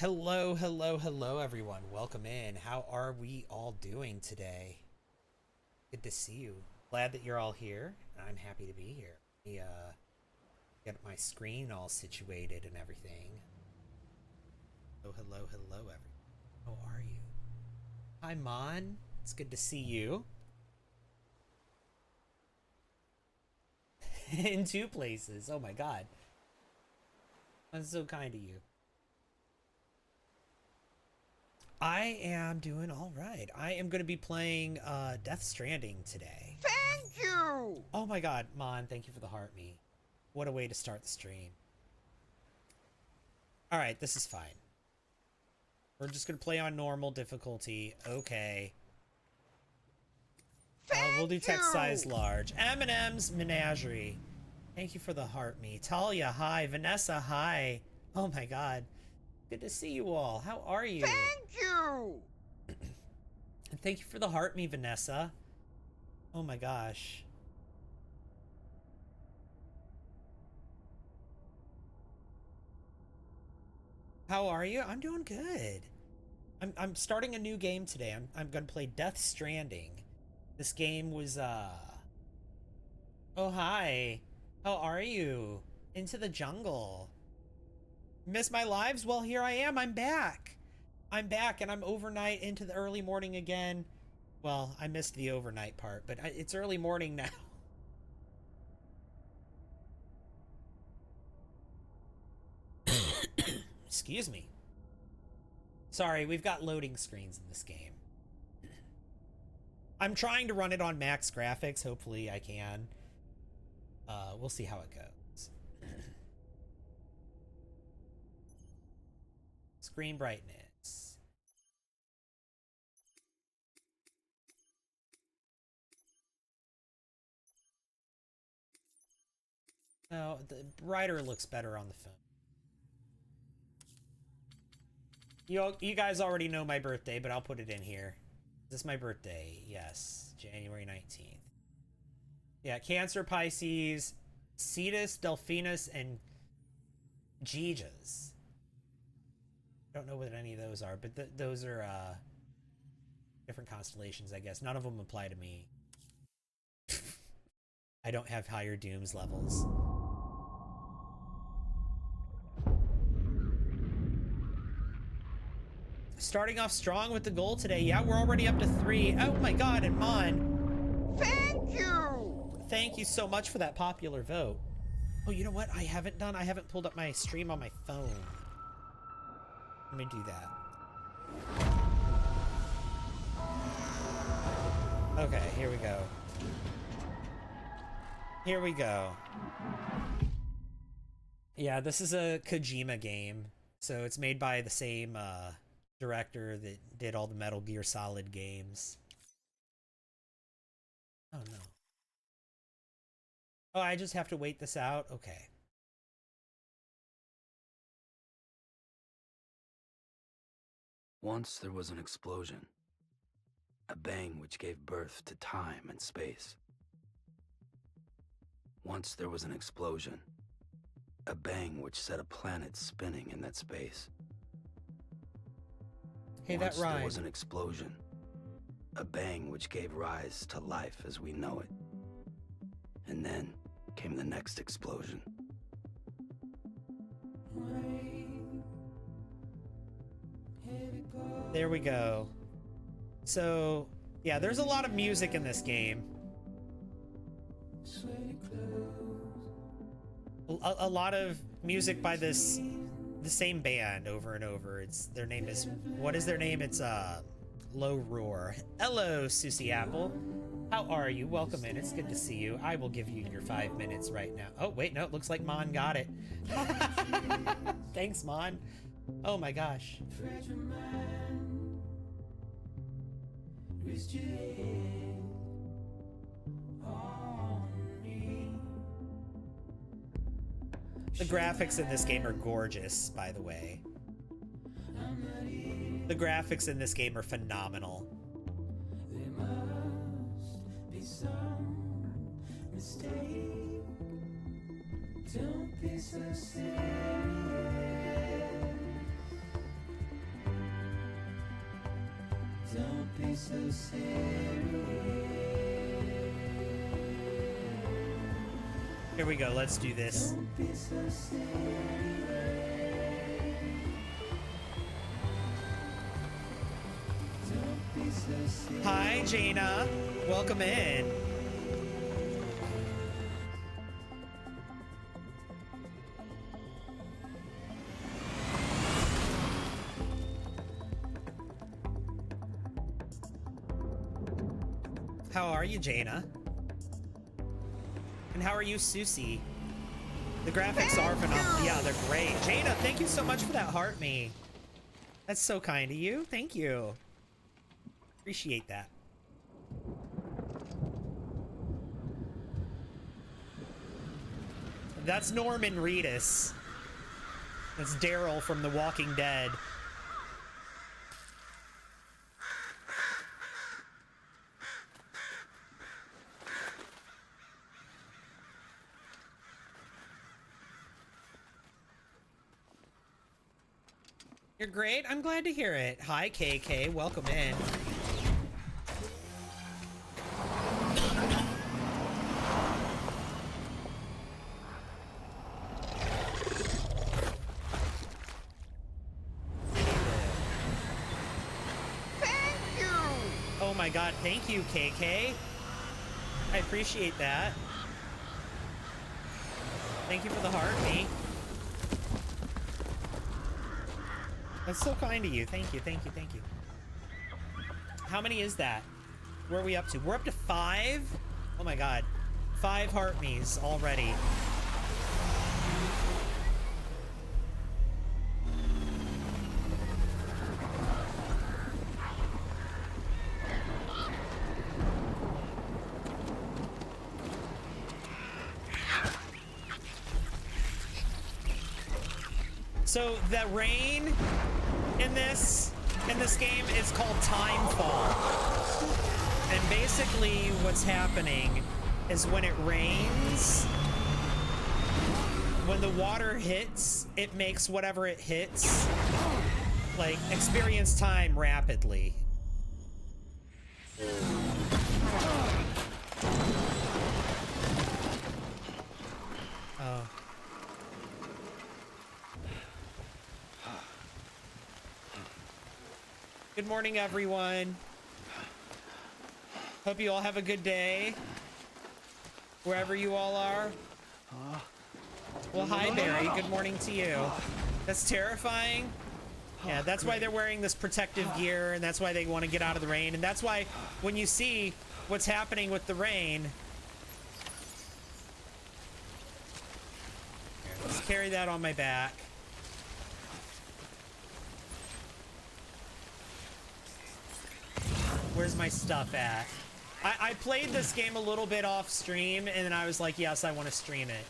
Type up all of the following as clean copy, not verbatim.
Hello, hello, hello, everyone. Welcome in. How are we all doing today? Good to see you. Glad that you're all here. I'm happy to be here. Let me get my screen all situated and everything. Hello, hello, hello, everyone. How are you? Hi, Mon. It's good to see you. In two places. Oh my god. That's so kind of you. I am doing all right. I am going to be playing Death Stranding today. Thank you! Oh my god, Mon, thank you for the heart me. What a way to start the stream. Alright, this is fine. We're just going to play on normal difficulty. Okay. We'll do text size large. M&M's Menagerie. Thank you for the heart me. Talia, hi. Vanessa, hi. Oh my god. Good to see you all. How are you? Thank you! And thank you for the heart me, Vanessa. Oh my gosh. How are you? I'm doing good. I'm starting a new game today. I'm gonna play Death Stranding. This game was oh hi. How are you? Into the jungle. Miss my lives? Well, here I am. I'm back. I'm back and I'm overnight into the early morning again. Well, I missed the overnight part, but it's early morning now. Excuse me. Sorry, we've got loading screens in this game. I'm trying to run it on max graphics. Hopefully I can. We'll see how it goes. Screen brightness. No, the brighter looks better on the phone. You guys already know my birthday, but I'll put it in here. Is this my birthday? Yes, January 19th. Yeah, Cancer, Pisces, Cetus, Delphinus, and Gigas. I don't know what any of those are, but those are different constellations, I guess. None of them apply to me. I don't have higher dooms levels. Starting off strong with the goal today. Yeah, we're already up to 3. Oh my god, and Mon. Thank you! Thank you so much for that popular vote. Oh, you know what I haven't done? I haven't pulled up my stream on my phone. Let me do that. Okay, here we go. Here we go. Yeah, this is a Kojima game. So it's made by the same director that did all the Metal Gear Solid games. Oh no. Oh, I just have to wait this out? Okay. Once there was an explosion, a bang which gave birth to time and space. Once there was an explosion, a bang which set a planet spinning in that space. Hey, Once that rhyme. there was an explosion, a bang which gave rise to life as we know it. And then came the next explosion. There we go. So, yeah, there's a lot of music in this game. A lot of music by the same band over and over. Their name is, what is their name? It's Low Roar. Hello, Susie Apple. How are you? Welcome in. It's good to see you. I will give you your 5 minutes right now. Oh, wait, no, it looks like Mon got it. Thanks, Mon. Oh my gosh. The graphics in this game are gorgeous, by the way. The graphics in this game are phenomenal. There must be some mistake. Don't be so serious. Here we go, let's do this. Hi, Jaina. Welcome in. How are you, Jaina? And how are you, Susie? The graphics are phenomenal. Yeah, they're great. Jaina, thank you so much for that heart me. That's so kind of you. Thank you. Appreciate that. That's Norman Reedus. That's Daryl from The Walking Dead. You're great. I'm glad to hear it. Hi, KK. Welcome in. Thank you! Oh my god, thank you, KK. I appreciate that. Thank you for the heart, me. That's so kind of you. Thank you, thank you, thank you. How many is that? Where are we up to? We're up to 5? Oh my god. 5 heart me's already. So the rain in this game is called Timefall. And basically what's happening is when it rains, when the water hits, it makes whatever it hits like experience time rapidly. Oh. Good morning, everyone. Hope you all have a good day, wherever you all are. Well, hi, Barry. Good morning to you. That's terrifying. Yeah, that's why they're wearing this protective gear, and that's why they want to get out of the rain, and that's why when you see what's happening with the rain... Here, let's carry that on my back. Where's my stuff at? I played this game a little bit off stream, and then I was like, yes, I want to stream it.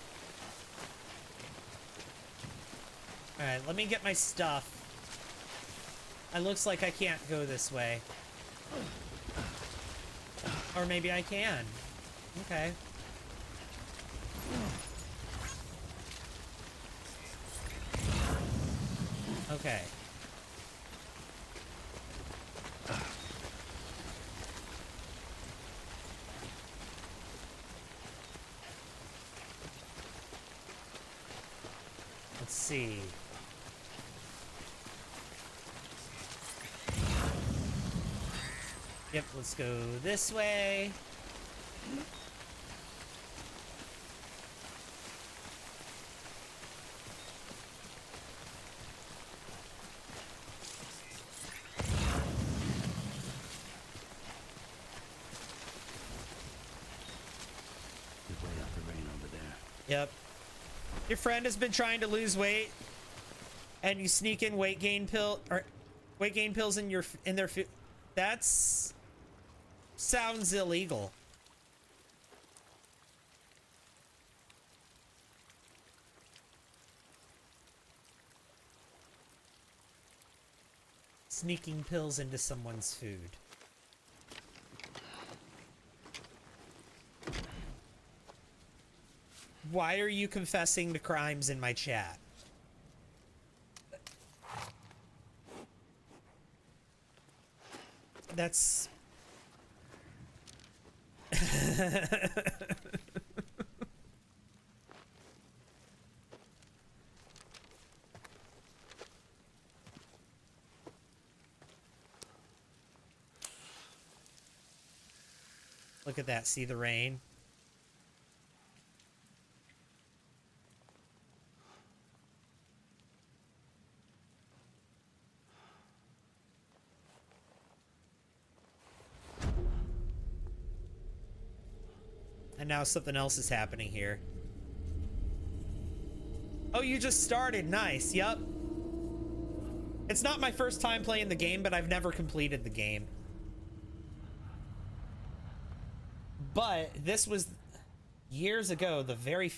Alright, let me get my stuff. It looks like I can't go this way. Or maybe I can. Okay. Okay. Let's see. Yep, let's go this way. Good way out the rain over there. Yep. Your friend has been trying to lose weight, and you sneak in weight gain pills in their food. That's sounds illegal. Sneaking pills into someone's food. Why are you confessing to crimes in my chat? That's... Look at that, see the rain? And now something else is happening here. Oh, you just started. Nice. Yup. It's not my first time playing the game, but I've never completed the game. But this was years ago, the very,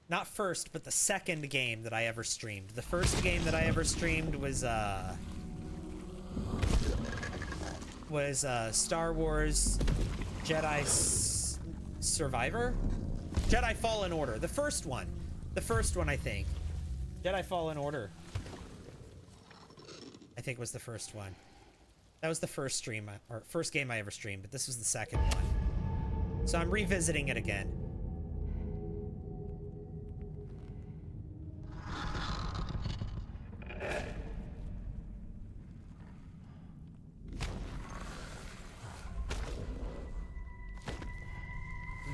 not first, but the second game that I ever streamed. The first game that I ever streamed was Star Wars Jedi Survivor? Jedi Fallen Order. The first one. The first one, I think. Jedi Fallen Order, I think, was the first one. That was the first stream, or first game I ever streamed, but this was the second one. So I'm revisiting it again.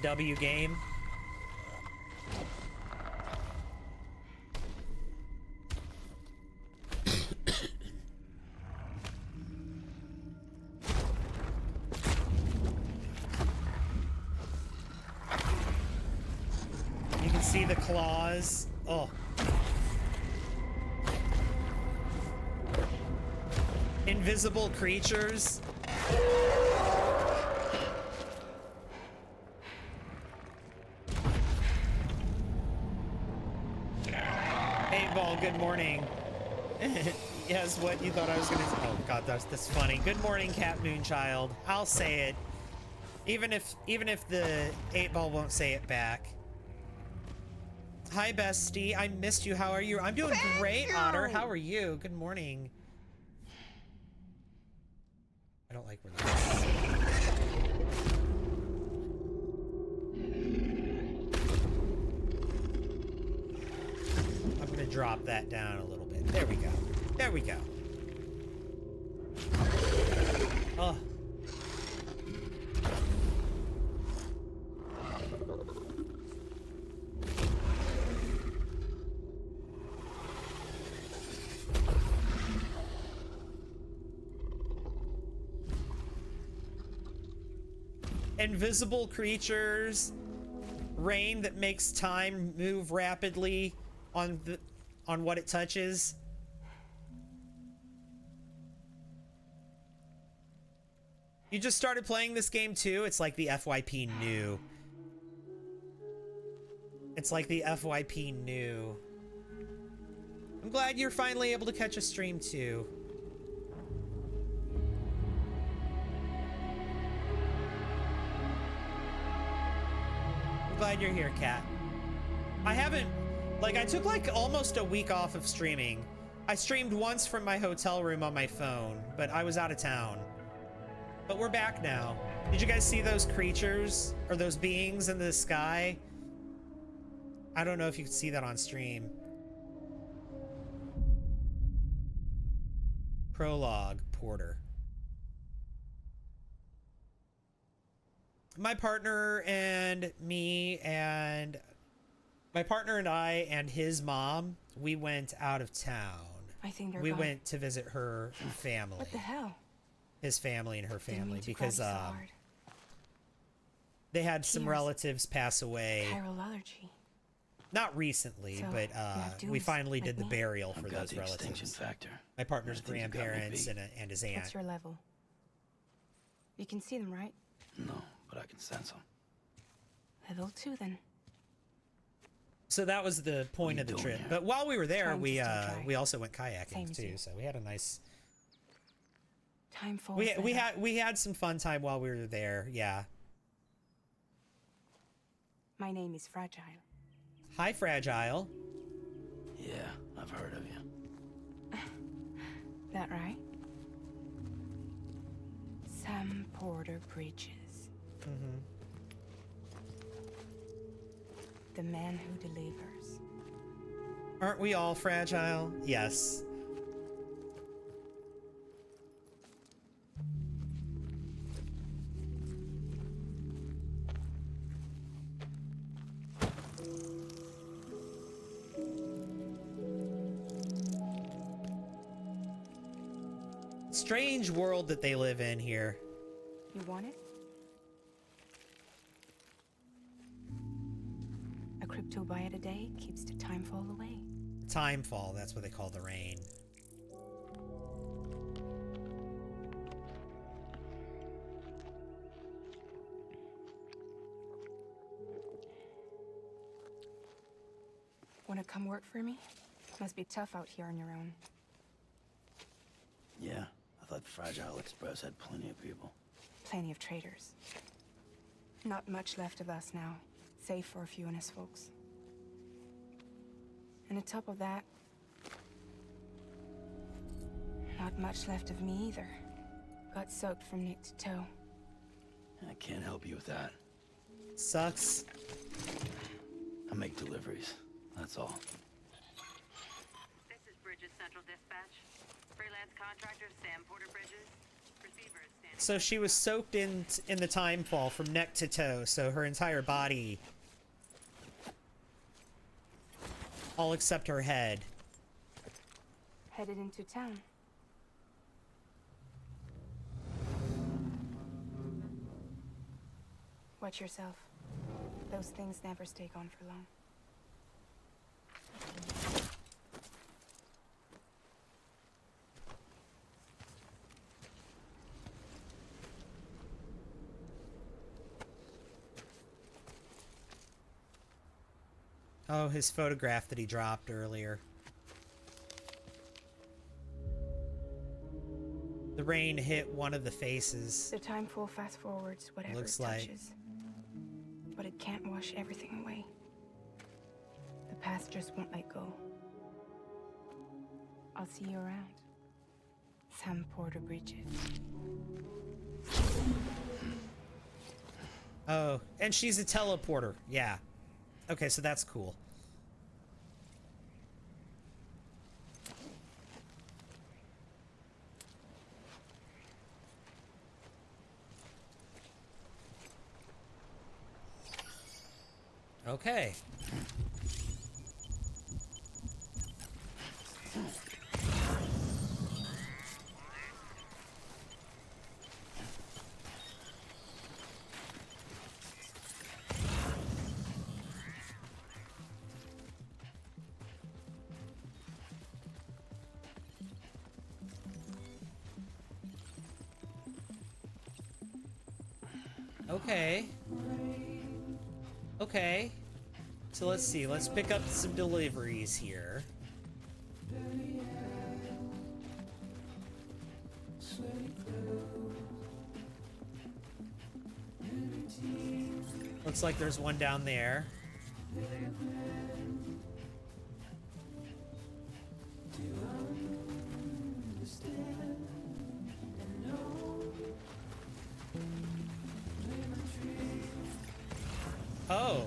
W game. You can see the claws. Oh. Invisible creatures. Good morning. Yes, what you thought I was gonna say? Oh god, that's funny. Good morning, Cat Moonchild. I'll say it, even if the 8-ball won't say it back. Hi, bestie. I missed you. How are you? I'm doing great, Otter. How are you? Good morning. I don't like where this is. Drop that down a little bit. There we go. There we go. Oh. Invisible creatures, rain that makes time move rapidly on what it touches. You just started playing this game too? It's like the FYP new. It's like the FYP new. I'm glad you're finally able to catch a stream too. I'm glad you're here, Kat. I haven't... Like, I took like almost a week off of streaming. I streamed once from my hotel room on my phone, but I was out of town. But we're back now. Did you guys see those creatures or those beings in the sky? I don't know if you could see that on stream. Prologue, Porter. My partner and I and his mom, we went out of town. I think they're we gone. went to visit her family. What the hell? His family and her Didn't family mean to because grab you so hard. they had some Tears. relatives pass away. Chiral allergy. Not recently, So, but you have we dooms finally like did the me? burial for I've got those the extinction relatives. factor. My partner's Everything's got me grandparents beat. and his aunt. What's your level? You can see them, right? No, but I can sense them. Level 2 then. So that was the point What of the are you trip. doing here? But while we were there, Trying to we stay dry. we also went Same kayaking as too. you. So we had a nice Time falls. we had some fun time while we were there. Yeah. My name is Fragile. Hi, Fragile. Yeah, I've heard of you. That right? So, Sam Porter Bridges. Mm-hmm. The man who delivers. Aren't we all fragile? Yes. Strange world that they live in here. You want it? A crypto byte a day keeps the time fall away. Timefall, that's what they call the rain. Wanna come work for me? Must be tough out here on your own. Yeah, I thought Fragile Express had plenty of people. Plenty of traitors. Not much left of us now, save for a few honest folks. And on top of that, not much left of me either. Got soaked from neck to toe. I can't help you with that. Sucks. I make deliveries, that's all. This is Bridges Central Dispatch. Freelance contractor Sam Porter Bridges. Receiver is standing. So she was soaked in the timefall from neck to toe, so her entire body, all except her head. Headed into town. Watch yourself. Those things never stay gone for long. Oh, his photograph that he dropped earlier. The rain hit one of the faces. The time fall fast forwards whatever Looks it like. touches. But it can't wash everything away. The past just won't let go. I'll see you around. Sam Porter Bridges. Oh, and she's a teleporter. Yeah. Okay, so that's cool. Okay. Okay. Okay. So let's see. Let's pick up some deliveries here. Looks like there's one down there. Oh.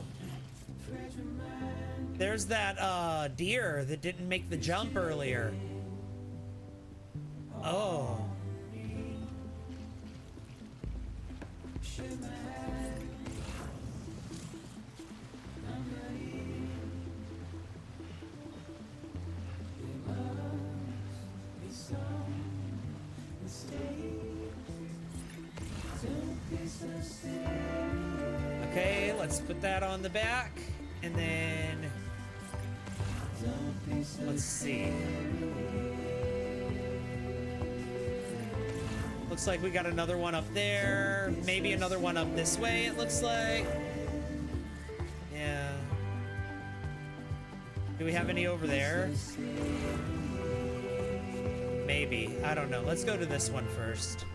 There's that deer that didn't make the jump earlier. Oh. Okay, let's put that on the back, and then let's see. Looks like we got another one up there, maybe another one up this way, it looks like. Yeah. Do we have any over there? Maybe, I don't know. Let's go to this one first.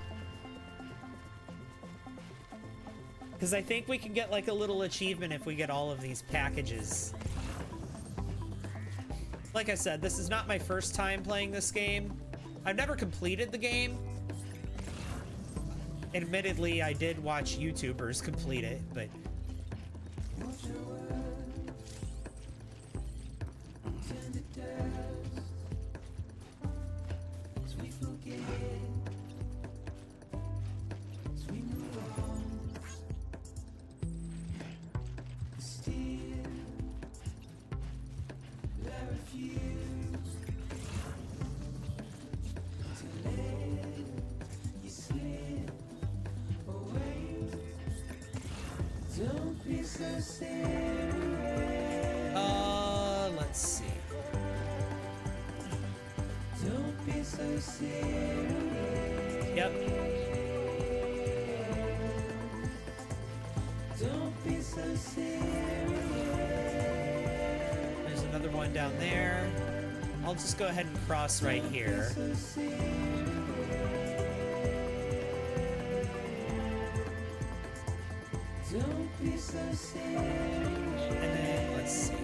Because I think we can get like a little achievement if we get all of these packages. Like I said, this is not my first time playing this game. I've never completed the game. Admittedly, I did watch YouTubers complete it, but let's see. Yep. There's another one down there. I'll just go ahead and cross right here. And then let's see.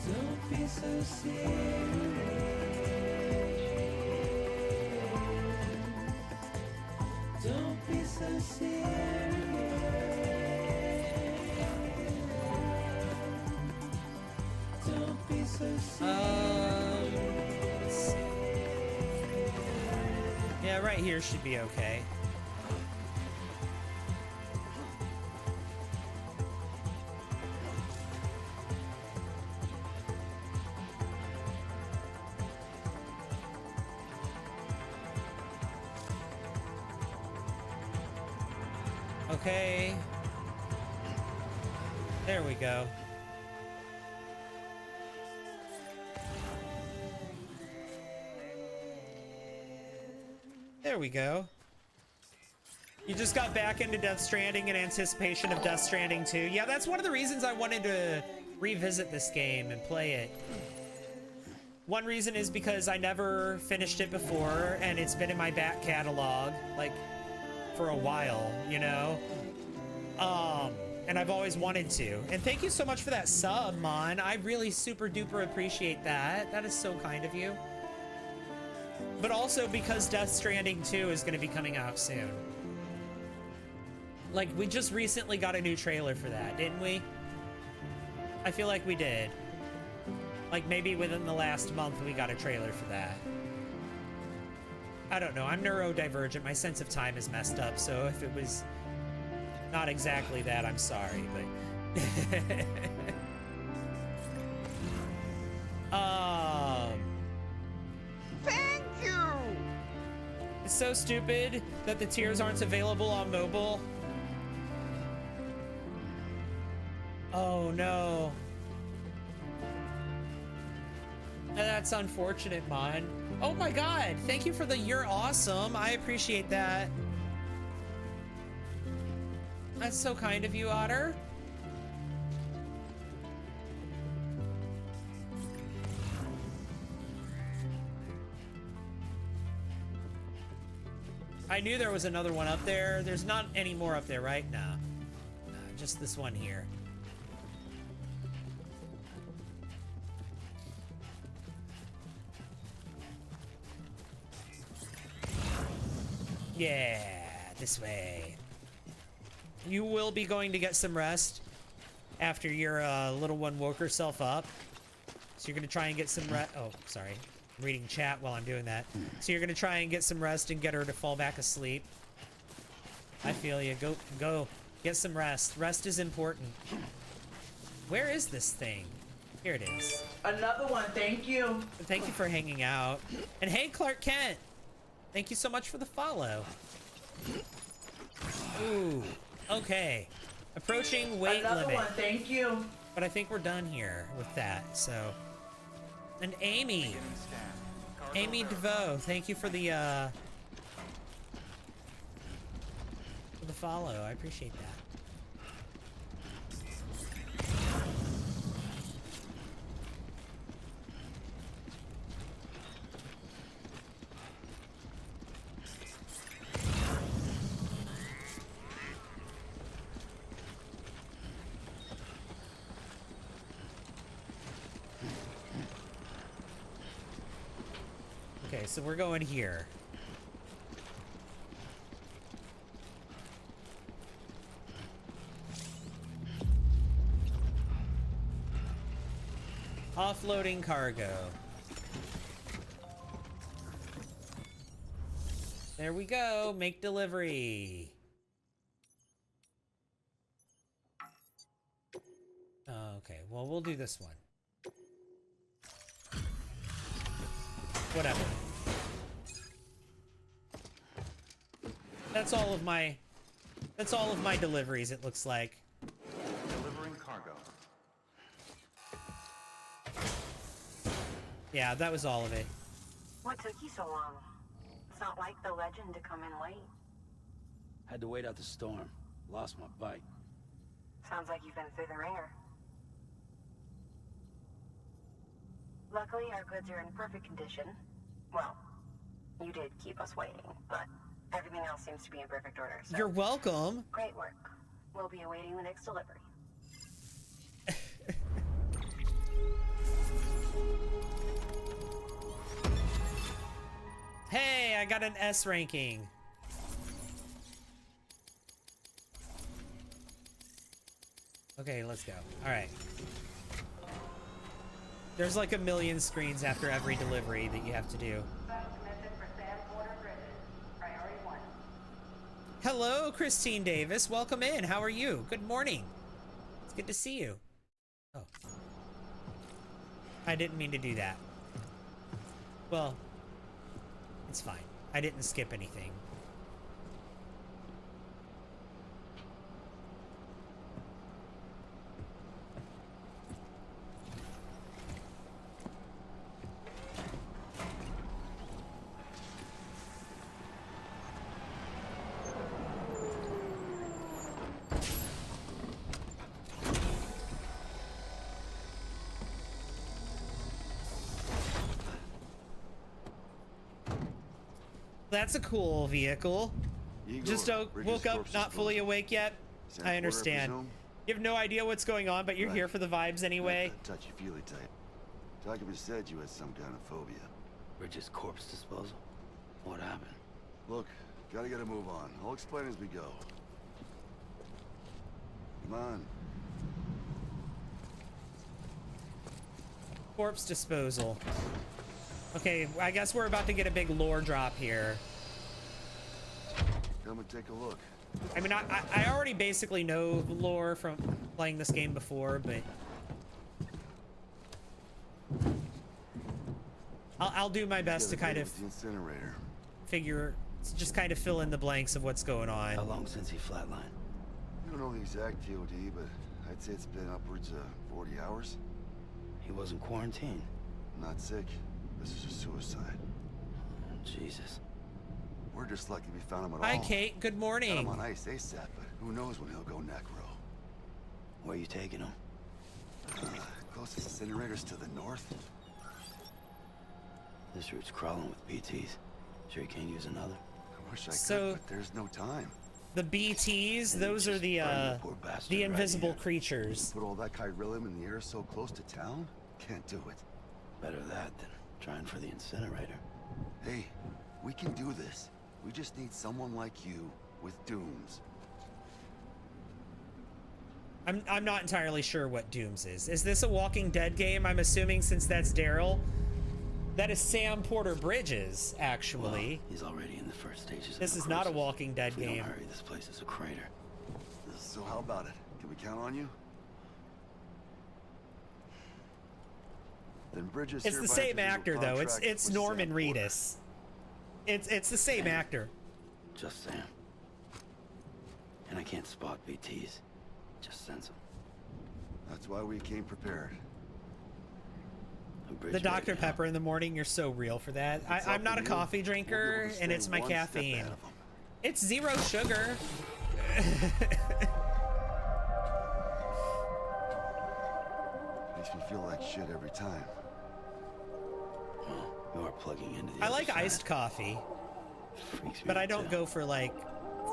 Don't be so serious. Don't be so serious. Don't be so serious. Let's see. Yeah, right here should be okay. Okay. There we go. There we go. You just got back into Death Stranding in anticipation of Death Stranding 2. Yeah, that's one of the reasons I wanted to revisit this game and play it. One reason is because I never finished it before, and it's been in my back catalog, like, for a while, you know? And I've always wanted to. And thank you so much for that sub, Mon. I really super duper appreciate that. That is so kind of you. But also because Death Stranding 2 is gonna be coming out soon. Like, we just recently got a new trailer for that, didn't we? I feel like we did. Like, maybe within the last month we got a trailer for that. I don't know, I'm neurodivergent, my sense of time is messed up, so if it was not exactly that, I'm sorry, but... Thank you! It's so stupid that the tiers aren't available on mobile. Oh no. That's unfortunate, Mon. Oh my god, thank you for the "you're awesome." I appreciate that. That's so kind of you, Otter. I knew there was another one up there. There's not any more up there, right? No. Just this one here. Yeah, this way. You will be going to get some rest after your little one woke herself up. So you're going to try and get some rest. Oh, sorry. I'm reading chat while I'm doing that. So you're going to try and get some rest and get her to fall back asleep. I feel you. Go. Get some rest. Rest is important. Where is this thing? Here it is. Another one, thank you. Thank you for hanging out. And hey, Clark Kent. Thank you so much for the follow. Ooh, okay. Approaching weight Another limit. one, thank you. But I think we're done here with that, so. And Amy. Amy DeVoe, thank you for the follow. I appreciate that. Okay, so we're going here. Offloading cargo. There we go. Make delivery. Okay, well, we'll do this one. Whatever. That's all of my deliveries, it looks like. Delivering cargo. Yeah, that was all of it. What took you so long? It's not like the legend to come in late. Had to wait out the storm. Lost my bike. Sounds like you've been through the ringer. Luckily, our goods are in perfect condition. Well, you did keep us waiting, but everything else seems to be in perfect order, so... You're welcome. Great work. We'll be awaiting the next delivery. Hey, I got an S ranking. Okay, let's go. All right. There's like a million screens after every delivery that you have to do. Hello, Christine Davis. Welcome in. How are you? Good morning. It's good to see you. Oh. I didn't mean to do that. Well, it's fine. I didn't skip anything. That's a cool vehicle. Just woke up, not fully awake yet. I understand. You have no idea what's going on, but you're here for the vibes anyway. Touchy-feely type. Document said you had some kind of phobia. Bridges corpse disposal? What happened? Look, gotta get a move on. I'll explain as we go. Come on. Corpse disposal. Okay, I guess we're about to get a big lore drop here. Come and take a look. I mean, I already basically know lore from playing this game before, but I'll do my best to kind of the incinerator. figure, just kind of fill in the blanks of what's going on. How long since he flatlined? We don't know the exact VOD, but I'd say it's been upwards of 40 hours. He wasn't quarantined. Not sick. This is a suicide. Jesus. We're just lucky we found him at all. Hi, Kate. Good Got morning. him on ice ASAP, but who knows when he'll go necro. Where you taking him? Closest incinerator's to the north. This route's crawling with BTs. Sure you can't use another? I wish I So- could, but there's no time. The BTs, And those you are just burned the poor bastard the right invisible here. creatures. Put all that chiralium in the air so close to town? Can't do it. Better that than trying for the incinerator. Hey, we can do this. We just need someone like you with dooms. I'm not entirely sure what Dooms is. Is this a Walking Dead game? I'm assuming since that's Daryl. That is Sam Porter Bridges, actually. Well, he's already in the first stages of This is not a necrosis. Walking Dead If we game. don't hurry, this place is a crater. So how about it? Can we count on you? Then Bridges It's the hereby same enters into a actor though. contract It's with Norman Sam Porter. Reedus. It's the same Sam. actor. Just Sam. And I can't spot BTs. Just sense them. That's why we came prepared. A bridge The Dr. ready, huh? Pepper in the morning, you're so real for that. It's I'm up not to a you. coffee We'll be drinker, able to and stay it's my one step caffeine. ahead of 'em. It's 0 sugar. Makes me feel like shit every time. Well, you are plugging into the I other like side. iced coffee, Freaks me but I out, don't too. go for like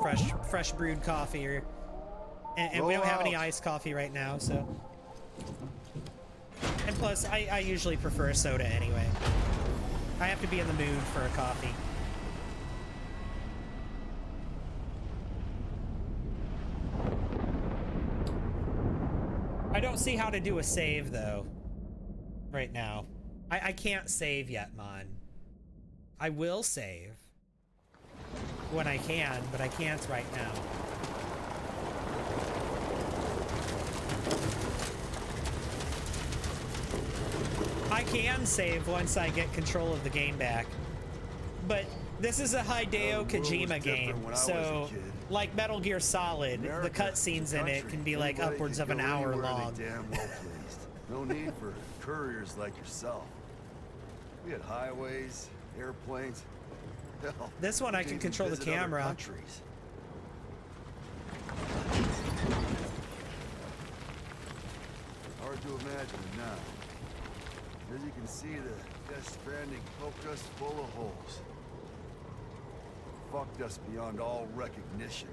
fresh brewed coffee or and we Roll don't have any out. iced coffee right now, so. And plus, I usually prefer a soda anyway. I have to be in the mood for a coffee. I don't see how to do a save though. right now. I can't save yet, Mon. I will save when I can, but I can't right now. I can save once I get control of the game back, but this is a Hideo Kojima game, so like Metal Gear Solid, the cutscenes in it can be like upwards of an hour long. Damn well pleased. No need for couriers like yourself. We had highways, airplanes. Hell, This one I can control the camera. Countries. Hard to imagine it now. As you can see, the Death Stranding poked us full of holes. Fucked us beyond all recognition.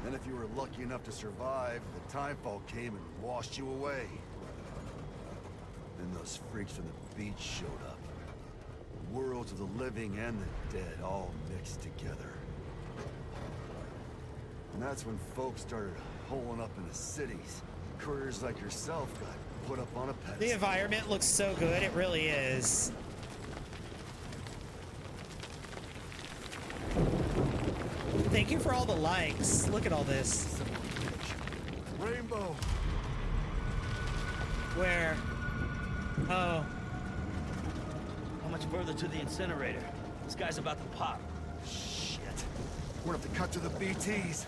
Then if you were lucky enough to survive, the timefall came and washed you away. Then those freaks from the beach showed up. Worlds of the living and the dead all mixed together. And that's when folks started holing up in the cities. Couriers like yourself got put up on a pedestal. The environment looks so good, it really is. Thank you for all the likes. Look at all this. Rainbow. Where? Oh. How much further to the incinerator? This guy's about to pop. Shit. We're gonna have to cut to the BTs.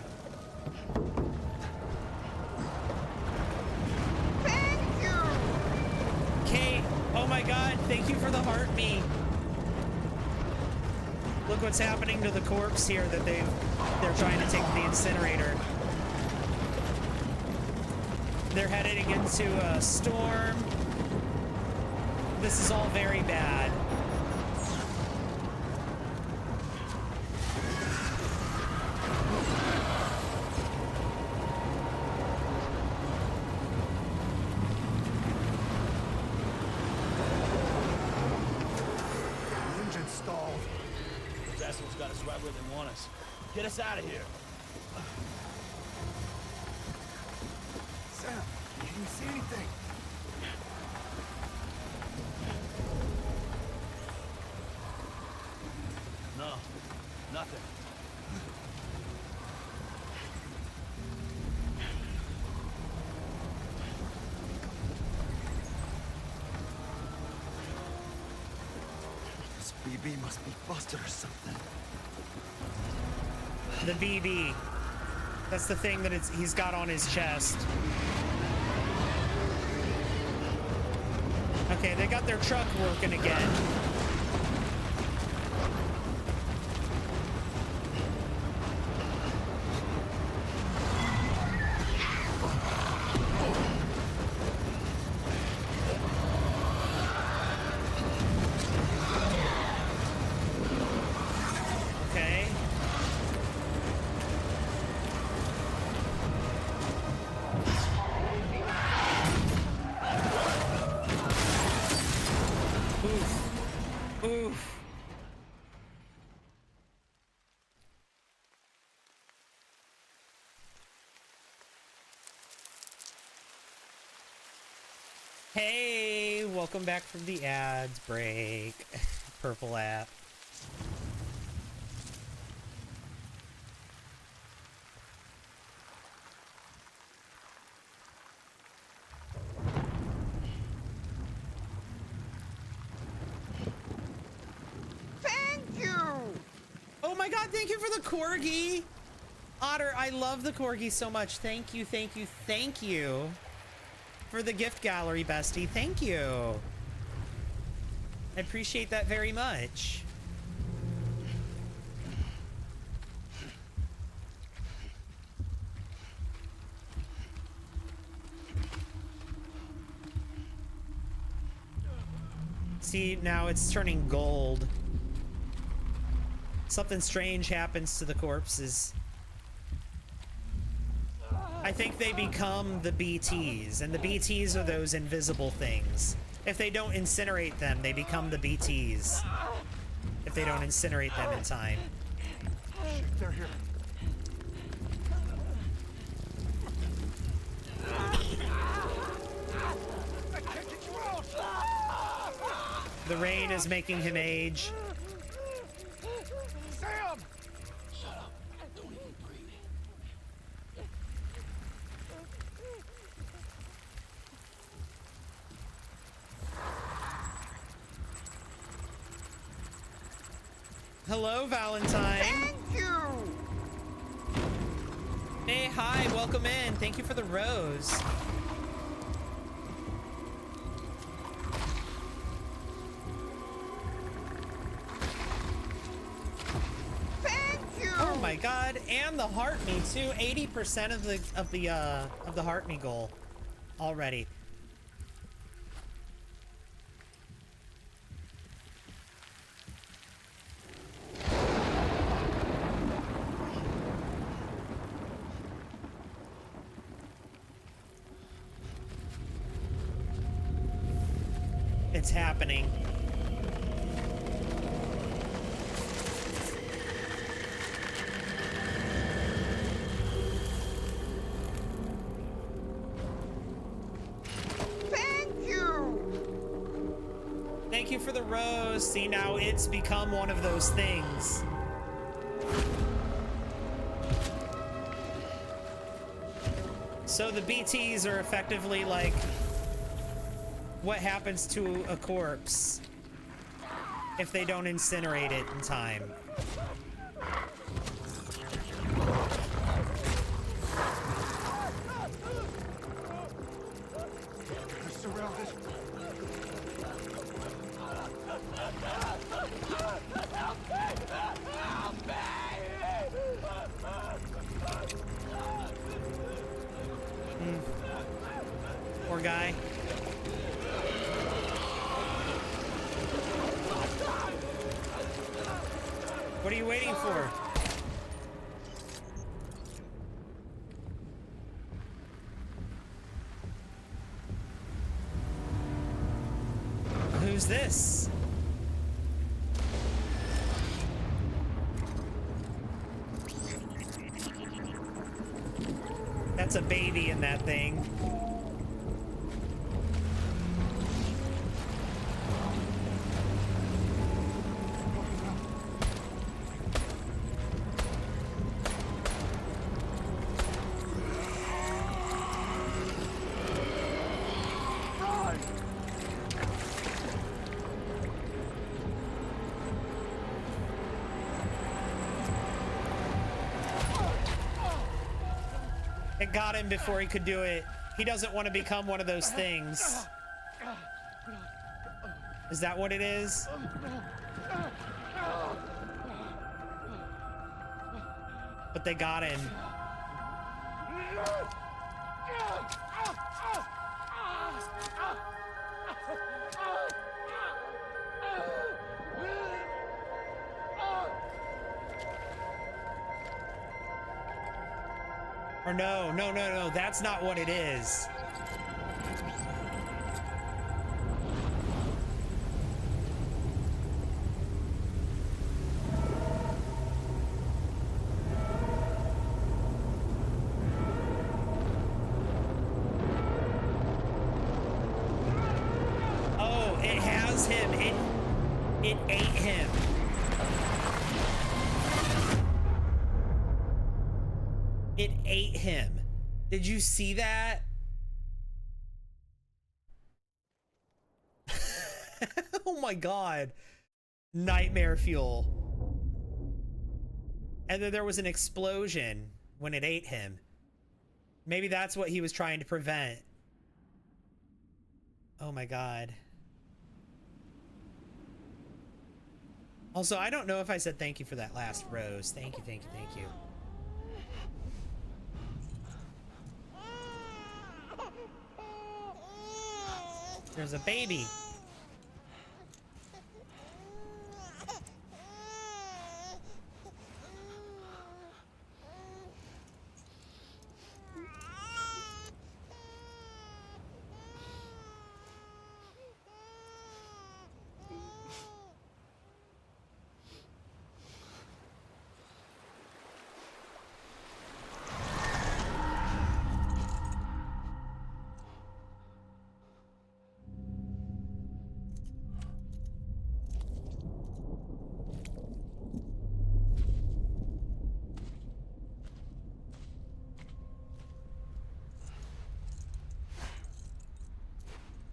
Thank you! Kate, oh my god, thank you for the heart me. Look what's happening to the corpse here that they're trying to take to the incinerator. They're heading into a storm. This is all very bad. The engine stalled. Those assholes got us right where they want us. Get us out of here. Sam, can you see anything? No, nothing. This BB must be busted or something. The BB. That's the thing that he's got on his chest. Okay, they got their truck working again. Okay. Oof. Oof. Hey, welcome back from the ads break. Purple app. Thank you! Oh my god, thank you for the corgi! Otter, I love the corgi so much. Thank you, thank you, thank you for the gift gallery, bestie. Thank you. I appreciate that very much. See, now it's turning gold. Something strange happens to the corpses. I think they become the BTs, and the BTs are those invisible things. If they don't incinerate them, they become the BTs. If they don't incinerate them in time. Shit, they're here. I can't get you out! The rain is making him age. Sam! Hello, Valentine. Thank you! Hey, hi, welcome in. Thank you for the rose. Thank you! Oh my god, and the heart me too. 80% of the heart me goal already. It's happening. Thank you! Thank you for the rose. See, now it's become one of those things. So the BTs are effectively like what happens to a corpse if they don't incinerate it in time. We're surrounded. Poor guy. What are you waiting for? Who's this? That's a baby in that thing. It got him before he could do it. He doesn't want to become one of those things. Is that what it is? But they got him. Or no, that's not what it is. Oh, it has him. It ate him. It ate him. Did you see that? Oh my god. Nightmare fuel. And then there was an explosion when it ate him. Maybe that's what he was trying to prevent. Oh my god. Also, I don't know if I said thank you for that last rose. Thank you, thank you, thank you. There's a baby.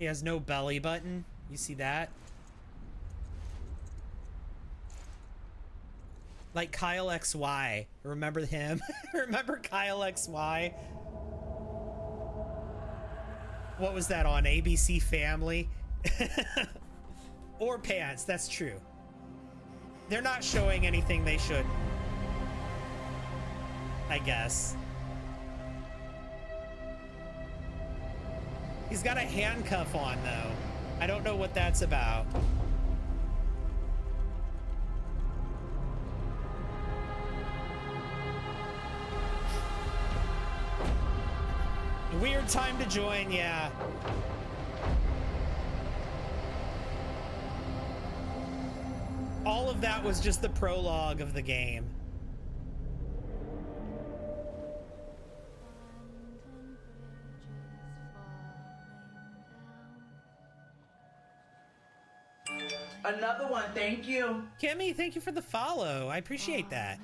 He has no belly button. You see that? Like Kyle XY. Remember him? Remember Kyle XY? What was that on? ABC Family? Or Pants, that's true. They're not showing anything they should, I guess. He's got a handcuff on, though. I don't know what that's about. Weird time to join, yeah. All of that was just the prologue of the game. Another one, thank you. Kimmy, thank you for the follow. I appreciate that.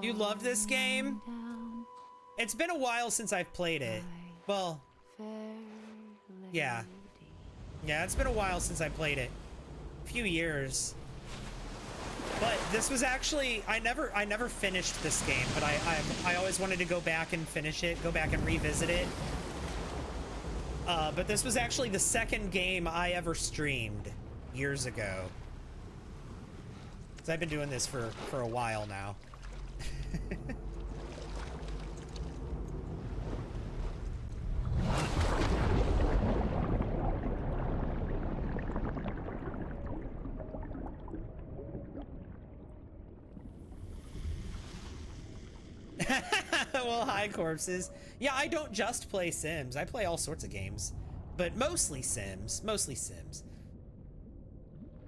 You love this game? It's been a while since I've played it. Well, yeah. Yeah, it's been a while since I played it. A few years. But this was actually, I never finished this game, but I always wanted to go back and finish it, go back and revisit it. But this was actually the second game I ever streamed years ago. So I've been doing this for a while now. Well, hi, corpses. Yeah, I don't just play Sims. I play all sorts of games, but mostly Sims. Mostly Sims.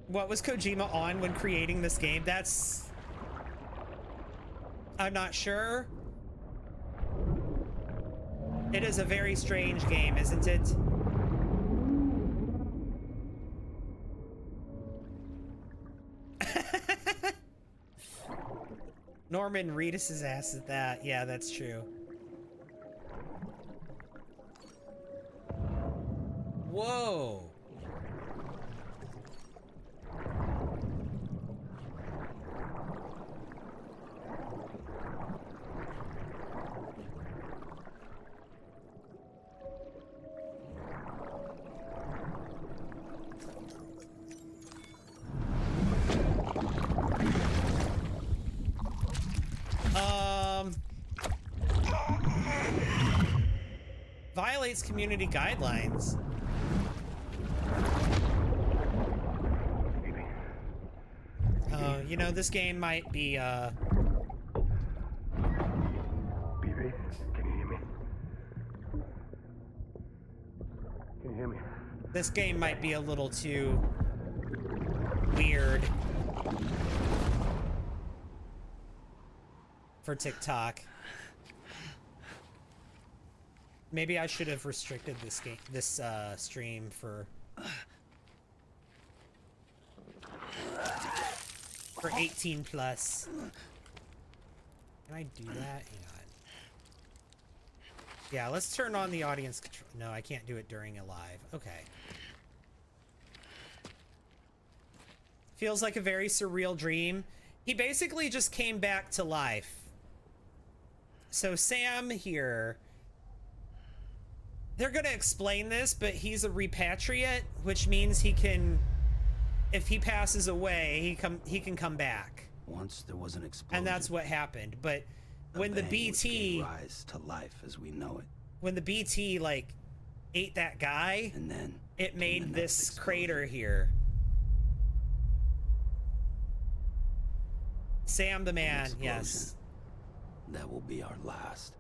What was Kojima on when creating this game? That's... I'm not sure. It is a very strange game, isn't it? Norman Reedus' ass at that. Yeah, that's true. Whoa. Violates community guidelines. Oh, you know, this game might be, BB, can you hear me? Can you hear me? This game might be a little too weird for TikTok. Maybe I should have restricted this stream for 18 plus. Can I do that? Hang on. Yeah, let's turn on the audience control. No, I can't do it during a live. Okay. Feels like a very surreal dream. He basically just came back to life. So Sam here, they're gonna explain this, but he's a repatriate, which means he can, if he passes away, he can come back. Once there was an explosion, and that's what happened. But when the BT rise to life as we know it, when the BT like ate that guy, and then it made this crater here. Sam the man, yes. That will be our last.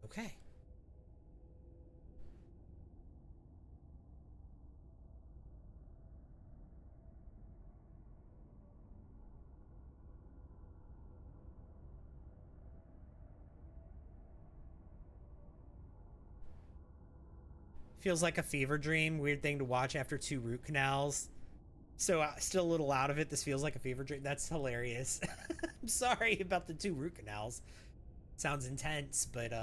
Okay. Feels like a fever dream. Weird thing to watch after 2 root canals. So still a little out of it. This feels like a fever dream. That's hilarious. I'm sorry about the 2 root canals. Sounds intense, but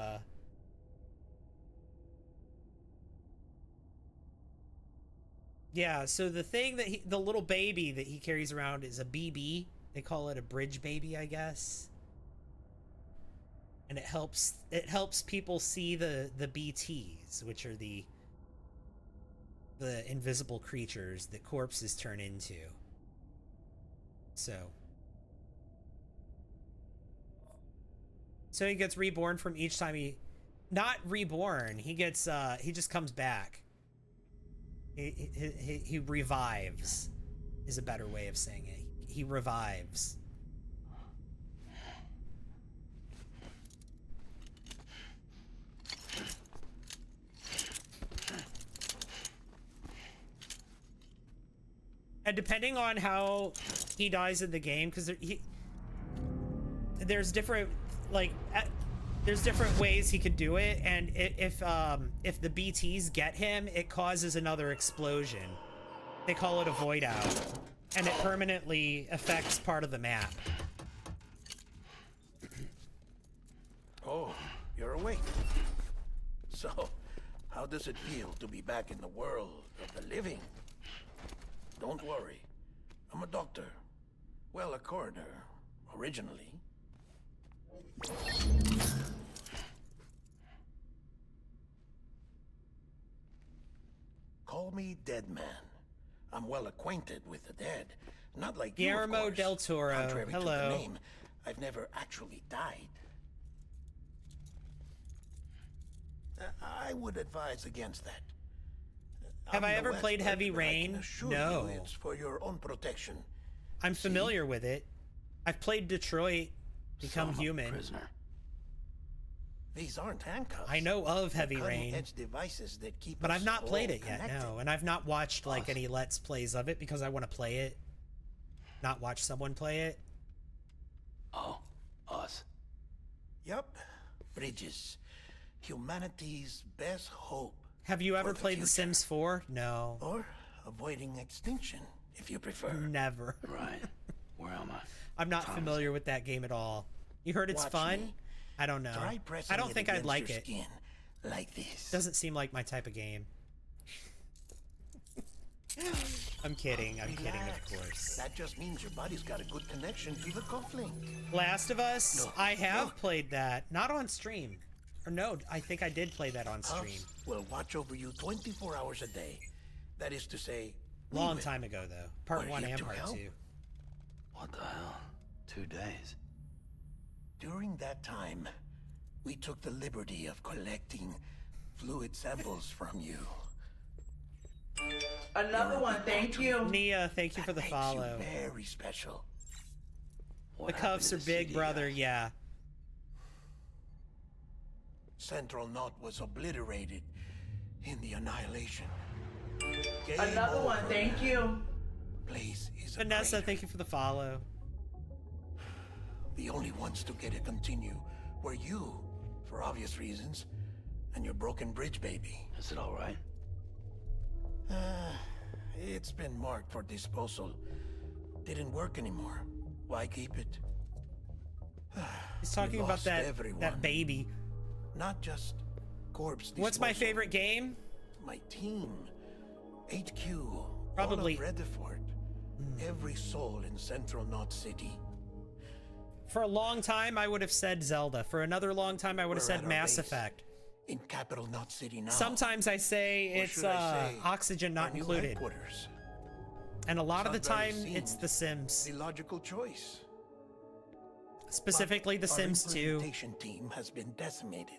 yeah, so the thing that the little baby that he carries around is a BB. They call it a bridge baby, I guess. And it helps people see the BTs, which are the invisible creatures that corpses turn into. So he gets reborn from each time not reborn. He gets he just comes back. He revives is a better way of saying it. He revives. And depending on how he dies in the game, because there's different, like, there's different ways he could do it, and if the BTs get him, it causes another explosion. They call it a void out, and it permanently affects part of the map. Oh, you're awake. So, how does it feel to be back in the world of the living? Don't worry. I'm a doctor. Well, a coroner, originally. Call me Dead Man. I'm well acquainted with the dead. Not like Guillermo you, of course. del Toro. Contrary Hello. to the name, I've never actually died. I would advise against that. Have I ever played Heavy Rain? No. It's for your own protection. I'm familiar with it. I've played Detroit Become Human. Prisoner. These aren't handcuffs. I know of Heavy They're Rain, cutting-edge devices that keep but us I've not played all it yet, connected. no. And I've not watched like any Let's Plays of it because I want to play it, not watch someone play it. Oh, us. Yup. Bridges. Humanity's best hope. Have you ever for the played The future. Sims 4? No. Or avoiding extinction, if you prefer. Never. Right. Where am I? I'm not familiar with that game at all. You heard it's Watch fun? me. I don't know. Try pressing I don't it think I'd against like your it. skin, like this. Doesn't seem like my type of game. I'm kidding, of Relax. course. That just means your body's got a good connection to the cufflink. Last of Us? No, I have no. played that. Not on stream. Or no, I think I did play that on stream. Us will watch over you 24 hours a day. That is to say, Long leave it. time ago, though. Part We're 1 here and to Part help. 2. What the hell? 2 days. During that time, we took the liberty of collecting fluid samples from you. Another one, thank you. Nia, thank you for the Makes follow. you very special. What The happened cuffs to are the big, CD brother, guys? yeah. Central Knot was obliterated in the annihilation. Game Another one, over. thank you. Place is a Vanessa, crater. thank you for the follow. The only ones to get it continue were you, for obvious reasons, and your broken bridge baby. Is it all right? It's been marked for disposal. Didn't work anymore. Why keep it? He's talking about lost that everyone. baby. Not just corpse What's my disposal. favorite game? My team. HQ. Probably- All of Redford. Every soul in Central Knot City. For a long time, I would have said Zelda. For another long time, I would have We're said at our Mass base. Effect. In Capital Knot City now. Sometimes I say Or it's should I say, Oxygen not our new included. headquarters. And a lot of the It's not very time, it's seemed The Sims. The logical choice. Specifically, The But Sims our 2. implementation team has been decimated.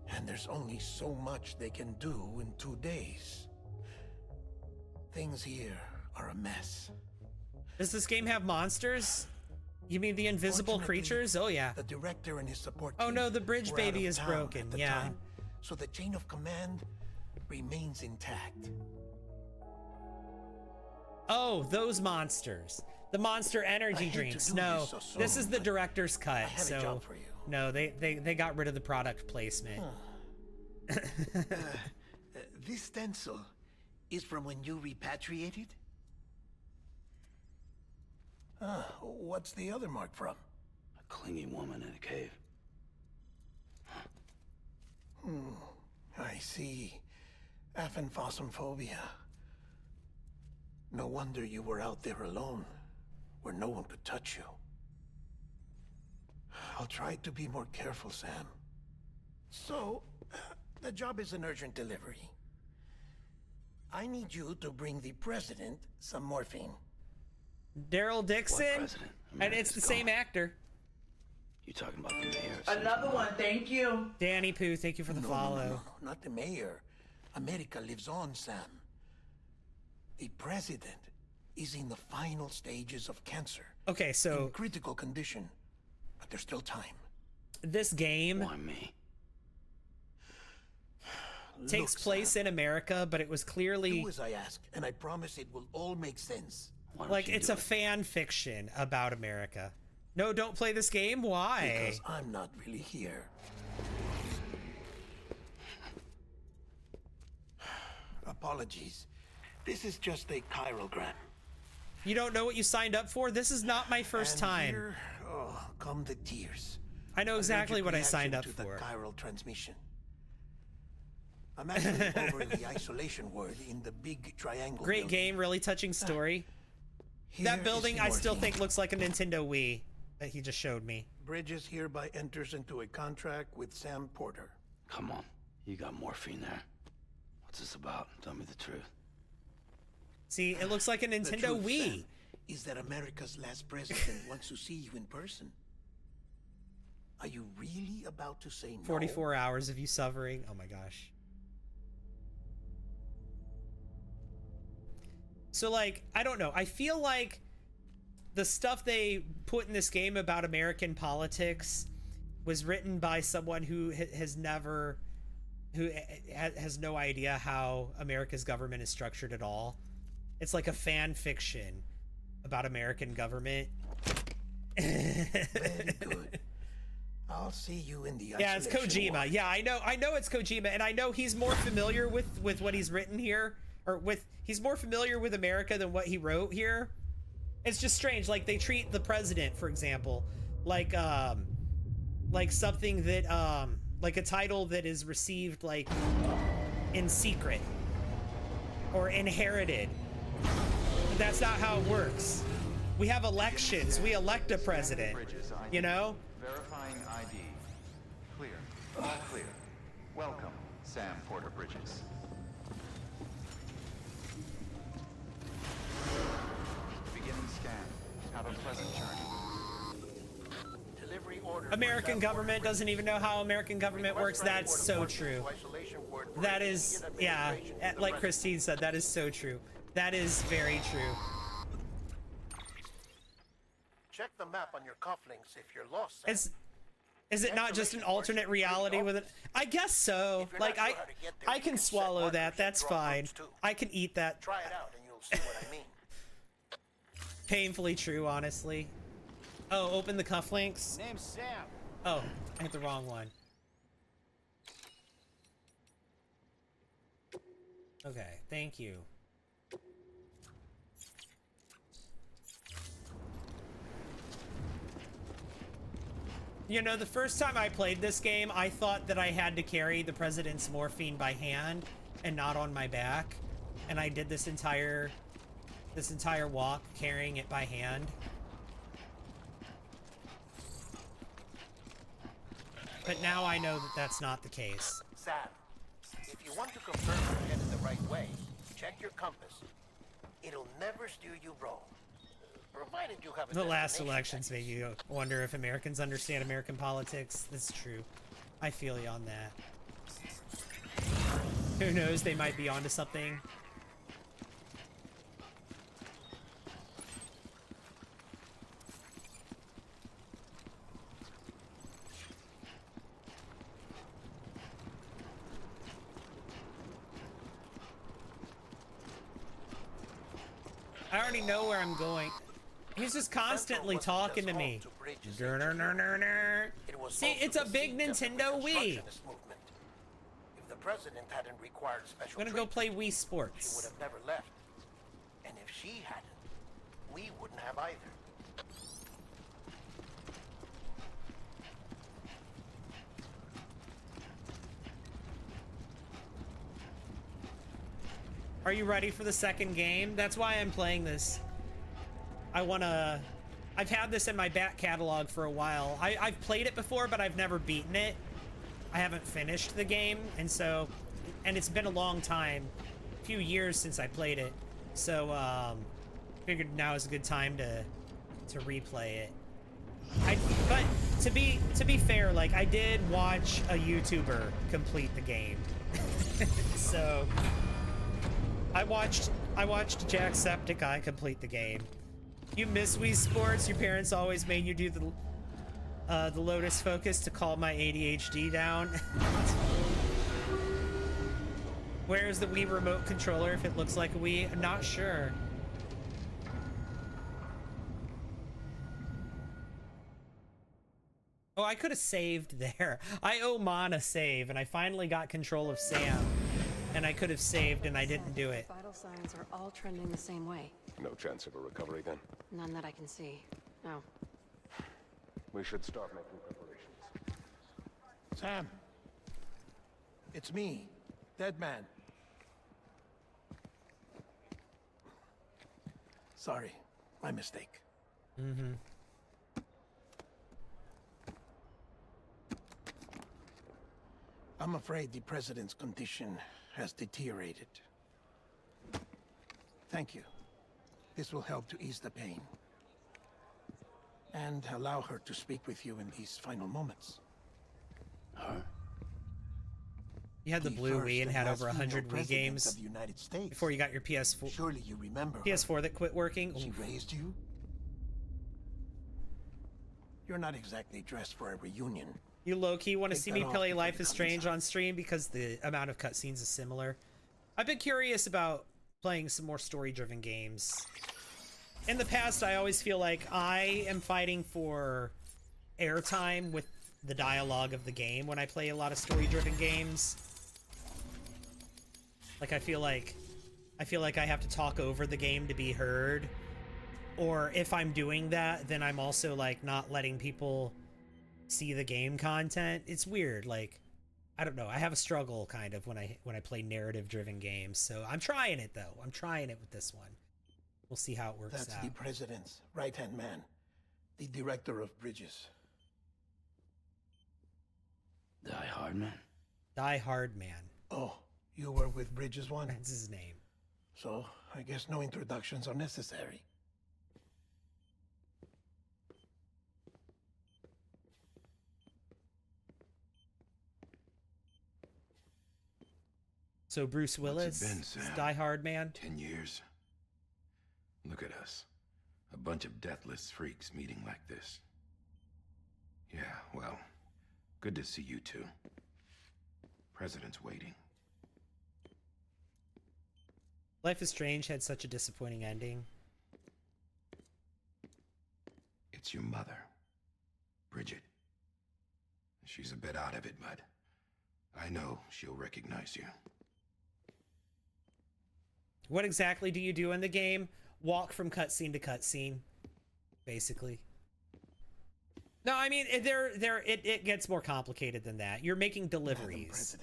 And there's only so much they can do in 2 days. Things here are a mess. Does this game have monsters? You mean the invisible Fortunately, creatures? Oh, yeah. The director and his support Oh, team no, the bridge were out baby of is town broken, at the yeah. time, so the chain of command remains intact. Oh, those monsters. The Monster I Energy hate to drinks. do No, this so soon, this is the but director's cut. I have a So job for you. no, they got rid of the product placement. This stencil is from when you repatriated? what's the other mark from? A clingy woman in a cave. I see. Aphenphosmphobia. No wonder you were out there alone, where no one could touch you. I'll try to be more careful, Sam. So, the job is an urgent delivery. I need you to bring the president some morphine. Daryl Dixon, president? and it's the same actor. You talking about the mayor? Another one, thank you. Danny Pooh, thank you for the follow. No, not the mayor. America lives on, Sam. The president is in the final stages of cancer. Okay, so in critical condition, but there's still time. This game Why me? takes place in America, but it was clearly Do as I ask, and I promise it will all make sense. like it's a fan fiction about America. No, don't play this game. Why? Because I'm not really here. Apologies. This is just a chiralgram. You don't know what you signed up for? This is not my first time. Here, come the tears. I know exactly what I signed up to for. The chiral transmission. I'm actually over the isolation word in the big triangle. Great building. game, really touching story. That building I still think looks like a Nintendo Wii that he just showed me. Bridges hereby enters into a contract with Sam Porter. Come on, you got morphine there. What's this about? Tell me the truth. See, it looks like a Nintendo truth, Wii. Sam, is that America's last president wants to see you in person. Are you really about to say no? 44 hours of you suffering. Oh my gosh. So like, I don't know. I feel like the stuff they put in this game about American politics was written by someone who has never, who has no idea how America's government is structured at all. It's like a fan fiction about American government. Very good. I'll see you in the Yeah, it's Kojima. ward. Yeah, I know it's Kojima, and I know he's more familiar with what he's written here, or he's more familiar with America than what he wrote here. It's just strange. Like they treat the president, for example, like something that like a title that is received like in secret or inherited. But that's not how it works. We have elections. We elect a president. You know? Verifying ID. Clear. All clear. Welcome, Sam Porter Bridges. Beginning scan. Have a pleasant journey. Delivery order. American government doesn't even know how American government works. That's so true. That is, yeah, like Christine said, that is so true. That is very true. Check the map on your cufflinks if you're lost. Sam. Is it not just an alternate reality with it? I guess so. Like I can swallow that. That's fine. I can eat that. Try it out and you'll see what I mean. Painfully true, honestly. Oh, open the cufflinks. Name's Sam. Oh, I hit the wrong one. Okay, thank you. You know, the first time I played this game, I thought that I had to carry the president's morphine by hand and not on my back. And I did this entire walk carrying it by hand. But now I know that that's not the case. Sam, if you want to confirm you're headed the right way, check your compass. It'll never steer you wrong. Provided you have a The last destination, elections made you wonder if Americans understand American politics. That's true. I feel you on that. Who knows? They might be onto something. I already know where I'm going. He's just constantly talking to me. See, it's a big Nintendo Wii. If the president hadn't required special I'm gonna go play Wii she would Sports. have never left. And if she hadn't, we wouldn't have either. Are you ready for the second game? That's why I'm playing this. I've had this in my back catalog for a while. I've played it before, but I've never beaten it. I haven't finished the game, and it's been a long time, a few years since I played it. So, figured now is a good time to replay it. But to be fair, like, I did watch a YouTuber complete the game. So I watched Jacksepticeye complete the game. You miss Wii Sports? Your parents always made you do the Lotus Focus to calm my ADHD down. Where's the Wii remote controller if it looks like a Wii? I'm not sure. Oh, I could have saved there. I owe Mon a save, and I finally got control of Sam. And I could have saved, and I didn't do it. Vital signs are all trending the same way. No chance of a recovery then? None that I can see. No. We should start making preparations. Sam. It's me, Dead Man. Sorry, my mistake. Mm-hmm. I'm afraid the president's condition has deteriorated. Thank you. This will help to ease the pain. And allow her to speak with you in these final moments. Her? You had the blue first Wii and and had last over 100 female Wii president games of the United States. before you got your PS4. Surely you remember her. PS4 that quit working. She Oof. raised you? You're not exactly dressed for a reunion. You low-key want to Take see that me off play before Life you is come Strange inside. on stream because the amount of cutscenes is similar. I've been curious about playing some more story-driven games. In the past, I always feel like I am fighting for airtime with the dialogue of the game when I play a lot of story-driven games. Like, I feel like I have to talk over the game to be heard. Or if I'm doing that, then I'm also, like, not letting people see the game content. It's weird. Like, I don't know. I have a struggle kind of when I play narrative-driven games. So I'm trying it, though. I'm trying it with this one. We'll see how it works That's out. the president's right-hand man, the director of bridges. Die Hard Man? Die Hard Man. Oh, you were with Bridges One? That's his name. So, I guess no introductions are necessary. So Bruce Willis been, is Sam? Die Hard Man. 10 years. Look at us. A bunch of deathless freaks meeting like this. Yeah, well, good to see you two. President's waiting. Life is Strange had such a disappointing ending. It's your mother, Bridget. She's a bit out of it, but I know she'll recognize you. What exactly do you do in the game? Walk from cutscene to cutscene, basically. No, I mean it gets more complicated than that. You're making deliveries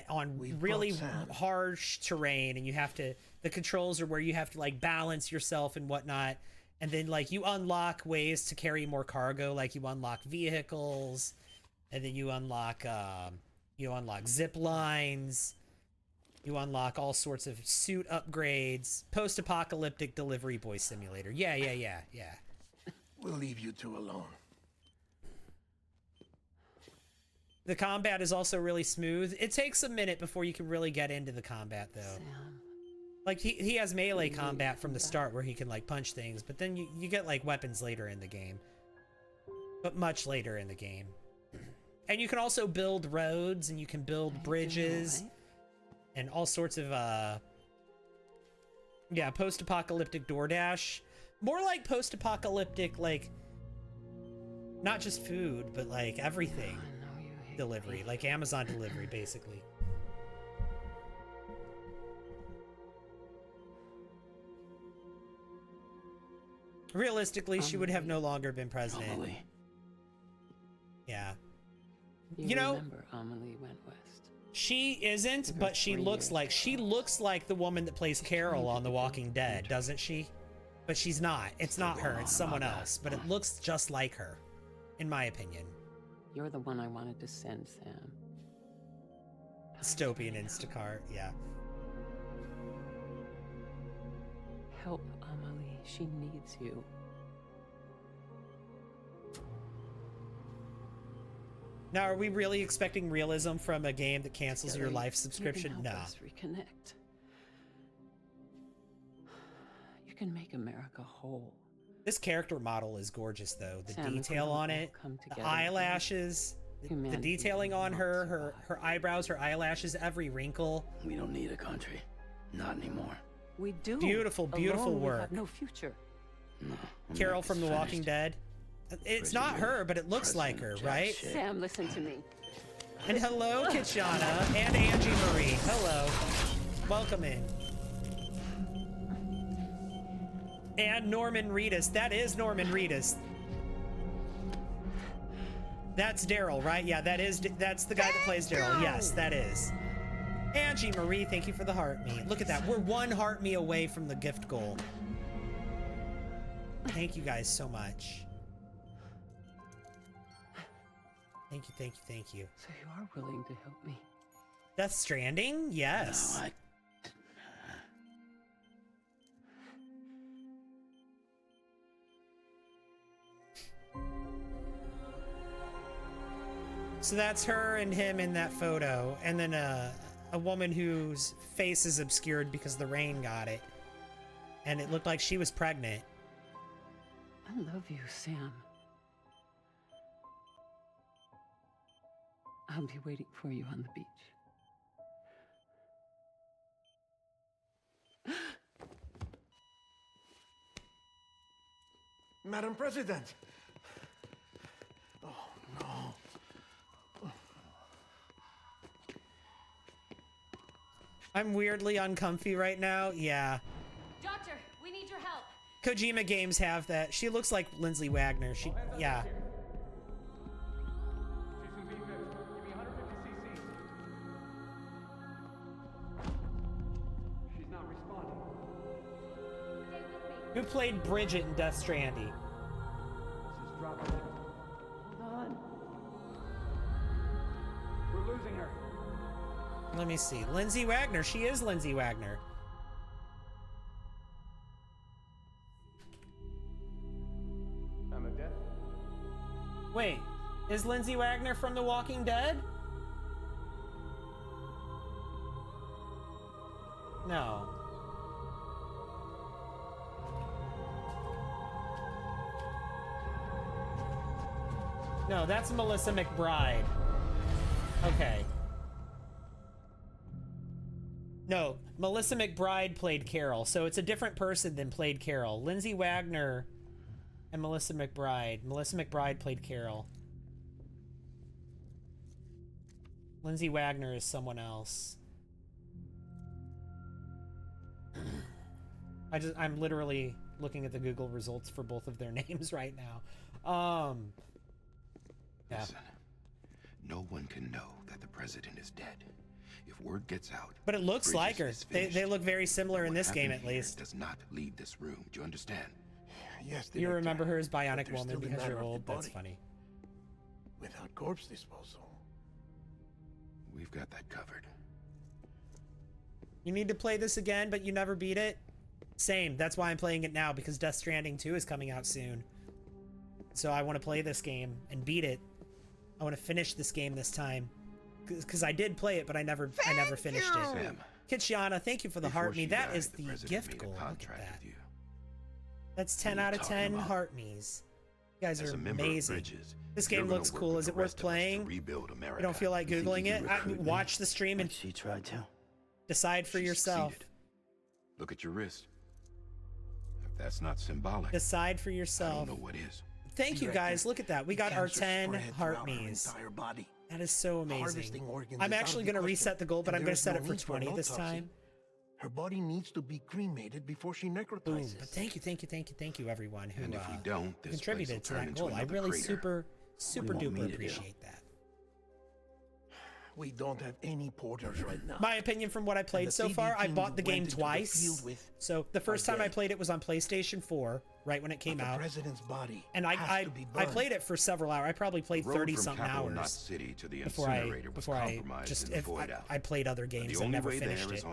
on really harsh terrain, and you have to. The controls are where you have to like balance yourself and whatnot, and then like you unlock ways to carry more cargo, like you unlock vehicles, and then you unlock zip lines. You unlock all sorts of suit upgrades. Post-apocalyptic delivery boy simulator. Yeah. We'll leave you two alone. The combat is also really smooth. It takes a minute before you can really get into the combat, though. Sam. Like, he has melee combat from the start where he can, like, punch things, but then you get, like, weapons later in the game. But much later in the game. And you can also build roads, and you can build bridges, and all sorts of, yeah, post-apocalyptic DoorDash. More like post-apocalyptic, like, not just food, but, like, everything. Delivery, like Amazon delivery, basically. Realistically, she would have no longer been president. Amelie. Yeah. You know, remember Amelie went west. She isn't, but she looks like the woman that plays Carol on The Walking Dead, doesn't she? But she's not. It's not her. It's someone else. But it looks just like her, in my opinion. You're the one I wanted to send, Sam. Dystopian Instacart, yeah. Help Amelie. She needs you. Now, are we really expecting realism from a game that cancels your life subscription? No. Reconnect. You can make America whole. This character model is gorgeous, though. The Sam, detail on it, the eyelashes, the detailing on her eyebrows, her eyelashes, every wrinkle. We don't need a country. Not anymore. We do. Beautiful, beautiful Alone, work. We have no future. No. Carol from The Walking Dead. It's not her, but it looks like her, right? Sam, listen to me. And hello, Kitchana and Angie Marie. Hello. Welcome in. And Norman Reedus. That is Norman Reedus. That's Daryl, right? Yeah, that's the guy that plays Daryl. Yes, that is. Angie Marie, thank you for the heart me. Look at that. We're one heart me away from the gift goal. Thank you guys so much. Thank you, thank you, thank you. So you are willing to help me? Death Stranding? Yes. No, So that's her and him in that photo, and then a woman whose face is obscured because the rain got it, and it looked like she was pregnant. I love you, Sam. I'll be waiting for you on the beach. Madam President! Oh, no. I'm weirdly uncomfy right now. Yeah. Doctor, we need your help. Kojima games have that. She looks like Lindsay Wagner. Yeah. She's not responding. Who played Bridget in Death Stranding? This is dropping. Hold on. We're losing her. Let me see. Lindsay Wagner. She is Lindsay Wagner. I'm a death. Wait, is Lindsay Wagner from The Walking Dead? No. No, that's Melissa McBride. Okay. No, Melissa McBride played Carol, so it's a different person than played Carol. Lindsay Wagner and Melissa McBride. Melissa McBride played Carol. Lindsay Wagner is someone else. I'm literally looking at the Google results for both of their names right now. Yeah. Listen, no one can know that the president is dead. If word gets out, but it looks like her. They look very similar in this game, at least. Does not leave this room. Do you understand? Yes. You remember her as Bionic Woman because you're old. That's funny. Without corpse disposal. We've got that covered. You need to play this again, but you never beat it? Same. That's why I'm playing it now, because Death Stranding 2 is coming out soon. So I want to play this game and beat it. I want to finish this game this time. Because I did play it, but I never finished it. Sam, Kitchiana, thank you for the heart me. That is the gift goal. Look at that. That's 10 out of 10 heart me's. You guys are amazing. This game looks cool. Is it worth playing? You don't feel like Googling it? Watch the stream and she tried to. Decide for yourself. Look at your wrist. If that's not symbolic, decide for yourself. I don't know what is. Thank you guys. Look at that. We got our 10 heart me's. That is so amazing. I'm actually going to reset the goal, but I'm going to set it for 20 this time. Her body needs to be cremated before she necrotizes. Boom. But thank you, everyone who and if we don't, this contributed to that goal. I really super duper appreciate that. We don't have any porters right now. My opinion from what I played so far, I bought the game twice. So the first time I played it was on PlayStation 4, right when it came out. The president's body and I played it for several hours. I probably played 30-something hours City to the before I played other games and never finished it.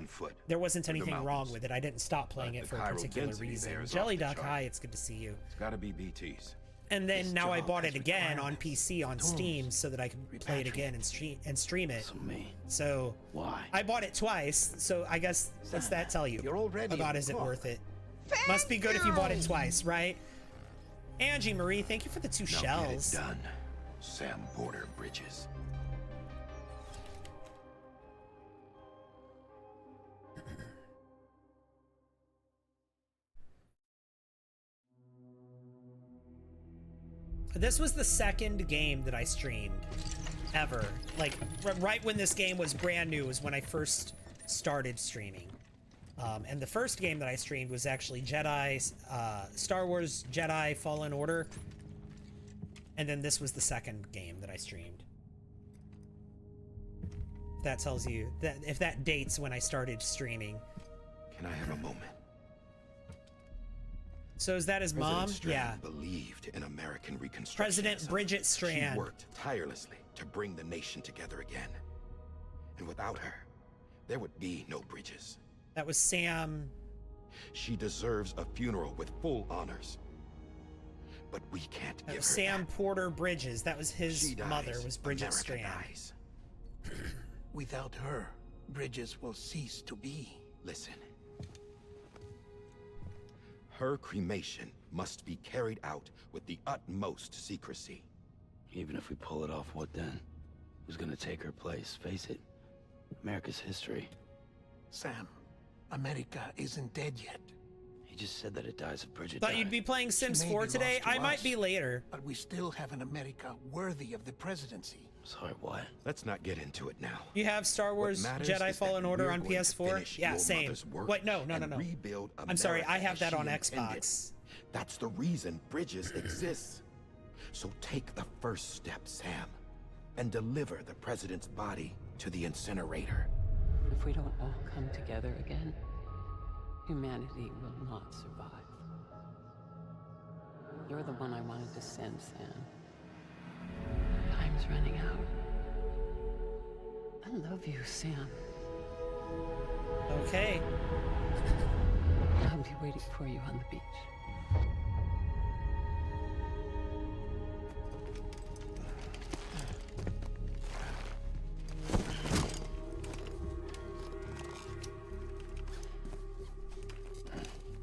There wasn't anything wrong with it. I didn't stop playing it for a particular reason. Jelly Duck, hi, it's good to see you. It's gotta be BT's. And then now I bought it again on PC on Steam so that I can play it again and stream it. So why? I bought it twice, so I guess what's that tell you about is it worth it? Must be good if you bought it twice, right? Angie Marie, thank you for the 2 shells. Get it done, Sam Porter Bridges. This was the second game that I streamed ever. Like, right when this game was brand new was when I first started streaming. And the first game that I streamed was actually Star Wars Jedi Fallen Order. And then this was the second game that I streamed. That tells you, that if that dates when I started streaming. Can I have a moment? So is that his mom? Yeah. Believed in American Reconstruction. President Bridget Strand. She worked tirelessly to bring the nation together again. And without her, there would be no Bridges. That was Sam. She deserves a funeral with full honors. But we can't give her Sam that. Porter Bridges. That was his mother, was Bridget America Strand. Dies. Without her, Bridges will cease to be. Listen. Her cremation must be carried out with the utmost secrecy. Even if we pull it off, what then? Who's gonna take her place? Face it, America's history. Sam, America isn't dead yet. He just said that it dies if Bridget Thought died. you'd be playing Sims She may 4 be today? lost to I might us, be later. But we still have an America worthy of the presidency. Sorry, what? Let's not get into it now. You have Star Wars Jedi Fallen Order on PS4? Yeah, same. Wait, no. I'm sorry, I have that on Xbox. That's the reason Bridges exists. So take the first step, Sam, and deliver the president's body to the incinerator. If we don't all come together again, humanity will not survive. You're the one I wanted to send, Sam. Time's running out. I love you, Sam. Okay. I'll be waiting for you on the beach.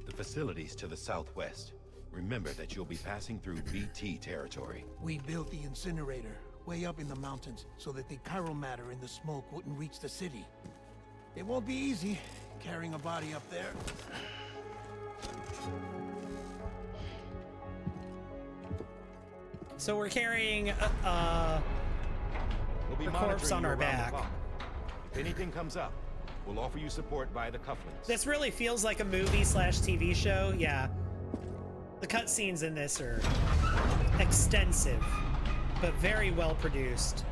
The facilities to the southwest. Remember that you'll be passing through BT territory. We built the incinerator way up in the mountains so that the chiral matter in the smoke wouldn't reach the city. It won't be easy carrying a body up there. So we're carrying We'll be a corpse on our back. If anything comes up, we'll offer you support via the cufflinks. This really feels like a movie/TV show. Yeah. The cutscenes in this are extensive, but very well produced.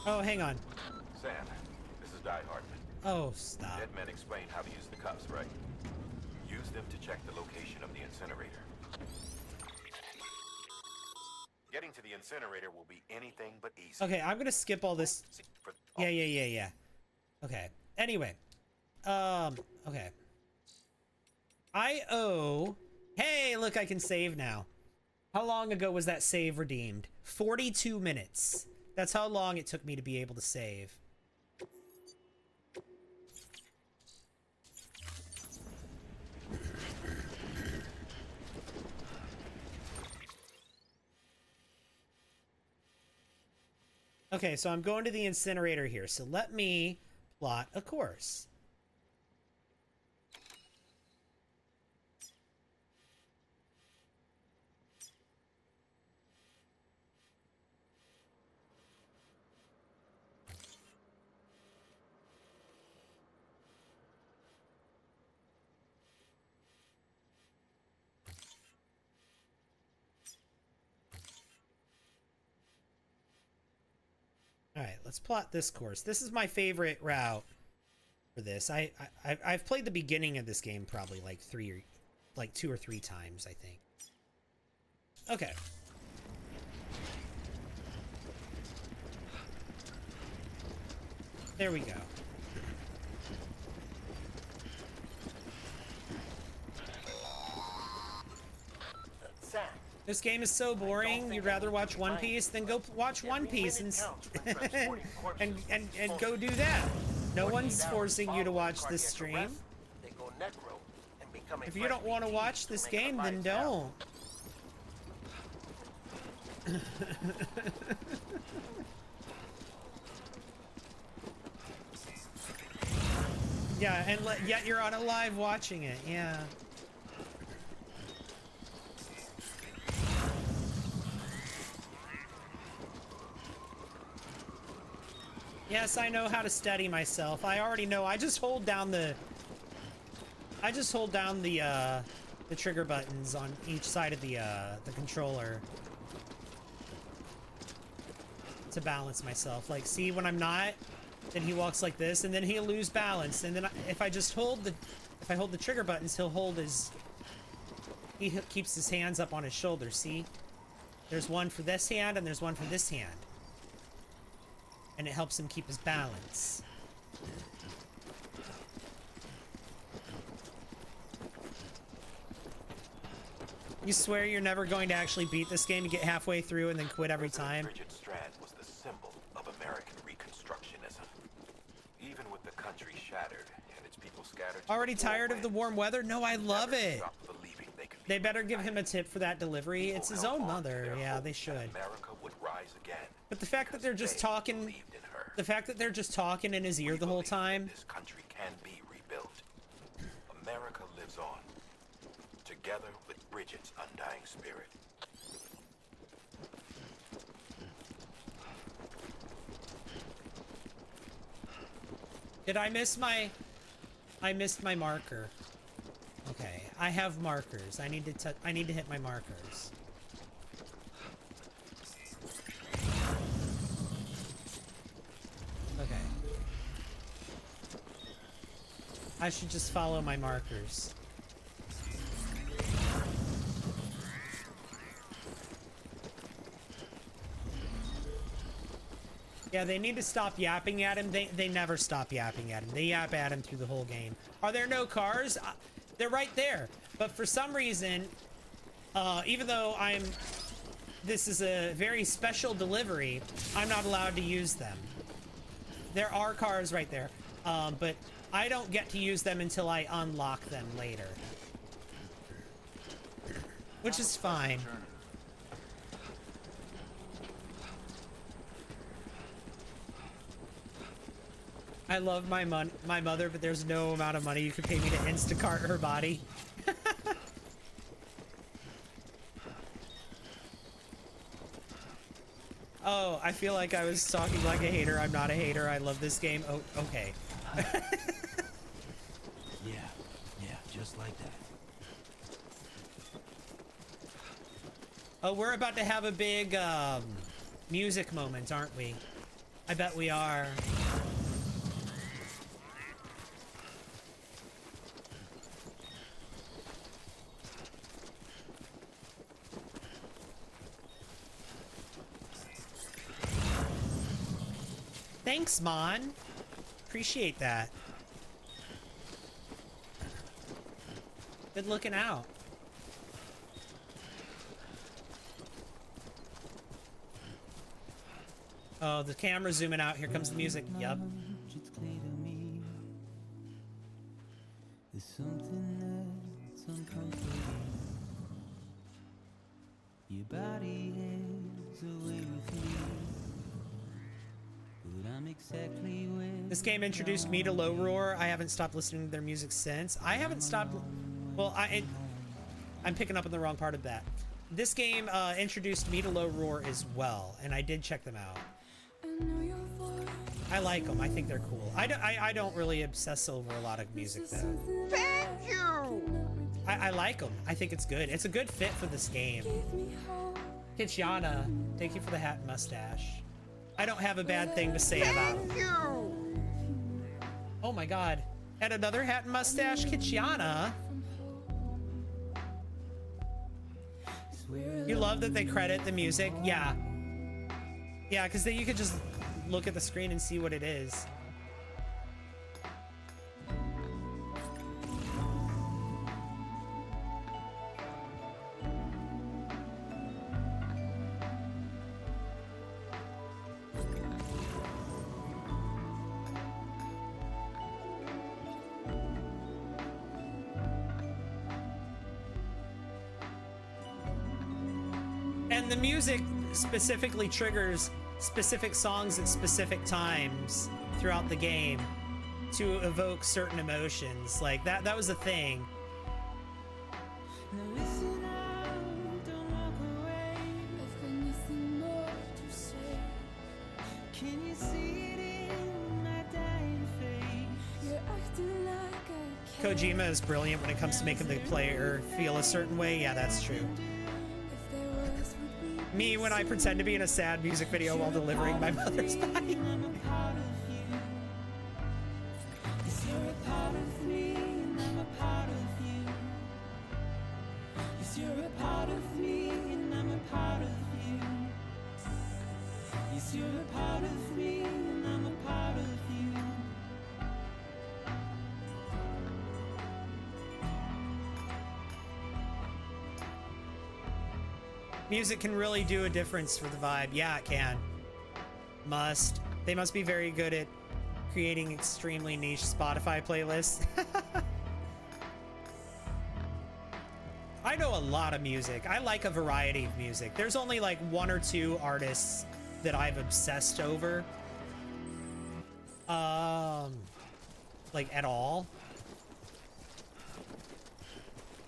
Oh, hang on. Sam, this is Die Hard. Oh, stop. Dead men explained how to use the cuffs, right? Use them to check the location of the incinerator. Getting to the incinerator will be anything but easy. Okay, I'm gonna skip all this. Yeah. Okay. Anyway. Okay. Hey, look, I can save now. How long ago was that save redeemed? 42 minutes. That's how long it took me to be able to save. Okay, so I'm going to the incinerator here. So let me plot a course. All right, let's plot this course. This is my favorite route for this. I've played the beginning of this game probably like 2 or 3 times, I think. Okay. There we go. Sam. This game is so boring. You'd rather watch One Piece than go watch One Piece and go do that. No one's forcing you to watch this stream. If you don't want to watch this game, then don't. Yeah, and yet you're on a live watching it. Yeah. Yes, I know how to steady myself. I already know. I just hold down the trigger buttons on each side of the controller to balance myself. Like, see, when I'm not, then he walks like this, and then he'll lose balance. And then if I hold the trigger buttons, he keeps his hands up on his shoulders. See, there's one for this hand and there's one for this hand, and it helps him keep his balance. You swear you're never going to actually beat this game and get halfway through and then quit every time? Bridget Strand was the symbol of American Reconstructionism. Even with the country shattered and its people scattered. Already tired of the warm weather? No, I love it. They better give him a tip for that delivery. It's his own mother. Yeah, they should. America would rise again. But the fact that they're just talking, in his ear the whole time. This country can be rebuilt. America lives on, together with Bridget's undying spirit. Did I miss my... I missed my marker. Okay, I have markers. I need to hit my markers. Okay. I should just follow my markers. Yeah, they need to stop yapping at him. They never stop yapping at him. They yap at him through the whole game. Are there no cars? They're right there. But for some reason, even though this is a very special delivery, I'm not allowed to use them. There are cars right there, but I don't get to use them until I unlock them later. Which is fine. I love my mother, but there's no amount of money you can pay me to Instacart her body. Oh, I feel like I was talking like a hater. I'm not a hater. I love this game. Oh, okay. Yeah, just like that. Oh, we're about to have a big music moment, aren't we? I bet we are. Thanks, Mon. Appreciate that. Good looking out. Oh, the camera's zooming out. Here comes the music. Yup. It's clear to me there's something that's uncomforting. Your body has a way with me, but I'm exactly where. This game introduced me to Low Roar. I haven't stopped listening to their music since. I haven't stopped. Well, I'm picking up on the wrong part of that. This game introduced me to Low Roar as well, and I did check them out. I like them. I think they're cool. I don't really obsess over a lot of music though. Thank you! I like them. I think it's good. It's a good fit for this game. Kitchana, thank you for the hat and mustache. I don't have a bad thing to say about him. Oh my god. And another hat and mustache, Kitchiana. You love that they credit the music? Yeah. Yeah, because then you could just look at the screen and see what it is. And the music specifically triggers specific songs at specific times throughout the game to evoke certain emotions. Like that was a thing. Kojima is brilliant when it comes to making the player feel a certain way. Yeah, that's true. Me when I pretend to be in a sad music video while delivering my mother's body. Music can really do a difference for the vibe. Yeah, it can. They must be very good at creating extremely niche Spotify playlists. I know a lot of music. I like a variety of music. There's only like one or two artists that I've obsessed over. Like at all.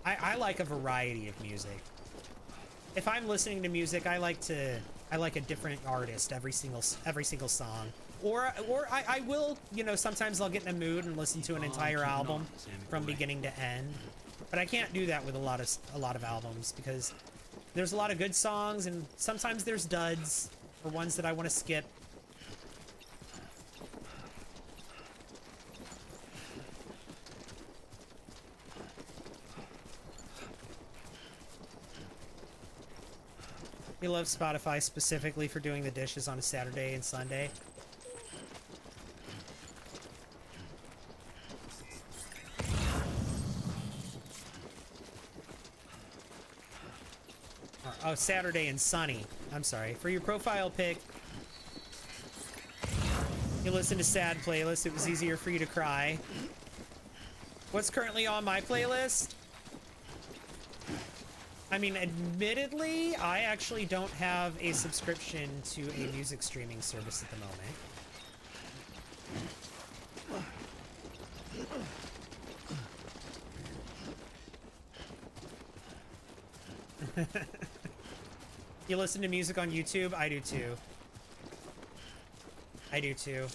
I like a variety of music. If I'm listening to music, I like a different artist every single song. Or I will, you know, sometimes I'll get in a mood and listen to an entire album from beginning to end. But I can't do that with a lot of albums because there's a lot of good songs and sometimes there's duds or ones that I want to skip. You love Spotify specifically for doing the dishes on a Saturday and Sunday. Oh, Saturday and sunny. I'm sorry. For your profile pic, you listen to sad playlists. It was easier for you to cry. What's currently on my playlist? I mean, admittedly, I actually don't have a subscription to a music streaming service at the moment. You listen to music on YouTube? I do too. I do too.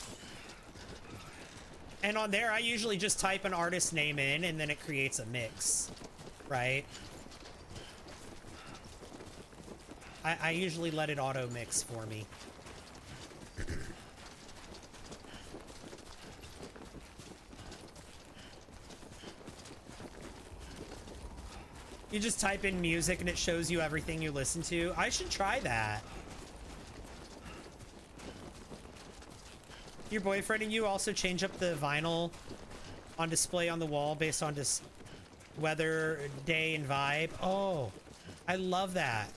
And on there, I usually just type an artist name in and then it creates a mix, right? I usually let it auto mix for me. You just type in music and it shows you everything you listen to. I should try that. Your boyfriend and you also change up the vinyl on display on the wall based on just weather, day, and vibe. Oh, I love that.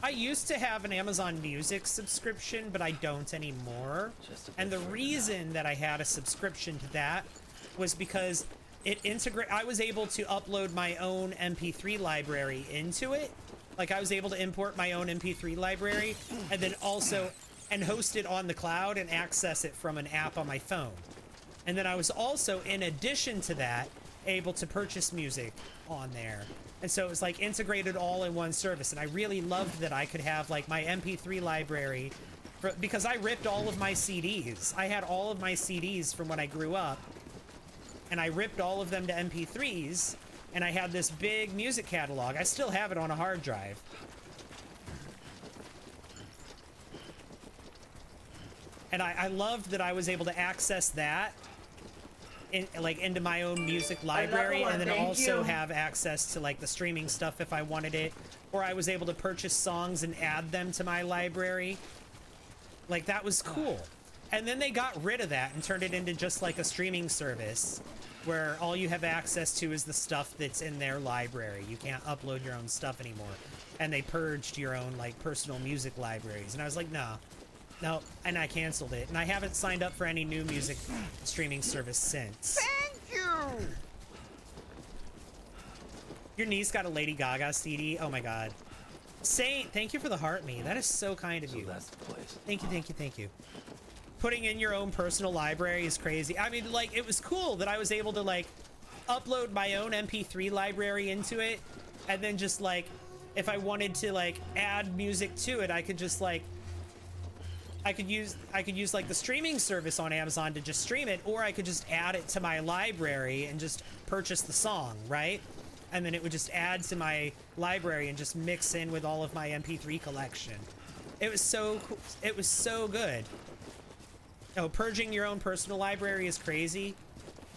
I used to have an Amazon Music subscription, but I don't anymore. And the reason that I had a subscription to that was because I was able to upload my own MP3 library into it. Like I was able to import my own MP3 library and then also host it on the cloud and access it from an app on my phone. And then I was also, in addition to that, able to purchase music on there. And so it was like integrated all in one service. And I really loved that I could have like my MP3 library because I ripped all of my CDs. I had all of my CDs from when I grew up and I ripped all of them to MP3s and I had this big music catalog. I still have it on a hard drive. And I loved that I was able to access that into my own music library, and then also have access to like the streaming stuff if I wanted it, or I was able to purchase songs and add them to my library. Like, that was cool. And then they got rid of that and turned it into just like a streaming service where all you have access to is the stuff that's in their library. You can't upload your own stuff anymore. And they purged your own like personal music libraries. And I was like, no, and I canceled it. And I haven't signed up for any new music streaming service since. Thank you! Your niece got a Lady Gaga CD? Oh my god. Saint, thank you for the heart me. That is so kind of you. That's the place. Thank you, thank you, thank you. Putting in your own personal library is crazy. I mean, like, it was cool that I was able to like upload my own MP3 library into it, and then just like, if I wanted to like add music to it, I could just like, I could use like the streaming service on Amazon to just stream it, or I could just add it to my library and just purchase the song, right? And then it would just add to my library and just mix in with all of my MP3 collection. It was so cool. It was so good. Oh, purging your own personal library is crazy.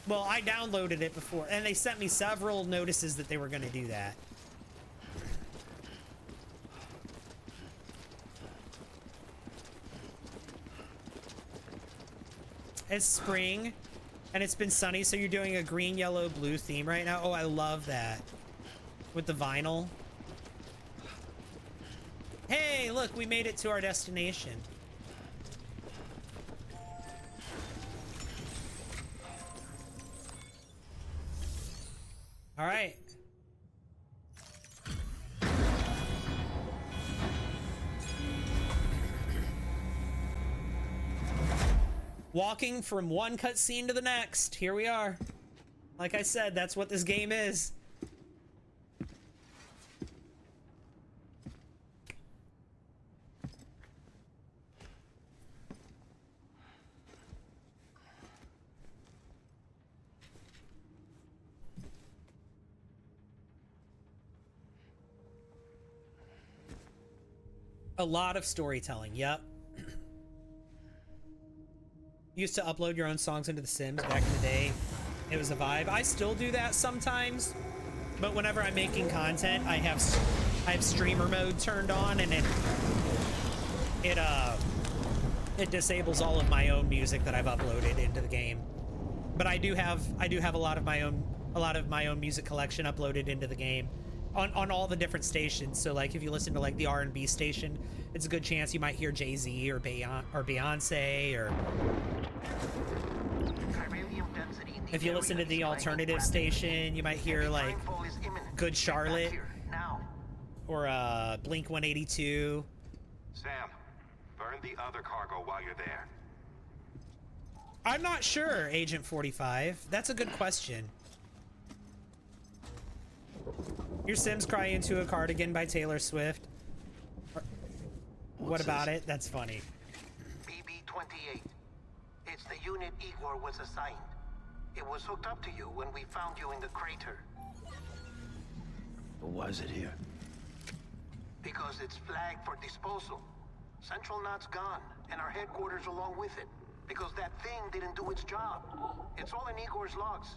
Well, I downloaded it before, and they sent me several notices that they were going to do that. It's spring, and it's been sunny, so you're doing a green, yellow, blue theme right now. Oh, I love that. With the vinyl. Hey, look, we made it to our destination. All right. Walking from one cutscene to the next. Here we are. Like I said, that's what this game is. A lot of storytelling, yep. Used to upload your own songs into The Sims back in the day. It was a vibe. I still do that sometimes, but whenever I'm making content, I have streamer mode turned on, and it disables all of my own music that I've uploaded into the game. But I do have a lot of my own music collection uploaded into the game on all the different stations. So like if you listen to like the R&B station, it's a good chance you might hear Jay-Z or Beyonce, or if you listen to the alternative station, you might hear like Good Charlotte or Blink 182. Sam, burn the other cargo while you're there. I'm not sure, Agent 45. That's a good question. Your Sims cry into a cardigan by Taylor Swift. What about it? That's funny. BB-28. It's the unit Igor was assigned. It was hooked up to you when we found you in the crater. But why is it here? Because it's flagged for disposal. Central Knot's gone, and our headquarters along with it. Because that thing didn't do its job. It's all in Igor's logs.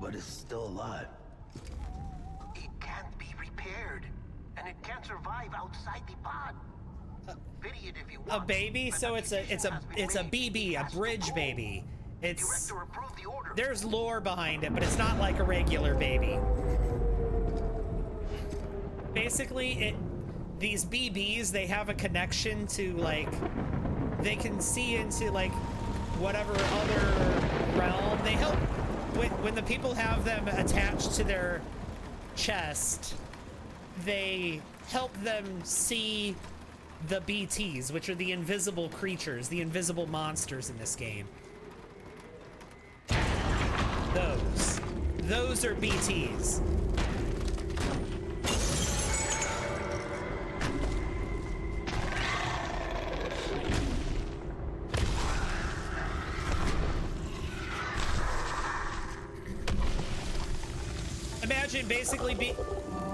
But it's still alive. It can't be repaired, and it can't survive outside the pod. Pity it if you want, a baby? So it's a BB, a bridge baby. It's there's lore behind it, but it's not like a regular baby. Basically, these BBs, they have a connection to like, they can see into like whatever other realm. They help when the people have them attached to their chest, they help them see the BTs, which are the invisible creatures, the invisible monsters in this game. Those are BTs.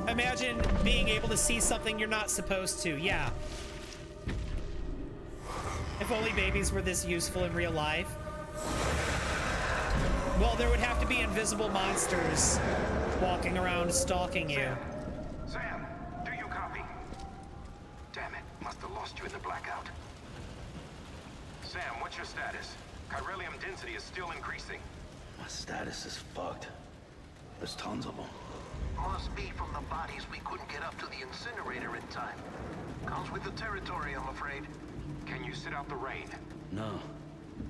Imagine being able to see something you're not supposed to. Yeah. If only babies were this useful in real life. Well, there would have to be invisible monsters walking around stalking you. Sam, do you copy? Damn it, must have lost you in the blackout. Sam, what's your status? Chiralium density is still increasing. My status is fucked. There's tons of them. Must be from the bodies we couldn't get up to the incinerator in time. Comes with the territory, I'm afraid. Can you sit out the rain? No.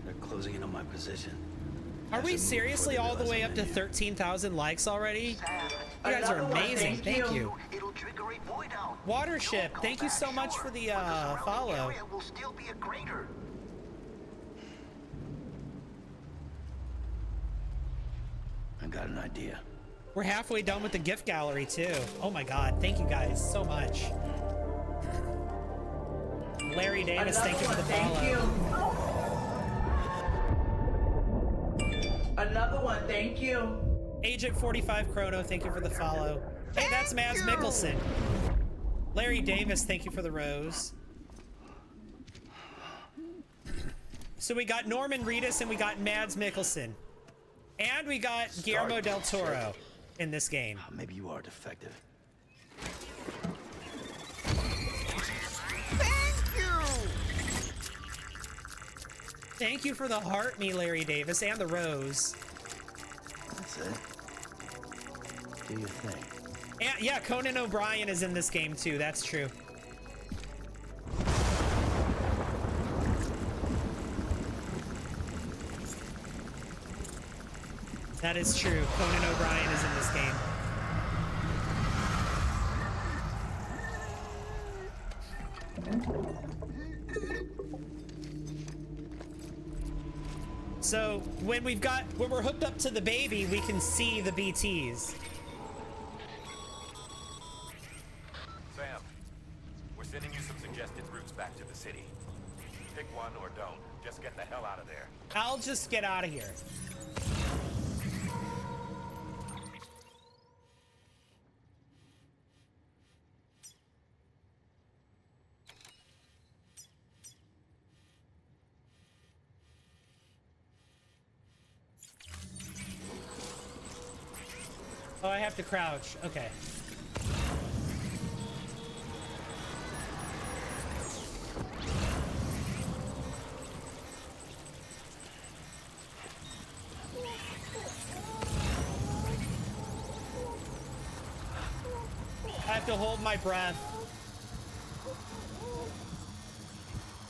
They're closing in on my position. Are we seriously all the way up to 13,000 likes already? You guys are amazing. Thank you. Watership, thank you so much for the follow. Will still be a crater. I got an idea. We're halfway done with the gift gallery too. Oh my god, thank you guys so much. Larry Davis, thank you for the follow. Another one, thank you. Agent 45 Chrono, thank you for the follow. Hey, that's Mads Mikkelsen. Larry Davis, thank you for the rose. So we got Norman Reedus and we got Mads Mikkelsen. And we got Guillermo del Toro in this game. Maybe you are defective. Thank you! Thank you for the heart, me, Larry Davis, and the rose. That's it. Do your thing. And, yeah, Conan O'Brien is in this game too. That's true. That is true. Conan O'Brien is in this game. So when we're hooked up to the baby, we can see the BTs. Sam, we're sending you some suggested routes back to the city. Pick one or don't. Just get the hell out of there. I'll just get out of here. Oh, I have to crouch. Okay. I have to hold my breath.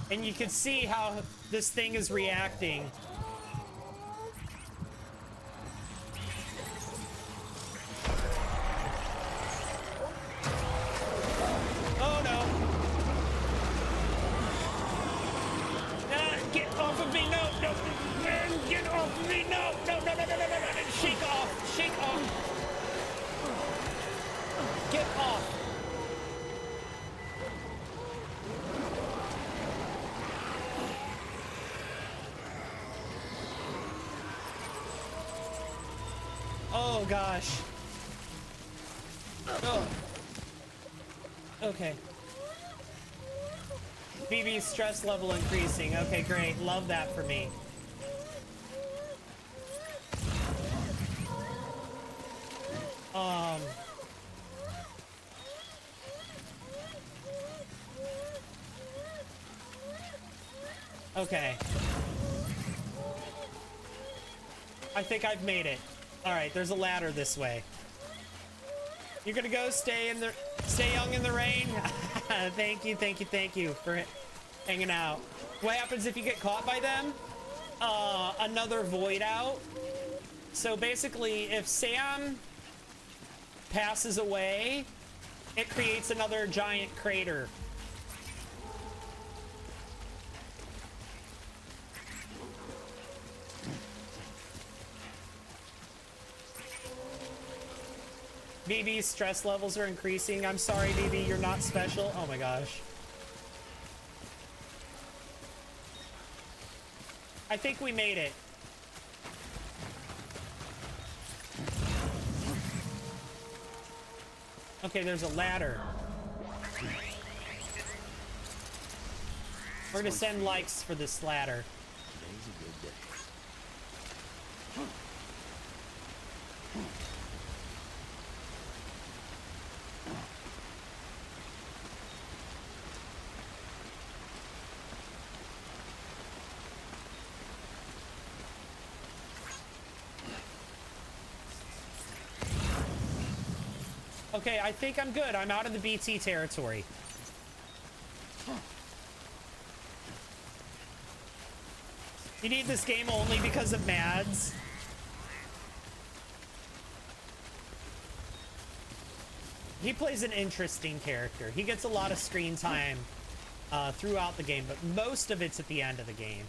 And you can see how this thing is reacting. Oh no. Get off of me. No, no. Get off of me. No, no, no, no, no, no, no, no. Shake off. Shake off. Get off. Oh gosh. Oh. Okay. BB's stress level increasing. Okay, great. Love that for me. Okay. I think I've made it. All right, there's a ladder this way. You're gonna go stay young in the rain. Thank you for hanging out. What happens if you get caught by them? Another void out. So basically, if Sam passes away, it creates another giant crater. BB's stress levels are increasing. I'm sorry, BB, you're not special. Oh my gosh. I think we made it. Okay, there's a ladder. We're gonna send likes for this ladder. Today's a good day. Okay, I think I'm good. I'm out of the BT territory. You need this game only because of Mads. He plays an interesting character. He gets a lot of screen time throughout the game, but most of it's at the end of the game.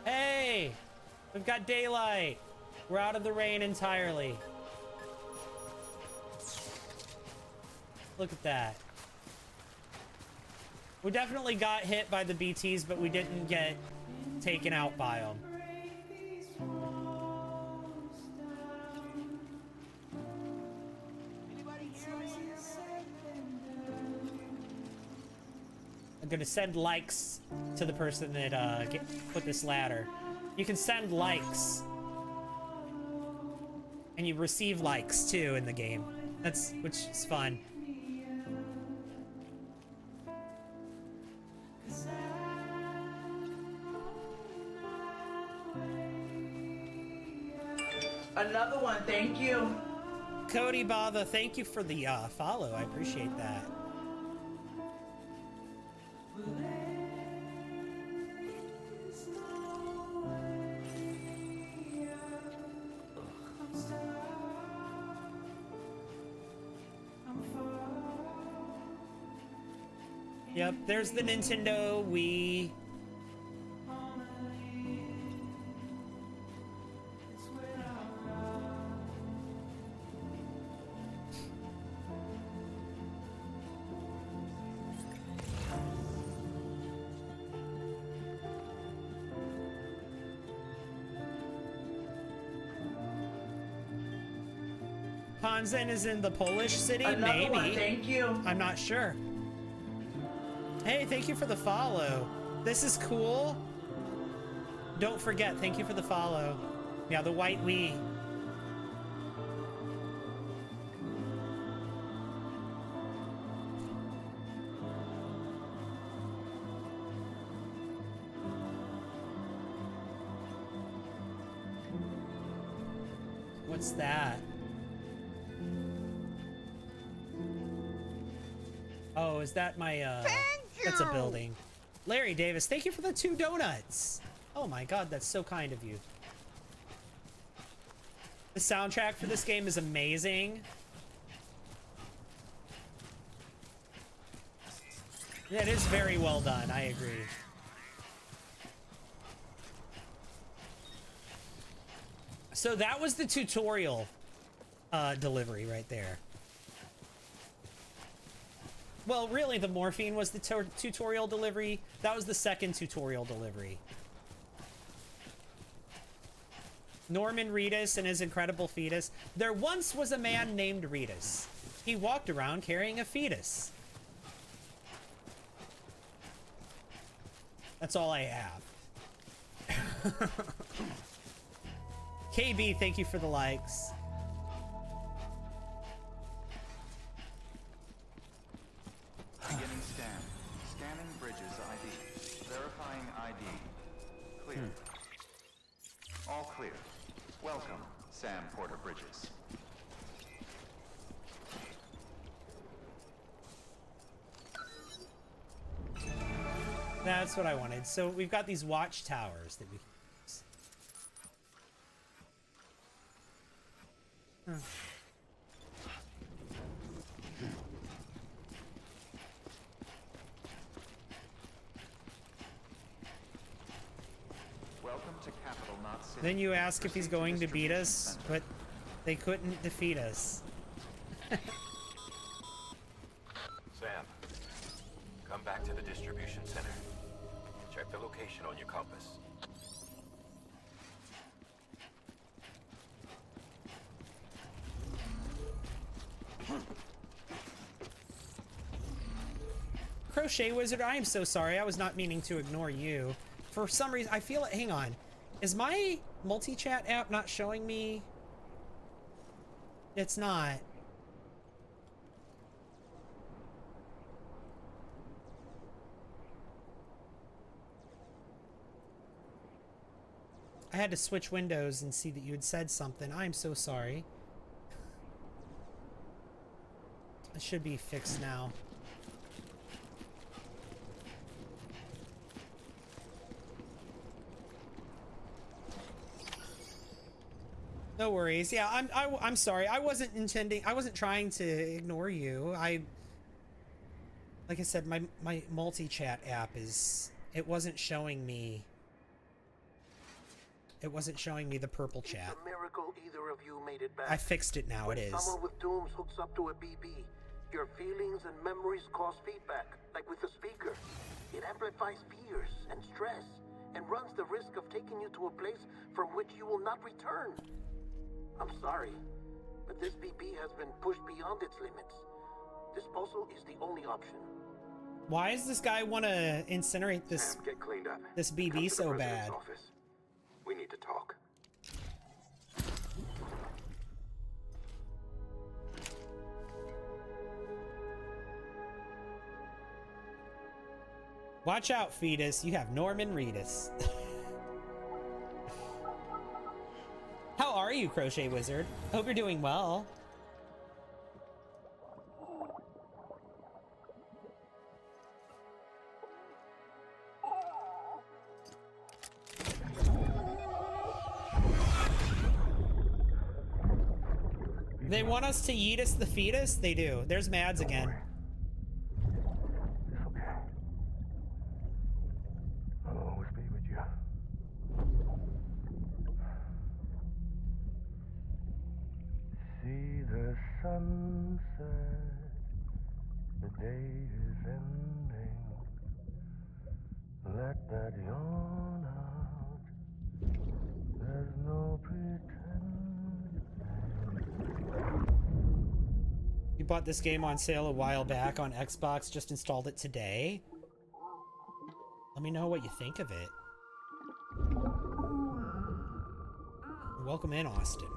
Hey, we've got daylight. We're out of the rain entirely. Look at that. We definitely got hit by the BTs, but we didn't get taken out by them. I'm gonna send likes to the person that put this ladder. You can send likes, and you receive likes too in the game. Which is fun. Another one, thank you. Cody Bava, thank you for the follow. I appreciate that. Yep, there's the Nintendo Wii. Ponzen is in the Polish city? Maybe. One, thank you. I'm not sure. Hey, thank you for the follow. This is cool. Don't forget, thank you for the follow. Yeah, the white Wii. What's that? Oh, is that my, that's a building. Larry Davis, thank you for the 2 donuts. Oh my god, that's so kind of you. The soundtrack for this game is amazing. Yeah, it is very well done, I agree. So that was the tutorial delivery right there. Well, really, the morphine was the tutorial delivery. That was the second tutorial delivery. Norman Reedus and his incredible fetus. There once was a man named Reedus. He walked around carrying a fetus. That's all I have. KB, thank you for the likes. Beginning scan. Scanning Bridges ID. Verifying ID. Clear. All clear. Welcome, Sam Porter Bridges. That's what I wanted. So we've got these watchtowers that we can use. Huh. Welcome to Capital Knot City. Then you ask if he's going to beat us, but They couldn't defeat us. Sam, come back to the distribution center. Check the location on your compass. Crochet Wizard, I am so sorry. I was not meaning to ignore you. For some reason, I feel it. Hang on. Is my multi-chat app not showing me? It's not. I had to switch windows and see that you had said something. I'm so sorry. It should be fixed now. No worries. Yeah, I'm sorry. I wasn't trying to ignore you. Like I said, my multi-chat app it wasn't showing me the purple chat. It's a miracle either of you made it back. I fixed it now. It is. When someone with dooms hooks up to a BB, your feelings and memories cause feedback, like with a speaker. It amplifies fears and stress, and runs the risk of taking you to a place from which you will not return. I'm sorry, but this BB has been pushed beyond its limits. Disposal is the only option. Why does this guy want to incinerate this Sam, get cleaned up. this Come BB to the so president's bad? office. We need to talk. Watch out, fetus. You have Norman Reedus. How are you, Crochet Wizard? Hope you're doing well. They want us to yeet us the fetus? They do. There's Mads again. I'll always be with you. See the sunset, the day is ending. Let that yawn out. There's no pretending. You bought this game on sale a while back on Xbox, just installed it today. Let me know what you think of it. Welcome in, Austin.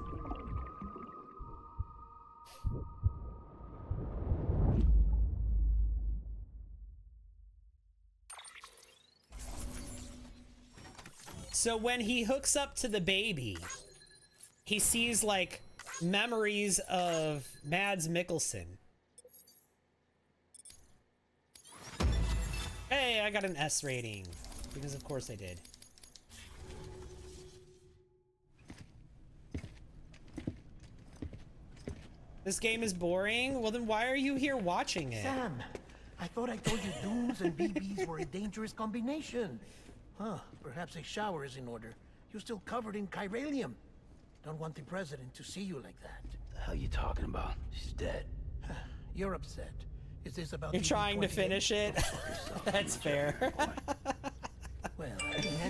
So when he hooks up to the baby, he sees like memories of Mads Mikkelsen. Hey, I got an S rating. Because of course I did. This game is boring? Well then why are you here watching it? Sam, I thought I told you dooms and BBs were a dangerous combination. Huh, perhaps a shower is in order. You're still covered in chiralium. Don't want the president to see you like that. The hell you talking about? She's dead. You're upset. Is this about You're trying to finish it? That's fair. Well,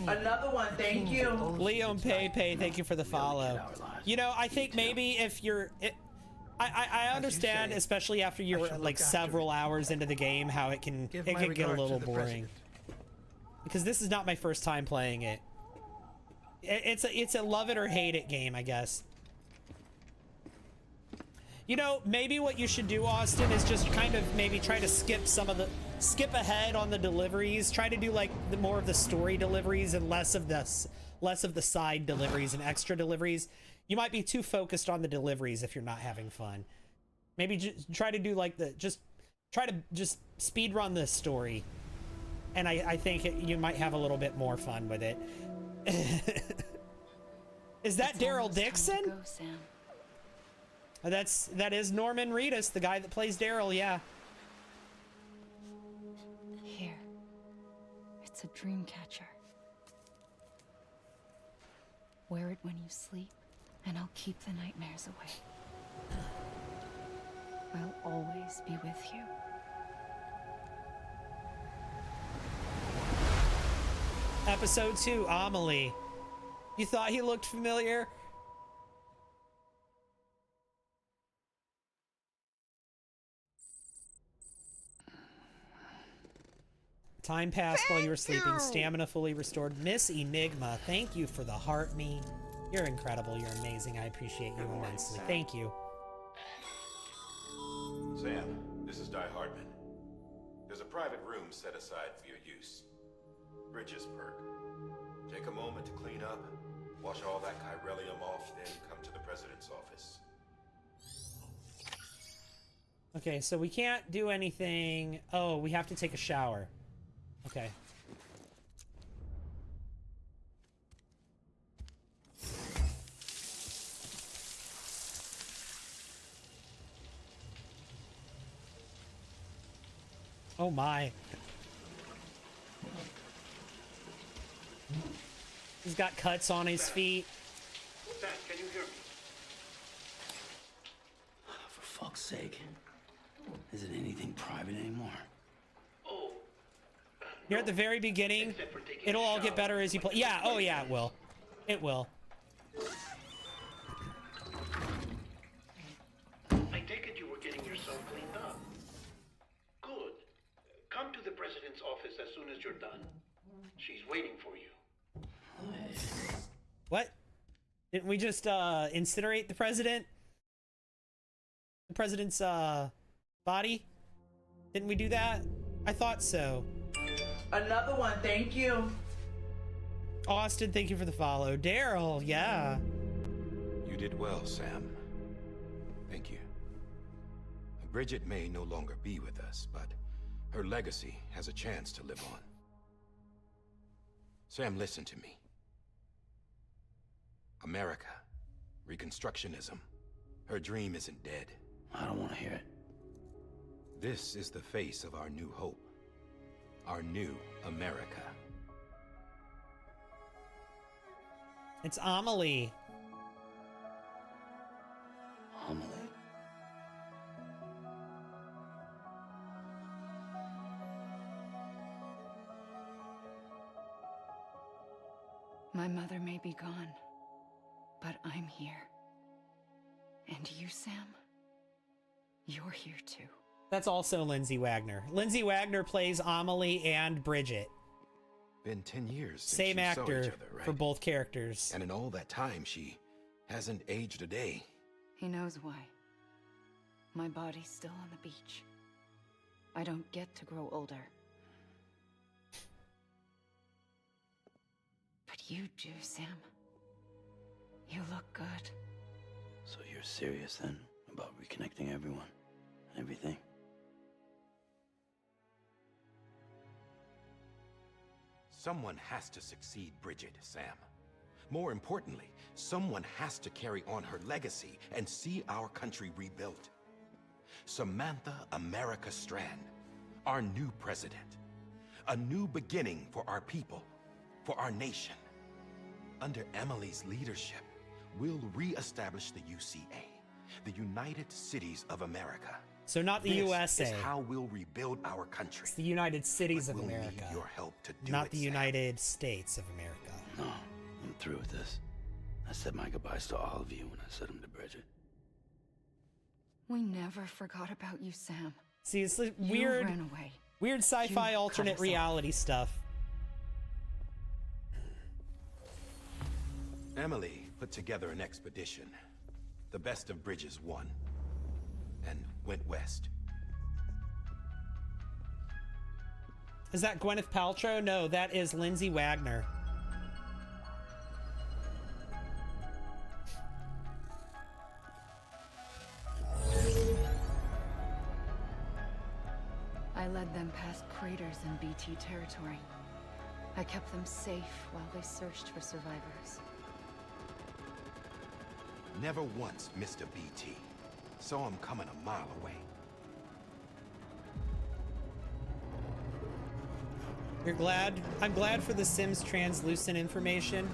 another one, thank you. Leo and Pei, thank you for the follow. You know, I think maybe if you're... I understand, especially after you're like several hours into the game, how it can get a little boring. Because this is not my first time playing it. It's a love it or hate it game, I guess. You know, maybe what you should do, Austin, is just kind of maybe try to skip ahead on the deliveries. Try to do like more of the story deliveries and less of the side deliveries and extra deliveries. You might be too focused on the deliveries if you're not having fun. Maybe just try to do like try to speed run the story. And I think you might have a little bit more fun with it. Is that Daryl Dixon? Go, Sam. That is Norman Reedus, the guy that plays Daryl, yeah. Here. It's a dream catcher. Wear it when you sleep and I'll keep the nightmares away. I'll always be with you. Episode 2, Amelie. You thought he looked familiar? Time passed while you were sleeping. Stamina fully restored. Miss Enigma, thank you for the heart me. You're incredible. You're amazing. I appreciate you immensely. Thank you. Sam, this is Di Hardman. There's a private room set aside for your use. Bridges perk. Take a moment to clean up, wash all that chiralium off, then come to the president's office. Okay, so we can't do anything. Oh, we have to take a shower. Okay. Oh my. He's got cuts on his feet. Sam, can you hear me? For fuck's sake. Isn't anything private anymore? Oh. Here at the very beginning, it'll all get better as you play. Yeah, oh yeah, it will. It will. I take it you were getting yourself cleaned up. Good. Come to the president's office as soon as you're done. She's waiting for you. What? Didn't we just incinerate the president? The president's body? Didn't we do that? I thought so. Another one, thank you. Austin, thank you for the follow. Daryl, yeah. You did well, Sam. Thank you. Bridget may no longer be with us, but her legacy has a chance to live on. Sam, listen to me. America, Reconstructionism. Her dream isn't dead. I don't want to hear it. This is the face of our new hope. Our new America. It's Amelie. Amelie. My mother may be gone, but I'm here. And you, Sam? You're here too. That's also Lindsay Wagner. Lindsay Wagner plays Amelie and Bridget. Been 10 years since Same you saw actor each other, right? for both characters. And in all that time, she hasn't aged a day. He knows why. My body's still on the beach. I don't get to grow older. But you do, Sam. You look good. So you're serious then about reconnecting everyone and everything? Someone has to succeed Bridget, Sam. More importantly, someone has to carry on her legacy and see our country rebuilt. Samantha America Strand, our new president. A new beginning for our people, for our nation. Under Emily's leadership, we'll re-establish the UCA, the United Cities of America. So not the USA. This is how we'll rebuild our country. It's the United Cities of We'll America. need your help to do Not it, the Sam. United States of America. No, I'm through with this. I said my goodbyes to all of you when I said them to Bridget. We never forgot about you, Sam. See, it's like You weird, ran away. weird sci-fi You alternate cut us off. reality stuff. Emily put together an expedition. The best of Bridges won. And went west. Is that Gwyneth Paltrow? No, that is Lindsay Wagner. I led them past craters in BT territory. I kept them safe while they searched for survivors. Never once missed a BT. Saw him coming a mile away. You're glad? I'm glad for the Sims translucent information.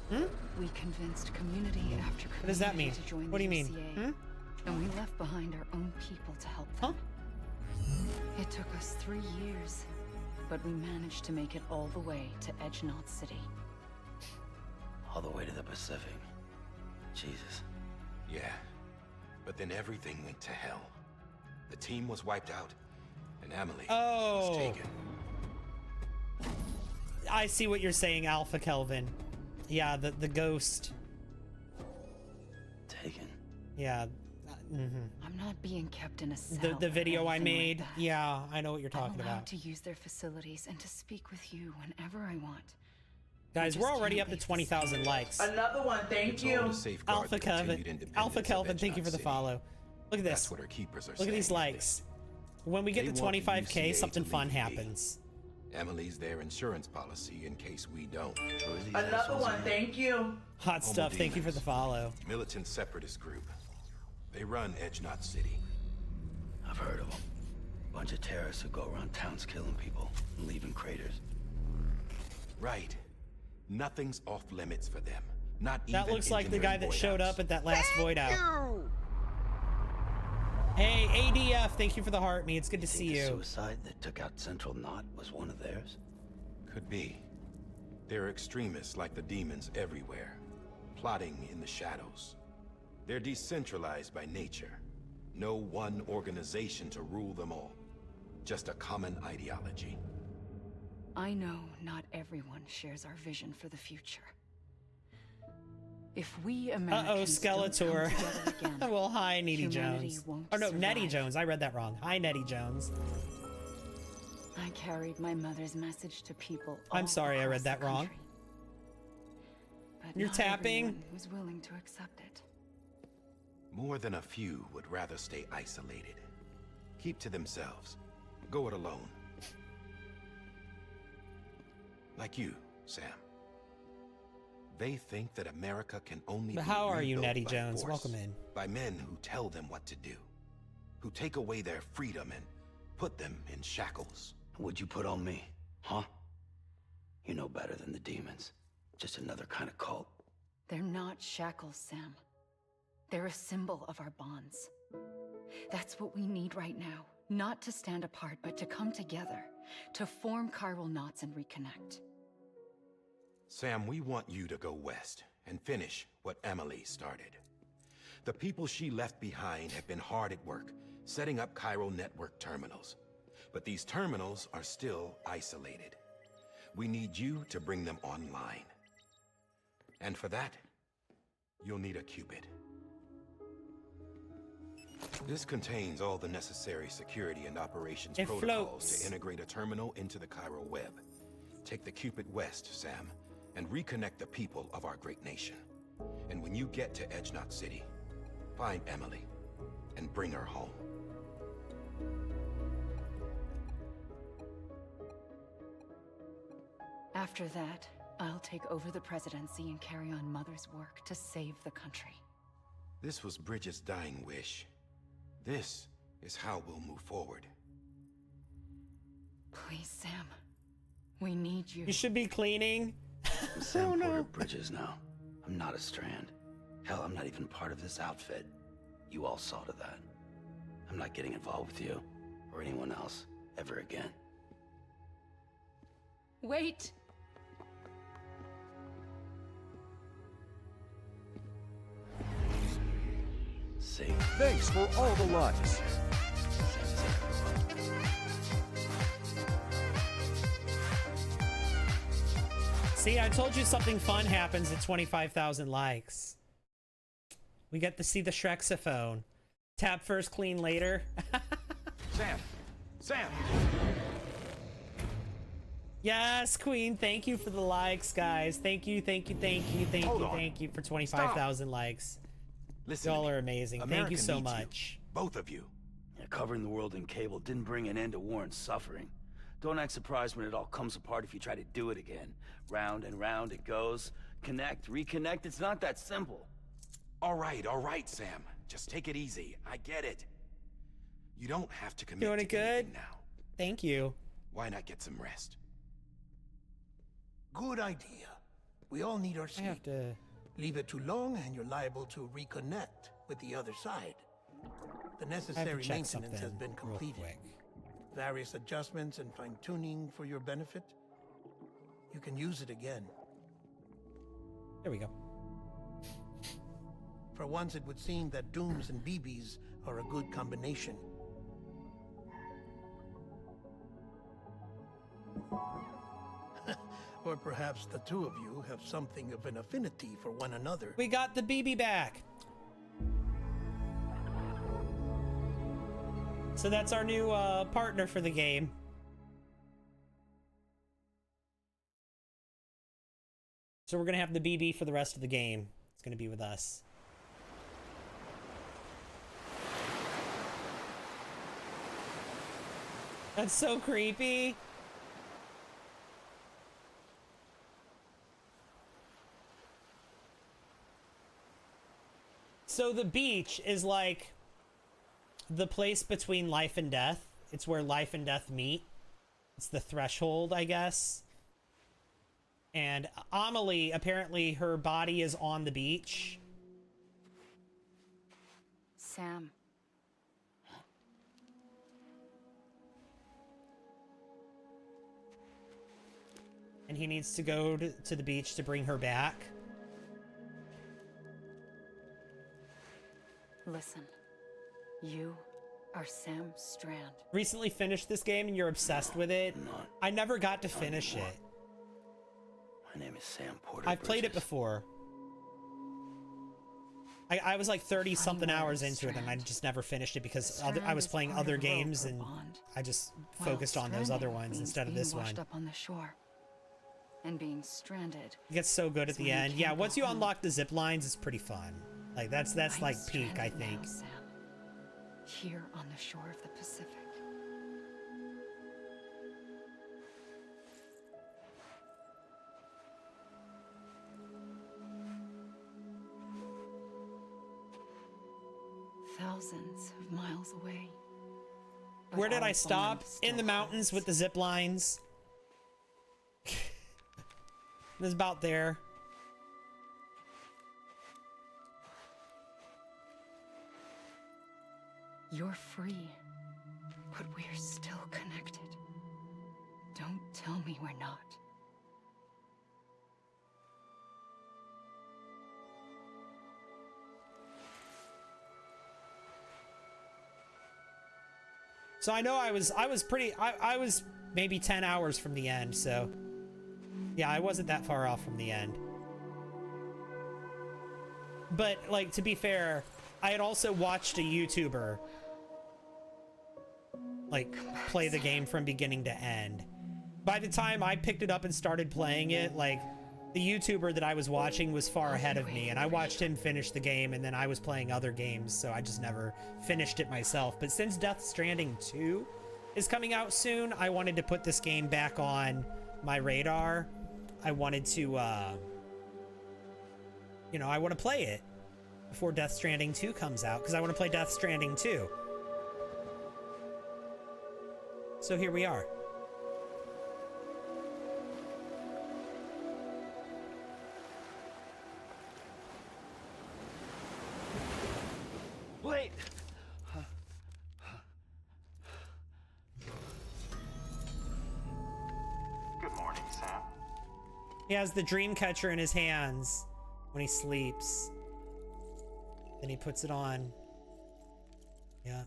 Hmm? We convinced community after community What does that mean? to join What do the you mean? UCA, and we left behind our own people to help them. It took us 3 years, but we managed to make it all the way to Edgenaught City. All the way to the Pacific. Jesus. Yeah, but then everything went to hell. The team was wiped out, and Amelie was taken. I see what you're saying, Alpha Kelvin. Yeah, the ghost. Taken. Yeah. I'm not being kept in a cell. The video I anything like made. that. Yeah, I know what you're talking I'm allowed about. to use their facilities and to speak with you whenever I want. Guys, we're already up to 20,000 likes. Another one, thank you. Alpha Kelvin, thank you for the follow. Look at this. That's what our keepers are Look at these saying. likes. When we get to They want the 25K, UCA something to fun leave happens. Emily's their insurance policy in case we don't. Another one, thank you. Hot stuff, thank you for the follow. Militant separatist group. They run Edgenaught City. I've heard of them. Bunch of terrorists who go around towns killing people and leaving craters. Right. Nothing's off limits for them. Not even That looks like the guy that showed up at that last void out. You! Hey, ADF, thank you for the heart, me. It's good to see The you. suicide that took out Central Knot was one of theirs? Could be. There are extremists like the demons everywhere, plotting in the shadows. They're decentralized by nature. No one organization to rule them all. Just a common ideology. I know not everyone shares our vision for the future. If we Americans don't come Skeletor. together again, Well, hi, Needy humanity Jones. won't Oh no, Nettie survive. Jones. I read that wrong. Hi, Nettie Jones. I carried my mother's message to people. I'm all sorry, I read across that the wrong. country. But You're not tapping? everyone was willing to accept it. More than a few would rather stay isolated. Keep to themselves. Go it alone. Like you, Sam. They think that America can only But be how are you, rebuilt Nettie by Jones? force, Welcome in. by men who tell them what to do, who take away their freedom and put them in shackles. What'd you put on me, huh? You know better than the demons. Just another kind of cult. They're not shackles, Sam. They're a symbol of our bonds. That's what we need right now. Not to stand apart, but to come together. To form chiral knots and reconnect. Sam, we want you to go west and finish what Emily started. The people she left behind have been hard at work, setting up chiral network terminals. But these terminals are still isolated. We need you to bring them online. And for that, you'll need a Cupid. This contains all the necessary security and operations It protocols floats. to integrate a terminal into the chiral web. Take the Cupid west, Sam, and reconnect the people of our great nation. And when you get to Edgenaught City, find Emily and bring her home. After that, I'll take over the presidency and carry on Mother's work to save the country. This was Bridget's dying wish. This is how we'll move forward. Please, Sam. We need you. You should be cleaning. I'm Sam Porter Bridges now. I'm not a Strand. Hell, I'm not even part of this outfit. You all saw to that. I'm not getting involved with you, or anyone else, ever again. Wait! See? Thanks for all the likes. See, I told you something fun happens at 25,000 likes. We get to see the Shrexophone. Tap first, clean later. Sam! Sam! Yes, Queen. Thank you for the likes, guys. Thank you, thank you, thank you, thank Hold you, on. thank you for 25,000 likes. Listen, Y'all are amazing. Thank America you so needs you. much. Both of you. Yeah, covering the world in cable didn't bring an end to war and suffering. Don't act surprised when it all comes apart if you try to do it again. Round and round it goes. Connect, reconnect, it's not that simple. All right, Sam. Just take it easy. I get it. You don't have to commit Doing to it good? anything now. Thank you. Why not get some rest? Good idea. We all need our I sleep. have to... Leave it too long and you're liable to reconnect with the other side. The necessary maintenance has been completed. Various adjustments and fine-tuning for your benefit. You can use it again. There we go. For once, it would seem that Dooms and BBs are a good combination. Or perhaps the two of you have something of an affinity for one another. We got the BB back. So that's our new partner for the game. So we're gonna have the BB for the rest of the game. It's gonna be with us. That's so creepy. So the beach is like the place between life and death. It's where life and death meet. It's the threshold, I guess. And Amelie, apparently her body is on the beach. Sam. And he needs to go to the beach to bring her back. Listen, you are Sam Strand. Recently finished this game and you're obsessed with it. I never got to finish it. My name is Sam Porter. I've played it before. I was like 30 something hours into it and I just never finished it because I was playing other games and I just focused on those other ones instead of this one. Washed up on the shore and being stranded. It gets so good at the end. Yeah, once you unlock the zip lines, it's pretty fun. Like that's like peak, I think. Now, Sam. Here on the shore of the Pacific. Thousands of miles away. Where did I stop? In the mountains with the zip lines. It was about there. You're free, but we're still connected. Don't tell me we're not. So I know I was maybe 10 hours from the end, so yeah, I wasn't that far off from the end. But like, to be fair, I had also watched a YouTuber like play the game from beginning to end. By the time I picked it up and started playing it, like the YouTuber that I was watching was far ahead of me, and I watched him finish the game, and then I was playing other games, so I just never finished it myself. But since Death Stranding 2 is coming out soon, I wanted to put this game back on my radar. I wanted to, you know, I want to play it before Death Stranding 2 comes out, because I want to play Death Stranding 2. So here we are. Wait! Good morning, Sam. He has the dream catcher in his hands when he sleeps. Then he puts it on. Yeah.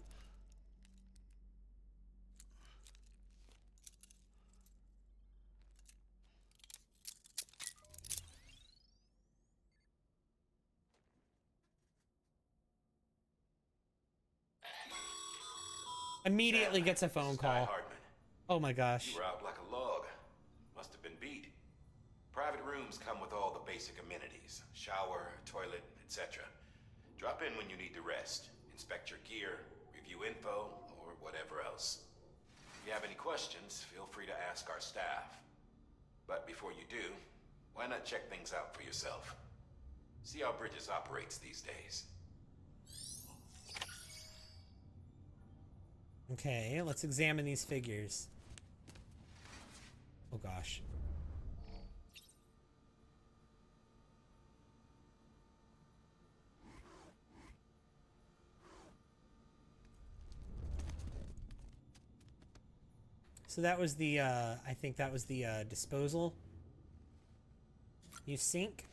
Immediately gets a phone call. Oh my gosh. You were out like a log. Must have been beat. Private rooms come with all the basic amenities. Shower, toilet, etc. Drop in when you need to rest. Inspect your gear, review info, or whatever else. If you have any questions, feel free to ask our staff. But before you do, why not check things out for yourself? See how Bridges operates these days. Okay, let's examine these figures. Oh gosh. So that was the, I think that was the, disposal. You sink.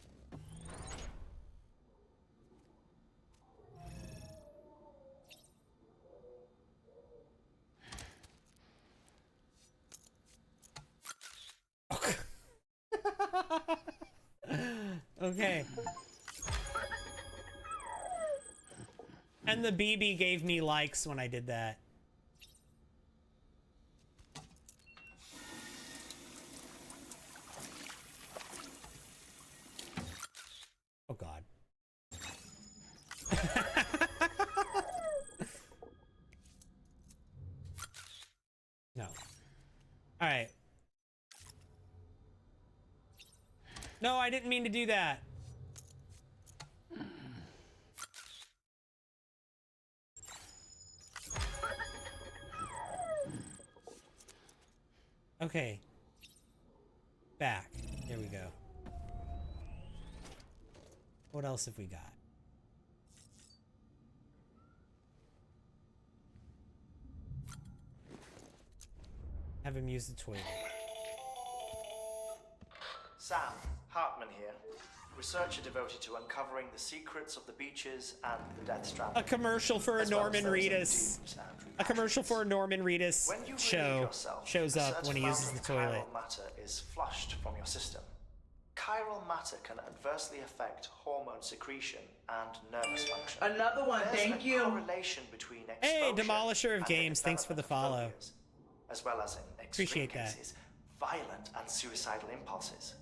Okay. And the BB gave me likes when I did that. Oh God. No. All right. No, I didn't mean to do that. Okay. Back. There we go. What else have we got? Have him use the toilet. Sam, Hartman here. Researcher devoted to uncovering the secrets of the beaches and the Death Stranding. A commercial for a Norman Reedus. A commercial for a Norman Reedus show shows up when he uses the toilet. Chiral matter is flushed from your system. Chiral matter can adversely affect hormone secretion and nervous function. Another one, thank you. There's a correlation between Hey, exposure Demolisher of and Games, the thanks for the development of follow. phobias, as well as in extreme Appreciate that. cases, violent and suicidal impulses.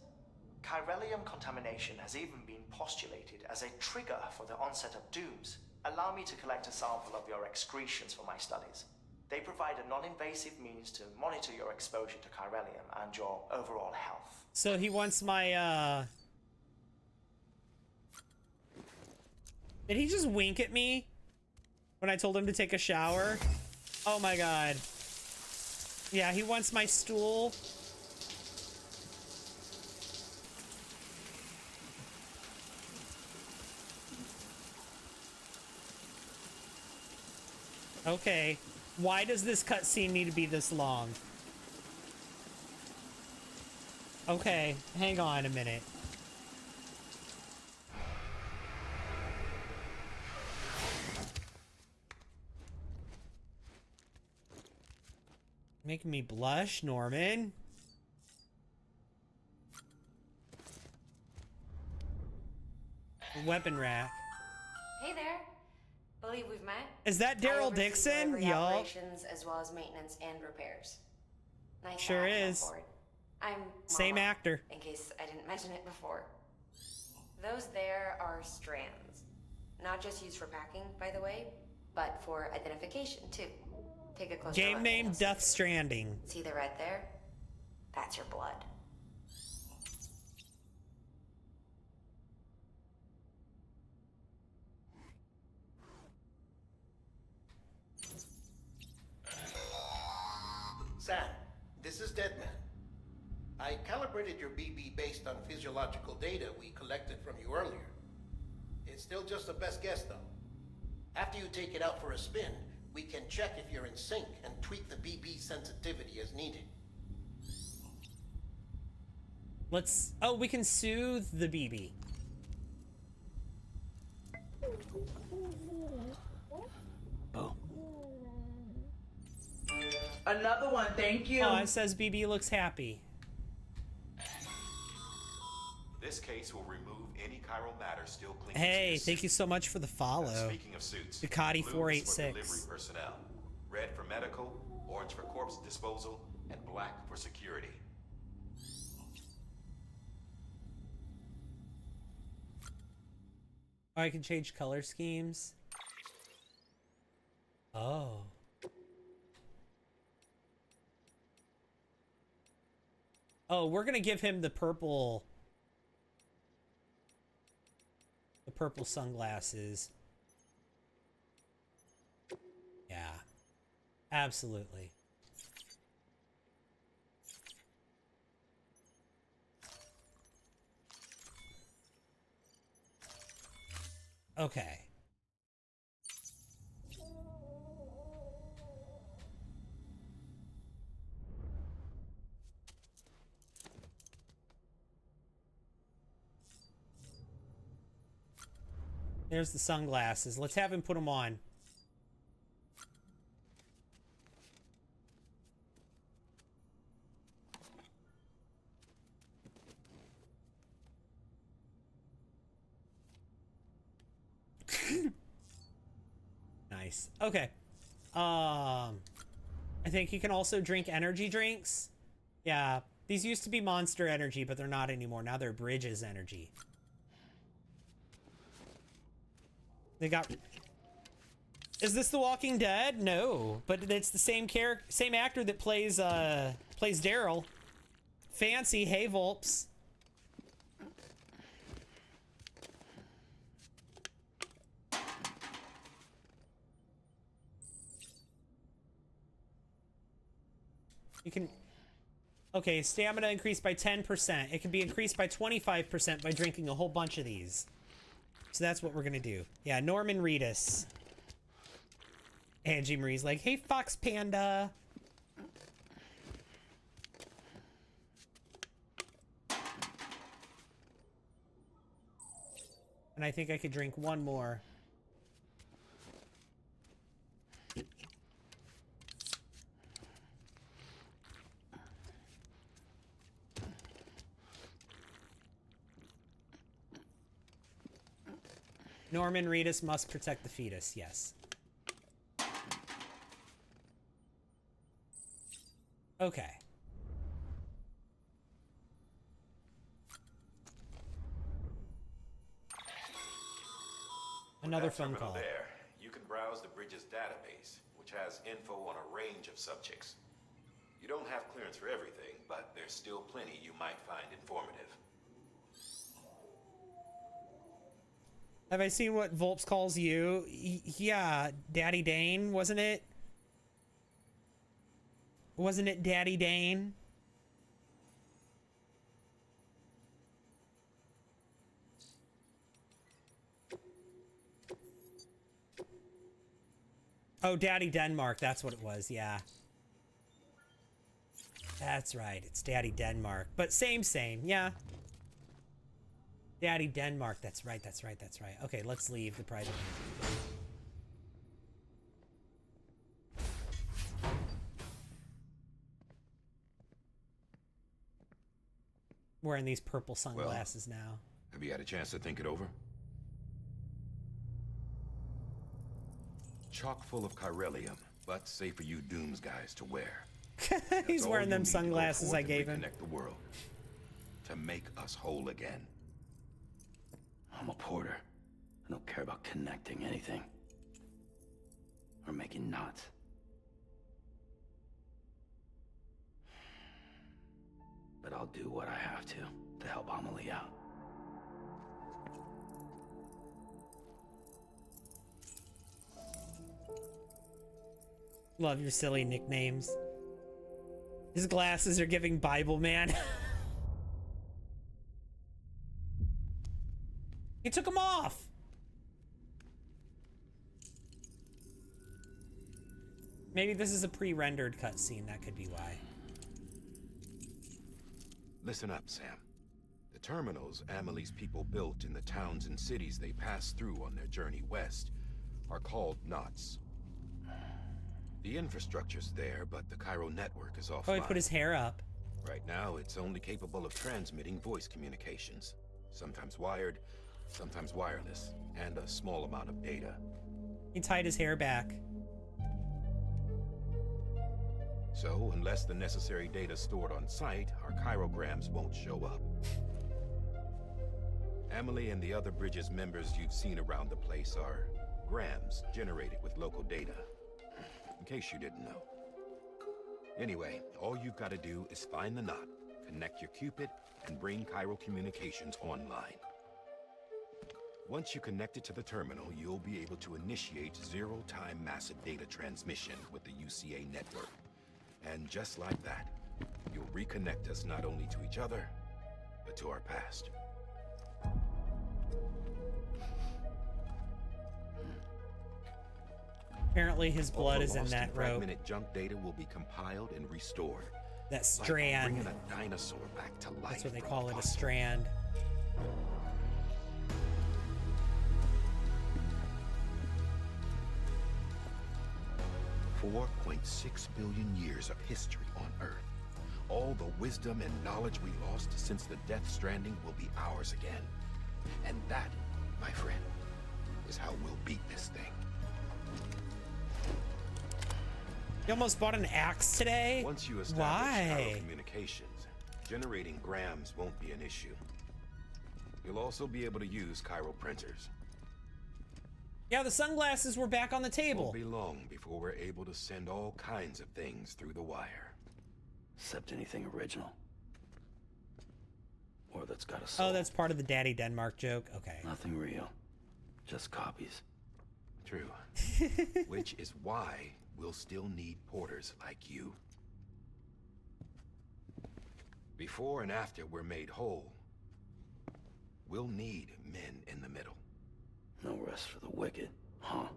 Chiralium contamination has even been postulated as a trigger for the onset of dooms. Allow me to collect a sample of your excretions for my studies. They provide a non-invasive means to monitor your exposure to chiralium and your overall health. So he wants my, Did he just wink at me when I told him to take a shower? Oh my God. Yeah, he wants my stool. Okay. Why does this cutscene need to be this long? Okay, hang on a minute. Making me blush, Norman. Weapon rack. Hey there. Believe we've met. Is that I Daryl oversee Dixon? delivery Y'all. operations as well as maintenance and repairs. Nice to Sure have you on is. board. I'm Same Mama, actor. in case I didn't mention it before. Those there are strands. Not just used for packing, by the way, but for identification too. Take a closer Game look. name Death Stranding. See the red there? That's your blood. Sam, this is Deadman. I calibrated your BB based on physiological data we collected from you earlier. It's still just a best guess, though. After you take it out for a spin, we can check if you're in sync and tweak the BB sensitivity as needed. Let's... Oh, we can soothe the BB. Oh. Another one, thank you. Oh, it says BB looks happy. This case will remove any chiral matter still clinging to Hey, your thank you so much for the follow. Speaking of suits, Ducati blues 486. for delivery personnel, red for medical, orange for corpse disposal, and black for security. Oh, I can change color schemes. Oh. Oh, we're gonna give him the purple sunglasses. Yeah. Absolutely. Okay. There's the sunglasses. Let's have him put them on. Nice. Okay. I think he can also drink energy drinks. Yeah, these used to be Monster Energy, but they're not anymore. Now they're Bridges Energy. They got... Is this The Walking Dead? No, but it's the same same actor that plays Daryl. Fancy. Hey, Volps. You can... Okay, stamina increased by 10%. It can be increased by 25% by drinking a whole bunch of these. So that's what we're gonna do. Yeah, Norman Reedus. Angie Marie's like, hey, Fox Panda. And I think I could drink one more. Norman Reedus must protect the fetus, yes. Okay. Another With that phone terminal call. There, you can browse the Bridges database, which has info on a range of subjects. You don't have clearance for everything, but there's still plenty you might find informative. Have I seen what Volps calls you? Yeah, Daddy Dane, wasn't it? Wasn't it Daddy Dane? Oh, Daddy Denmark, that's what it was, yeah. That's right, it's Daddy Denmark. But same, yeah. Daddy Denmark, that's right. Okay, let's leave the private. Wearing these purple sunglasses now. Have you had a chance to think it over? Chock full of chiralium, but safe for you Dooms guys to wear. He's wearing them sunglasses I gave him. Connect the world to make us whole again. I'm a porter. I don't care about connecting anything. Or making knots. But I'll do what I have to help Amelie out. Love your silly nicknames. His glasses are giving Bible man. He took them off. Maybe this is a pre-rendered cutscene. That could be why. Listen up, Sam. The terminals Amelie's people built in the towns and cities they passed through on their journey west are called knots. The infrastructure's there, but the Cairo network is offline. Oh, he put his hair up. Right now, it's only capable of transmitting voice communications. Sometimes wired, sometimes wireless, and a small amount of data. He tied his hair back. So, unless the necessary data stored on site, our chirograms won't show up. Amelie and the other Bridges members you've seen around the place are grams generated with local data. In case you didn't know. Anyway, all you've got to do is find the knot, connect your Cupid, and bring Cairo communications online. Once you connect it to the terminal, you'll be able to initiate zero-time massive data transmission with the UCA network. And just like that, you'll reconnect us not only to each other, but to our past. Apparently his blood is in that rope. Fragmented junk data will be compiled and restored. That strand. Like bringing a dinosaur back to life. That's what they call it, a strand. 4.6 billion years of history on Earth. All the wisdom and knowledge we lost since the Death Stranding will be ours again. And that, my friend, is how we'll beat this thing. You almost bought an axe today? Once you establish Why? communications, generating grams won't be an issue. You'll also be able to use chiral printers. Yeah, the sunglasses were back on the table. Won't be long before we're able to send all kinds of things through the wire. Except anything original. Or that's got a soul. Oh, that's part of the Daddy Denmark joke? Okay. Nothing real. Just copies. True. Which is why we'll still need porters like you. Before and after we're made whole, we'll need men in the middle. No rest for the wicked, huh?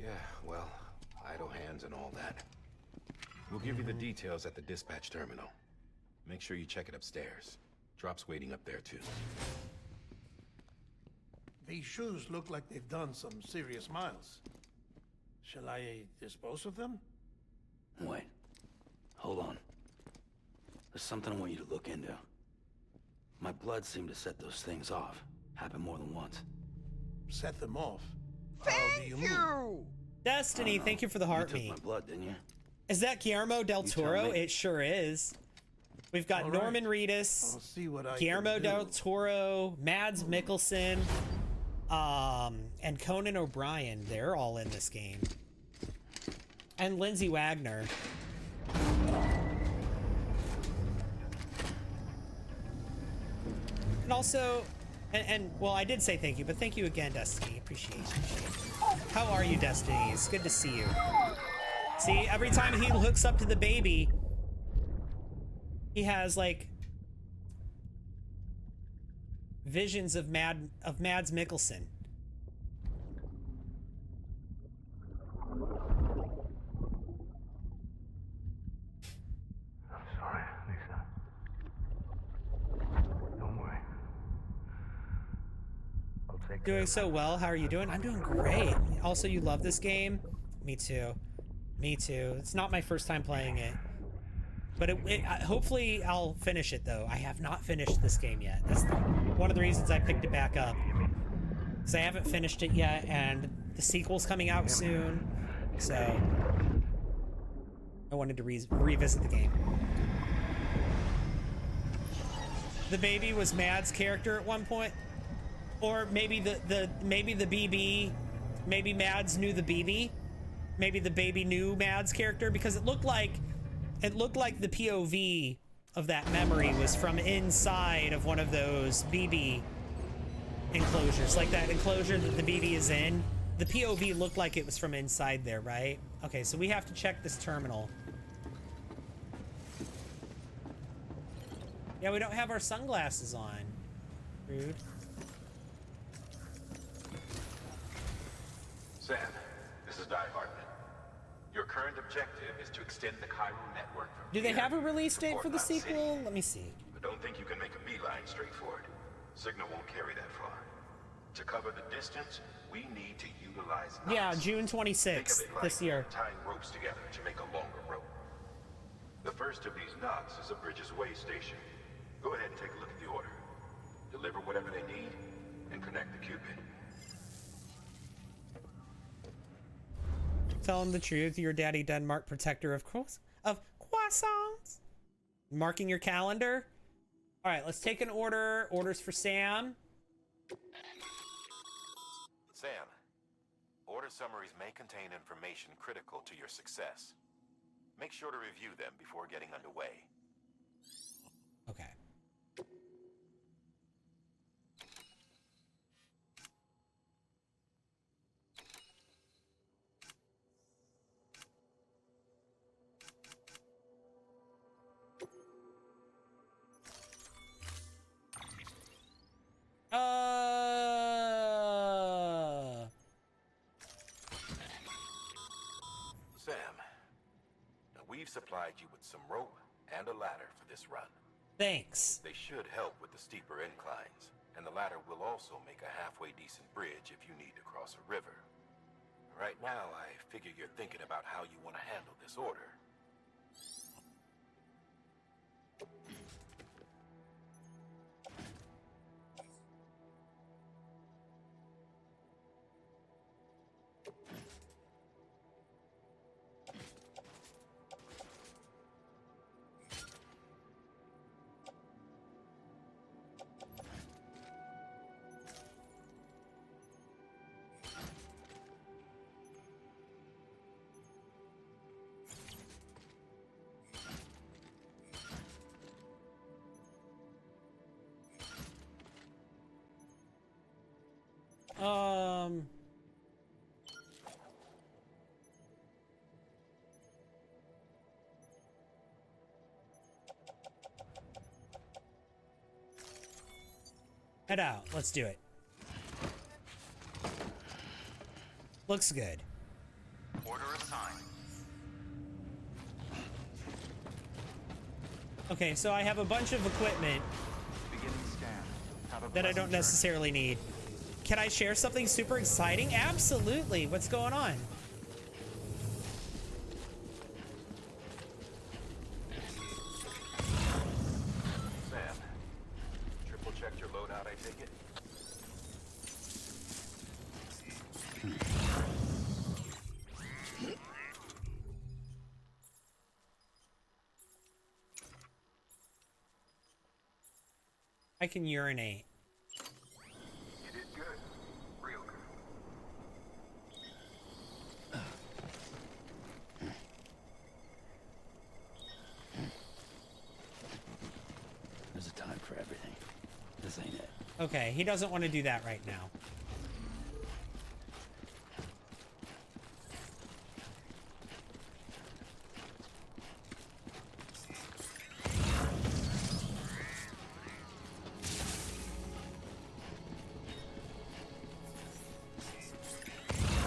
Yeah, well, idle hands and all that. We'll give you the details at the dispatch terminal. Make sure you check it upstairs. Drop's waiting up there too. These shoes look like they've done some serious miles. Shall I dispose of them? Wait. Hold on. There's something I want you to look into. My blood seemed to set those things off. Happened more than once. Set them off? Thank How do you mean? Destiny, thank you for the heart You took me. my blood, didn't you? Is that Guillermo del You tell Toro? me. It sure is. We've got All right. Norman Reedus, I'll see what I Guillermo can do. del Toro, Mads Mikkelsen, and Conan O'Brien. They're all in this game. And Lindsay Wagner. And also, well, I did say thank you, but thank you again, Destiny. Appreciate it. How are you, Destiny? It's good to see you. See, every time he hooks up to the baby, he has like visions of Mads Mikkelsen. I'm sorry, Lisa. Don't worry. I'll take care Doing of so well. How are you doing? I'm doing great. Also, you love this game? Me too. Me too. It's not my first time playing it. But hopefully I'll finish it, though. I have not finished this game yet. That's one of the reasons I picked it back up. Because I haven't finished it yet, and the sequel's coming out soon. So I wanted to revisit the game. The baby was Mad's character at one point. Or maybe maybe the BB, maybe Mads knew the BB. Maybe the baby knew Mad's character, because it looked like the POV of that memory was from inside of one of those BB enclosures, like that enclosure that the BB is in. The POV looked like it was from inside there, right? Okay, so we have to check this terminal. Yeah, we don't have our sunglasses on. Rude. Sam, this is Die Hartman. Your current objective is to extend the chiral network from Do they here have a release to date for the Port Knot City. sequel? Let me see. But don't think you can make a beeline straight for it. Signal won't carry that far. To cover the distance, we need to utilize knots. Yeah, June Think 26th of it like this year. tying ropes together to make a longer rope. The first of these knots is a Bridges Way station. Go ahead and take a look at the order. Deliver whatever they need, and connect the Cupid. Tell him the truth. Your Daddy Denmark, protector of croissants. Marking your calendar. All right, let's take an order. Orders for Sam. Sam, order summaries may contain information critical to your success. Make sure to review them before getting underway. Okay. Sam, now we've supplied you with some rope and a ladder for this run. Thanks. They should help with the steeper inclines, and the latter will also make a halfway decent bridge if you need to cross a river. Right now, I figure you're thinking about how you want to handle this order. Head out. Let's do it. Looks good. Order assigned. Okay, so I have a bunch of equipment Beginning scan. Have a that I don't pleasant journey. necessarily need. Can I share something super exciting? Absolutely. What's going on? Sam, triple checked your loadout, I take it? I can urinate. You did good. Real good. There's a time for everything. This ain't it. Okay, he doesn't want to do that right now.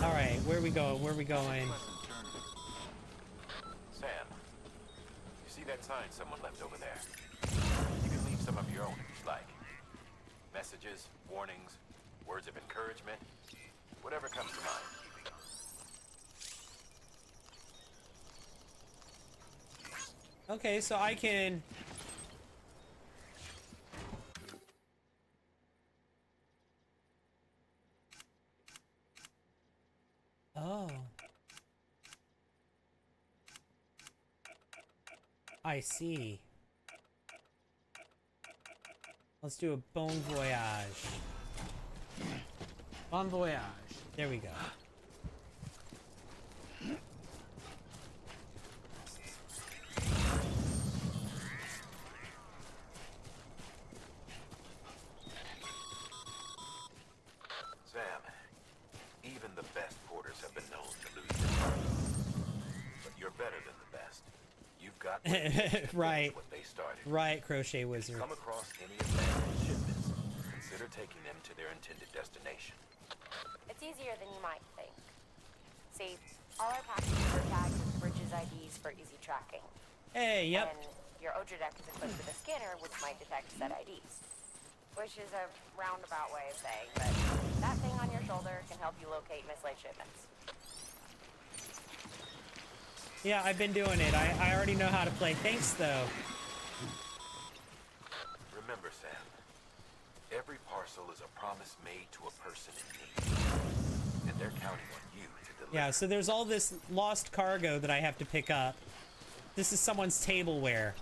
All right, where we go? Where we going? Sam, you see that sign someone left over there? You can leave some of your own if you'd like. Messages, warnings, words of encouragement, whatever comes to mind. Okay, so I can... Oh. I see. Let's do a bon voyage. Bon voyage. There we go. Sam, even the best porters have been known to lose their cargo. But you're better than the best. You've got what it takes to Right. finish what they started. Right, Crochet If Wizard. you come across any abandoned shipments, consider taking them to their intended destination. It's easier than you might think. See, all our packages are tagged with Bridges IDs for easy tracking. Hey, yep. And your Odra deck is equipped with a scanner which might detect said IDs. Which is a roundabout way of saying that that thing on your shoulder can help you locate mislaid shipments. Yeah, I've been doing it. I already know how to play. Thanks, though. Remember, Sam, every parcel is a promise made to a person in need. And they're counting on you to deliver. Yeah, so there's all this lost cargo that I have to pick up. This is someone's tableware.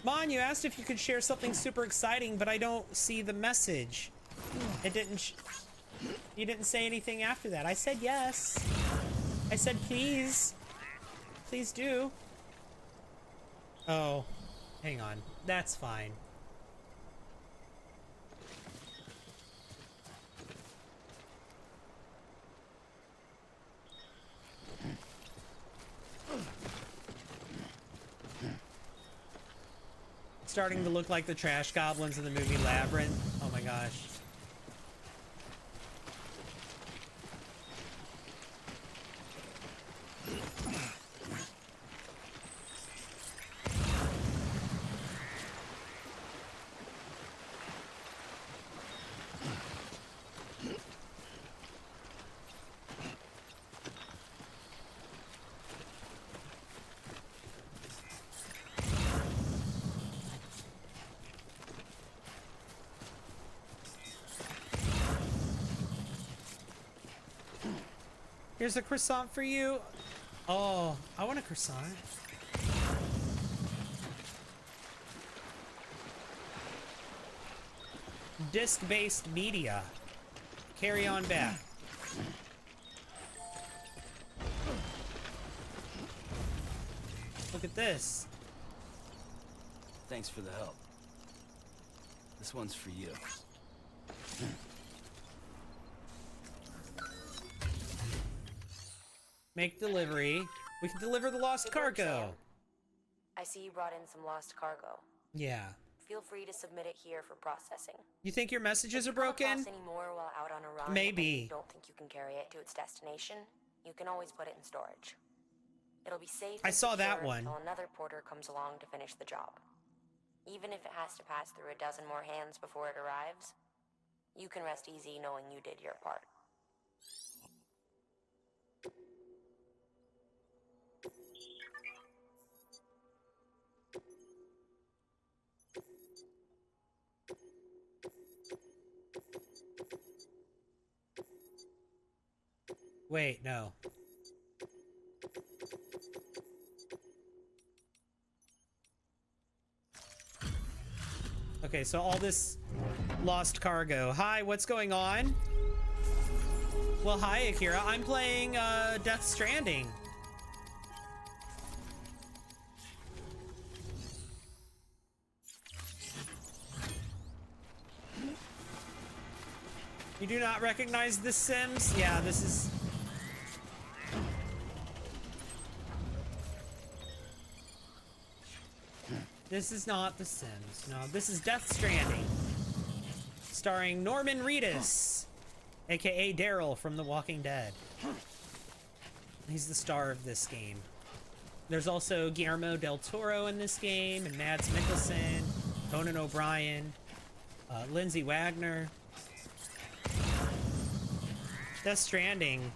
Mon, you asked if you could share something super exciting, but I don't see the message. It didn't... You didn't say anything after that. I said yes. I said please. Please do. Oh, hang on. That's fine. Starting to look like the trash goblins in the movie Labyrinth. Oh my gosh. Here's a croissant for you. Oh, I want a croissant. Disc-based media. Carry on back. Look at this. Thanks for the help. This one's for you. Make delivery. We can deliver the lost cargo. I see you brought in some lost cargo. Yeah. Feel free to submit it here for processing. You think your messages are If you come broken? across any more while out on a run, Maybe. and you don't think you can carry it to its destination, you can always put it in storage. It'll be safe. I and saw that secure one. Until another porter comes along to finish the job. Even if it has to pass through a dozen more hands before it arrives, you can rest easy knowing you did your part. Wait, no. Okay, so all this lost cargo. Hi, what's going on? Well, hi, Akira. I'm playing Death Stranding. You do not recognize The Sims? Yeah, this is... This is not The Sims. No, this is Death Stranding. Starring Norman Reedus, aka Daryl from The Walking Dead. He's the star of this game. There's also Guillermo del Toro in this game, and Mads Mikkelsen, Conan O'Brien, Lindsay Wagner. Death Stranding.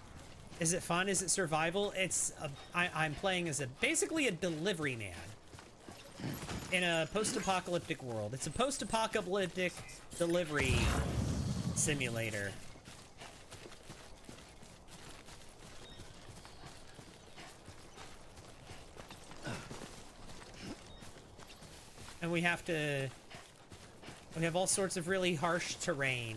Is it fun? Is it survival? It's I'm playing as basically a delivery man in a post-apocalyptic world. It's a post-apocalyptic delivery simulator. And we have all sorts of really harsh terrain.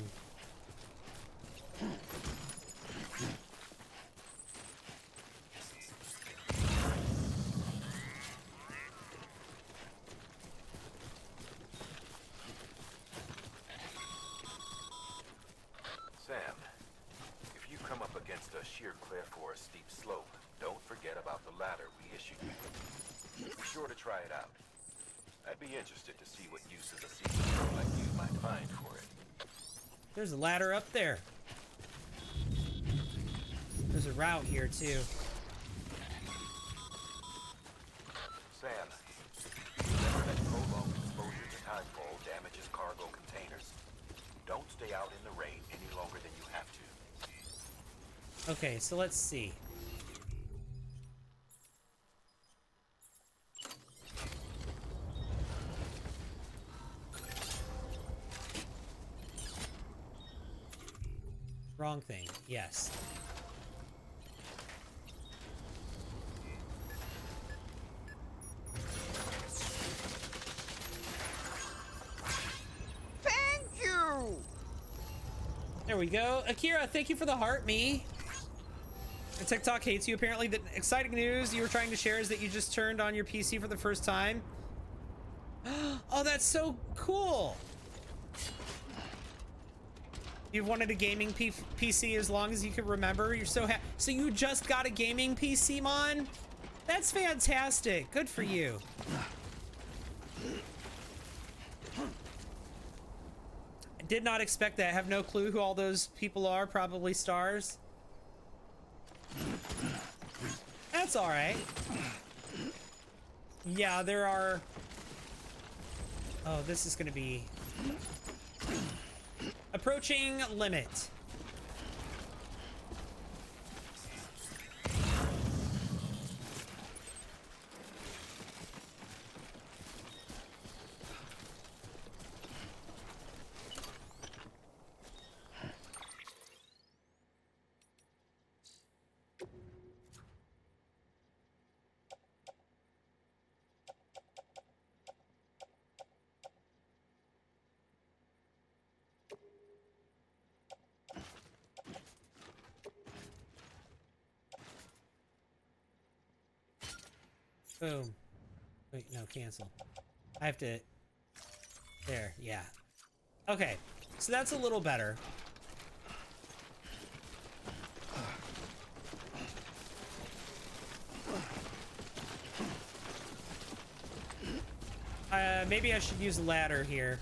Sam, if you come up against a sheer cliff or a steep slope, don't forget about the ladder we issued you. Be sure to try it out. I'd be interested to see what uses a seasoned pro like you might find for it. There's a ladder up there. There's a route here too. Sam, remember that prolonged exposure to timefall damages cargo containers. Don't stay out in the rain any longer than you have to. Okay, so let's see. Wrong thing. Yes. Thank you! There we go. Akira, thank you for the heart, me. TikTok hates you. Apparently, the exciting news you were trying to share is that you just turned on your PC for the first time. Oh, that's so cool. You've wanted a gaming PC as long as you can remember. You're so so you just got a gaming PC, Mon? That's fantastic. Good for you. Did not expect that. Have no clue who all those people are. Probably stars. That's all right. Yeah, there are... Oh, this is gonna be... Approaching limit. Boom. Wait, no, cancel. I have to... There, yeah. Okay, so that's a little better. Maybe I should use a ladder here.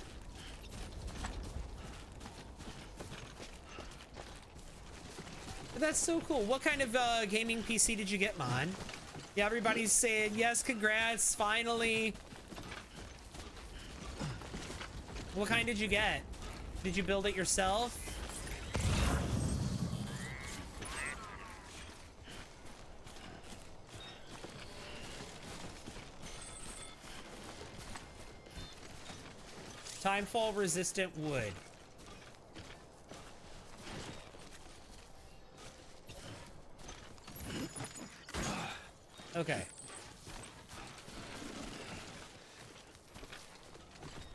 But that's so cool. What kind of gaming PC did you get, Mon? Yeah, everybody's saying, yes, congrats, finally. What kind did you get? Did you build it yourself? Timefall resistant wood. Okay.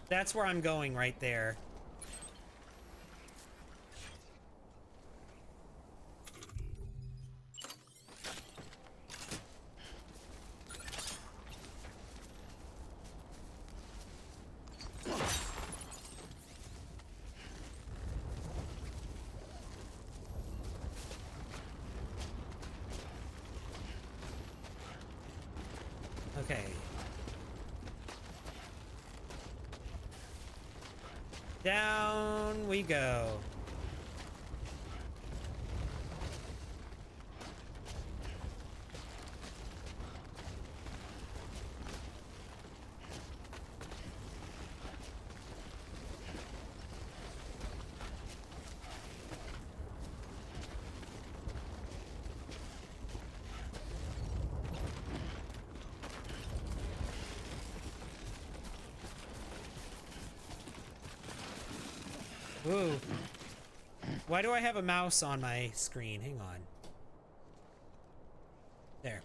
That's where I'm going right there. Okay. Down we go. Whoa. Why do I have a mouse on my screen? Hang on. There.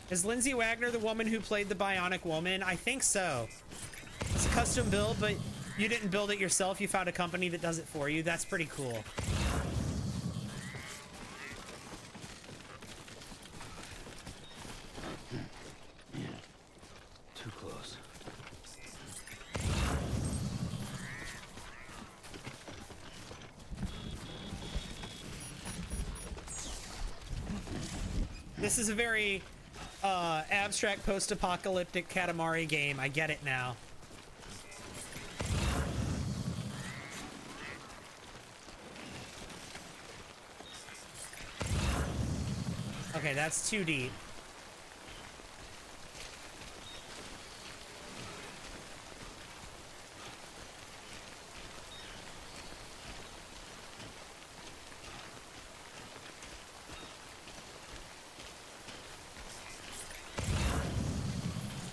Is Lindsay Wagner the woman who played the Bionic Woman? I think so. It's a custom build, but you didn't build it yourself. You found a company that does it for you. That's pretty cool. Too close. This is a very abstract post-apocalyptic Katamari game. I get it now. Okay, that's too deep.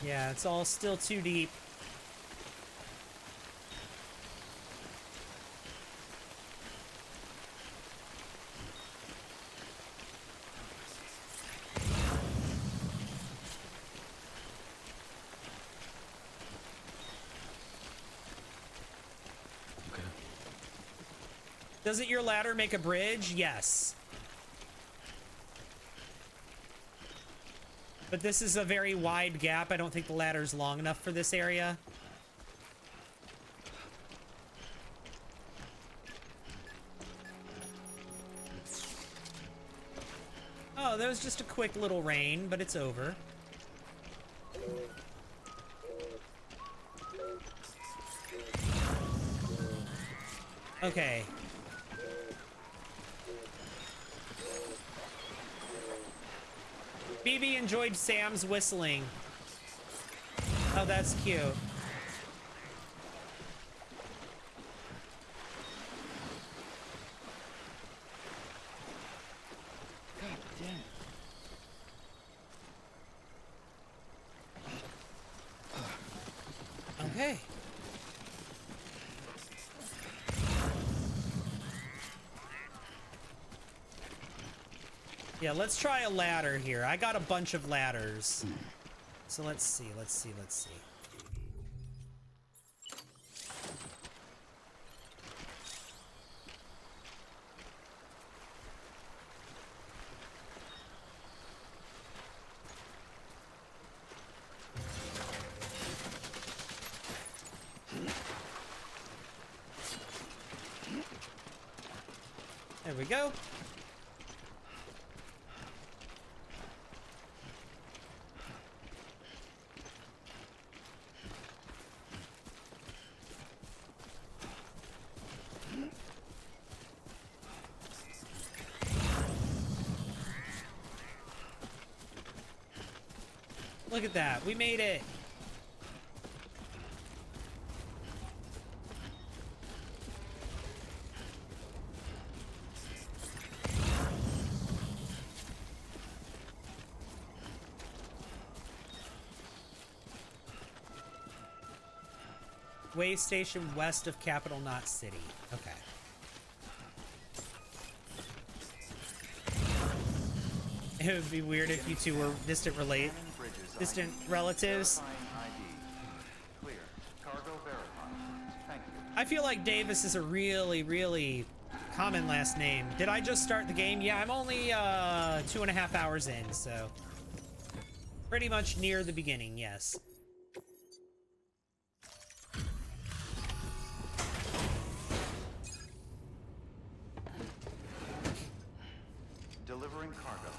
Yeah, it's all still too deep. Okay. Doesn't your ladder make a bridge? Yes. But this is a very wide gap. I don't think the ladder's long enough for this area. Oh, that was just a quick little rain, but it's over. Okay. BB enjoyed Sam's whistling. Oh, that's cute. God damn it. Okay. Yeah, let's try a ladder here. I got a bunch of ladders. So let's see. There we go. Look at that. We made it. Way station west of Capital Knot City. Okay. It would be weird if you two were distant relatives. Clear. Cargo verified. Thank you. I feel like Davis is a really, really common last name. Did I just start the game? Yeah, I'm only 2.5 hours in, so pretty much near the beginning, yes. Delivering cargo.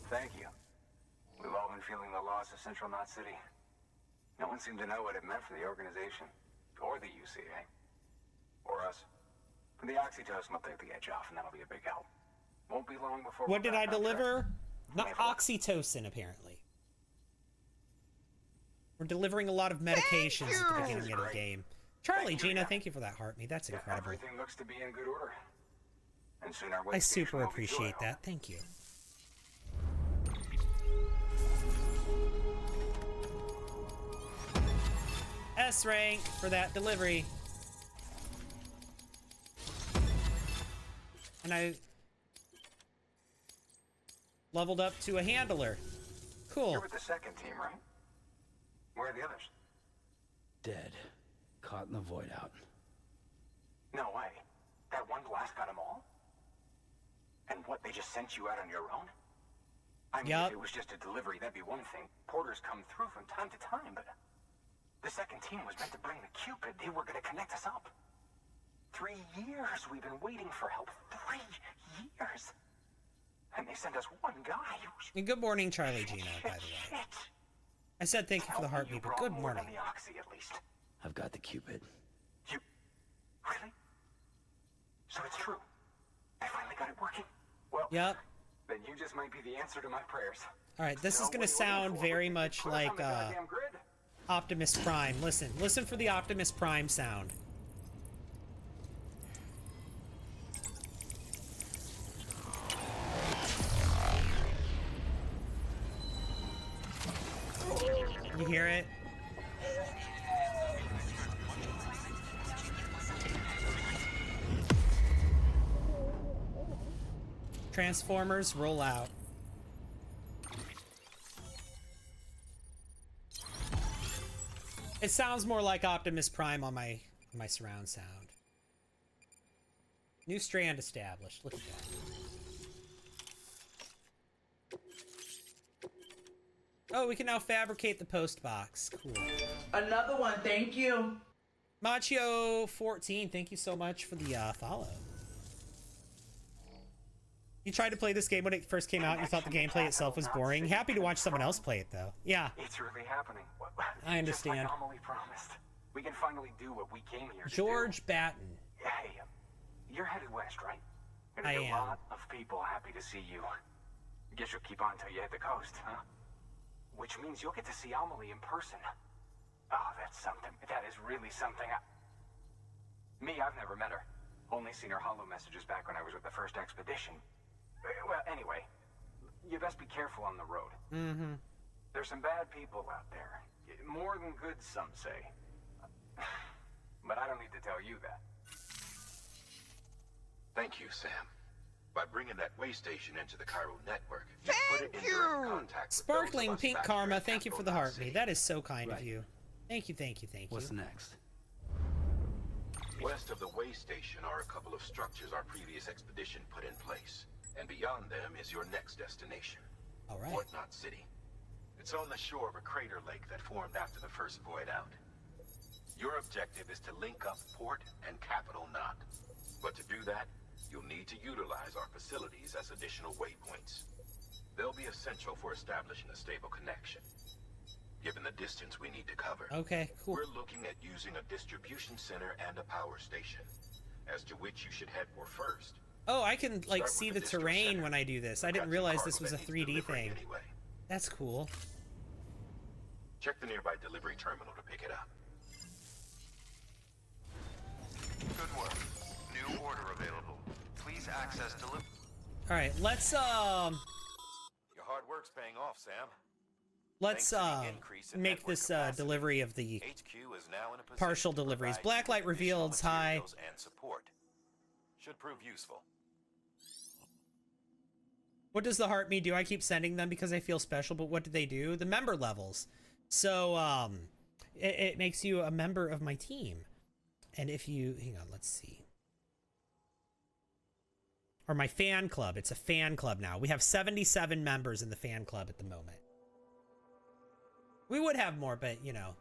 Thank you. We've all been feeling the loss of Central Knot City. No one seemed to know what it meant for the organization, or the UCA, or us. For the oxytocin will take the edge off, and that'll be a big help. Won't be long before. What did I deliver? Not oxytocin, apparently. We're delivering a lot of medications at the beginning of the game. Charlie, Gina, thank you for that heart me. That's incredible. Everything looks to be in good order. And soon our I super appreciate that. Thank you. S rank for that delivery. And I leveled up to a handler. Cool. You're with the second team, right? Where are the others? Dead. Caught in the void out. No way. That one blast got them all? And what, they just sent you out on your own? I mean, if it was just a delivery, that'd be one thing. Porters come through from time to time, but the second team was meant to bring the Cupid. They were going to connect us up. 3 years we've been waiting for help. 3 years. And they sent us one guy. And good morning, Charlie Gina, by the way. I said thank you for the heartbeat, but good morning. The oxy, at least. I've got the Cupid. You... Really? So it's true. I finally got it working. Well, yep. Then you just might be the answer to my prayers. Alright, this is going to sound very much like Optimus Prime. Listen for the Optimus Prime sound. You hear it? Transformers roll out. It sounds more like Optimus Prime on my surround sound. New strand established. Look at that. Oh, we can now fabricate the post box. Cool. Another one, thank you. Machio14, thank you so much for the follow. You tried to play this game when it first came out and you thought the gameplay itself was boring. Happy to watch someone else play it, though. Yeah. It's really happening. I understand. Just like Amelie promised. We can finally do what we came here to do. George Batten. Hey, you're headed west, right? I Gonna be a am. lot of people happy to see you. Guess you'll keep on till you hit the coast, huh? Which means you'll get to see Amelie in person. Oh, that's something. That is really something. Me, I've never met her. Only seen her holo messages back when I was with the first expedition. Well, anyway, you best be careful on the road. Mm-hmm. There's some bad people out there. More than good, some say. But I don't need to tell you that. Thank you, Sam. By bringing that way station into the Cairo network, you put it in direct contact with Sparkling those of us Pink back Karma, here at thank you for the Capital heart me. City. That is so kind of you. Thank you, thank you, thank you. What's next? West of the way station are a couple of structures our previous expedition put in place. And beyond them is your next destination. All right. Whatnot City. It's on the shore of a crater lake that formed after the first void out. Your objective is to link up Port and Capital Knot. But to do that, you'll need to utilize our facilities as additional waypoints. They'll be essential for establishing a stable connection. Given the distance we need to cover, okay, cool. We're looking at using a distribution center and a power station, as to which you should head for first. Oh, I can like see the terrain when I do this. I didn't realize this was a 3D thing. Anyway. That's cool. Check the nearby delivery terminal to pick it up. Good work. New order available. Please access delivery. All right, let's Your hard work's paying off, Sam. make this delivery of the HQ is now in a position partial to deliveries. provide Blacklight you revealed. additional Hi. materials and support. Should prove useful. What does the heart me do? I keep sending them because I feel special, but what do they do? The member levels. So it makes you a member of my team. And if you hang on, let's see. Or my fan club. It's a fan club now. We have 77 members in the fan club at the moment. We would have more, but you know,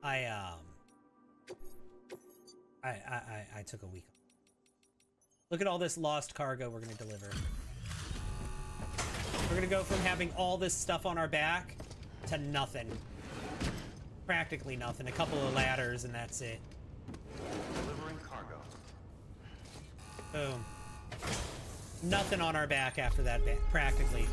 I took a week off. Look at all this lost cargo we're gonna deliver. We're gonna go from having all this stuff on our back to nothing. Practically nothing. A couple of ladders and that's it. Delivering cargo. Boom. Nothing on our back after that, practically.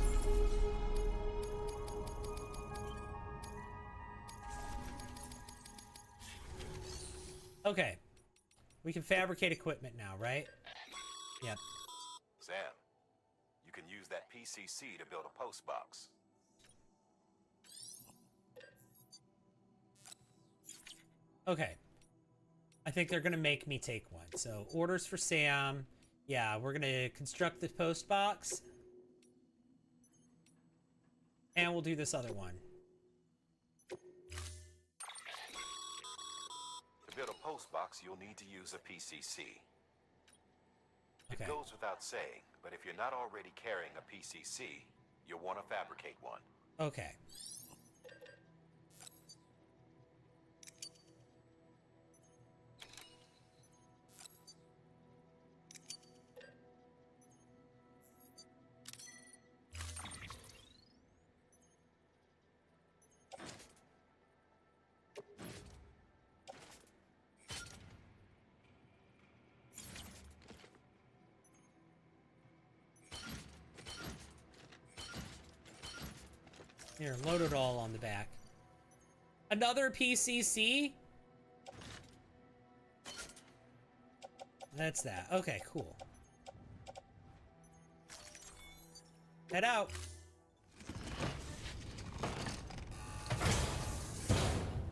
Okay. We can fabricate equipment now, right? Yep. Sam, you can use that PCC to build a post box. Okay. I think they're gonna make me take one. So, orders for Sam. Yeah, we're gonna construct the post box. And we'll do this other one. To build a post box, you'll need to use a PCC. Okay. It goes without saying, but if you're not already carrying a PCC, you'll want to fabricate one. Okay. Here, load it all on the back. Another PCC? That's that. Okay, cool. Head out.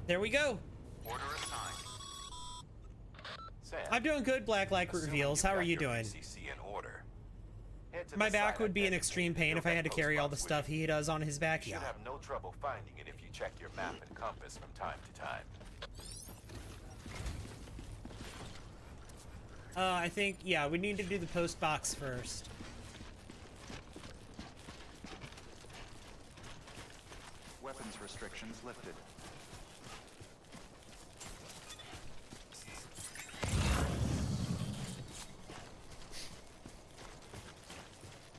There we go. Order assigned. Sam, I'm doing good, Blacklight Reveals. How are you doing? PCC in order. Head to My the back site would be an identified extreme and pain build if I that had to post carry all the box with stuff you. he does on his back. You Yeah. should have no trouble finding it if you check your map and compass from time to time. I think, yeah, we need to do the post box first. Weapons restrictions lifted.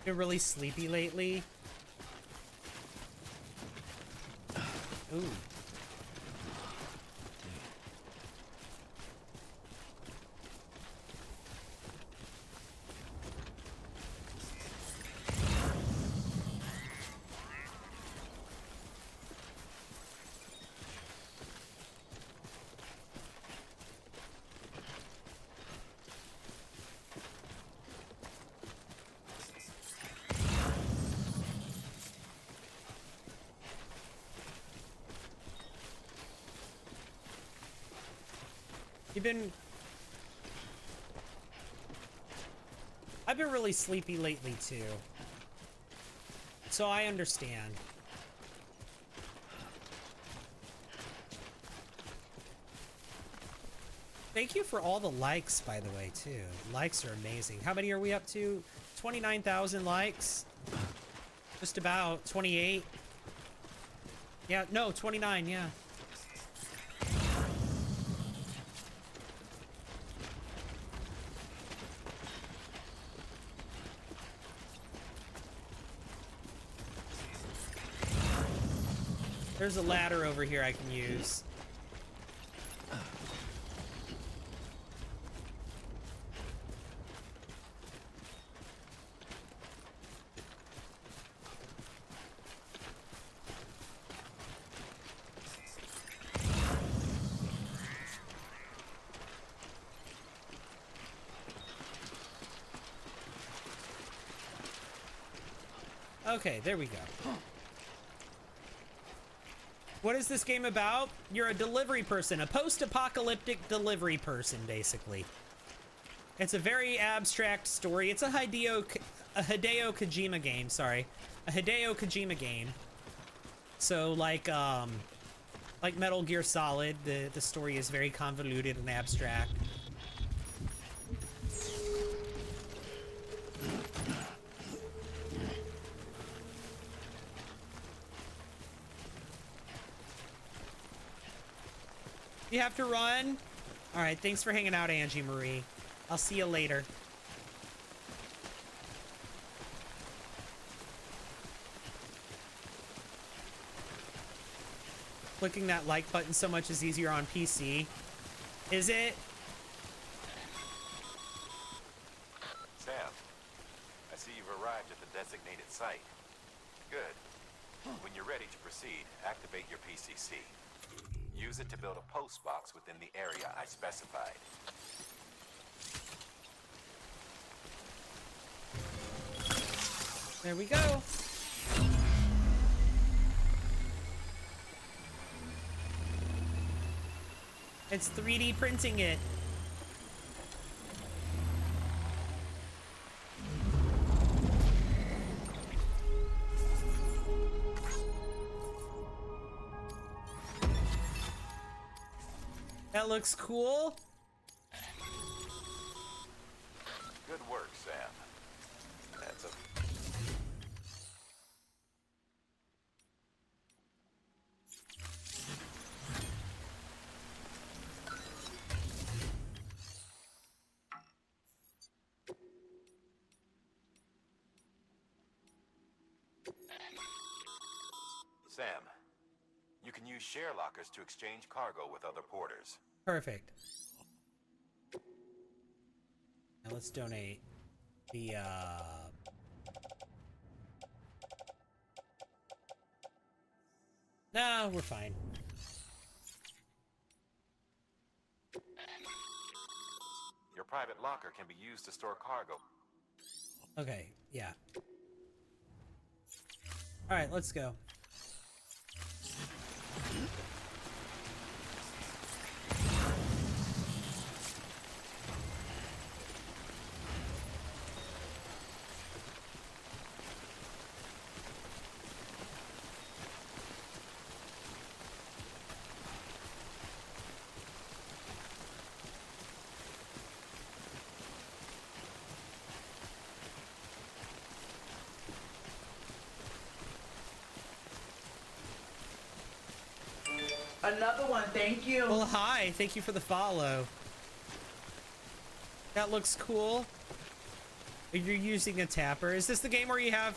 Been really sleepy lately. Ooh. You've been... I've been really sleepy lately, too. So I understand. Thank you for all the likes, by the way, too. Likes are amazing. How many are we up to? 29,000 likes? Just about. 28? Yeah, no, 29, yeah. There's a ladder over here I can use. Okay, there we go. What is this game about? You're a delivery person, a post-apocalyptic delivery person, basically. It's a very abstract story. It's a Hideo Kojima game, sorry. A Hideo Kojima game. So, like Metal Gear Solid, the story is very convoluted and abstract. You have to run? All right, thanks for hanging out, Angie Marie. I'll see you later. Clicking that like button so much is easier on PC. Is it? Sam, I see you've arrived at the designated site. Good. When you're ready to proceed, activate your PCC. Use it to build a post box within the area I specified. There we go. It's 3D printing it. That looks cool. Good work, Sam. That's a... Sam, you can use share lockers to exchange cargo with other porters. Perfect. Now let's donate the Nah, we're fine. Your private locker can be used to store cargo. Okay, yeah. All right, let's go. Another one, thank you. Well, hi, thank you for the follow. That looks cool. You're using a tapper. Is this the game where you have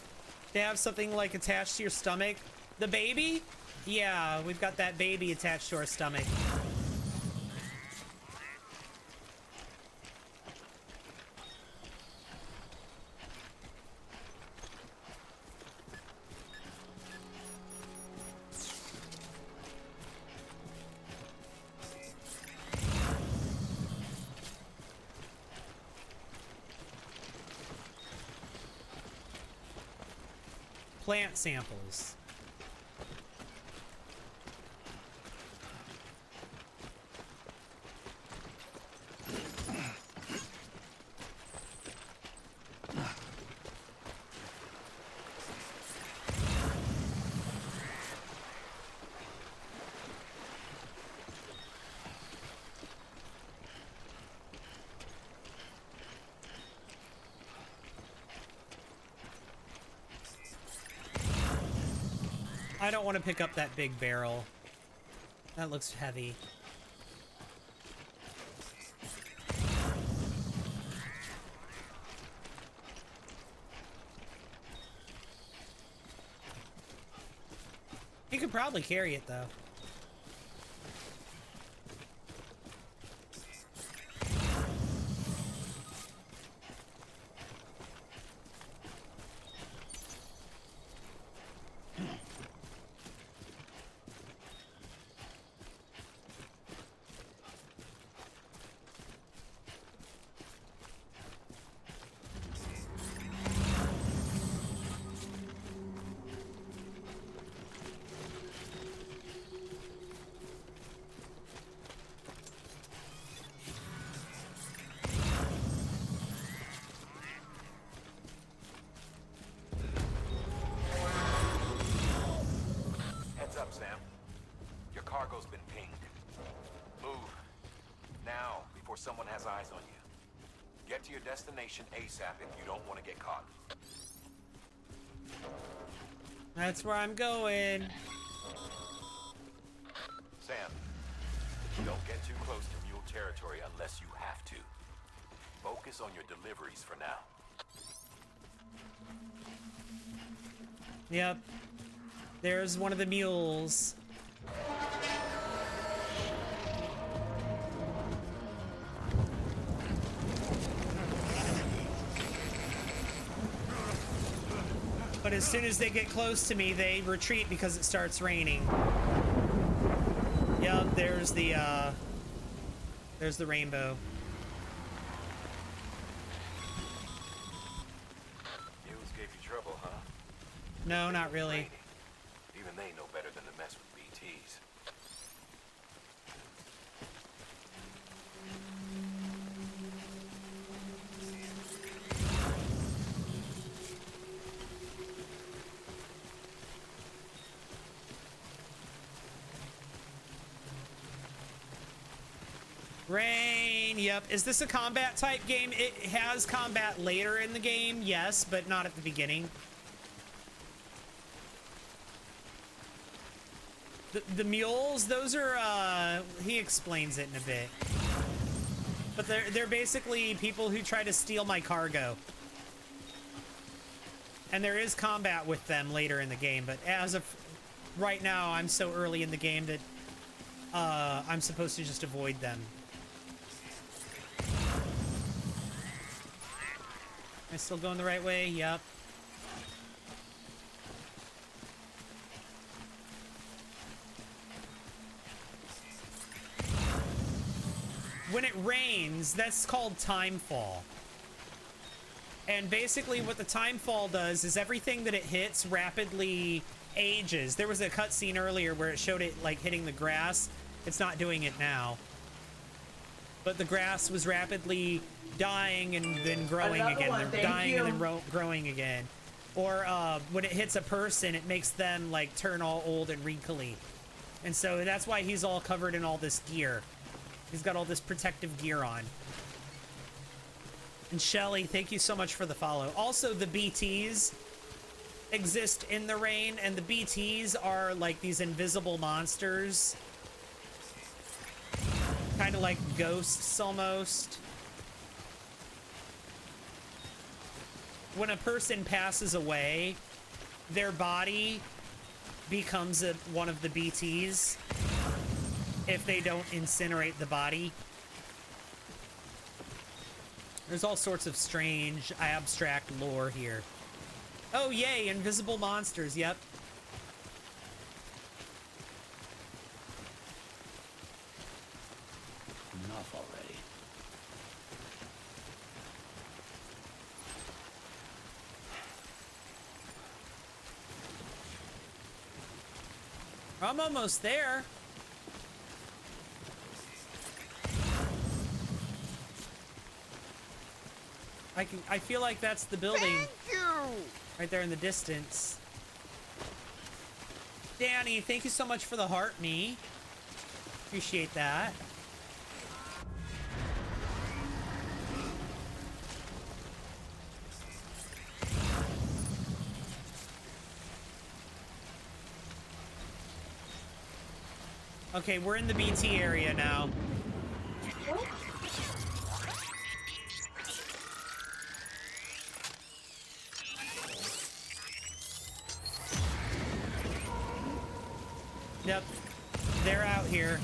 to have something like attached to your stomach? The baby? Yeah, we've got that baby attached to our stomach. Plant samples. I don't want to pick up that big barrel. That looks heavy. You could probably carry it, though. Heads up, Sam. Your cargo's been pinged. Move. Now, before someone has eyes on you. Get to your destination ASAP if you don't want to get caught. That's where I'm going. Sam, don't get too close to mule territory unless you have to. Focus on your deliveries for now. Yep. There's one of the mules. But as soon as they get close to me, they retreat because it starts raining. Yep, there's the rainbow. Mules gave you trouble, huh? No, not really. Even they know better than to mess with BTs. Rain, yep. Is this a combat type game? It has combat later in the game, yes, but not at the beginning. The mules, those are, he explains it in a bit. But they're basically people who try to steal my cargo. And there is combat with them later in the game, but as of right now, I'm so early in the game that I'm supposed to just avoid them. Am I still going the right way? Yep. When it rains, that's called timefall. And basically what the timefall does is everything that it hits rapidly ages. There was a cutscene earlier where it showed it like hitting the grass. It's not doing it now. But the grass was rapidly dying and then growing again. They're dying and then growing again. Or when it hits a person, it makes them like turn all old and wrinkly. And so that's why he's all covered in all this gear. He's got all this protective gear on. And Shelly, thank you so much for the follow. Also, the BTs exist in the rain, and the BTs are like these invisible monsters. Kind of like ghosts, almost. When a person passes away, their body becomes one of the BTs if they don't incinerate the body. There's all sorts of strange, abstract lore here. Oh, yay, invisible monsters, yep. Enough already. I'm almost there. I feel like that's the building. Thank you! Right there in the distance. Danny, thank you so much for the heart me. Appreciate that. Okay, we're in the BT area now. Yep, they're out here.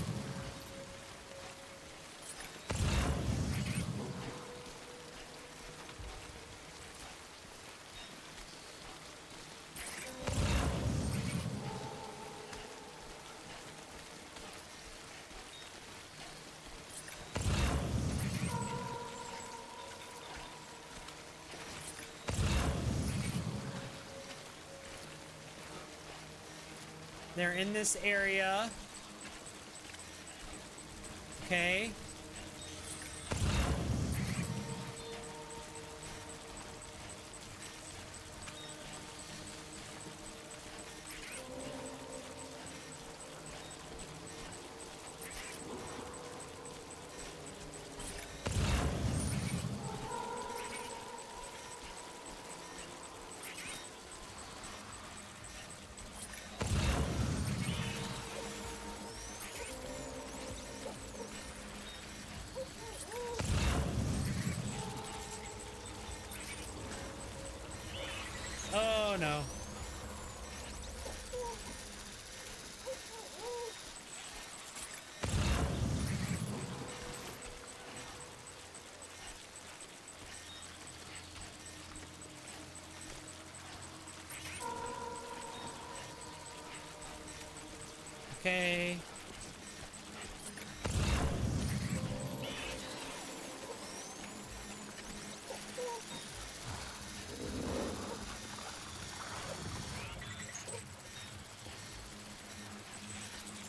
They're in this area. Okay. Oh no. Okay.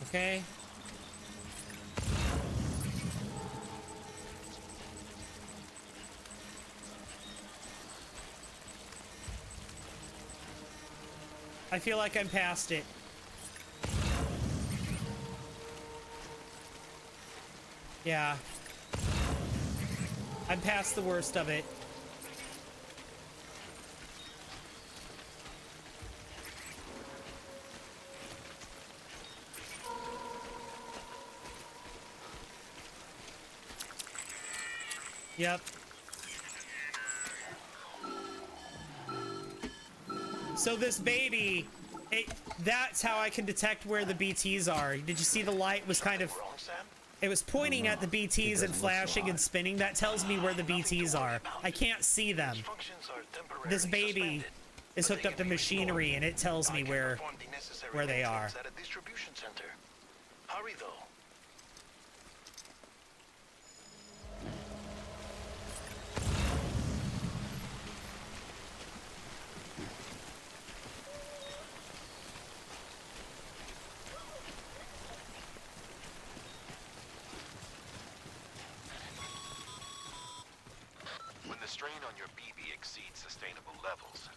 Okay. I feel like I'm past it. Yeah. I'm past the worst of it. Yep. So this baby, that's how I can detect where the BTs are. Did you see the light was kind of... It was pointing at the BTs and flashing and spinning. That tells me where the BTs are. I can't see them. This baby is hooked up to machinery and it tells me where they are. Hurry though. When the strain on your BB exceeds sustainable levels,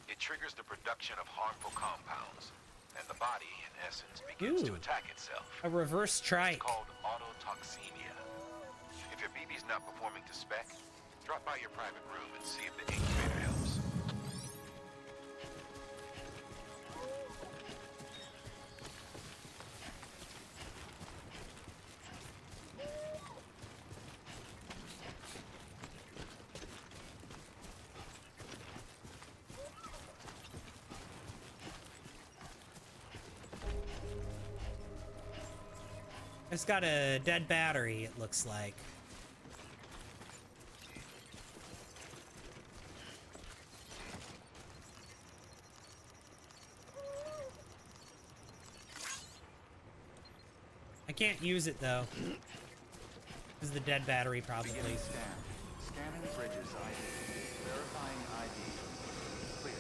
it triggers the production of harmful compounds, and the body, in essence, begins to attack itself. A reverse trike. It's called autotoxemia. If your BB's not performing to spec, drop by your private room and see if the incubator helps. It's got a dead battery, it looks like. I can't use it though. This is the dead battery probably. Beginning scan. Scanning bridges ID. Verifying ID. Clear.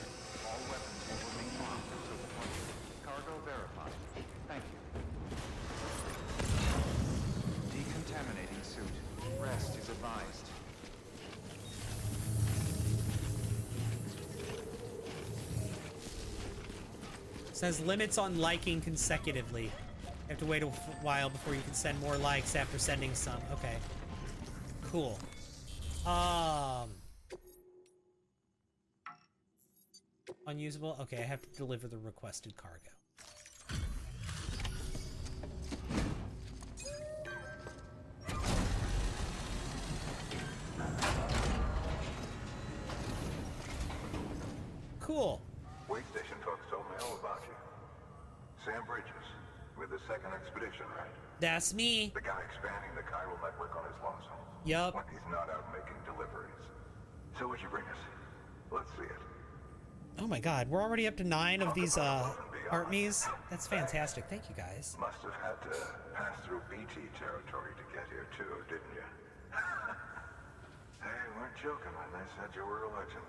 All weapons will remain locked until departure. Cargo verified. Thank you. Decontaminating suit. Rest is advised. It says limits on liking consecutively. You have to wait a while before you can send more likes after sending some. Okay. Cool. Unusable? Okay, I have to deliver the requested cargo. cool. Wait station folks told me all about you. Sam Bridges, with the second expedition, right? That's me. The guy expanding the chiral network on his lonesome. Yup. When he's not out making deliveries. So what'd you bring us? Let's see it. Oh my god, we're already up to 9 of these armies. That's fantastic. Thank you guys. Must have had to pass through BT territory to get here too, didn't you? They weren't joking when they said you were a legend.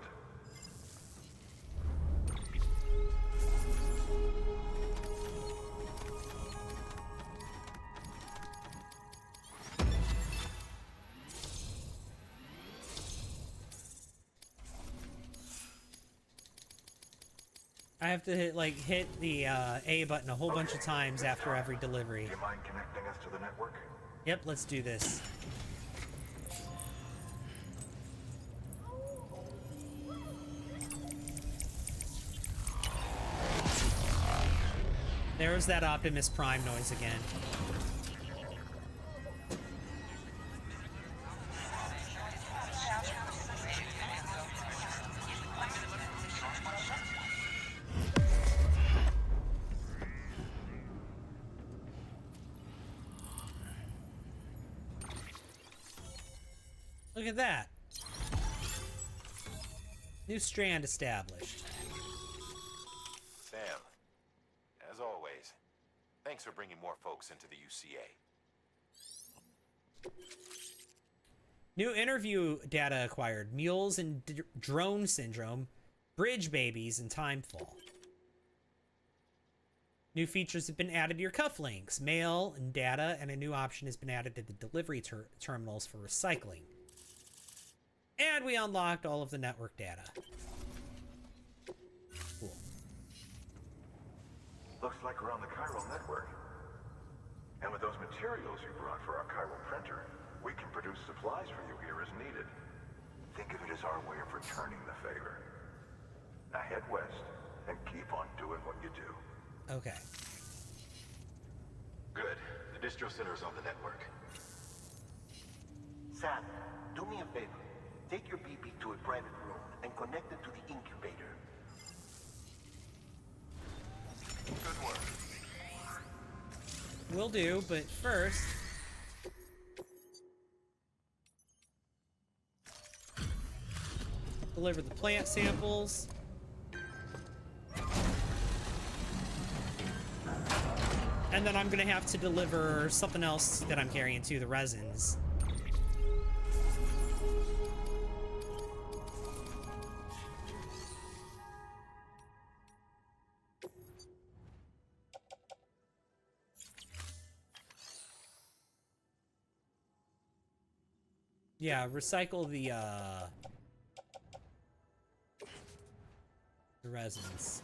I have to hit the A button a whole bunch of times after every delivery. Do you mind connecting us to the network? Yep, let's do this. There's that Optimus Prime noise again. Look at that. New strand established. Sam, as always, thanks for bringing more folks into the UCA. New interview data acquired. Mules and drone syndrome. Bridge babies and timefall. New features have been added to your cufflinks. Mail and data, and a new option has been added to the delivery terminals for recycling. And we unlocked all of the network data. Cool. Looks like we're on the chiral network. And with those materials you brought for our chiral printer, we can produce supplies for you here as needed. Think of it as our way of returning the favor. Now head west and keep on doing what you do. Okay. Good. The distro center is on the network. Sam, do me a favor. Take your BB to a private room and connect it to the incubator. Good work. Will do, but first... deliver the plant samples. And then I'm gonna have to deliver something else that I'm carrying too, the resins. Yeah, recycle the resins.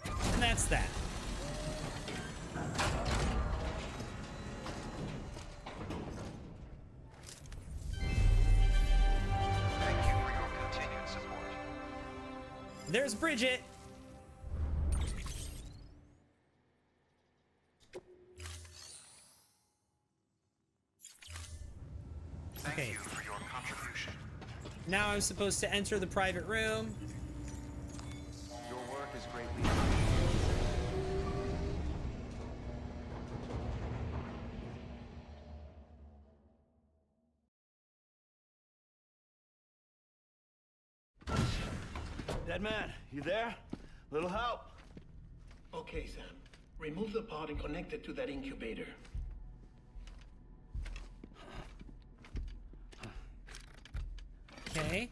And that's that. Thank you for your continued support. There's Bridget. Thank you for your contribution. Now I'm supposed to enter the private room. Your work is greatly Dead man, you there? Little help? Okay, Sam. Remove the pod and connect it to that incubator. Okay.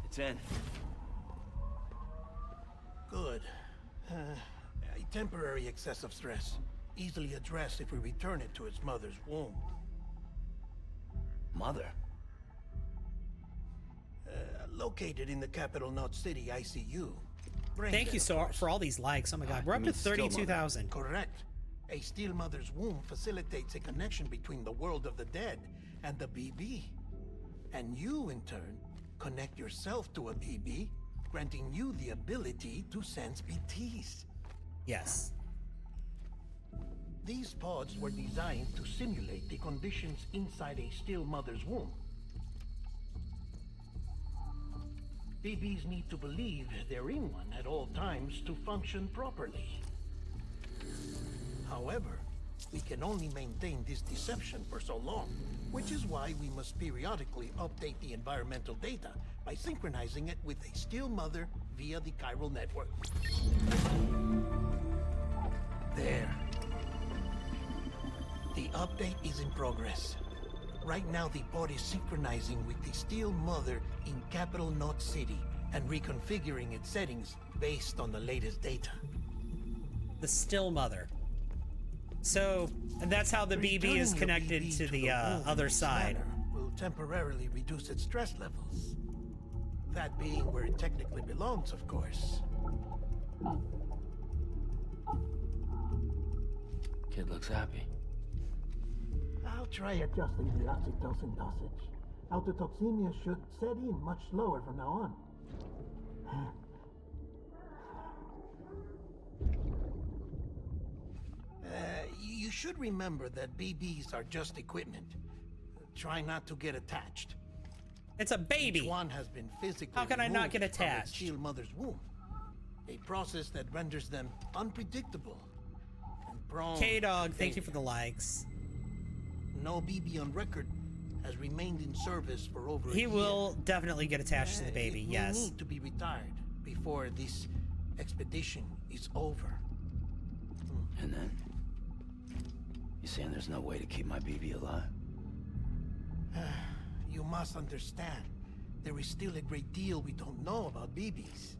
It's in. Good. A temporary excessive stress. Easily addressed if we return it to its mother's womb. Mother? Located in the capital Knot City ICU. Thank you for all these likes. Oh my god, we're up to 32,000. Correct. A steel mother's womb facilitates a connection between the world of the dead and the BB. And you, in turn, connect yourself to a BB granting you the ability to sense BTs. Yes. These pods were designed to simulate the conditions inside a still mother's womb. BBs need to believe they're in one at all times to function properly. However, we can only maintain this deception for so long, which is why we must periodically update the environmental data by synchronizing it with a still mother via the chiral network. There. The update is in progress. Right now, the pod is synchronizing with the still mother in Capital Knot City and reconfiguring its settings based on the latest data. The still mother. So, and that's how the BB is connected to the other side. Will temporarily reduce its stress levels. That being where it technically belongs, of course. Kid looks happy. I'll try adjusting the oxytocin dosage. Autotoxemia should set in much slower from now on. You should remember that BBs are just equipment. Try not to get attached. It's a baby. Each one has been physically How can I not get removed from its attached? still mother's womb. A process that renders them unpredictable and prone. K-Dog, thank you for the likes. No BB on record has remained in service for over a year. He will definitely get attached to the baby, It will yes. need to be retired before this expedition is over. And then? You saying there's no way to keep my BB alive? You must understand, there is still a great deal we don't know about BBs.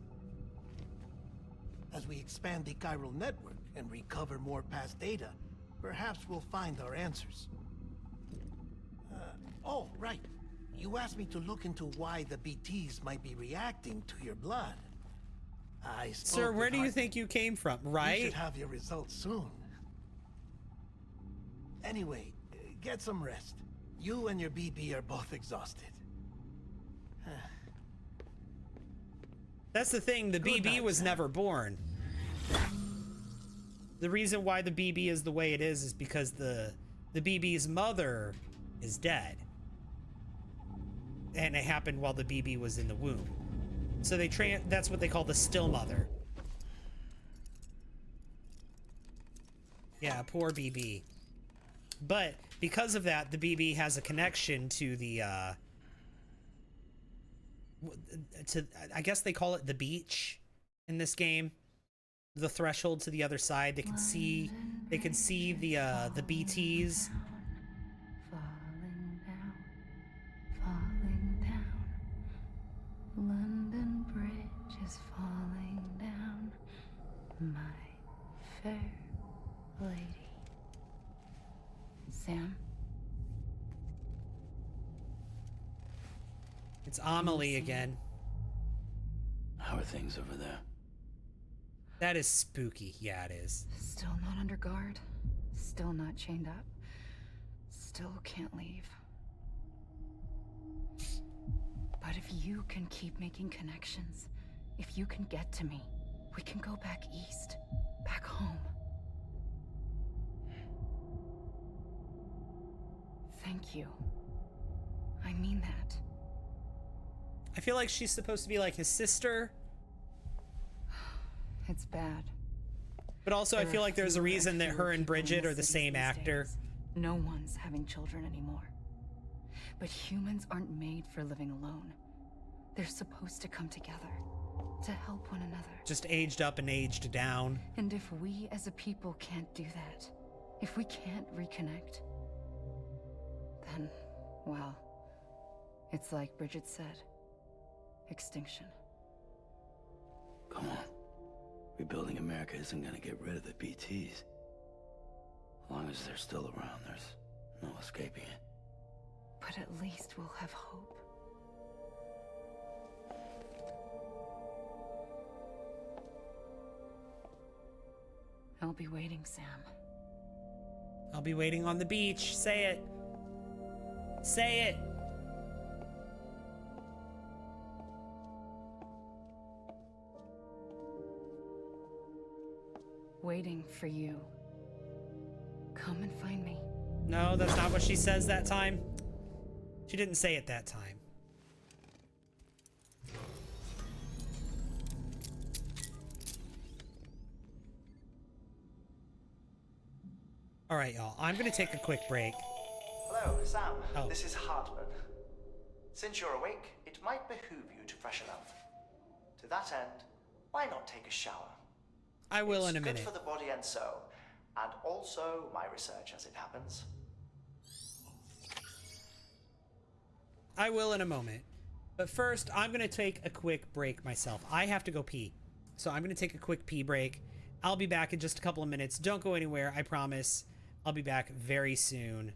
As we expand the chiral network and recover more past data, perhaps we'll find our answers. Oh, right. You asked me to look into why the BTs might be reacting to your blood. Sir, where do you think you came from, right? You should have your results soon. Anyway, get some rest. You and your BB are both exhausted. That's the thing, the Good BB night, was Sam. never born. The reason why the BB is the way it is because the BB's mother is dead. And it happened while the BB was in the womb. So that's what they call the still mother. Yeah, poor BB. But because of that, the BB has a connection to the I guess they call it the beach in this game. The threshold to the other side. They can see the BTs. Falling down, falling down. London Bridge is falling down. My fair lady. Sam? It's Amelie again. How are things over there? That is spooky. Yeah, it is. Still not under guard. Still not chained up. Still can't leave. But if you can keep making connections, if you can get to me, we can go back east. Back home. Thank you. I mean that. I feel like she's supposed to be like his sister. It's bad. But also, I There feel are like there's a fewer reason and that fewer her and people in Bridget the are the cities same these actor. days. No one's having children anymore. But humans aren't made for living alone. They're supposed to come together, to help one another. Just aged up and aged down. And if we as a people can't do that, if we can't reconnect, then, well, it's like Bridget said, extinction. Come on. Rebuilding America isn't gonna get rid of the BTs. As long as they're still around, there's no escaping it. But at least we'll have hope. I'll be waiting, Sam. I'll be waiting on the beach. Say it. Say it. waiting for you. Come and find me. No, that's not what she says that time. She didn't say it that time. All right, y'all. I'm going to take a quick break. Hello, Sam. Oh. This is Hartman. Since you're awake, it might behoove you to freshen up. To that end, why not take a shower? I will in a It's minute. good for the body and soul, and also my research as it happens. I will in a moment. But first, I'm going to take a quick break myself. I have to go pee. So I'm going to take a quick pee break. I'll be back in just a couple of minutes. Don't go anywhere, I promise. I'll be back very soon.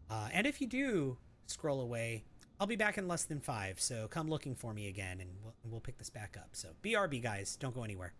And if you do scroll away, I'll be back in less than 5. So come looking for me again, and we'll pick this back up. So BRB, guys. Don't go anywhere.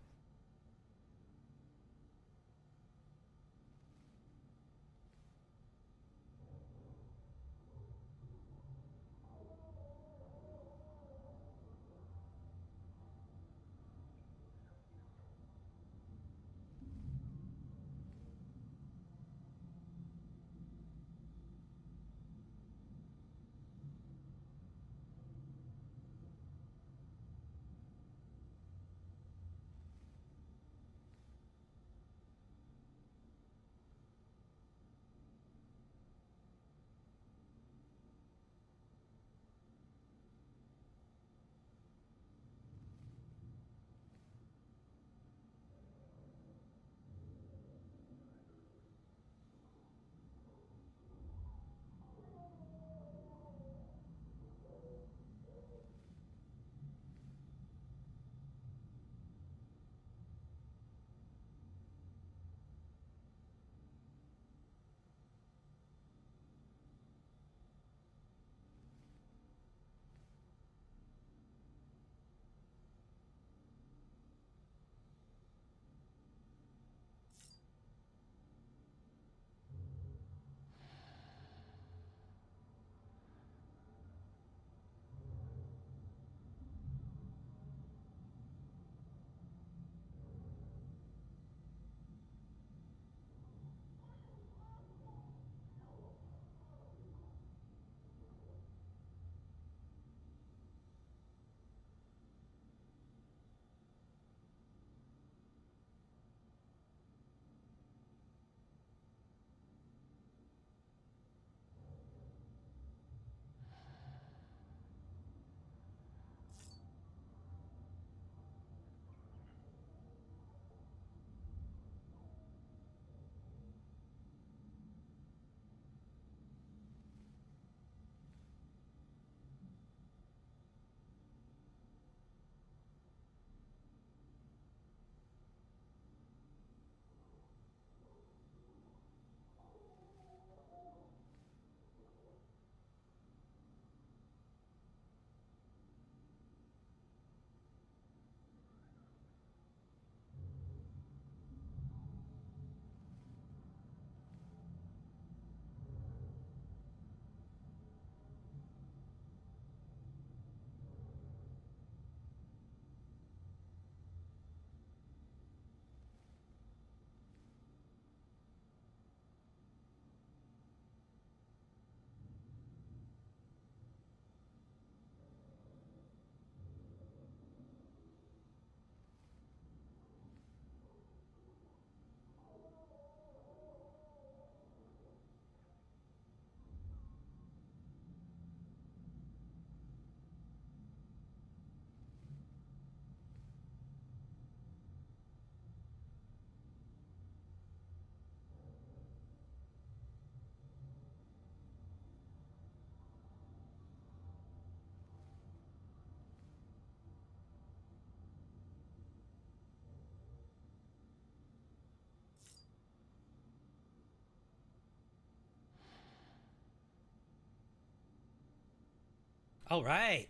All right.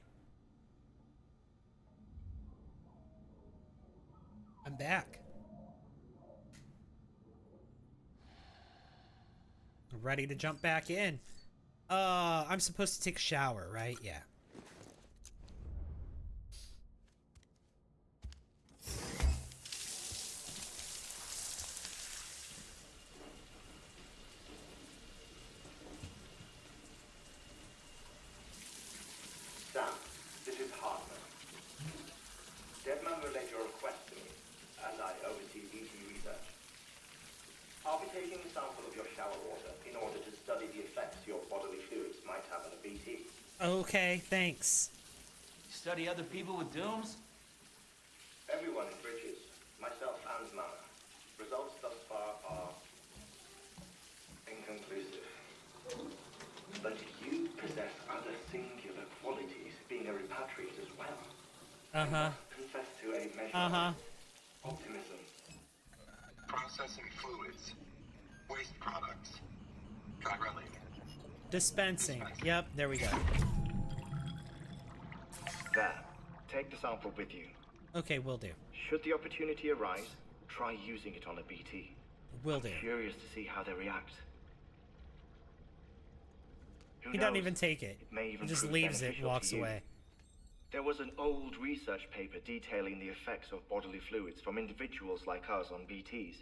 I'm back. I'm ready to jump back in. I'm supposed to take a shower, right? Yeah. Okay, thanks. You study other people with dooms? Everyone in Bridges, myself and Mama. Results thus far are inconclusive. But you possess other singular qualities, being a repatriate as well. Uh-huh. Confess to a measure Uh-huh. of optimism. Processing fluids. Waste products. Chirelli. Dispensing. Yep, there we go. There. Take the sample with you. Okay, will do. Should the opportunity arise, try using it on a BT. Will do. Curious to see how they react. Who He doesn't knows? even take it. May He even just prove leaves it and beneficial walks to you. away. There was an old research paper detailing the effects of bodily fluids from individuals like us on BTs.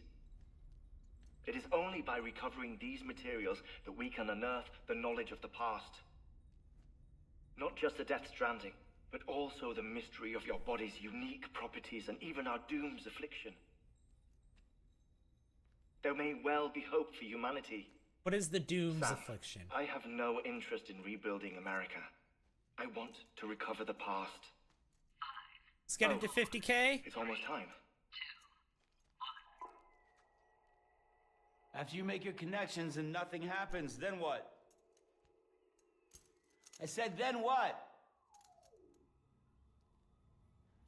It is only by recovering these materials that we can unearth the knowledge of the past. Not just the Death Stranding, but also the mystery of your body's unique properties and even our doom's affliction. There may well be hope for humanity. What is the Doom's Sam, affliction? I have no interest in rebuilding America. I want to recover the past. Let's get it to 50K. It's almost time. After you make your connections and nothing happens, then what? I said, then what?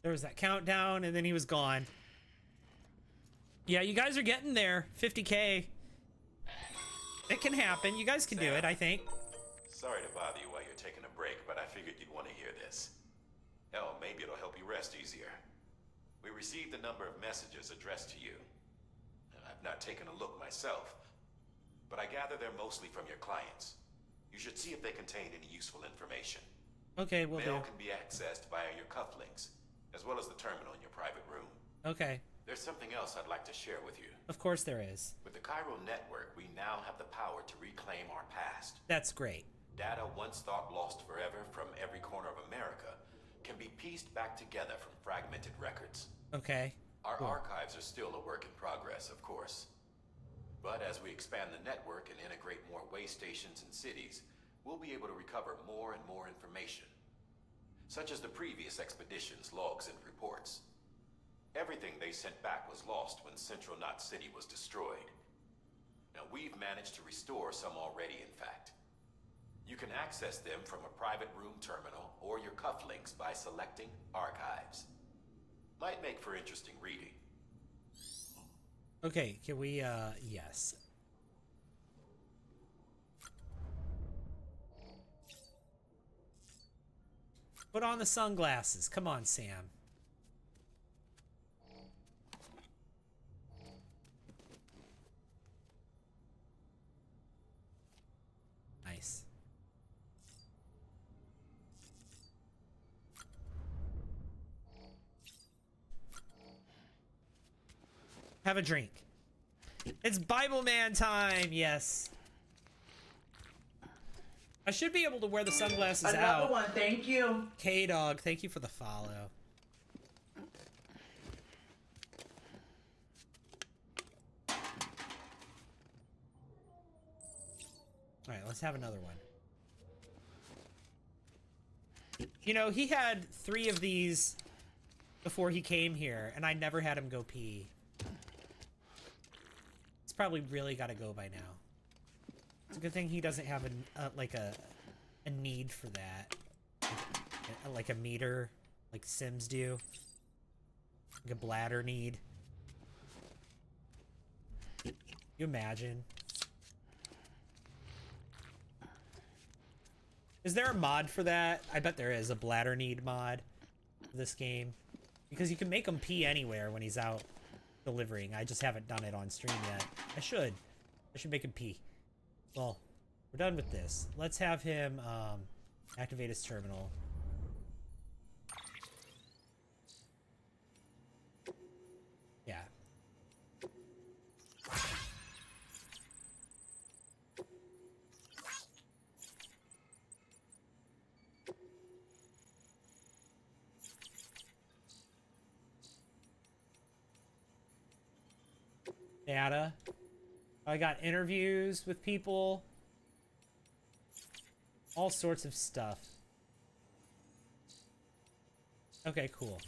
There was that countdown, and then he was gone. Yeah, you guys are getting there. 50K. It can happen. You guys can do it, I think. Sorry to bother you while you're taking a break, but I figured you'd want to hear this. Hell, maybe it'll help you rest easier. We received a number of messages addressed to you. I've not taken a look myself, but I gather they're mostly from your clients. You should see if they contain any useful information. Okay, we'll do. Mail can be accessed via your cufflinks, as well as the terminal in your private room. Okay. There's something else I'd like to share with you. Of course there is. With the Cairo network, we now have the power to reclaim our past. That's great. Data once thought lost forever from every corner of America can be pieced back together from fragmented records. Okay. Our Cool. archives are still a work in progress, of course. But as we expand the network and integrate more way stations and cities, we'll be able to recover more and more information, such as the previous expedition's logs and reports. Everything they sent back was lost when Central Knot City was destroyed. Now, we've managed to restore some already, in fact. You can access them from a private room terminal or your cufflinks by selecting Archives. Might make for interesting reading. Okay, can we, yes. Put on the sunglasses. Come on, Sam. Nice. Have a drink. It's Bible Man time. Yes. I should be able to wear the sunglasses out. Another one, thank you. K-Dog, thank you for the follow. Alright, let's have another one. You know, he had 3 of these before he came here, and I never had him go pee. It's probably really got to go by now. It's a good thing he doesn't have a need for that. Like a meter, like Sims do. Like a bladder need. You imagine? Is there a mod for that? I bet there is a bladder need mod for this game. Because you can make him pee anywhere when he's out delivering. I just haven't done it on stream yet. I should make him pee. Well, we're done with this. Let's have him activate his terminal. Yeah. Data. I got interviews with people. All sorts of stuff. Okay, cool.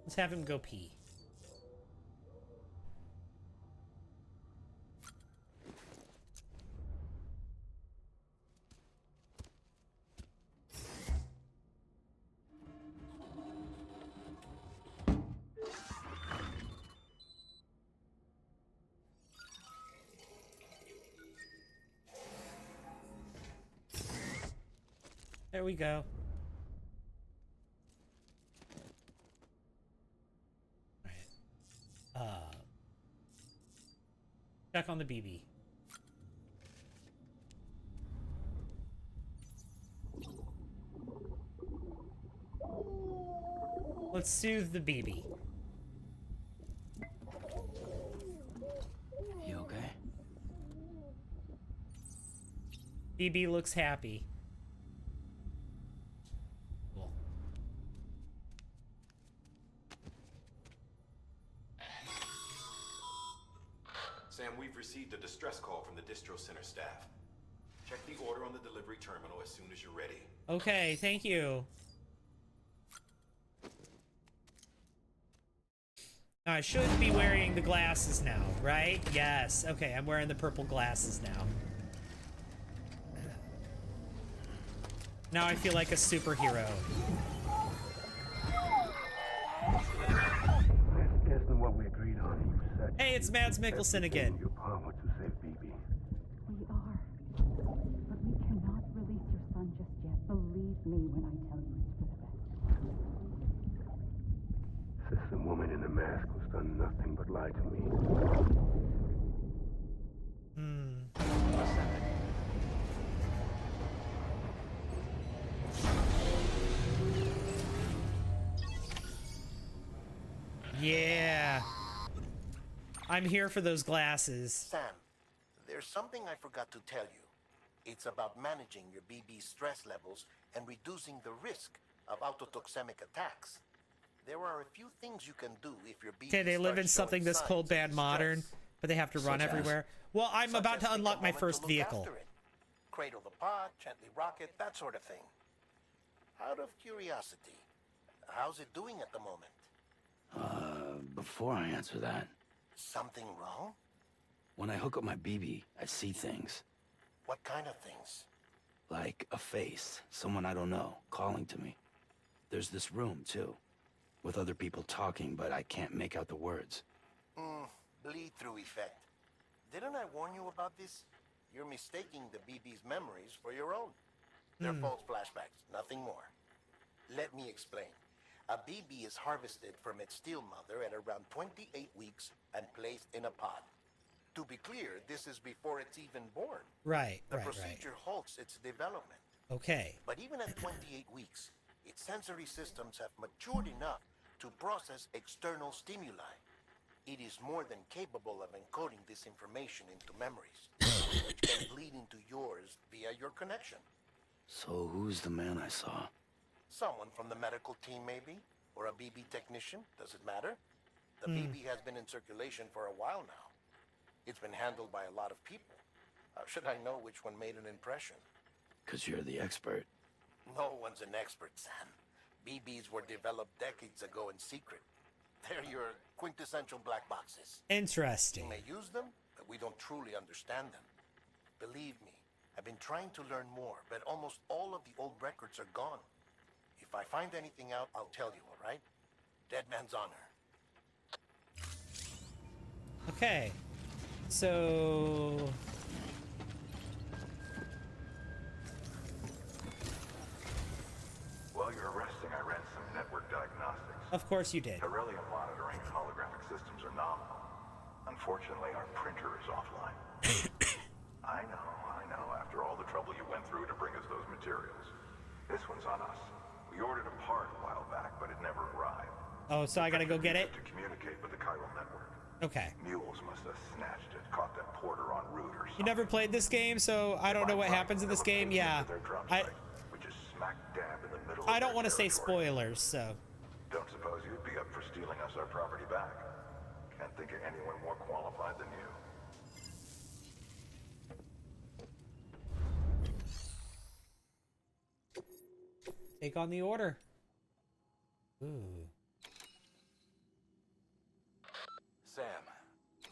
Let's have him go pee. There we go. Alright. Check on the BB. Let's soothe the BB. You okay? BB looks happy. Cool. Sam, we've received a distress call from the distro center staff. Check the order on the delivery terminal as soon as you're ready. Okay, thank you. I should be wearing the glasses now, right? Yes. Okay, I'm wearing the purple glasses now. Now I feel like a superhero. Less than what we agreed on. You said Hey, it's Mads Mikkelsen again. your power to save BB. We are. But we cannot release your son just yet. Believe me when I tell you it's for the best. Says the woman in the mask who's done nothing but lie to me. Yeah. I'm here for those glasses. Sam, there's something I forgot to tell you. It's about managing your BB stress levels and reducing the risk of autotoxemic attacks. There are a few things you can do if your BB Okay, they live in starts something showing that's signs cold, of bad, distress. modern, but they have to run everywhere. Well, I'm about to unlock my first vehicle. Cradle the pod, gently rock it, that sort of thing. Out of curiosity, how's it doing at the moment? Before I answer that, Something wrong? when I hook up my BB, I see things. What kind of things? Like a face, someone I don't know, calling to me. There's this room, too, with other people talking, but I can't make out the words. Bleed-through effect. Didn't I warn you about this? You're mistaking the BB's memories for your own. They're false flashbacks, nothing more. Let me explain. A BB is harvested from its steel mother at around 28 weeks and placed in a pod. To be clear, this is before it's even born. Right, The right. procedure halts its development. Okay. But even at 28 weeks, its sensory systems have matured enough to process external stimuli. It is more than capable of encoding this information into memories, which can bleed into yours via your connection. So who's the man I saw? Someone from the medical team, maybe? Or a BB technician? Does it matter? The BB has been in circulation for a while now. It's been handled by a lot of people. How should I know which one made an impression? 'Cause you're the expert. No one's an expert, Sam. BBs were developed decades ago in secret. They're your quintessential black boxes. Interesting. We may use them, but we don't truly understand them. Believe me, I've been trying to learn more, but almost all of the old records are gone. If I find anything out, I'll tell you, all right? Dead man's honor. Okay. So... While you're resting, I ran some network diagnostics. Of course you did. Beryllium monitoring and holographic systems are nominal. Unfortunately, our printer is offline. I know. After all the trouble you went through to bring us those materials. This one's on us. We ordered a part a while back, but it never arrived. Oh, so I gotta go get it? To communicate with the chiral network. Okay. Mules must have snatched it, caught that porter en route or something. You never played this game, so I don't know what happens in this game. Yeah. Which is smack dab in the middle I of don't their want to say territory. spoilers, so... Don't suppose you'd be up for stealing us our property back? Can't think of anyone more qualified than you. Take on the order. Ooh. Sam,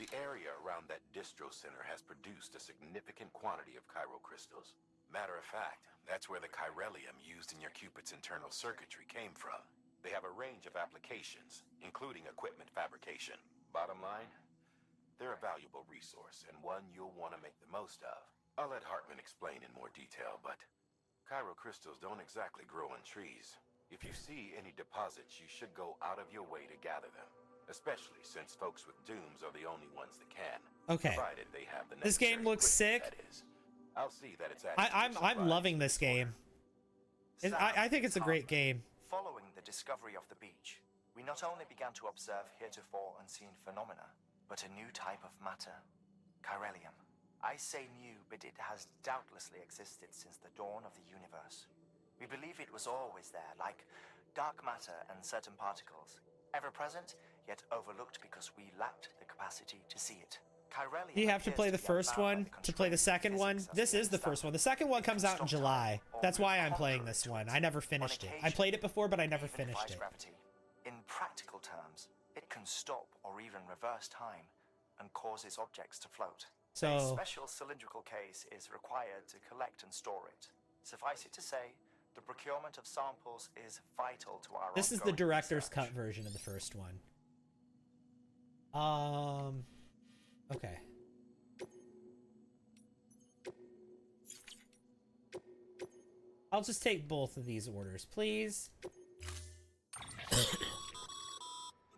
the area around that distro center has produced a significant quantity of chiral crystals. Matter of fact, that's where the chiralium used in your Cupid's internal circuitry came from. They have a range of applications, including equipment fabrication. Bottom line, they're a valuable resource and one you'll want to make the most of. I'll let Hartman explain in more detail, but chiral crystals don't exactly grow on trees. If you see any deposits, you should go out of your way to gather them. Especially since folks with dooms are the only ones that can. Okay. Provided they have the This game looks sick. That is. I'll see that it's I'm loving this game. I think it's a great game. Following the discovery of the beach, we not only began to observe heretofore unseen phenomena, but a new type of matter, chiralium. I say new, but it has doubtlessly existed since the dawn of the universe. We believe it was always there, like dark matter and certain particles, ever present, yet overlooked because we lacked the capacity to see it. Chiralium. Do you have to play the first one to play the second one? This is the first one. The second one comes out in July. That's why I'm playing this one. I never finished it. I played it before, but I never finished it. In practical terms, it can stop or even reverse time and causes objects to float. So a special cylindrical case is required to collect and store it. Suffice it to say, the procurement of samples is vital to our this is the director's cut version of the first one. Okay. I'll just take both of these orders, please.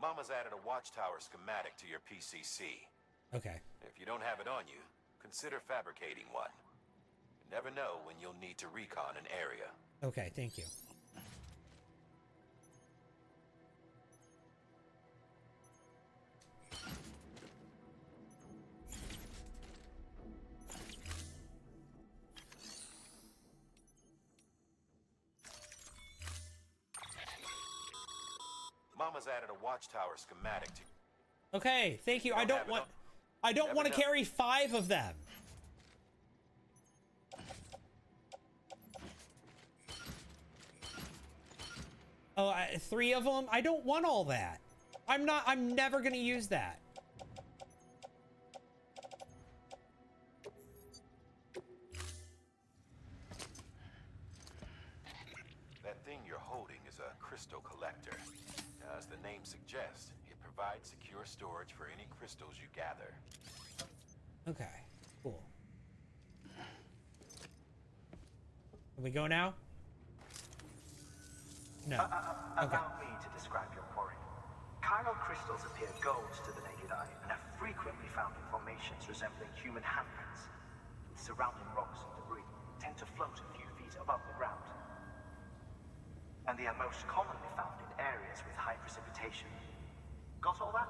Mama's added a watchtower schematic to your PCC. Okay. If you don't have it on you, consider fabricating one. You never know when you'll need to recon an area. Okay, thank you. Mama's added a watchtower schematic to... Okay, thank you. I don't want to carry 5 of them. Oh, 3 of them? I don't want all that. I'm never going to use that. That thing you're holding is a crystal collector. As the name suggests, it provides secure storage for any crystals you gather. Okay, cool. Can we go now? No. Okay. Allow me to describe your quarry. Chiral crystals appear gold to the naked eye and are frequently found in formations resembling human handprints. Surrounding rocks and debris tend to float a few feet above the ground. And they are most commonly found in areas with high precipitation. Got all that?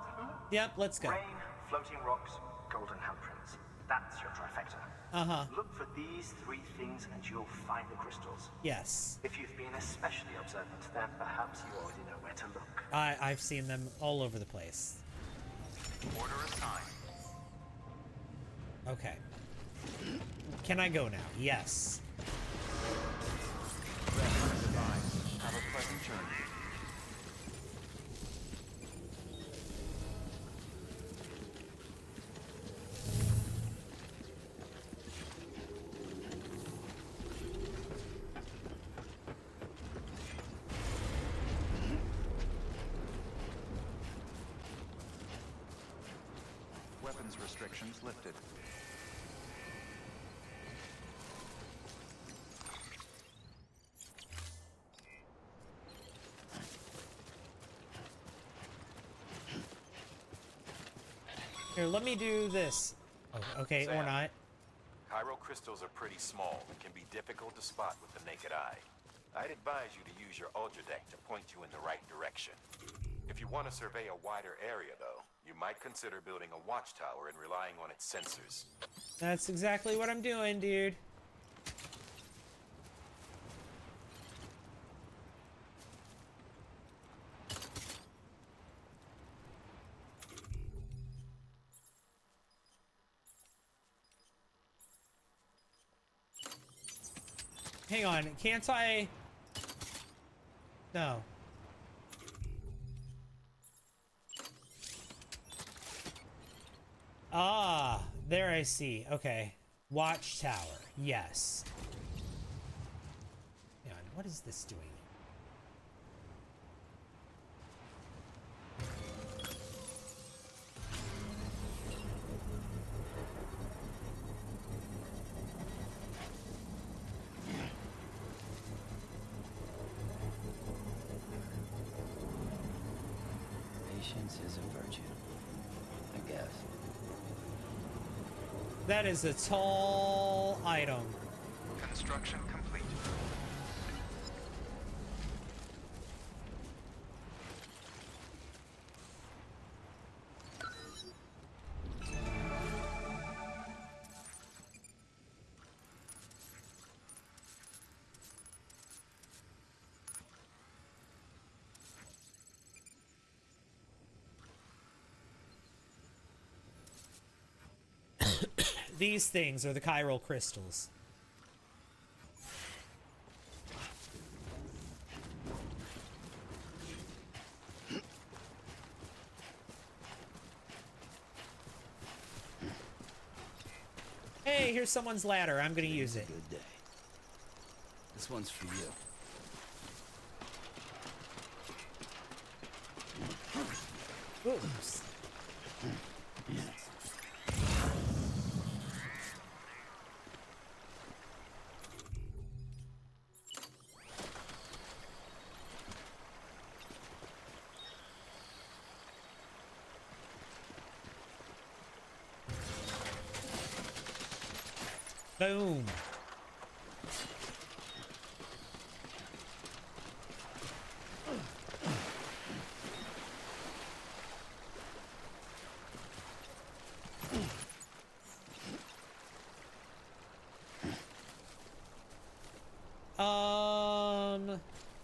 Yep, let's go. Rain, floating rocks, golden handprints. That's your trifecta. Uh-huh. Look for these 3 things and you'll find the crystals. Yes. If you've been especially observant, then perhaps you already know where to look. I've seen them all over the place. Order assigned. Okay. Can I go now? Yes. Have a pleasant journey. Weapons restrictions lifted. Here, let me do this. Oh, okay, Sam, or not. Chiral crystals are pretty small and can be difficult to spot with the naked eye. I'd advise you to use your ultra deck to point you in the right direction. If you want to survey a wider area, though, you might consider building a watchtower and relying on its sensors. That's exactly what I'm doing, dude. Hang on, can't I... No. Ah, there I see. Okay. Watchtower. Yes. Hang on, what is this doing? Patience is a virtue, I guess. That is a tall item. Construction complete. These things are the chiral crystals. Hey, here's someone's ladder. I'm gonna use it. Good day. This one's for you. Oops. Boom.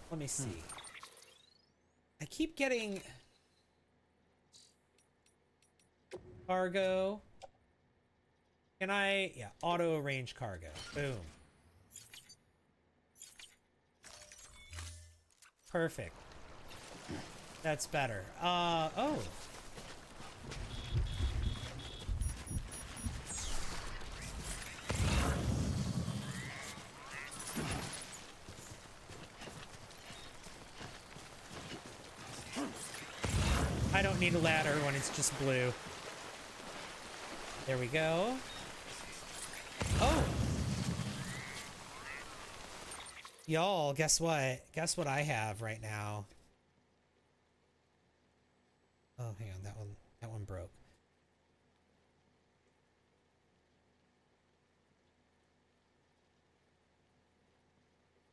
Let me see. I keep getting cargo. Can I? Yeah, auto arrange cargo. Boom. Perfect. That's better. Oh. I don't need a ladder when it's just blue. There we go. Oh! Y'all, guess what? Guess what I have right now? Oh, hang on, that one broke.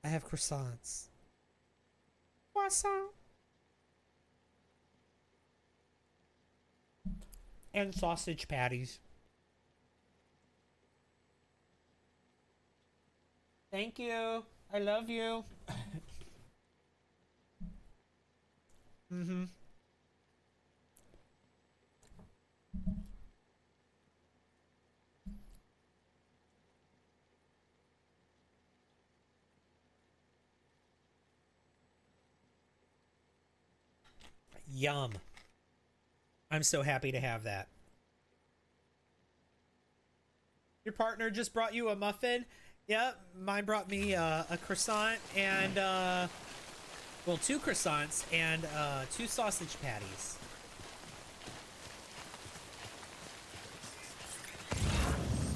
I have croissants. Croissant. And sausage patties. Thank you. I love you. Mm-hmm. Yum. I'm so happy to have that. Your partner just brought you a muffin? Yep, mine brought me a croissant and, well, 2 croissants and 2 sausage patties.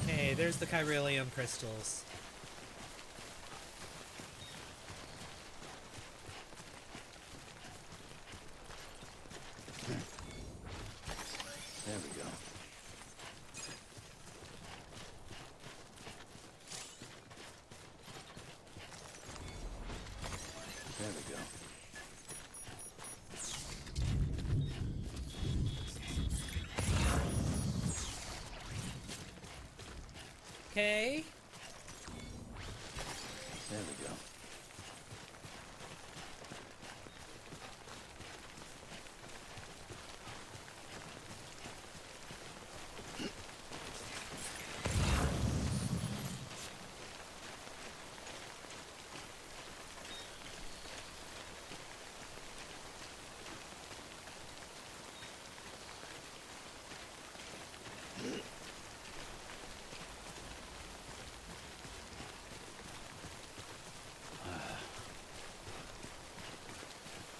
Hey, there's the chiralium crystals. There we go. There we go. Okay. There we go.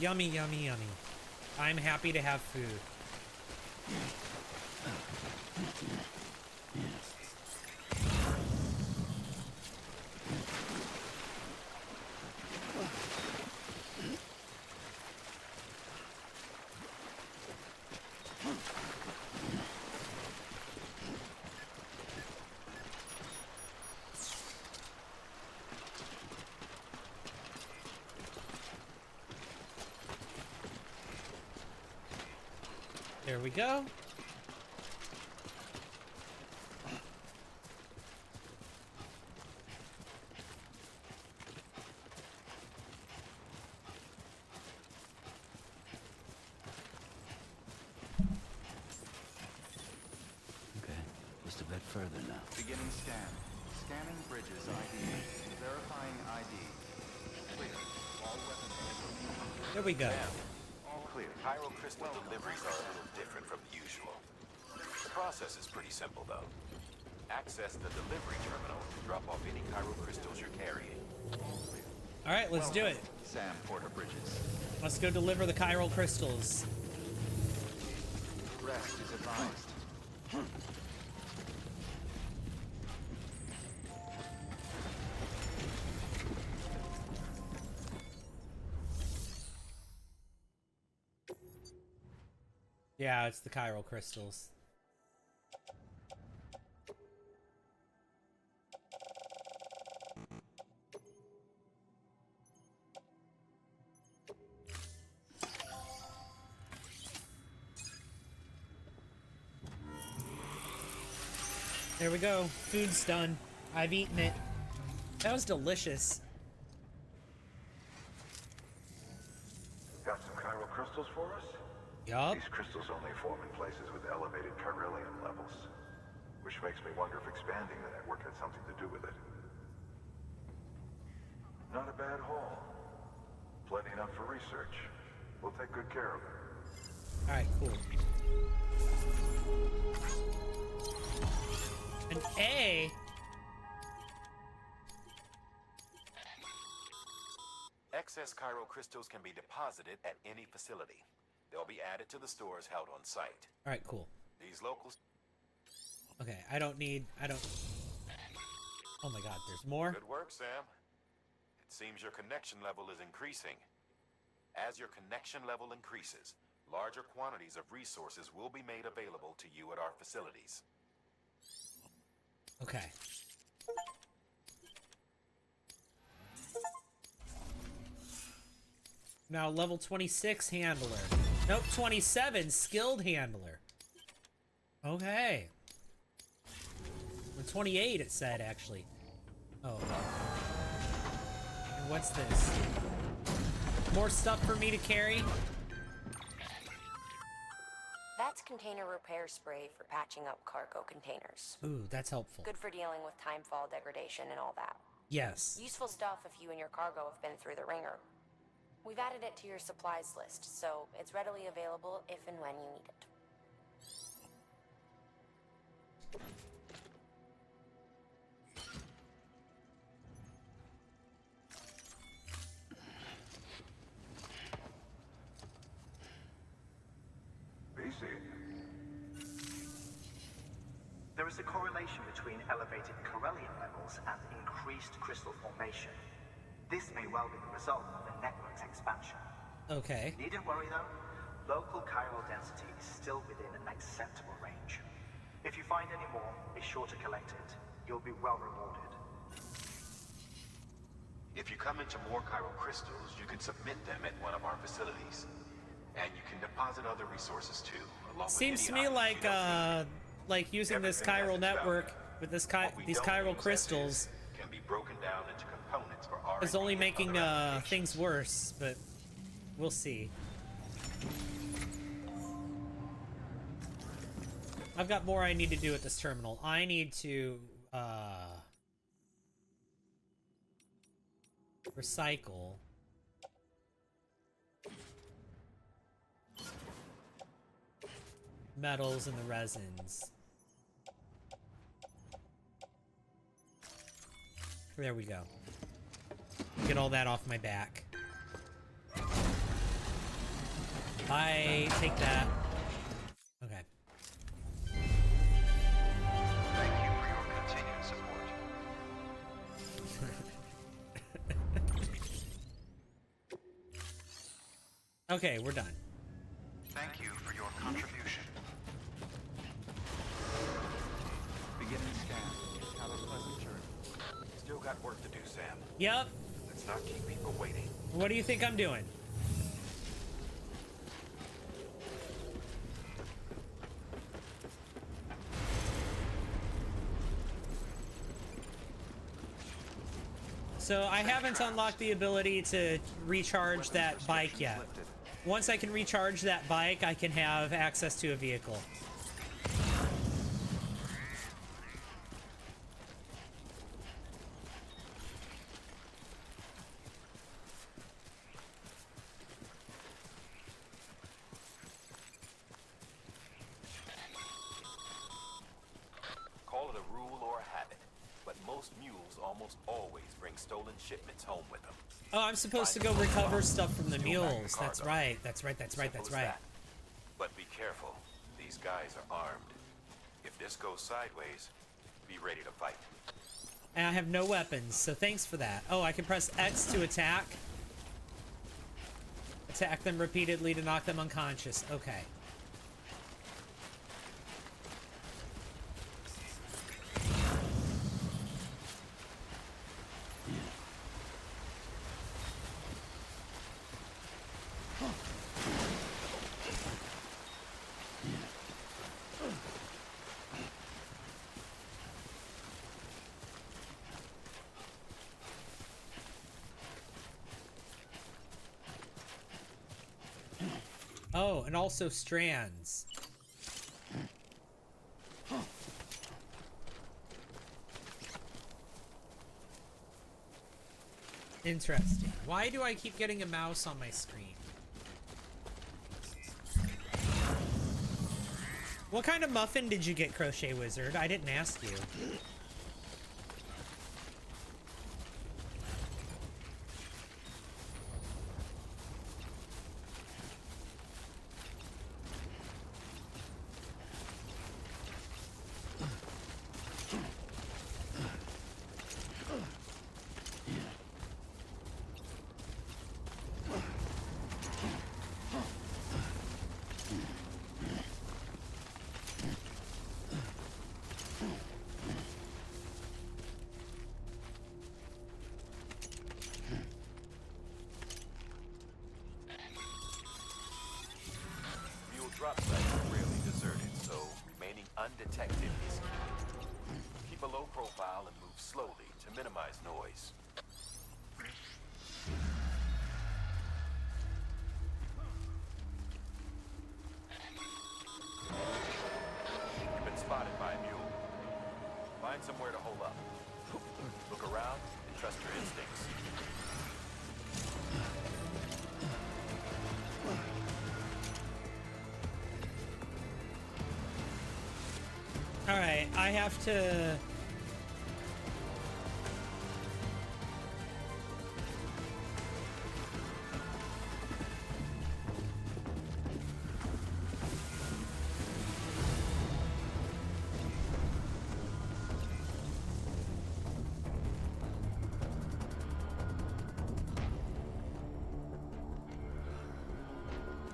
Yummy, yummy, yummy. I'm happy to have food. There we go. Okay, just a bit further now. Beginning scan. Scanning bridges ID. Verifying ID. Clear. All weapons. There we go. All clear. Chiral crystal deliveries are a little different from usual. The process is pretty simple, though. Access the delivery terminal to drop off any chiral crystals you're carrying. All right, let's do it. Sam Porter Bridges. Let's go deliver the chiral crystals. Rest is advised. Yeah, it's the chiral crystals. There we go. Food's done. I've eaten it. That was delicious. Got some chiral crystals for us? Yup. These crystals only form in places with elevated chiralium levels, which makes me wonder if expanding the network had something to do with it. Not a bad haul. Plenty enough for research. We'll take good care of it. Alright, cool. An A? Excess chiral crystals can be deposited at any facility. They'll be added to the stores held on site. Alright, cool. These locals... Okay, I don't... Oh my god, there's more? Good work, Sam. It seems your connection level is increasing. As your connection level increases, larger quantities of resources will be made available to you at our facilities. Okay. Now level 26 handler. Nope, 27 skilled handler. Okay. Or 28 it said actually. Oh. And what's this? More stuff for me to carry? That's container repair spray for patching up cargo containers. Ooh, that's helpful. Good for dealing with timefall degradation and all that. Yes. Useful stuff if you and your cargo have been through the ringer. We've added it to your supplies list, so it's readily available if and when you need it. There is a correlation between elevated chiralium levels and increased crystal formation. This may well be the result of the network's expansion. Okay. Needn't worry though. Local chiral density is still within an acceptable range. If you find any more, be sure to collect it. You'll be well rewarded. If you come into more chiral crystals, you can submit them at one of our facilities. And you can deposit other resources too, along Seems with to me like using this chiral network with these chiral crystals can be broken down into components for R&D is only and making other applications. things worse, but we'll see. I've got more I need to do at this terminal. I need to recycle. Metals and the resins. There we go. Get all that off my back. I take that. Okay. Thank you for your continued support. Okay, we're done. Thank you for your contribution. Beginning scan. Have a pleasant journey. Still got work to do, Sam. Yep. Let's not keep people waiting. What do you think I'm doing? So I haven't unlocked the ability to recharge that bike yet. Once I can recharge that bike, I can have access to a vehicle. Call it a rule or a habit, but most mules almost always bring stolen shipments home with them. Oh, I'm supposed to go recover stuff from the mules. That's right. That's right. That's right. That's right. But be careful. These guys are armed. If this goes sideways, be ready to fight. And I have no weapons, so thanks for that. Oh, I can press X to attack. Attack them repeatedly to knock them unconscious. Okay. Oh, and also strands. Interesting. Why do I keep getting a mouse on my screen? What kind of muffin did you get, Crochet Wizard? I didn't ask you. Drop sites are rarely deserted, so remaining undetected is key. Keep a low profile and move slowly to minimize noise. You've been spotted by a mule. Find somewhere to hole up. Look around and trust your instincts. Alright, I have to...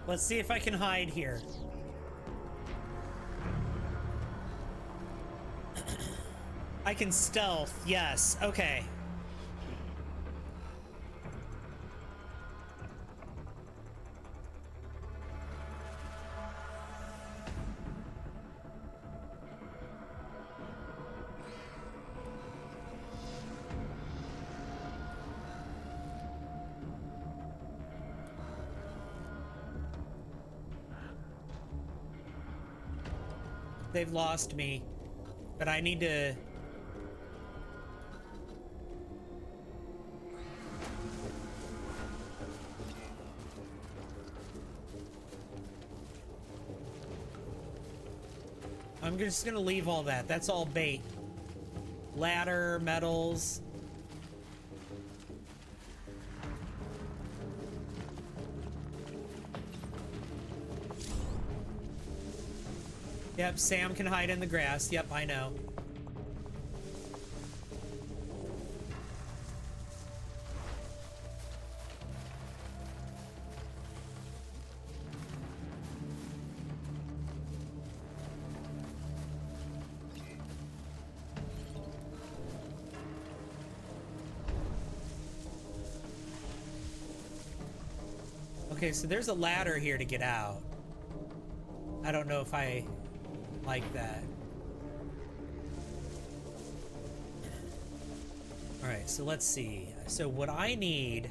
Let's see if I can hide here. I can stealth, yes, okay. They've lost me, but I need to... I'm just gonna leave all that. That's all bait. Ladder, metals. Yep, Sam can hide in the grass. Yep, I know. Okay, so there's a ladder here to get out. I don't know if I like that. All right, so let's see. So what I need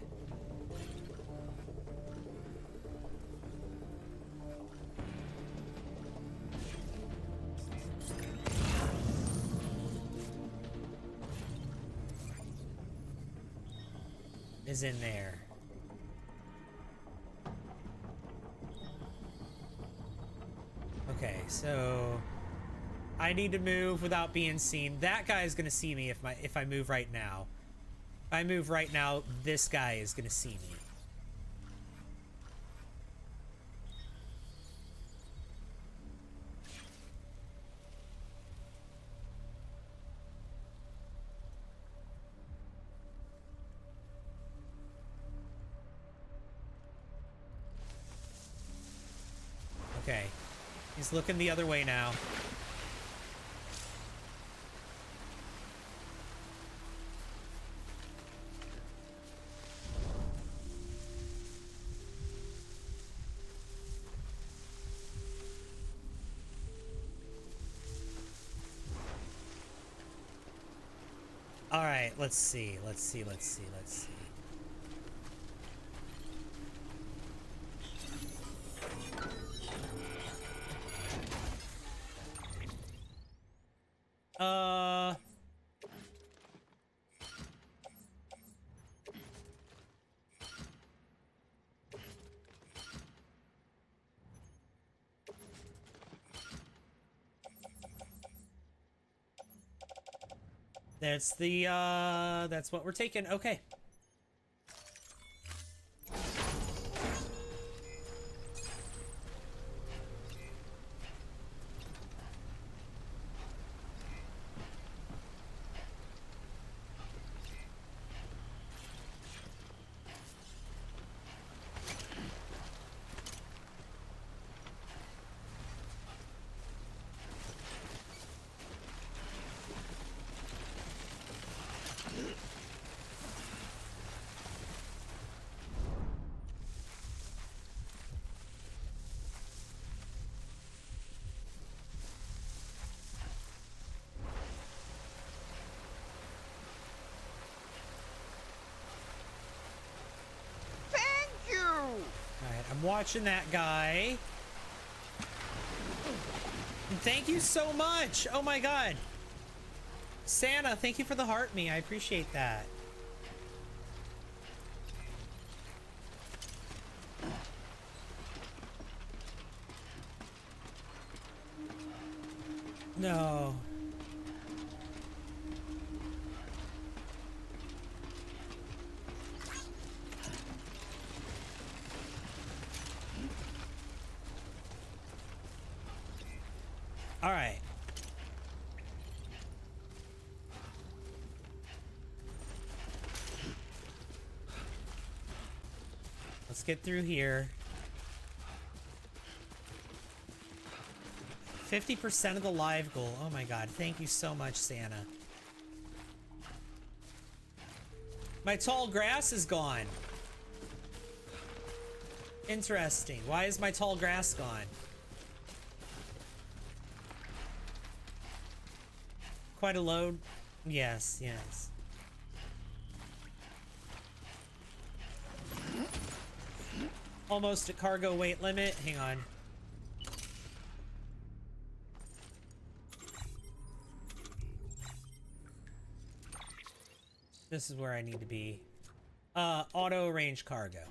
is in there. Okay, so I need to move without being seen. That guy is gonna see me if I move right now. If I move right now, this guy is gonna see me. Okay. He's looking the other way now. All right, let's see. Let's see. That's what we're taking. Okay. I'm watching that guy. And thank you so much. Oh my god. Santa, thank you for the heart me. I appreciate that. No. All right. Let's get through here. 50% of the live goal. Oh my god. Thank you so much, Santa. My tall grass is gone. Interesting. Why is my tall grass gone? Quite a load. Yes, yes. Almost at cargo weight limit. Hang on. This is where I need to be. Auto range cargo.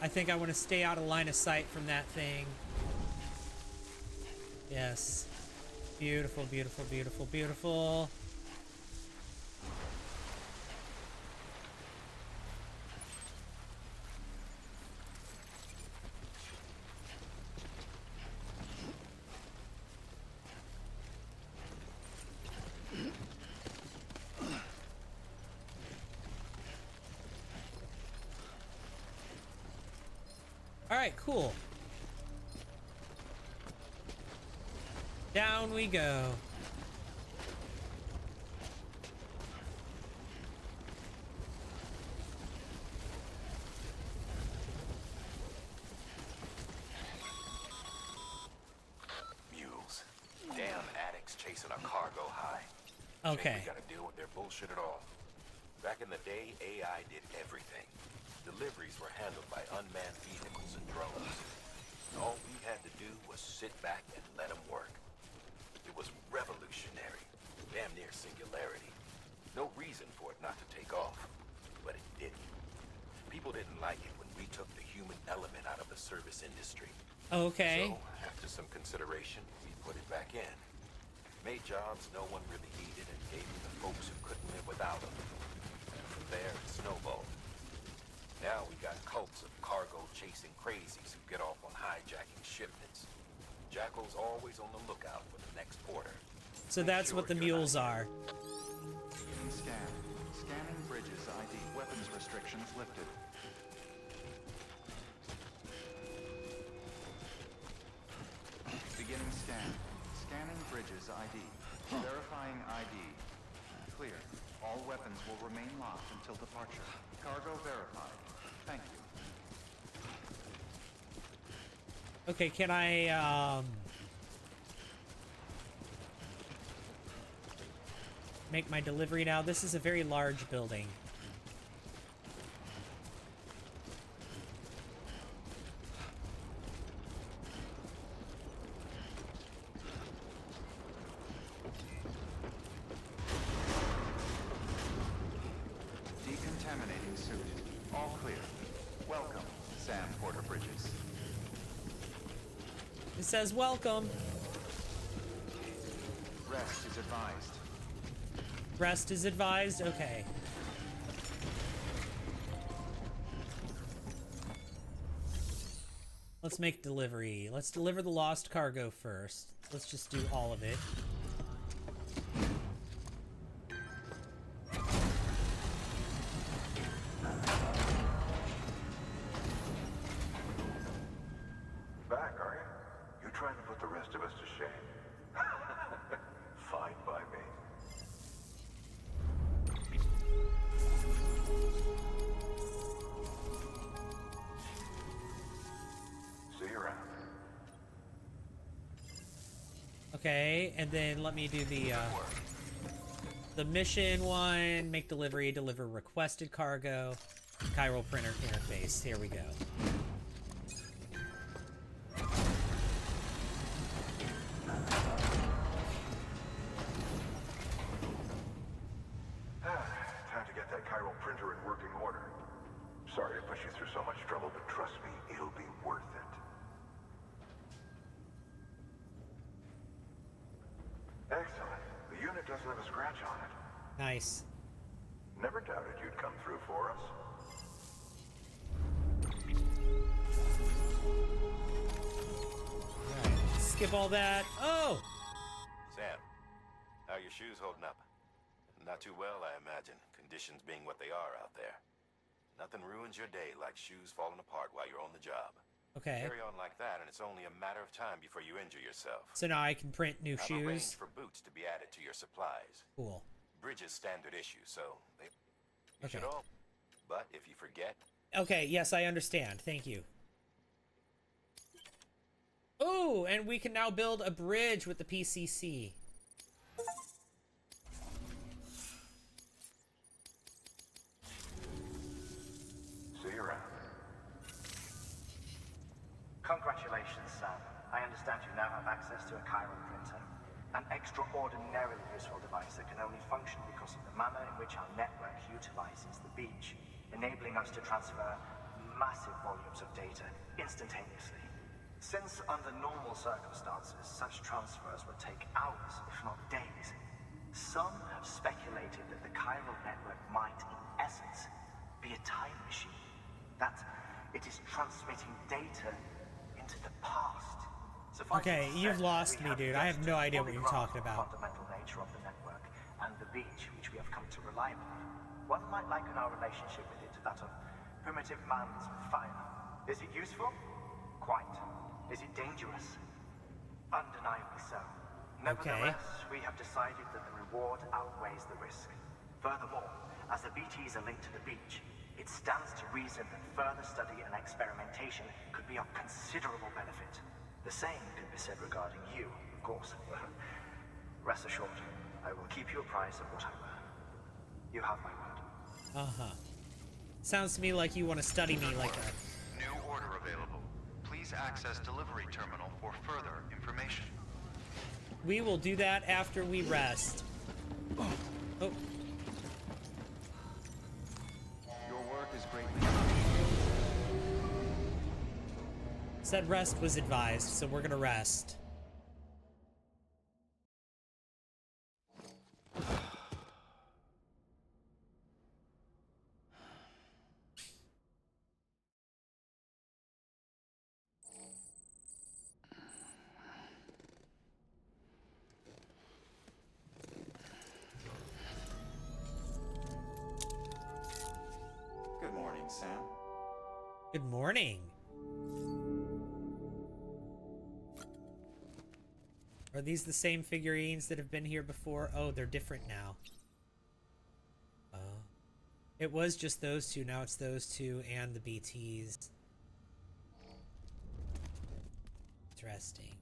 I think I want to stay out of line of sight from that thing. Yes. Beautiful, beautiful, beautiful, beautiful. All right, cool. Down we go. Mules. Damn addicts chasing a cargo high. Okay. Shame we gotta deal with their bullshit at all. Back in the day, AI did everything. Deliveries were handled by unmanned vehicles and drones. All we had to do was sit back and let them work. It was revolutionary, damn near singularity. No reason for it not to take off, but it didn't. People didn't like it when we took the human element out of the service industry. Okay. So, after some consideration, we put it back in. Made jobs no one really needed and gave them to folks who couldn't live without them. And from there, it snowballed. Now we got cults of cargo-chasing crazies who get off on hijacking shipments. Jackal's always on the lookout for the next porter. So that's what the mules are. Beginning scan. Scanning bridges ID. Weapons restrictions lifted. Beginning scan. Scanning bridges ID. Verifying ID. Clear. All weapons will remain locked until departure. Cargo verified. Thank you. Okay, can I, make my delivery now? This is a very large building. Decontaminating suit. All clear. Welcome, Sam Porter Bridges. It says welcome. Rest is advised. Rest is advised? Okay. Let's make delivery. Let's deliver the lost cargo first. Let's just do all of it. Back, are you? You trying to put the rest of us to shame? Fine by me. See you around. Okay, and then let me do the mission one. Make delivery, deliver requested cargo. Chiral printer interface. Here we go. Time to get that chiral printer in working order. Sorry to put you through so much trouble, but trust me, it'll be worth it. Excellent. The unit doesn't have a scratch on it. Nice. Never doubted you'd come through for us. Alright, skip all that. Oh! Sam, how are your shoes holding up? Not too well, I imagine. Conditions being what they are out there. Nothing ruins your day like shoes falling apart while you're on the job. Okay. Carry on like that, and it's only a matter of time before you injure yourself. So now I can print new I've shoes. arranged for boots to be added to your supplies. Cool. Bridges standard issue, so they Okay. should all. But if you forget, Okay, yes, I understand. Thank you. Oh, and we can now build a bridge with the PCC. See you around. Congratulations, Sam. I understand you now have access to a chiral printer. An extraordinarily useful device that can only function because of the manner in which our network utilizes the beach, enabling us to transfer massive volumes of instantaneously. Since under normal circumstances, such transfers would take hours, if not days, some have speculated that the chiral network might, in essence, be a time machine. That it is transmitting data into the past. Okay, you've lost me, dude. I have no idea what you're talking about. The fundamental nature of the network and the beach which we have come to rely upon. One might liken our relationship with it to that of primitive man's with fire. Is it useful? Quite. Is it dangerous? Undeniably so. Nevertheless, we have decided that the reward outweighs the risk. Furthermore, as the BTs are linked to the beach, it stands to reason that further study and experimentation could be of considerable benefit. The same could be said regarding you, of course. Rest assured, I will keep you apprised of what I learn. You have my word. Uh-huh. Sounds to me like you want to study me like that. New order available. Please access delivery terminal for further information. We will do that after we rest. Oh. Your work is greatly Said rest was advised, so we're gonna rest. Good morning, Sam. Good morning. Are these the same figurines that have been here before? Oh, they're different now. It was just those two. Now it's those two and the BTs. Interesting.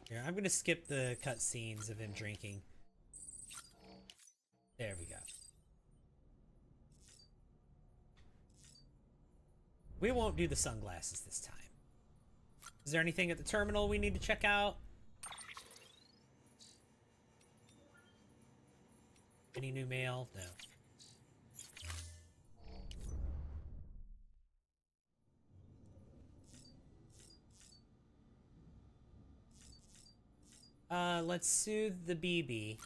Here, I'm gonna skip the cutscenes of him drinking. There we go. We won't do the sunglasses this time. Is there anything at the terminal we need to check out? Any new mail? No. Let's soothe the BB.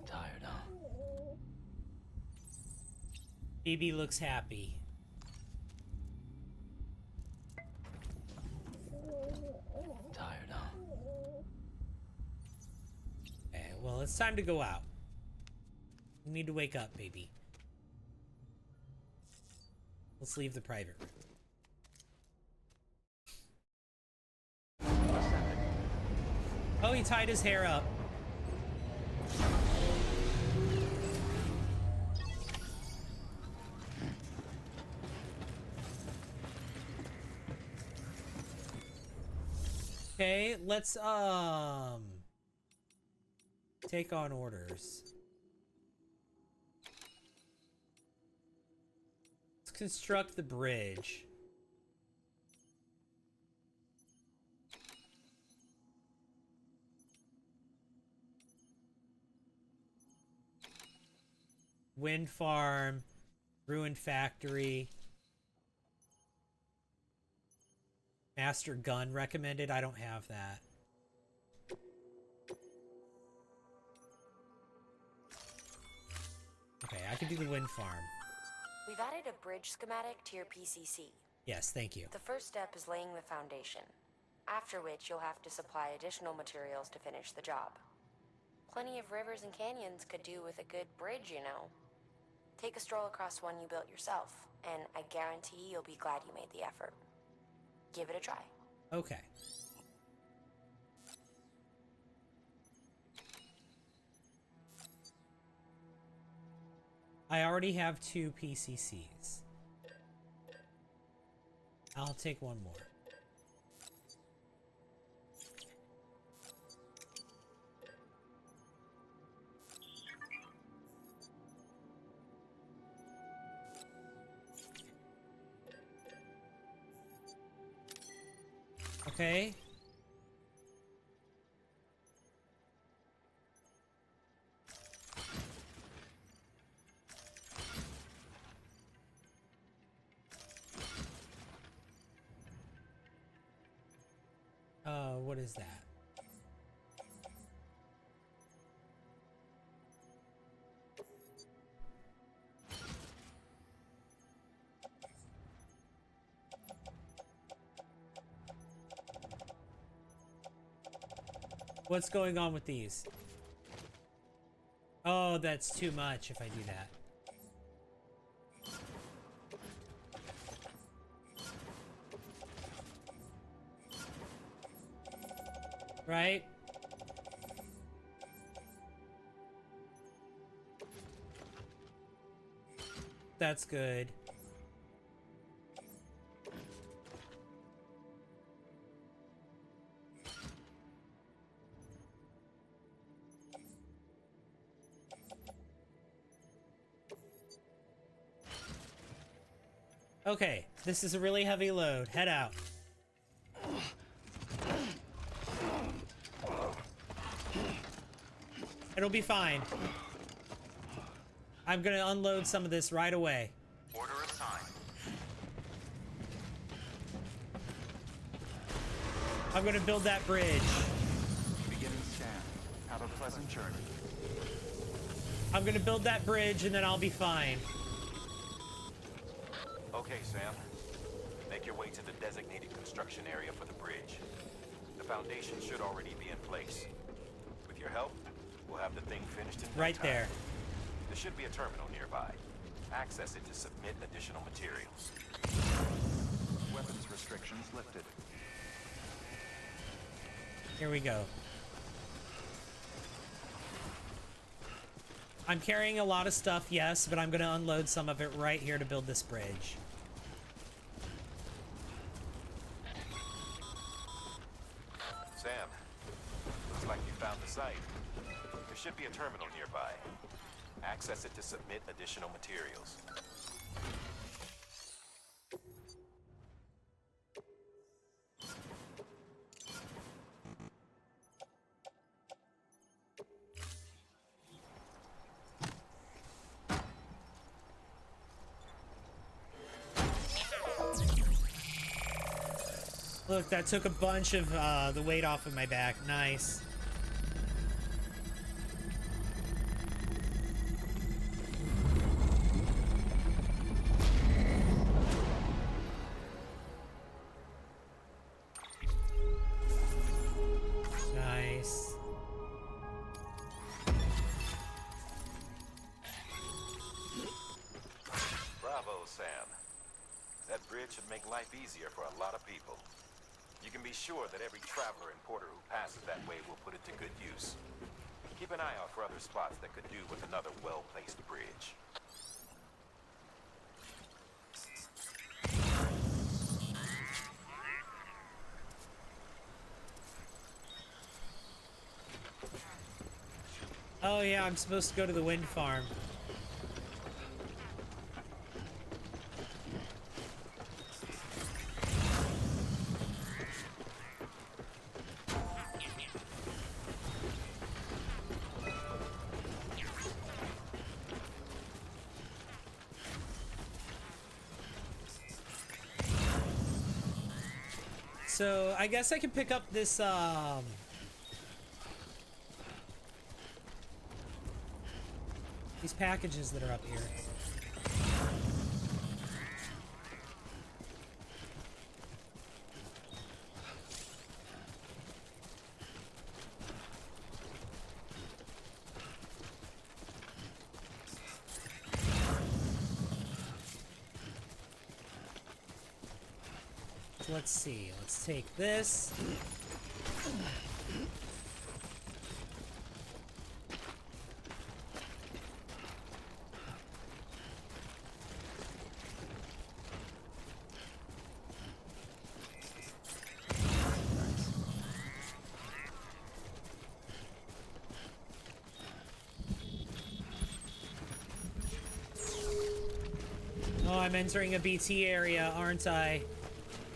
Tired, huh? BB looks happy. Tired, huh? Okay, well, it's time to go out. You need to wake up, baby. Let's leave the private room. Oh, he tied his hair up. Okay, let's take on orders. Let's construct the bridge. Wind farm, ruined factory. Master gun recommended. I don't have that. Okay, I can do the wind farm. We've added a bridge schematic to your PCC. Yes, thank you. The first step is laying the foundation, after which you'll have to supply additional materials to finish the job. Plenty of rivers and canyons could do with a good bridge, you know. Take a stroll across one you built yourself, and I guarantee you'll be glad you made the effort. Give it a try. Okay. I already have 2 PCCs. I'll take one more. Okay. What is that? What's going on with these? Oh, that's too much if I do that. Right? That's good. Okay, this is a really heavy load. Head out. It'll be fine. I'm gonna unload some of this right away. Order assigned. I'm gonna build that bridge. Beginning scan. Have a pleasant journey. I'm gonna build that bridge and then I'll be fine. Okay, Sam. Make your way to the designated construction area for the bridge. The foundation should already be in place. With your help, we'll have the thing finished in no Right time. there. There should be a terminal nearby. Access it to submit additional materials. Weapons restrictions lifted. Here we go. I'm carrying a lot of stuff, yes, but I'm gonna unload some of it right here to build this bridge. Sam, looks like you found the site. There should be a terminal nearby. Access it to submit additional materials. Look, that took a bunch of the weight off of my back. Nice. Nice. Bravo, Sam. That bridge should make life easier for a lot of people. You can be sure that every traveler and porter who passes that way will put it to good use. Keep an eye out for other spots that could do with another well-placed bridge. Oh yeah, I'm supposed to go to the wind farm. So, I guess I can pick up this, these packages that are up here. So let's see. Let's take this. Oh, I'm entering a BT area, aren't I?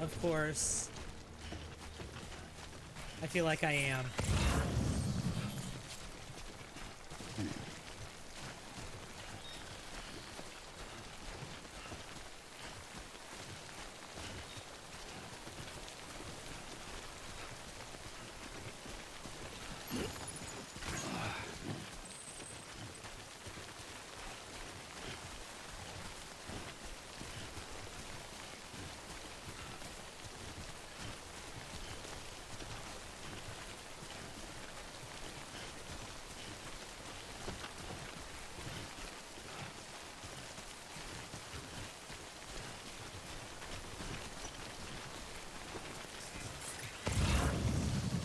Of course. I feel like I am.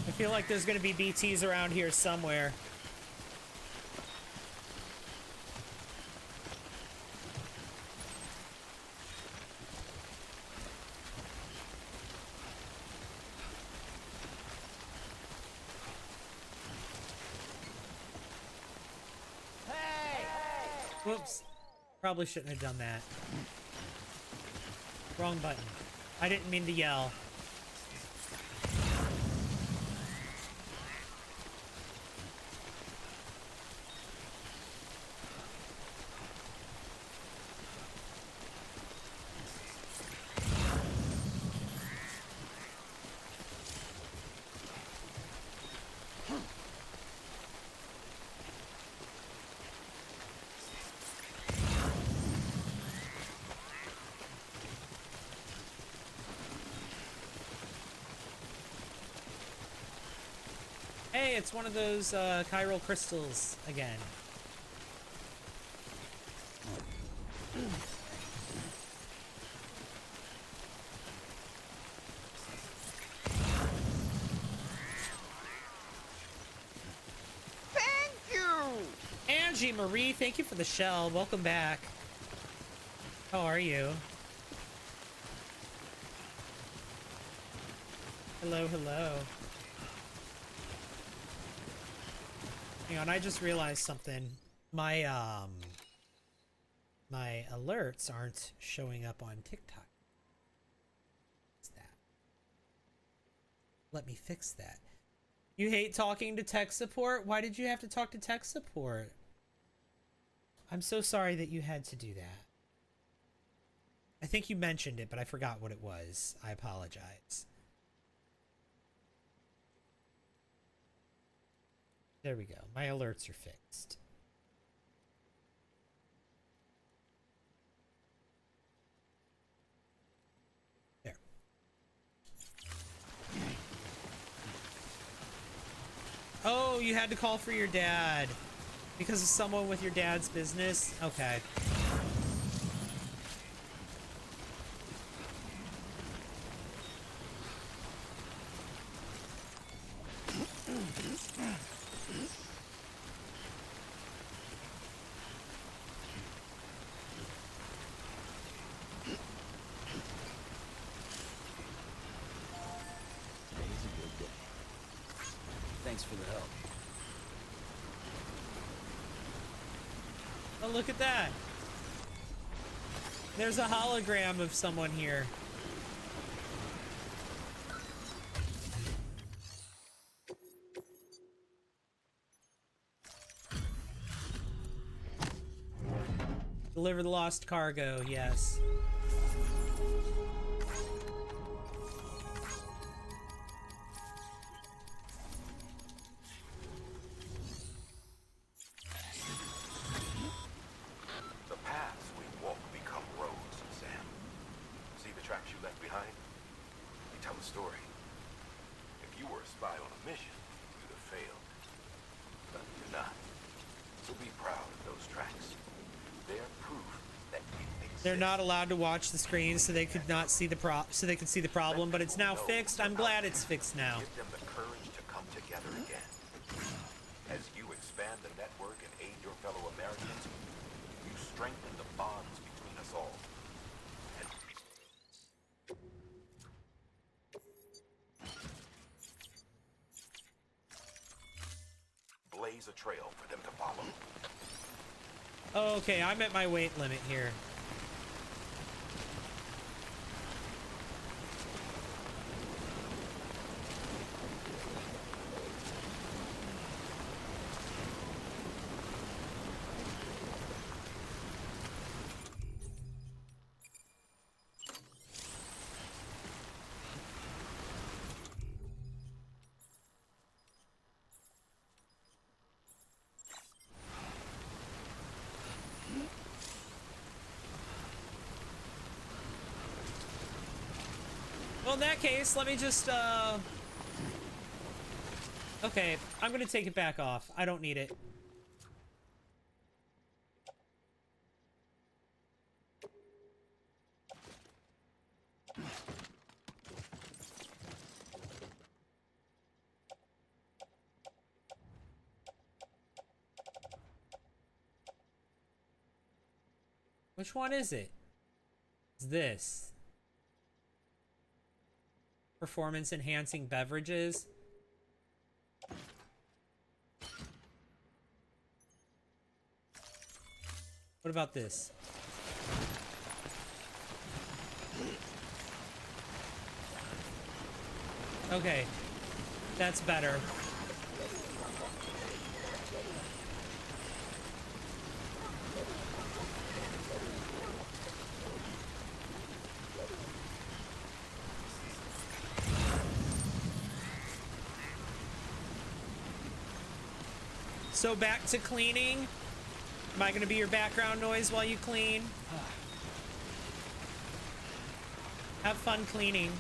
I feel like there's gonna be BTs around here somewhere. Whoops. Probably shouldn't have done that. Wrong button. I didn't mean to yell. Hey, it's one of those chiral crystals again. Thank you! Angie Marie, thank you for the shell. Welcome back. How are you? Hello, hello. Hang on, I just realized something. My my alerts aren't showing up on TikTok. What's that? Let me fix that. You hate talking to tech support? Why did you have to talk to tech support? I'm so sorry that you had to do that. I think you mentioned it, but I forgot what it was. I apologize. There we go. My alerts are fixed. There. Oh, you had to call for your dad. Because of someone with your dad's business? Okay. Thanks for the help. Oh, look at that. There's a hologram of someone here. Deliver the lost cargo, yes. The paths we walk become roads, Sam. See the tracks you left behind? They tell a story. If you were a spy on a mission, you'd have failed. But you're not. So be proud of those tracks. They're proof that it exists. They're not allowed to watch the screen, so they could not see the problem, but it's now fixed. I'm glad it's fixed now. Give them the courage to come together again. As you expand the network and aid your fellow Americans, you strengthen the bonds between us all. And blaze a trail for them to follow. Oh, okay, I'm at my weight limit here. Well, in that case, let me just, okay, I'm gonna take it back off. I don't need it. Which one is it? It's this. Performance enhancing beverages. What about this? Okay, that's better. So back to cleaning. Am I gonna be your background noise while you clean? Have fun cleaning.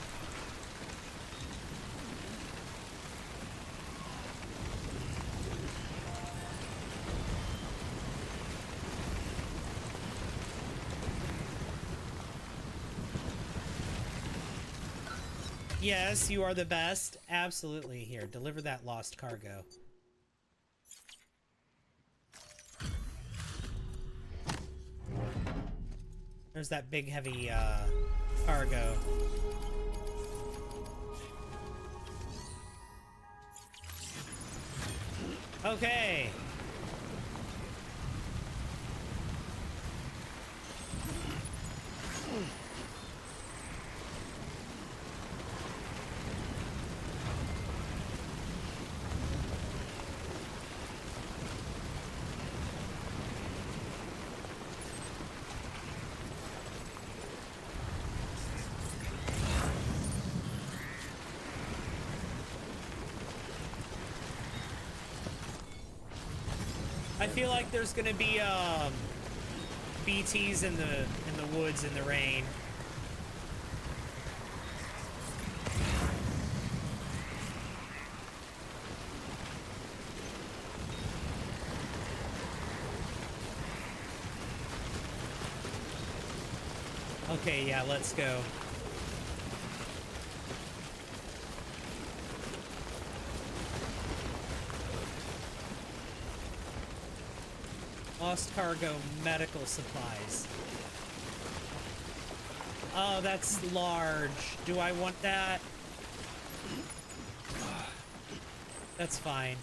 Yes, you are the best. Absolutely. Here, deliver that lost cargo. There's that big heavy cargo. Okay. I feel like there's gonna be BTs in the woods in the rain. Okay, yeah, let's go. Lost cargo, medical supplies. Oh, that's large. Do I want that? That's fine.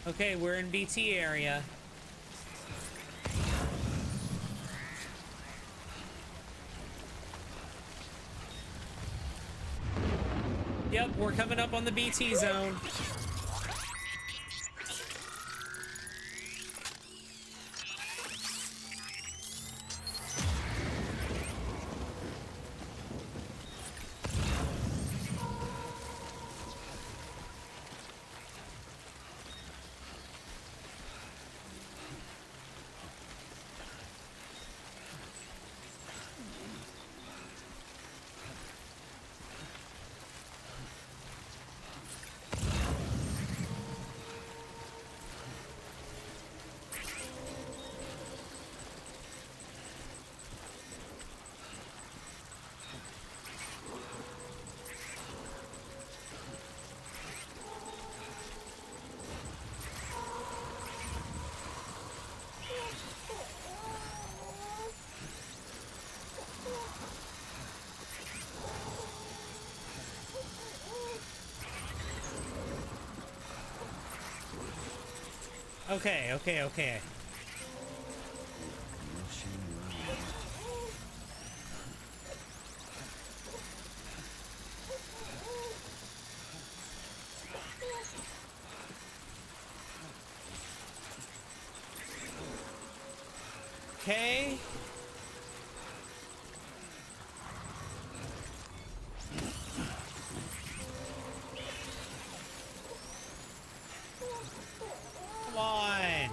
Okay, we're in BT area. Yep, we're coming up on the BT zone. Okay. Okay. Come on.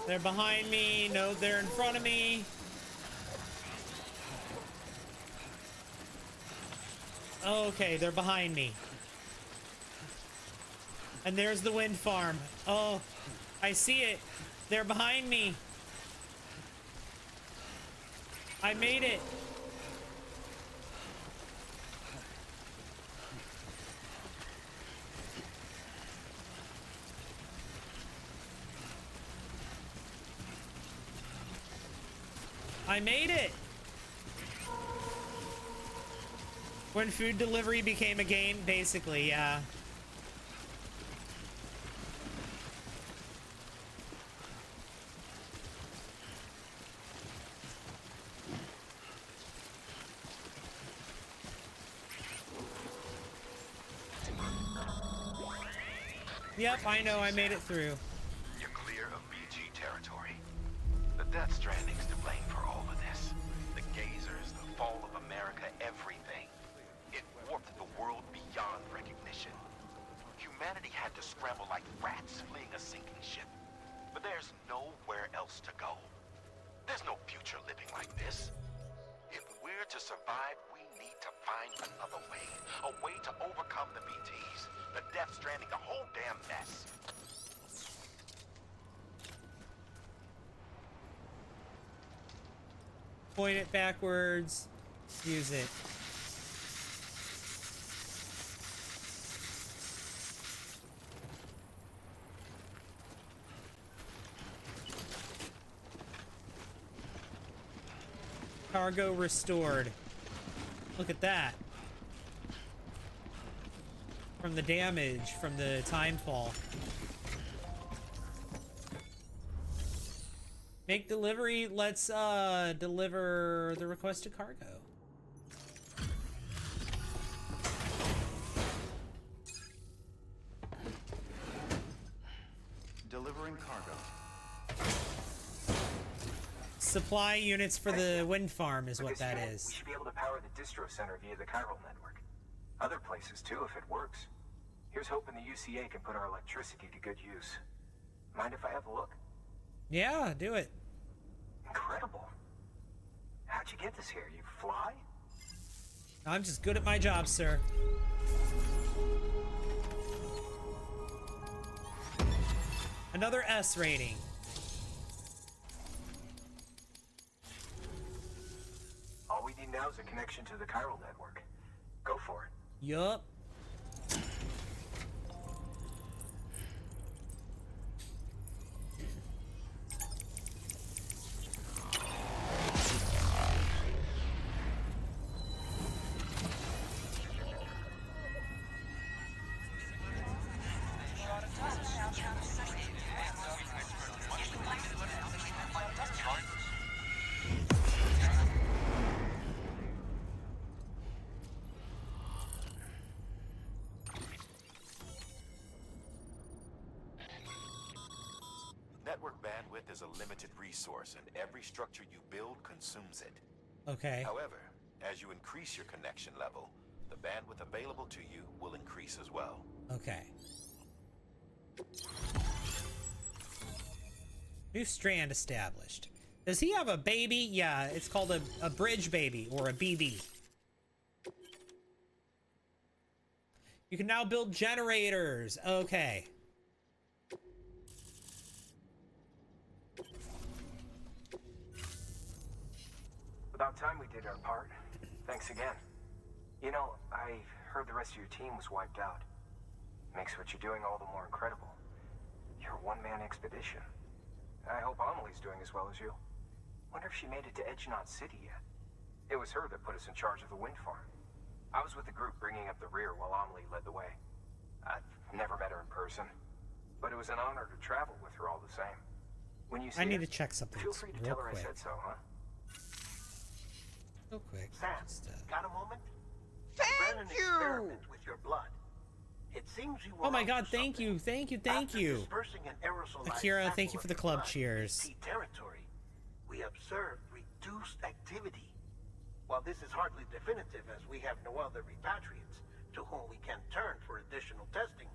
They're behind me. No, they're in front of me. Okay, they're behind me. And there's the wind farm. Oh, I see it. They're behind me. I made it. I made it! When food delivery became a game, basically, yeah. Yep, I know, I made it through. You're clear of BG territory. The Death Stranding's to blame for all of this. The Gazers, the fall of America, everything. It warped the world beyond recognition. Humanity had to scramble like rats fleeing a sinking ship. But there's nowhere else to go. There's no future living like this. If we're to survive, we need to find another way. A way to overcome the BTs, the Death Stranding, the whole damn mess. Point it backwards. Use it. Cargo restored. Look at that. From the damage, from the time fall. Make delivery. Let's deliver the requested cargo. Delivering cargo. Supply units for the wind farm is what that We is. should be able to power the distro center via the chiral network. Other places too, if it works. Here's hoping the UCA can put our electricity to good use. Mind if I have a look? Yeah, do it. Incredible. How'd you get this here? You fly? I'm just good at my job, sir. Another S rating. All we need now is a connection to the chiral network. Go for it. Yup. Network bandwidth is a limited resource, and every structure you build consumes it. Okay. However, As you increase your connection level, the bandwidth available to you will increase as well. Okay. New strand established. Does he have a baby? Yeah, it's called a bridge baby, or a BB. You can now build generators. Okay. About time we did our part. Thanks again. You know, I heard the rest of your team was wiped out. Makes what you're doing all the more incredible. You're a one-man expedition. I hope Amelie's doing as well as you. Wonder if she made it to Edgenot City yet. It was her that put us in charge of the wind farm. I was with the group bringing up the rear while Amelie led the way. I've never met her in person, but it was an honor to travel with her all the same. When you see I need her, to check something feel free to real tell her quick. I said so, huh? Real quick. Sam, Just, got a moment? Thank I ran an you! experiment with your blood. It seems you were oh my onto god, thank something. you, thank you, thank After you. dispersing an aerosolized Akira, thank you sample for the of club your blood cheers. in T territory, we observed reduced activity. While this is hardly definitive, as we have no other repatriates to whom we can turn for additional testing,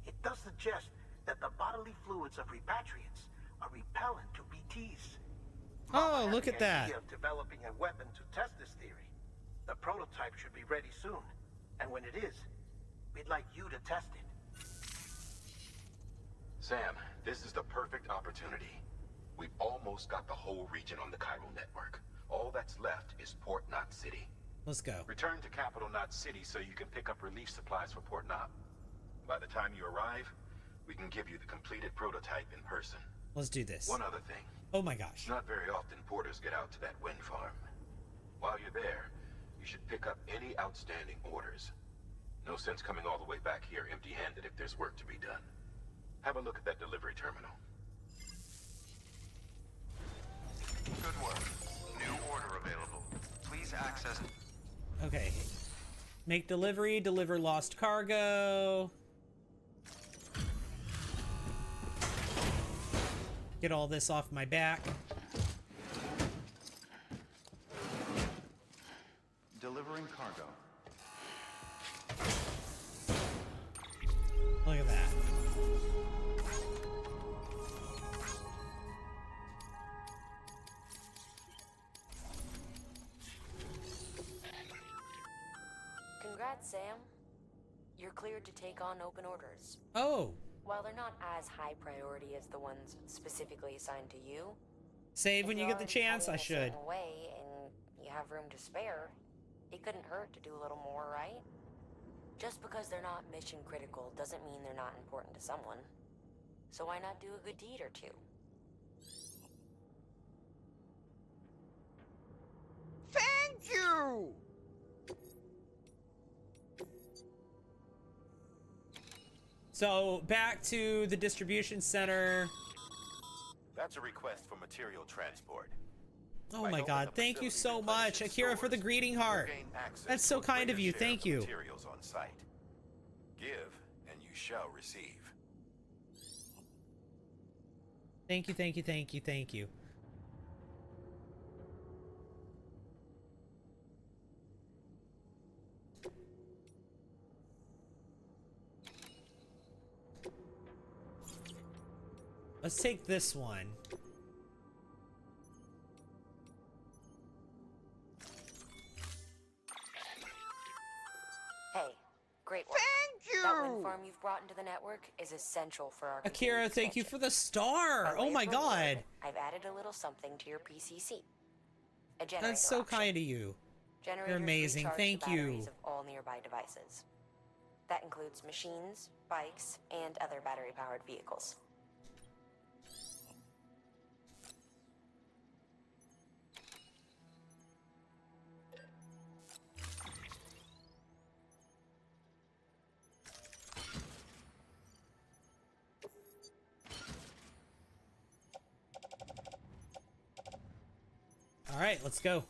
it does suggest that the bodily fluids of repatriates are repellent to BTs. Oh, Mama look had at the that. idea of developing a weapon to test this theory. The prototype should be ready soon, and when it is, we'd like you to test it. Sam, this is the perfect opportunity. We've almost got the whole region on the chiral network. All that's left is Port Knot City. Let's go. Return to Capital Knot City so you can pick up relief supplies for Port Knot. By the time you arrive, we can give you the completed prototype in person. Let's do this. One other thing. Oh my gosh. Not very often porters get out to that wind farm. While you're there, you should pick up any outstanding orders. No sense coming all the way back here empty-handed if there's work to be done. Have a look at that delivery terminal. Good work. New order available. Please access... Okay. Make delivery, deliver lost cargo. Get all this off my back. Delivering cargo. Look at that. Congrats, Sam. You're cleared to take on open orders. Oh. While they're not as high priority as the ones specifically assigned to you, Save when you get the chance, I heading a should. certain way and you have room to spare, it couldn't hurt to do a little more, right? Just because they're not mission critical doesn't mean they're not important to someone. So why not do a good deed or two? Thank you! So, back to the distribution center. That's a request for material transport. Oh my god, thank you so much, Akira, for the greeting heart. That's so kind of you, thank you. Materials on site. Give, and you shall receive. Thank you, thank you, thank you, thank you. Let's take this one. Hey, great work. Thank you! That wind farm you've brought into the network is essential for our Akira, continued thank you expansion. for the star. By way Oh of my reward, god. I've added a little something to your PCC. A generator That's so option. kind of you. Generators You're amazing. recharge Thank the you. batteries of all nearby devices. That includes machines, bikes, and other battery-powered vehicles. All right, let's go.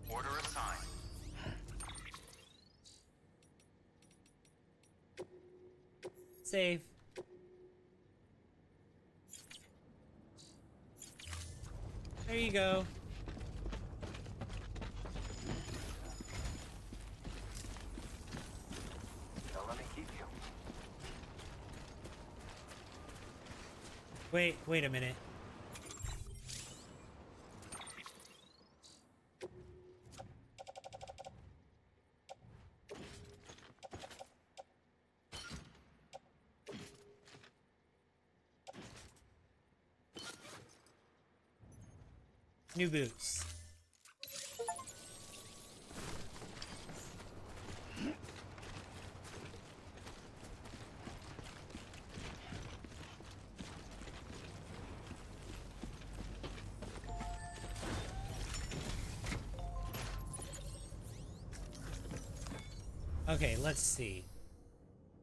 Order assigned. Save. There you go. Don't let me keep you. Wait a minute. New boots. Okay, let's see.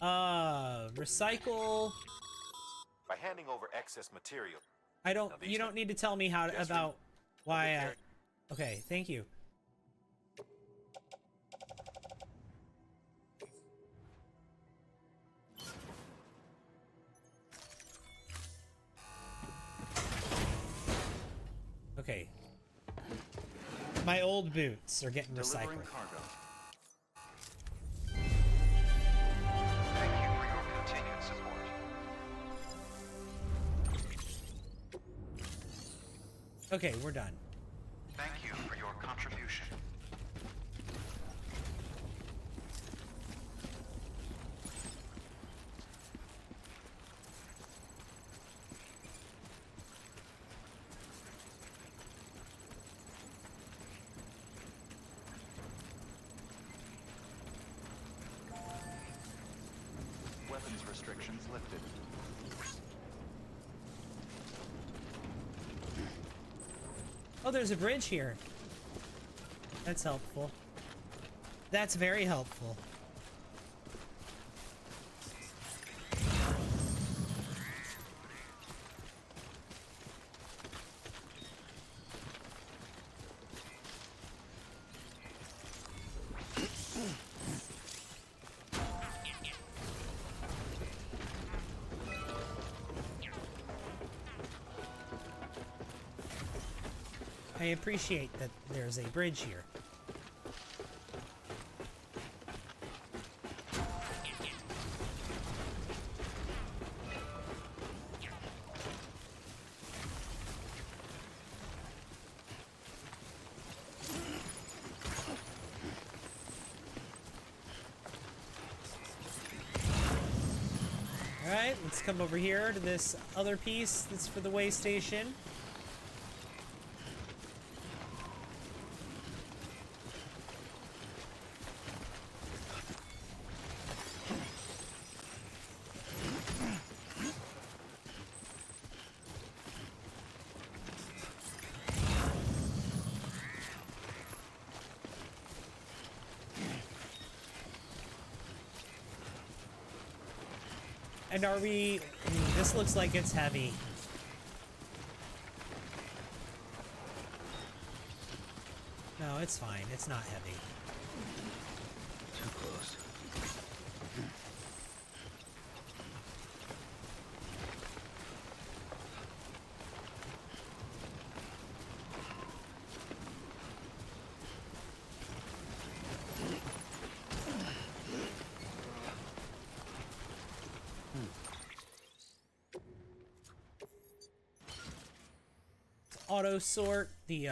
Recycle. By handing over excess material. I don't. You don't need to tell me how about why. Okay, thank you. Okay. My old boots are getting recycled. Thank you for your continued support. Okay, we're done. Thank you for your contribution. Weapons restrictions lifted. Oh, there's a bridge here. That's helpful. That's very helpful. I appreciate that there's a bridge here. Alright, let's come over here to this other piece that's for the way station. And are we... this looks like it's heavy. No, it's fine. It's not heavy. Too close. Auto sort the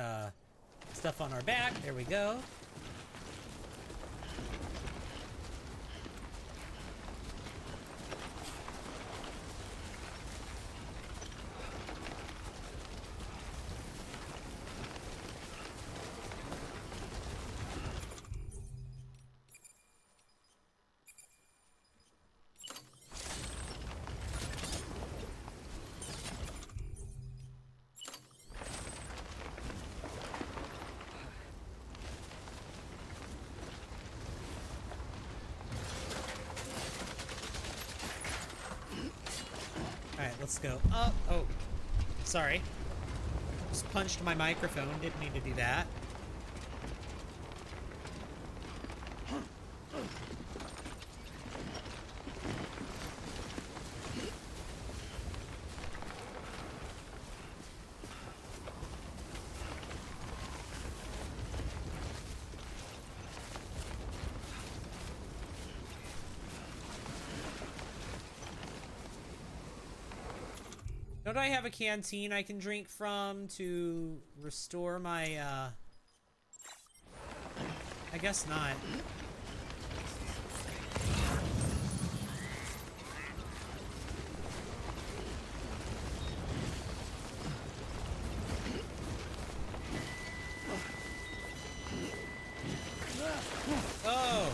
stuff on our back. There we go. Alright, let's go up. Oh, sorry. Just punched my microphone. Didn't mean to do that. Don't I have a canteen I can drink from to restore my, I guess not. Oh!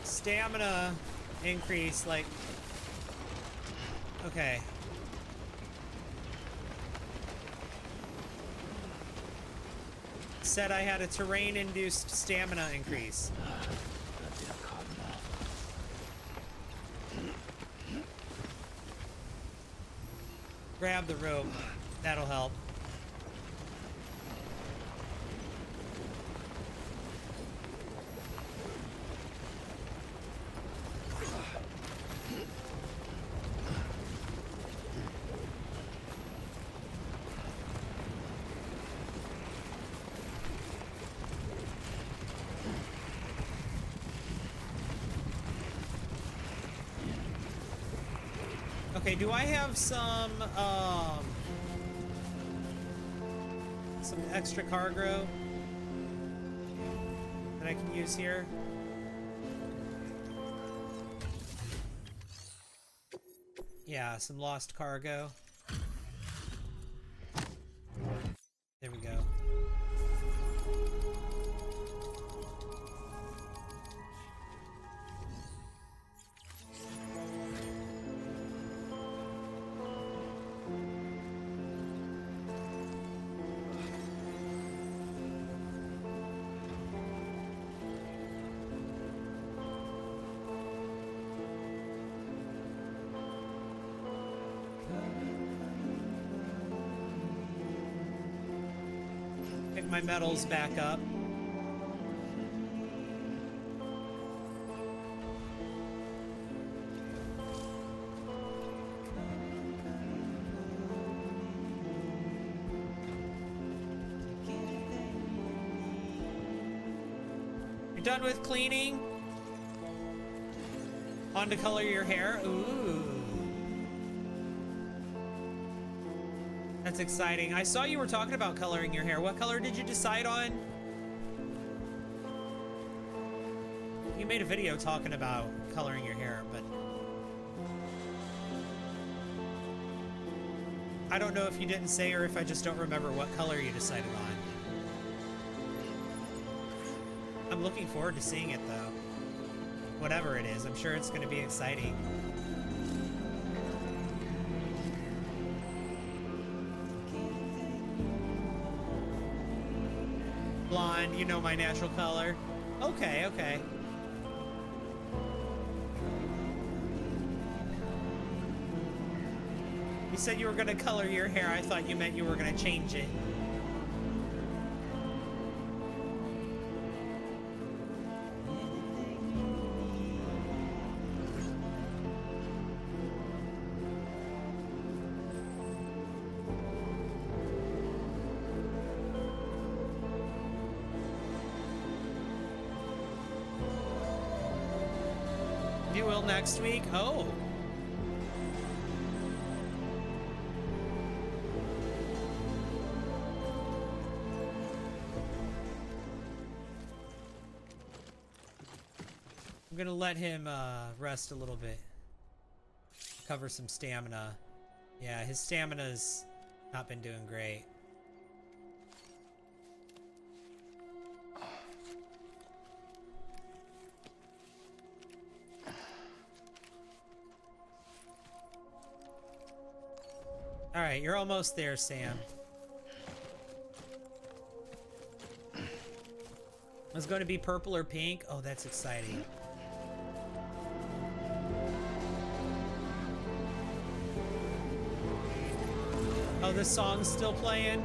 Stamina increase, like... Okay. Said I had a terrain-induced stamina increase. Grab the rope. That'll help. Okay, do I have some extra cargo that I can use here? Yeah, some lost cargo. There we go. Pick my metals back up. You're done with cleaning? On to color your hair? Ooh. That's exciting. I saw you were talking about coloring your hair. What color did you decide on? You made a video talking about coloring your hair, but I don't know if you didn't say or if I just don't remember what color you decided on. I'm looking forward to seeing it though. Whatever it is, I'm sure it's going to be exciting. Blonde, you know my natural color. Okay, okay. You said you were gonna color your hair. I thought you meant you were gonna change it. You will next week? Oh. I'm gonna let him rest a little bit. Cover some stamina. Yeah, his stamina's not been doing great. Alright, you're almost there, Sam. It's going to be purple or pink. Oh, that's exciting. Oh, this song's still playing?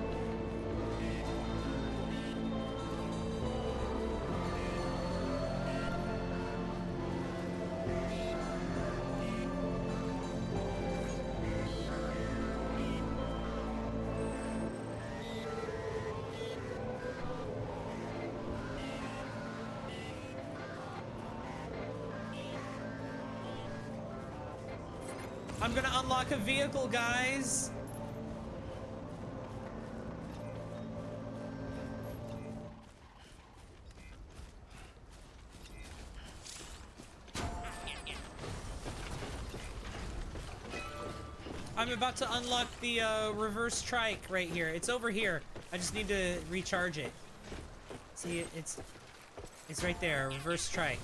I'm gonna unlock a vehicle, guys. I'm about to unlock the reverse trike right here. It's over here. I just need to recharge it. See, it's right there. Reverse trike.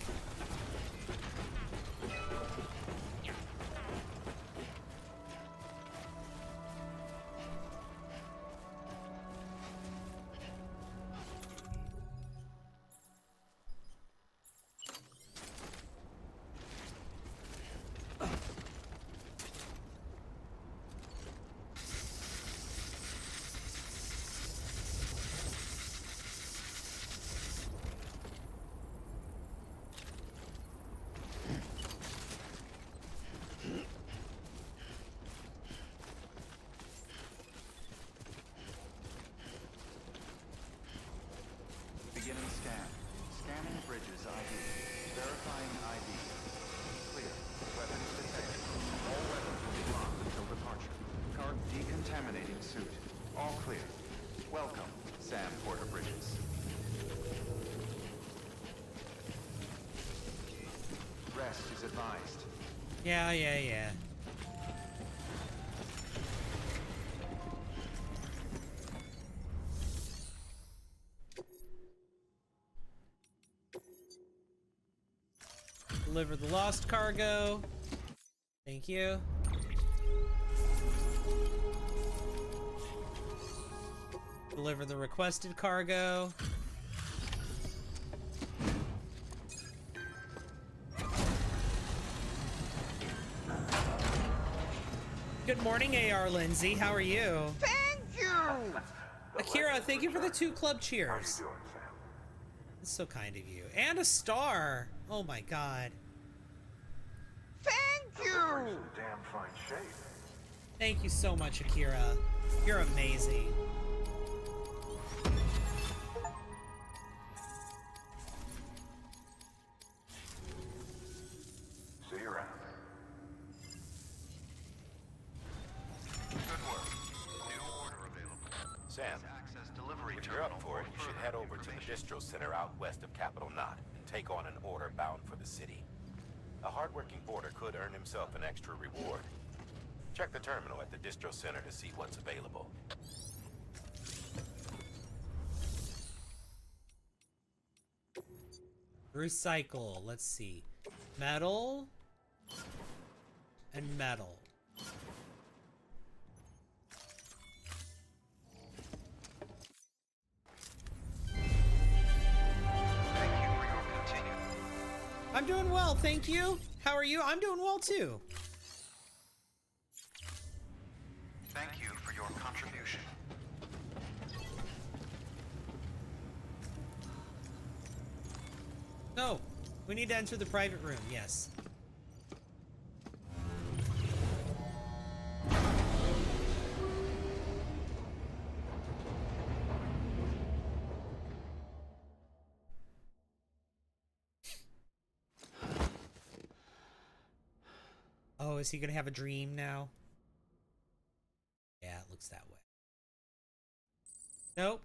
Beginning scan. Scanning bridges ID. Verifying ID. Clear. Weapons detected. All weapons will be locked until departure. Card decontaminating suit. All clear. Welcome, Sam Porter Bridges. Rest is advised. Yeah. Deliver the lost cargo. Thank you. Deliver the requested cargo. Good morning, AR Lindsay. How are you? Thank you! Akira, thank you for the 2 club cheers. How you doing, Sam? That's so kind of you. And a star. Oh my god. Thank you! Delivery's in damn fine shape. Thank you so much, Akira. You're amazing. See you around. Good work. New order available. Sam, Access delivery if you're up terminal for it, you should head over to the distro center out west of Capital Knot and take on an order bound for the city. A hardworking porter could earn himself an extra reward. Check the terminal at the distro center to see what's available. Recycle. Let's see. Metal. And metal. Thank you for your continued. I'm doing well, thank you. How are you? I'm doing well too. Thank you for your contribution. No, we need to enter the private room, yes. Oh, is he gonna have a dream now? Yeah, it looks that way. Nope.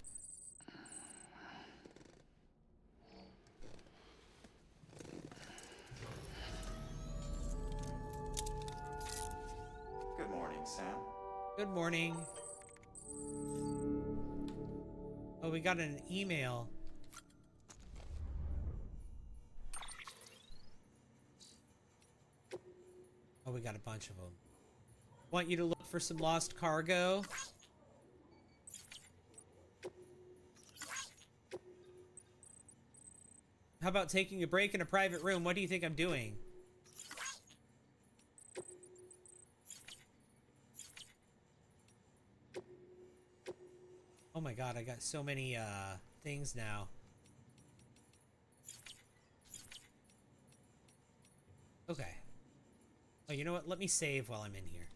Good morning, Sam. Good morning. Oh, we got an email. Oh, we got a bunch of them. Want you to look for some lost cargo. How about taking a break in a private room? What do you think I'm doing? Oh my god, I got so many things now. Okay. Oh, you know what? Let me save while I'm in here.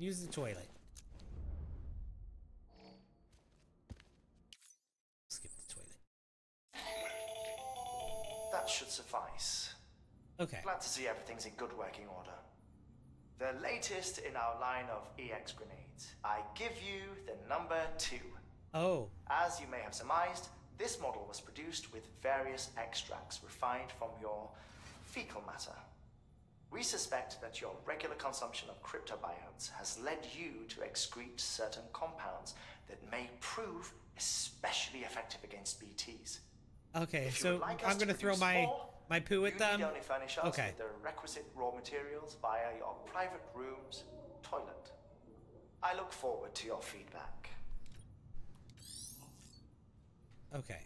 Use the toilet. Skip the toilet. That should suffice. Okay. Glad to see everything's in good working order. The latest in our line of EX grenades. I give you the number 2. Oh. As you may have surmised, this model was produced with various extracts refined from your fecal matter. We suspect that your regular consumption of cryptobiotes has led you to excrete certain compounds that may prove especially effective against BTs. Okay, so I'm gonna throw my poo at them. You need only furnish us Okay. with the requisite raw materials via your private room's toilet. I look forward to your feedback. Okay.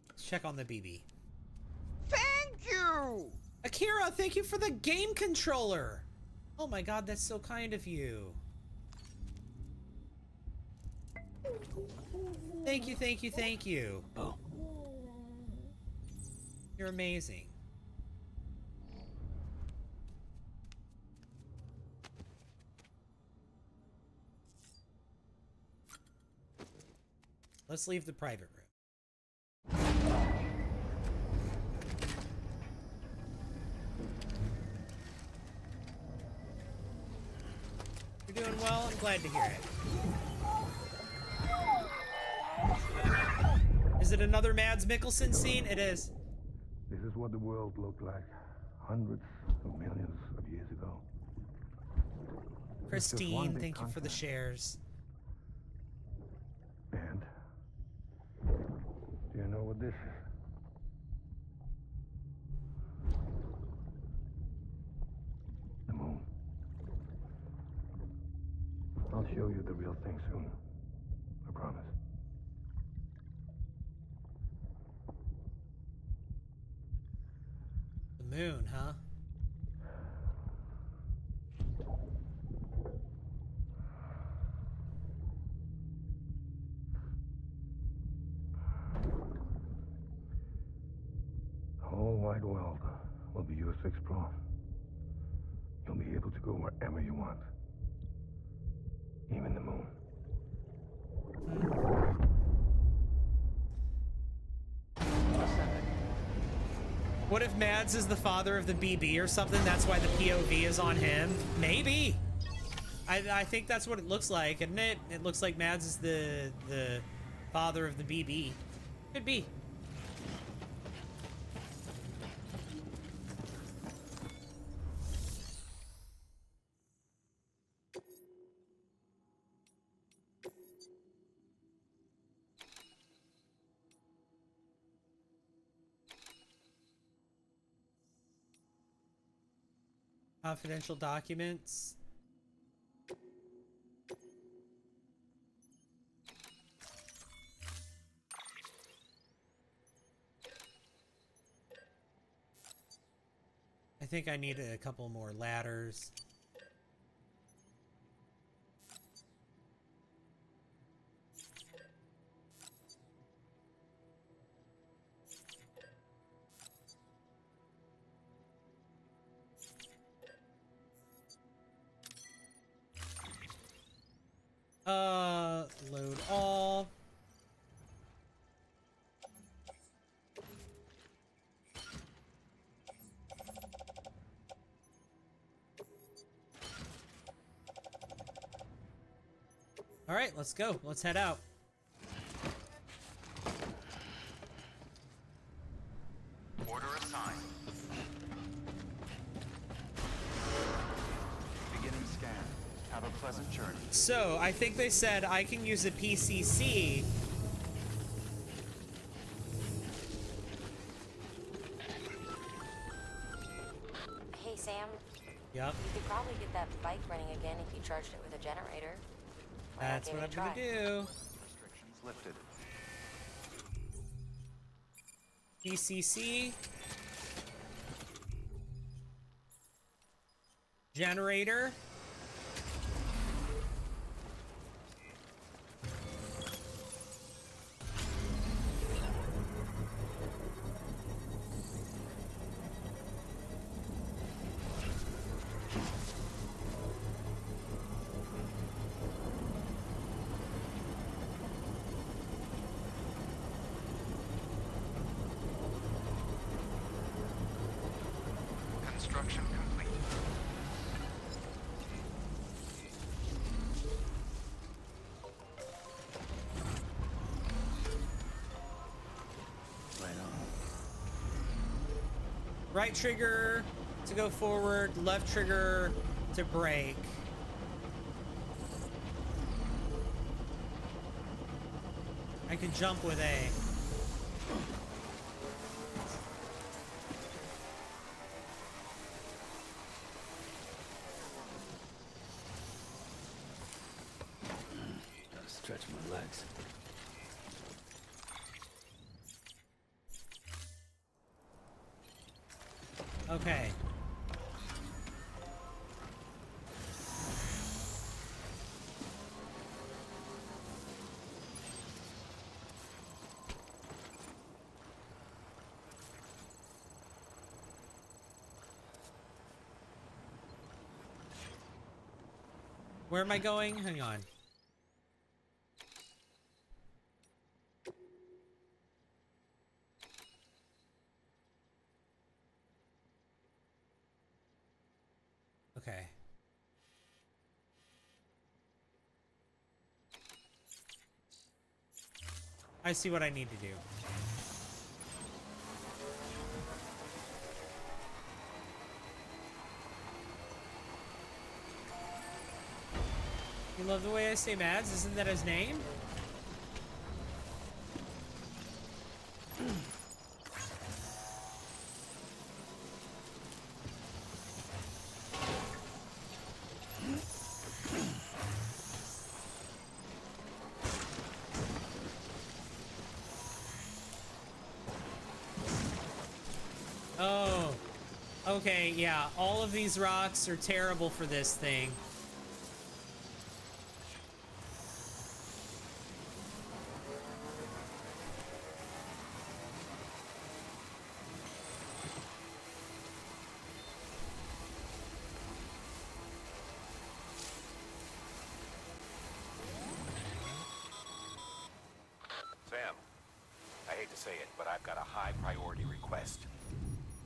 Let's check on the BB. Thank you! Akira, thank you for the game controller! Oh my god, that's so kind of you. Thank you, thank you, thank you. Oh. You're amazing. Let's leave the private room. You're doing well. I'm glad to hear it. Is it another Mads Mikkelsen scene? It is. This is what the world looked like hundreds of millions of years ago. It's just one Christine, big thank you for the continent. shares. And do you know what this is? The moon. I'll show you the real thing soon. I promise. The moon, huh? The whole wide world will be yours to explore. You'll be able to go wherever you want. Even the moon. What if Mads is the father of the BB or something? That's why the POV is on him? Maybe. I think that's what it looks like, isn't it? It looks like Mads is the father of the BB. Could be. Confidential documents. I think I need a couple more ladders. Load all. All right, let's go. Let's head out. Order assigned. Beginning scan. Have a pleasant journey. So, I think they said I can use a PCC. Hey, Sam. Yep. You could probably get that bike running again if you charged it with a generator. Why not That's give what it I'm a gonna try? do. Restrictions lifted. PCC. Generator. Construction complete. Right on. Right trigger to go forward, left trigger to brake. I can jump with A. Gotta stretch my legs. Okay. Where am I going? Hang on. Okay. I see what I need to do. You love the way I say Mads? Isn't that his name? Oh, okay, yeah. All of these rocks are terrible for this thing. Sam, I hate to say it, but I've got a high priority request.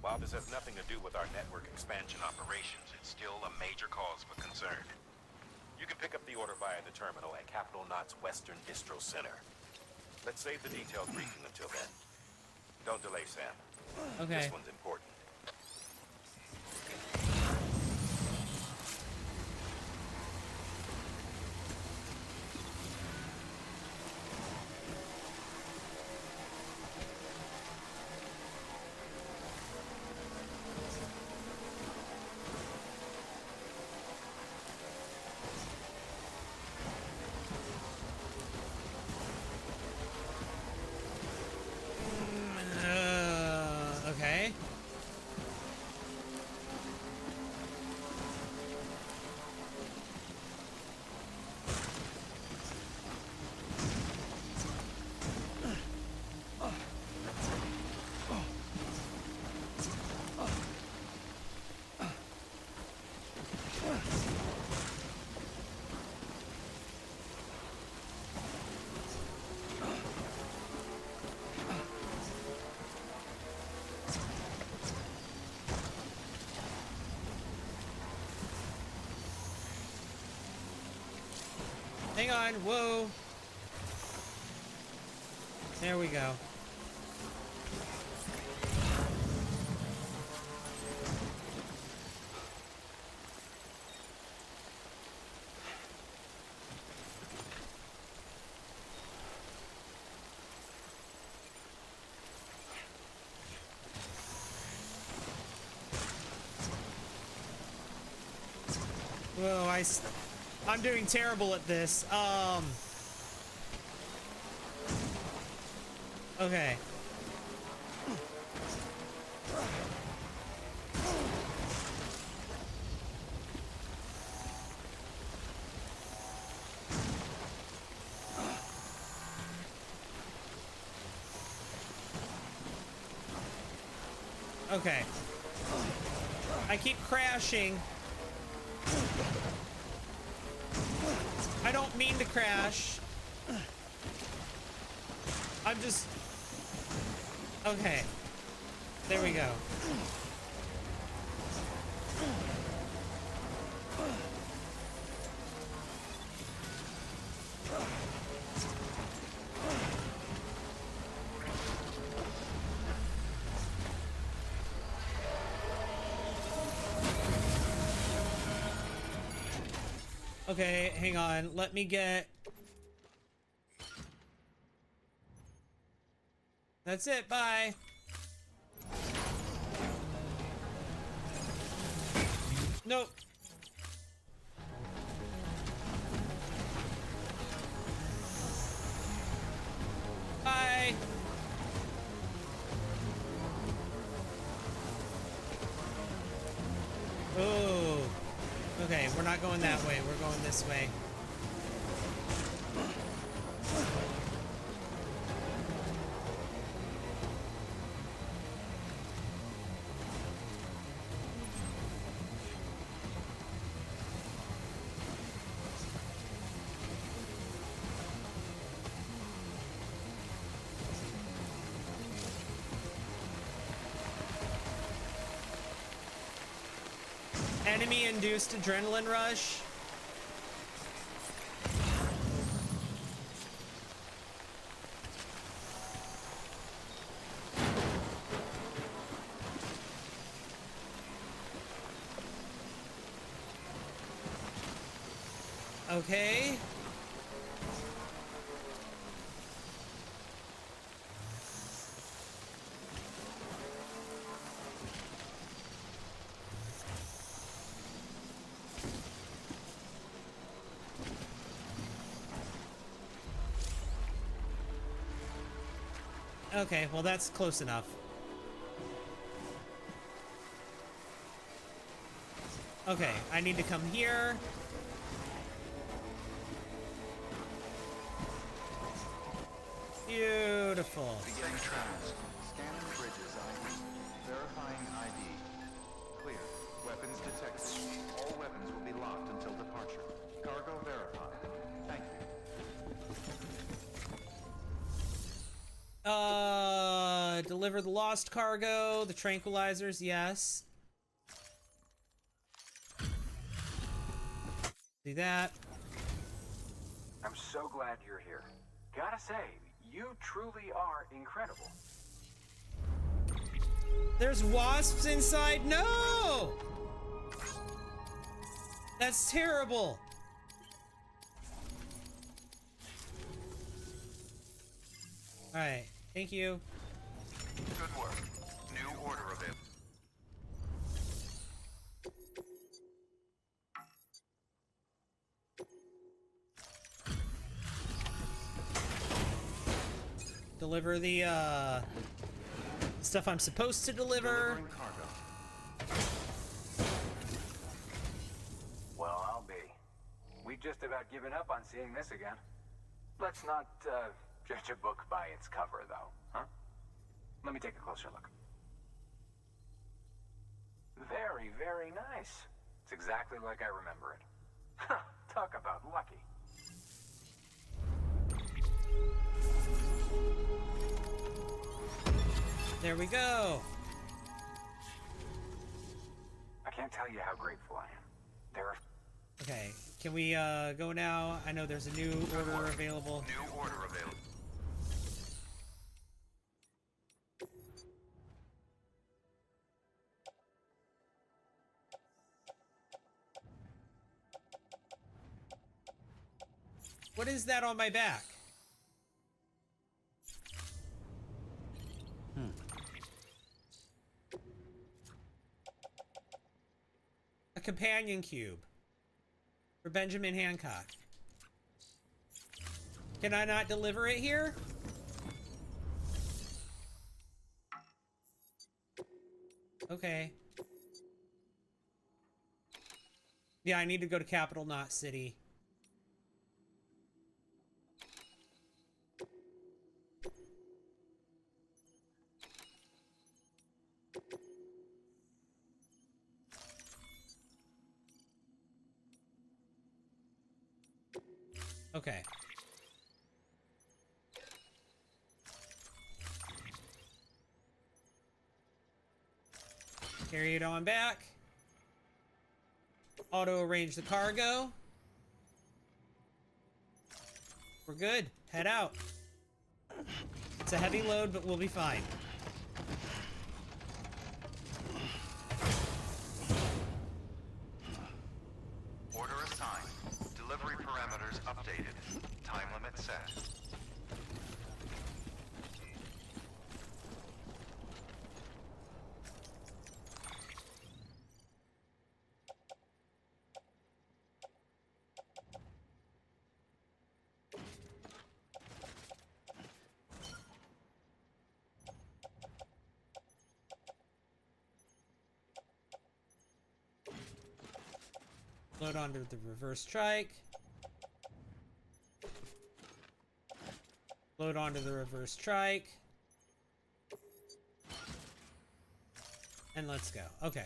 While this has nothing to do with our network expansion operations, it's still a major cause for concern. You can pick up the order via the terminal at Capital Knot's Western Distro Center. Let's save the detailed briefing until then. Don't delay, Sam. Okay. This one's important. Okay. Hang on, whoa. There we go. Whoa, I'm doing terrible at this. Okay. Okay. I keep crashing. I don't mean to crash. I'm just... Okay. There we go. Okay, hang on. Let me get... That's it, bye! Nope. Bye! Oh. Okay, we're not going that way. We're going this way. Enemy-induced adrenaline rush. Okay. Okay, well that's close enough. Okay, I need to come here. Beautiful. Beginning trans. Scanning bridges ID. Verifying ID. Clear. Weapons detected. All weapons will be locked until departure. Cargo verified. Thank you. Deliver the lost cargo, the tranquilizers, yes. Do that. I'm so glad you're here. Gotta say, you truly are incredible. There's wasps inside? No! That's terrible. Alright, thank you. Good work. New order available. Deliver the stuff I'm supposed to deliver. Well, I'll be. We've just about given up on seeing this again. Let's not judge a book by its cover, though, huh? Let me take a closer look. Very, very nice. It's exactly like I remember it. Talk about lucky. There we go. I can't tell you how grateful I am. There are... Okay, can we go now? I know there's a new order available. New order available. What is that on my back? A companion cube for Benjamin Hancock. Can I not deliver it here? Okay. Yeah, I need to go to Capital Knot City. Okay. Carry it on back. Auto arrange the cargo. We're good. Head out. It's a heavy load, but we'll be fine. Order assigned. Pilot set. Load onto the reverse strike. Load onto the reverse strike. And let's go. Okay.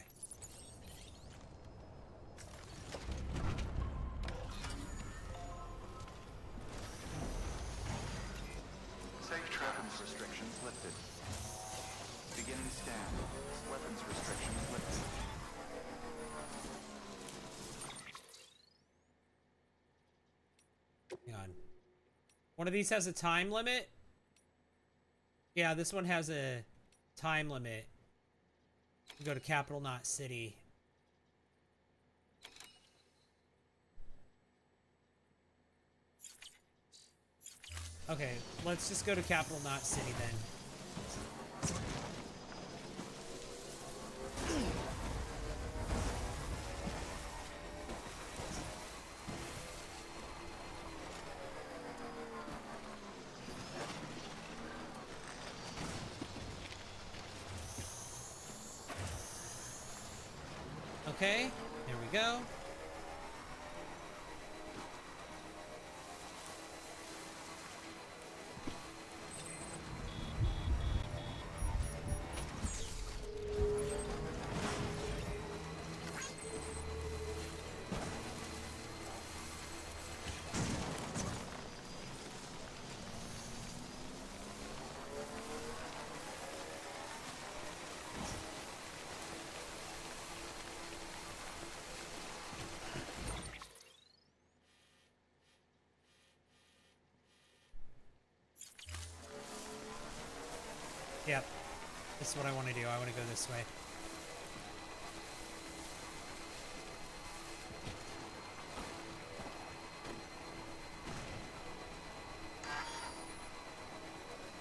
Safe weapons restrictions lifted. Beginning scan. Weapons restrictions lifted. Hang on. One of these has a time limit? Yeah, this one has a time limit. You go to capital, not city. Okay, let's just go to capital, not city then. Okay, there we go. Yep. This is what I want to do. I want to go this way.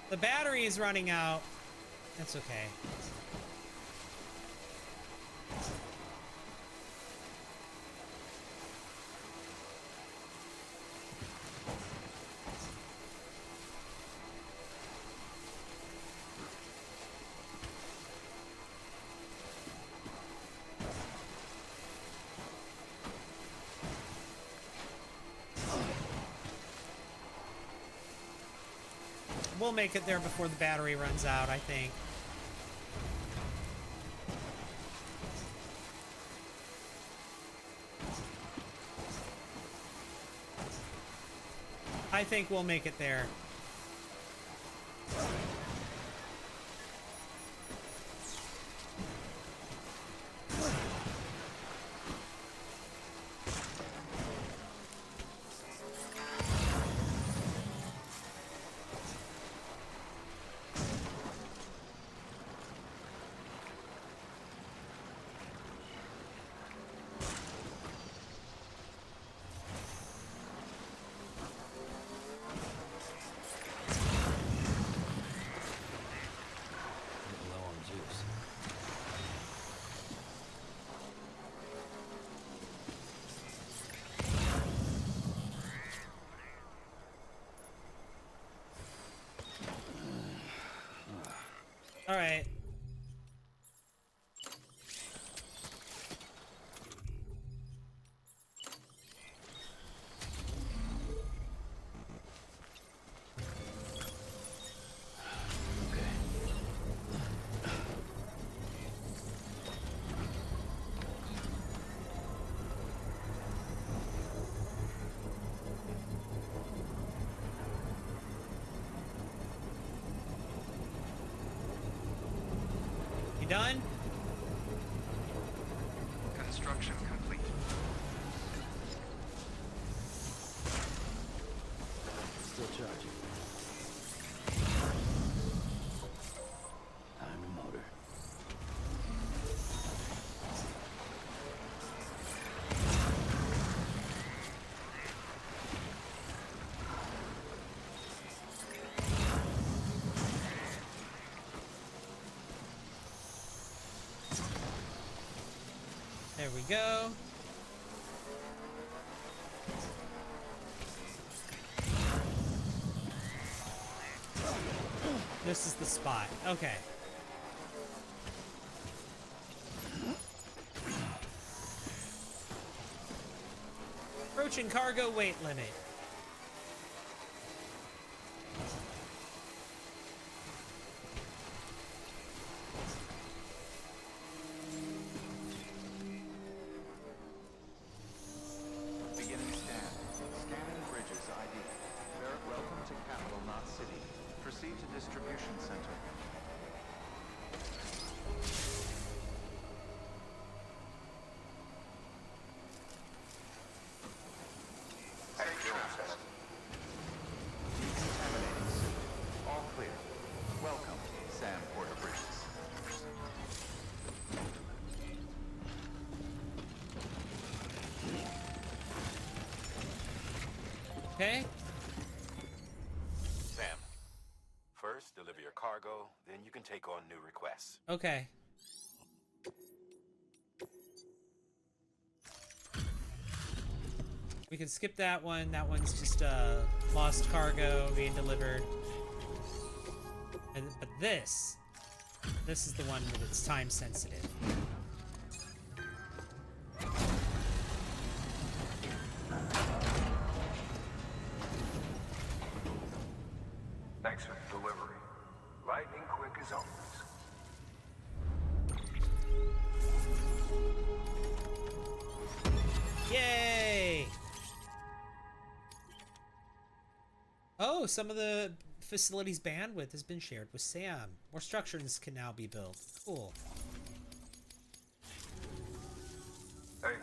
The battery is running out. That's okay. We'll make it there before the battery runs out, I think. I think we'll make it there. All right. You done? Construction complete. Still charging. Time to motor. we go. This is the spot. Okay. Approaching cargo weight limit. Beginning scan. Scanning bridges ID. Welcome to capital, not city. Proceed to distribution center. Decontaminating suit. All clear. Welcome, Sam Porter Bridges. Okay. Sam, first deliver your cargo, then you can take on new requests. Okay. We can skip that one. That one's just lost cargo being delivered. But this is the one that's time sensitive. Thanks for the delivery. Lightning quick as always. Yay! Oh, some of the facility's bandwidth has been shared with Sam. More structures can now be built. Cool. Hey,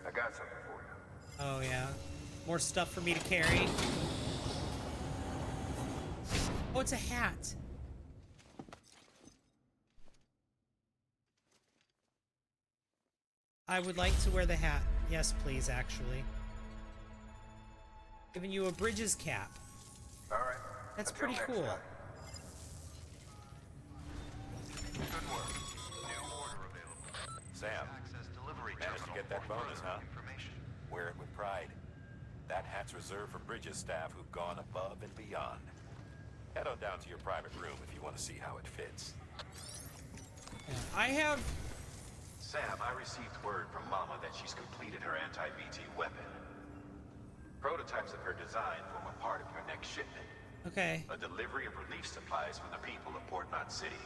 I got something for you. Oh, yeah. More stuff for me to carry. Oh, it's a hat. I would like to wear the hat. Yes, please, actually. Giving you a Bridges cap. All right. That's Until pretty next cool. time. Good work. New order available. Sam, managed to get that bonus, huh? Wear it with pride. That hat's reserved for Bridges staff who've gone above and beyond. Head on down to your private room if you want to see how it fits. I have... Sam, I received word from Mama that she's completed her anti-BT weapon. Prototypes of her design form a part of your next shipment. Okay. A delivery of relief supplies for the people of Port Knot City.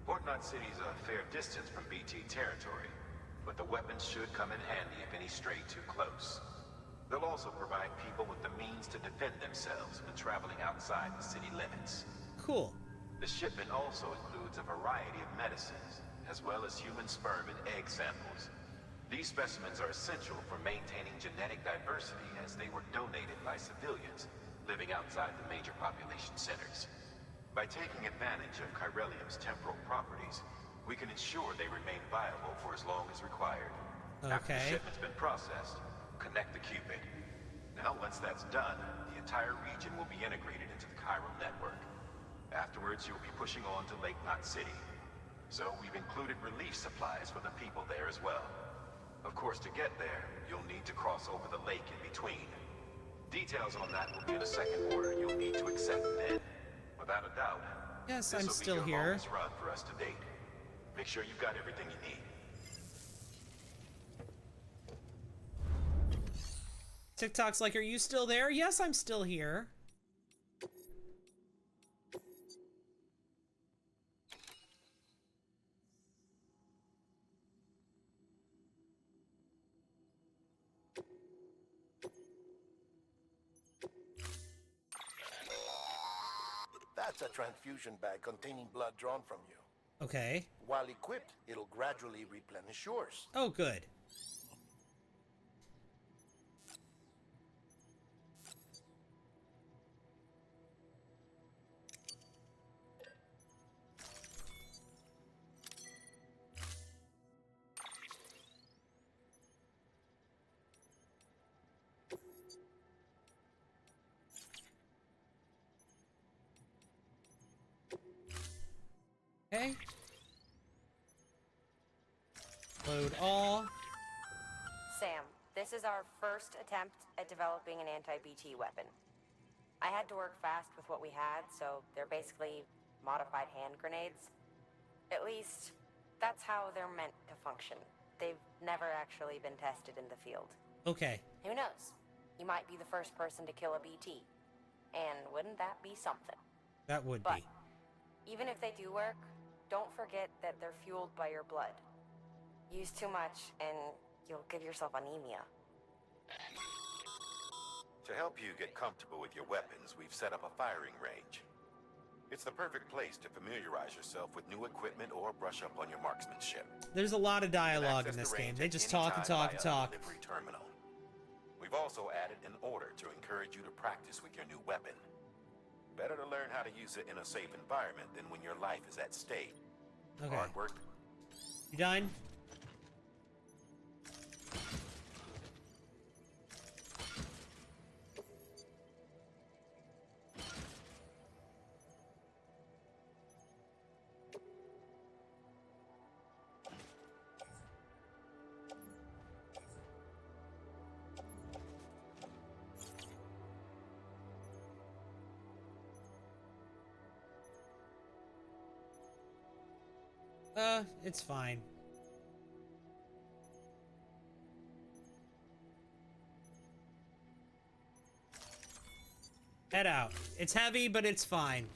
Port Knot City is a fair distance from BT territory, but the weapons should come in handy if any stray too close. They'll also provide people with the means to defend themselves when traveling outside the city limits. Cool. The shipment also includes a variety of medicines, as well as human sperm and egg samples. These specimens are essential for maintaining genetic diversity as they were donated by civilians living outside the major population centers. By taking advantage of Chiralium's temporal properties, we can ensure they remain viable for as long as required. After the shipment's been processed, connect the Cupid. Now, once that's done, the entire region will be integrated into the chiral network. Afterwards, you'll be pushing on to Lake Knot City. So we've included relief supplies for the people there as well. Of course, to get there, you'll need to cross over the lake in between. Details on that will be in a second order you'll need to accept then. Without a doubt, yes, I'm still your here. longest run for us to date. Make sure you've got everything you need. TikTok's like, are you still there? Yes, I'm still here. That's a transfusion bag containing blood drawn from you. Okay. While equipped, it'll gradually replenish yours. Oh, good. Okay. Load all. This is our first attempt at developing an anti-BT weapon. I had to work fast with what we had, so they're basically modified hand grenades. At least, that's how they're meant to function. They've never actually been tested in the field. Okay. Who knows? You might be the first person to kill a BT. And wouldn't that be something? That would But be. even if they do work, don't forget that they're fueled by your blood. Use too much and you'll give yourself anemia. To help you get comfortable with your weapons, we've set up a firing range. It's the perfect place to familiarize yourself with new equipment or brush up on your marksmanship. There's a lot of dialogue in this game. They just talk and talk and talk. Delivery terminal. We've also added an order to encourage you to practice with your new weapon. Better to learn how to use it in a safe environment than when your life is at stake. Okay. Hard work. You done? It's fine. Head out. It's heavy, but it's fine.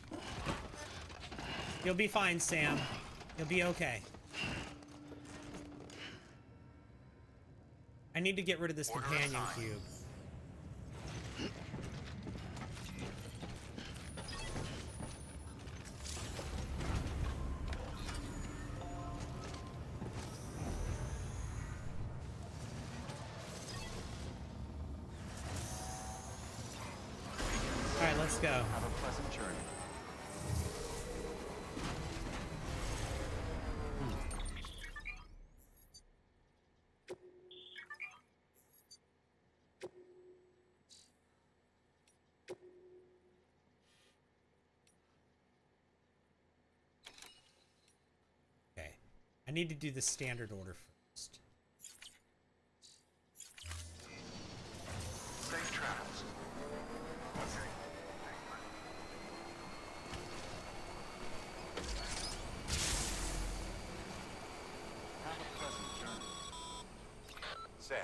You'll be fine, Sam. You'll be okay. I need to get rid of this companion cube. Alright, let's go. Have a pleasant journey. Okay. I need to do the standard order first. Safe travels. Have a pleasant journey. Sam,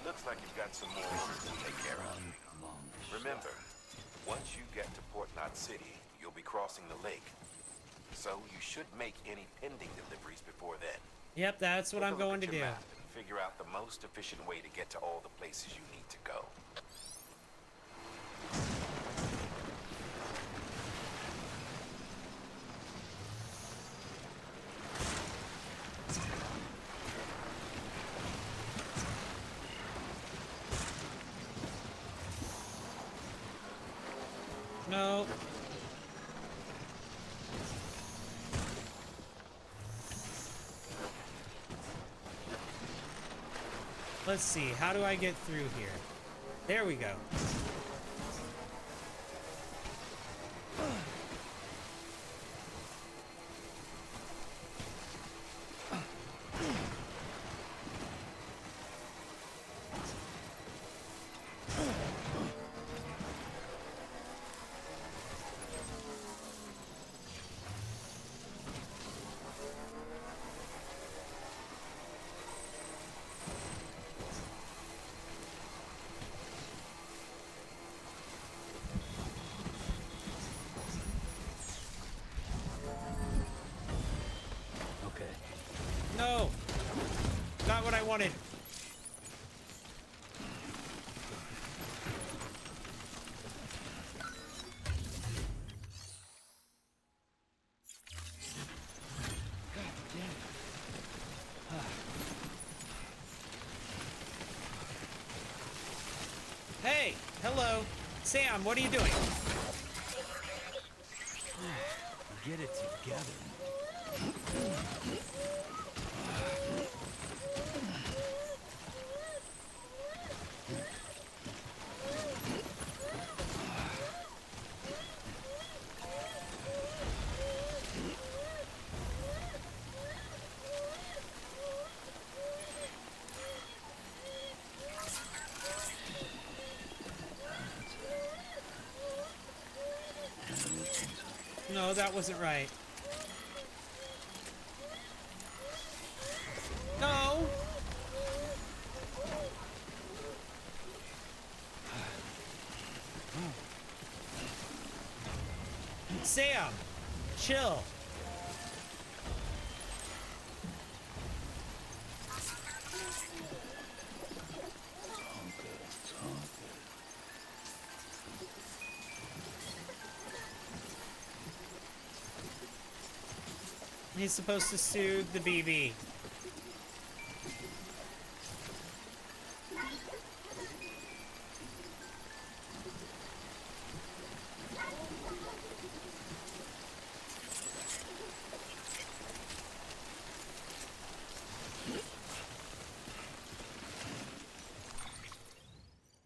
looks like you've got some more orders to take care of. Remember, once you get to Port Knot City, you'll be crossing the lake. So you should make any pending deliveries before then. Yep, that's what Take a I'm look going at to your do. map and figure out the most efficient way to get to all the places you need to go. No. Let's see. How do I get through here? There we go. No! Not what I wanted. Hey! Hello! Sam, what are you doing? Get it together. No, that wasn't right. No! Sam! Chill. He's supposed to soothe the BB.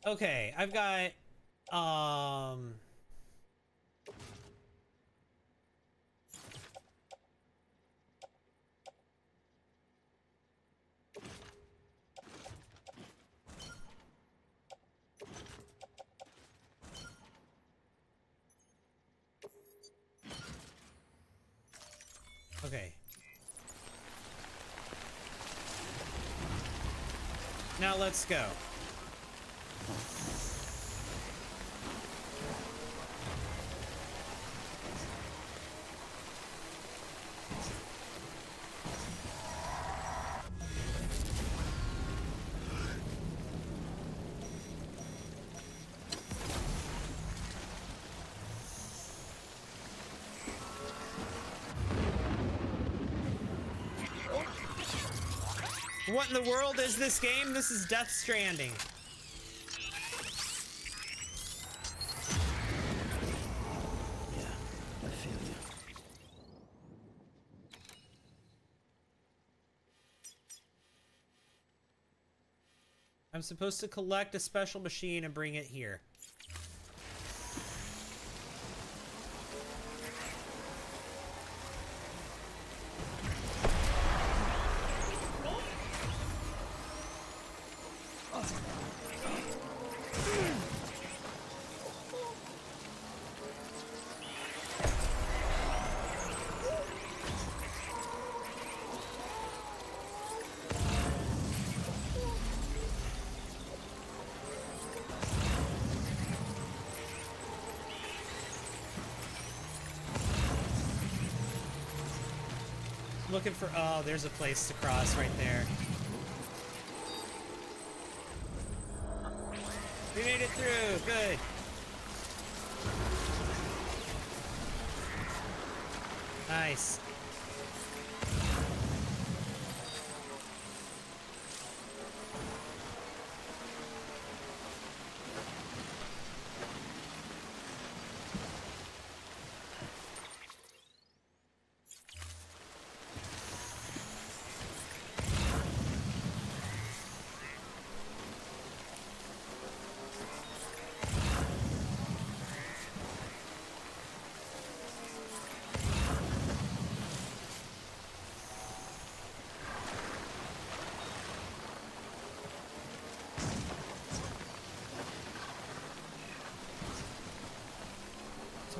Okay, I've got, okay. Now let's go. What in the world is this game? This is Death Stranding. Yeah, I feel you. I'm supposed to collect a special machine and bring it here. Looking for, oh, there's a place to cross right there. We made it through, good. Nice.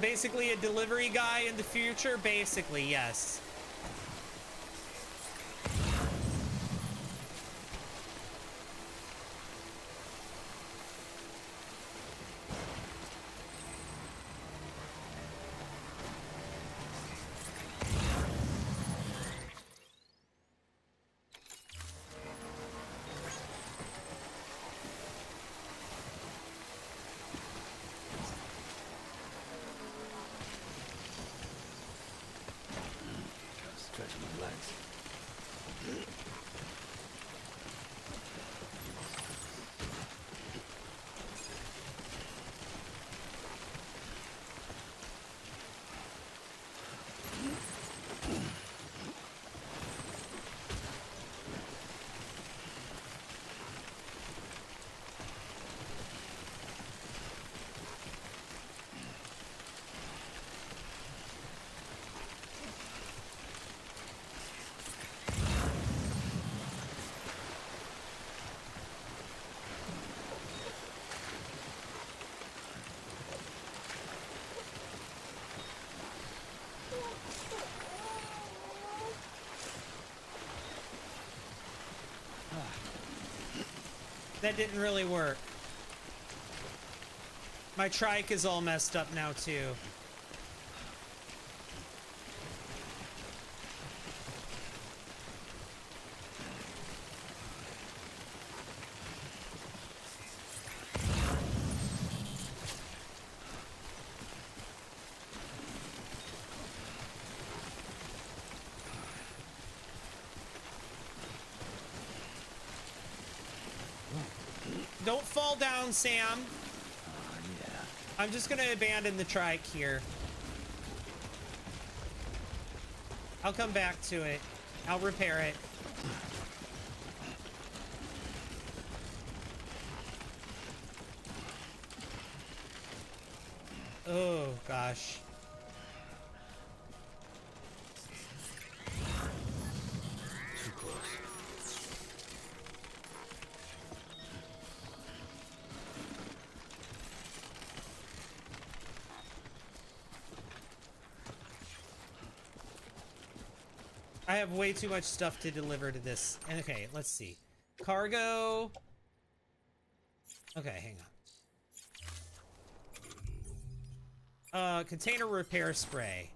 Basically a delivery guy in the future? Basically, yes. That didn't really work. My trike is all messed up now, too. Don't fall down, Sam. Yeah. I'm just gonna abandon the trike here. I'll come back to it. I'll repair it. Oh, gosh. Too close. I have way too much stuff to deliver to this. And okay, let's see. Cargo. Okay, hang on. Container repair spray.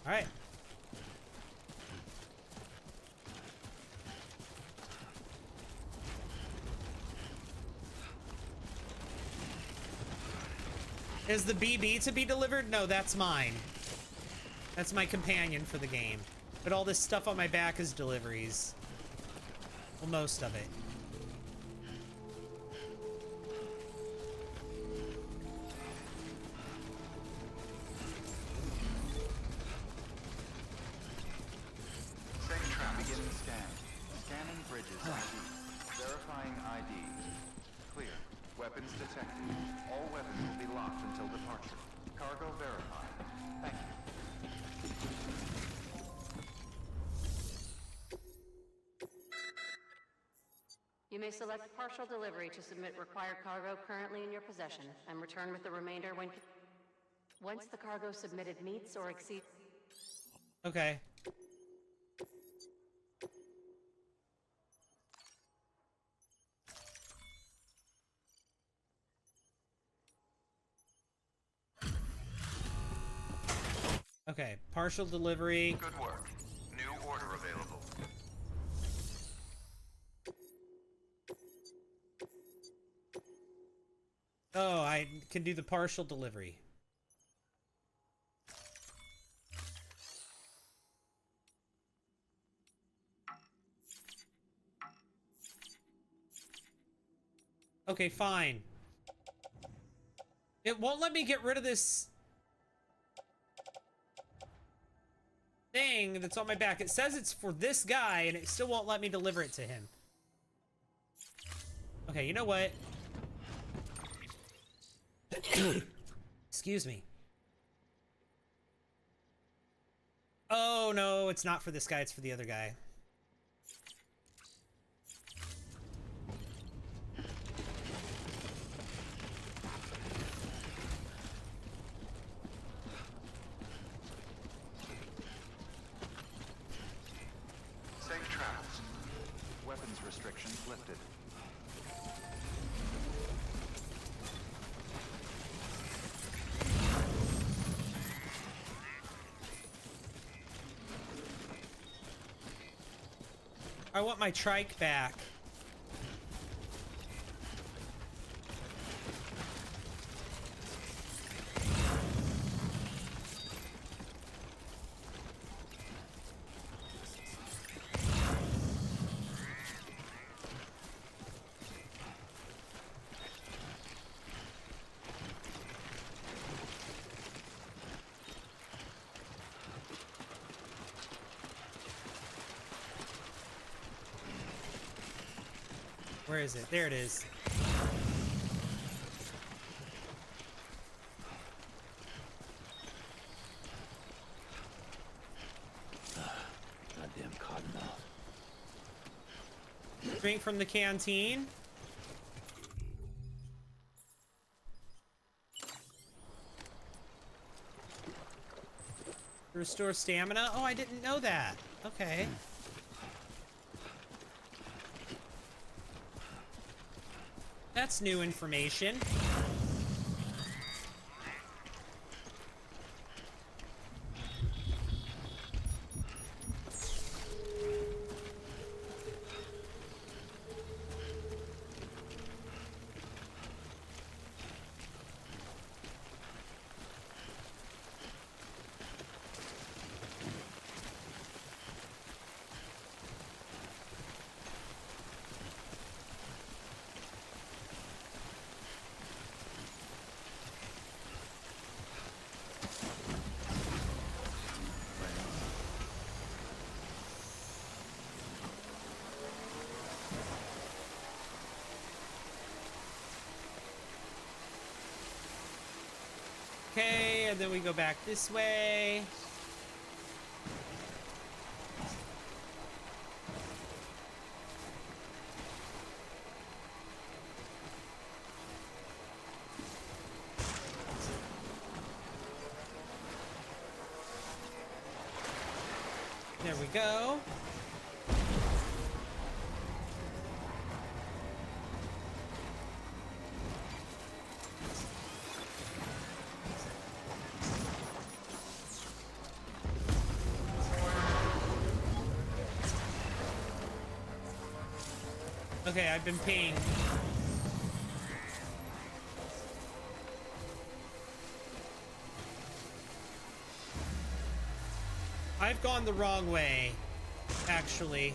All right. Is the BB to be delivered? No, that's mine. That's my companion for the game. But all this stuff on my back is deliveries. Well, most of it. Safe trap. Beginning scan. Scanning bridges ID. Verifying ID. Clear. Weapons detected. All weapons will be locked until departure. Cargo verified. Thank you. You may select partial delivery to submit required cargo currently in your possession and return with the remainder when... Once the cargo submitted meets or exceeds... Okay. Okay, partial delivery. Good work. New order available. Oh, I can do the partial delivery. Okay, fine. It won't let me get rid of this thing that's on my back. It says it's for this guy, and it still won't let me deliver it to him. Okay, you know what? Excuse me. Oh, no, it's not for this guy. It's for the other guy. Safe travels. Weapons restrictions lifted. I want my trike back. Where is it? There it is. Goddamn cottonmouth. Drink from the canteen. Restore stamina? Oh, I didn't know that. Okay. That's new information. Okay, and then we go back this way. There we go. Okay, I've been pinged. I've gone the wrong way, actually.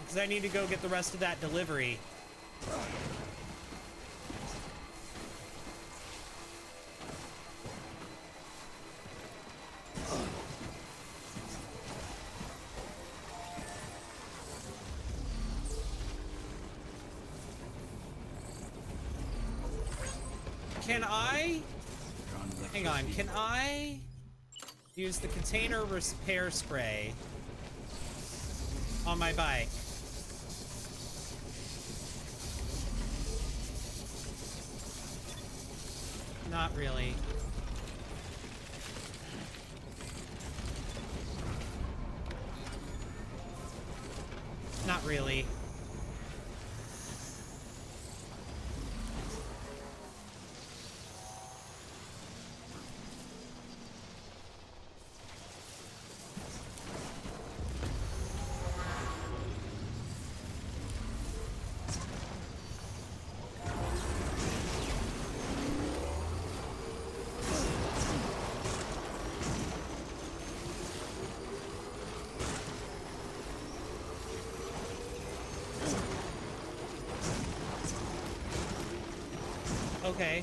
Because I need to go get the rest of that delivery. Can I... Hang on, can I use the container repair spray on my bike? Not really. Not really. Okay.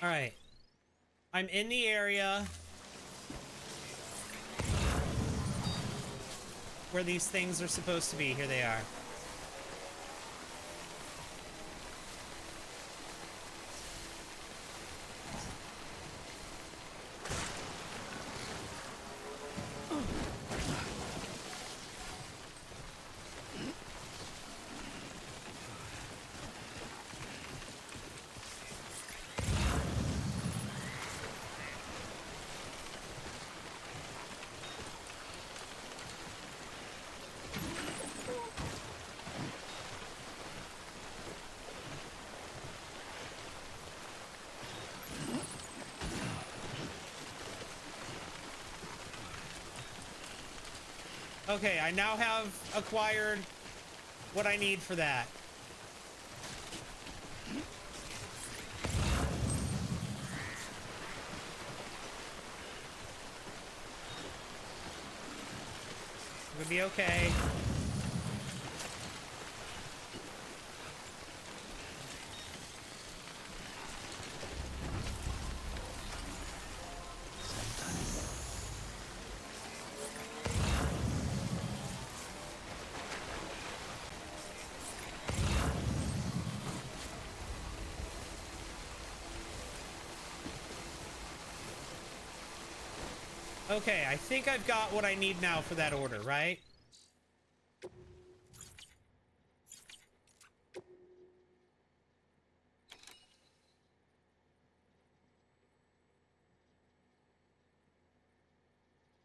All right. I'm in the area where these things are supposed to be. Here they are. Okay, I now have acquired what I need for that. It'll be okay. Okay, I think I've got what I need now for that order, right?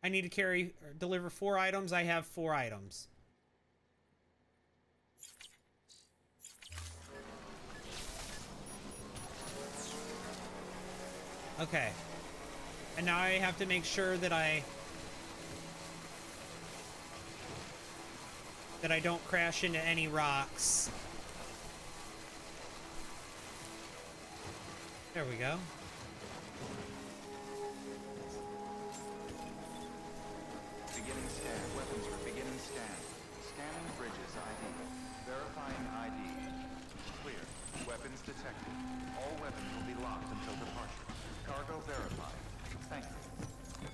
I need to carry or deliver 4 items. I have 4 items. Okay. And now I have to make sure that I don't crash into any rocks. There we go. Beginning scan. Weapons for beginning scan. Scanning bridges ID. Verifying ID. Clear. Weapons detected. All weapons will be locked until departure. Cargo verified. Thank you.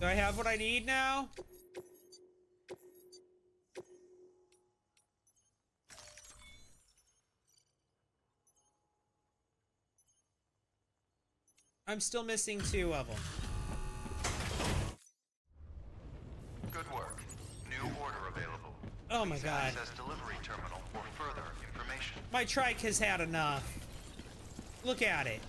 Do I have what I need now? I'm still missing 2 of them. Good work. New order available. Oh my Please god. access delivery terminal for further information. My trike has had enough. Look at it.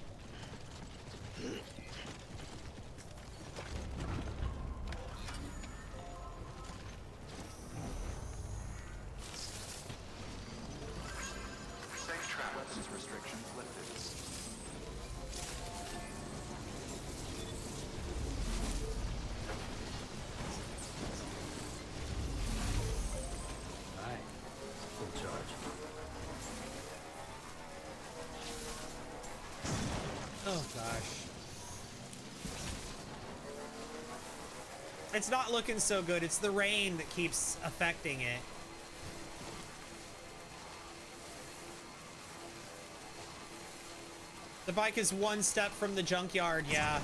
Safe travel. Weapons restrictions lifted. Alright. Full charge. Oh gosh. It's not looking so good. It's the rain that keeps affecting it. The bike is 1 step from the junkyard, yeah.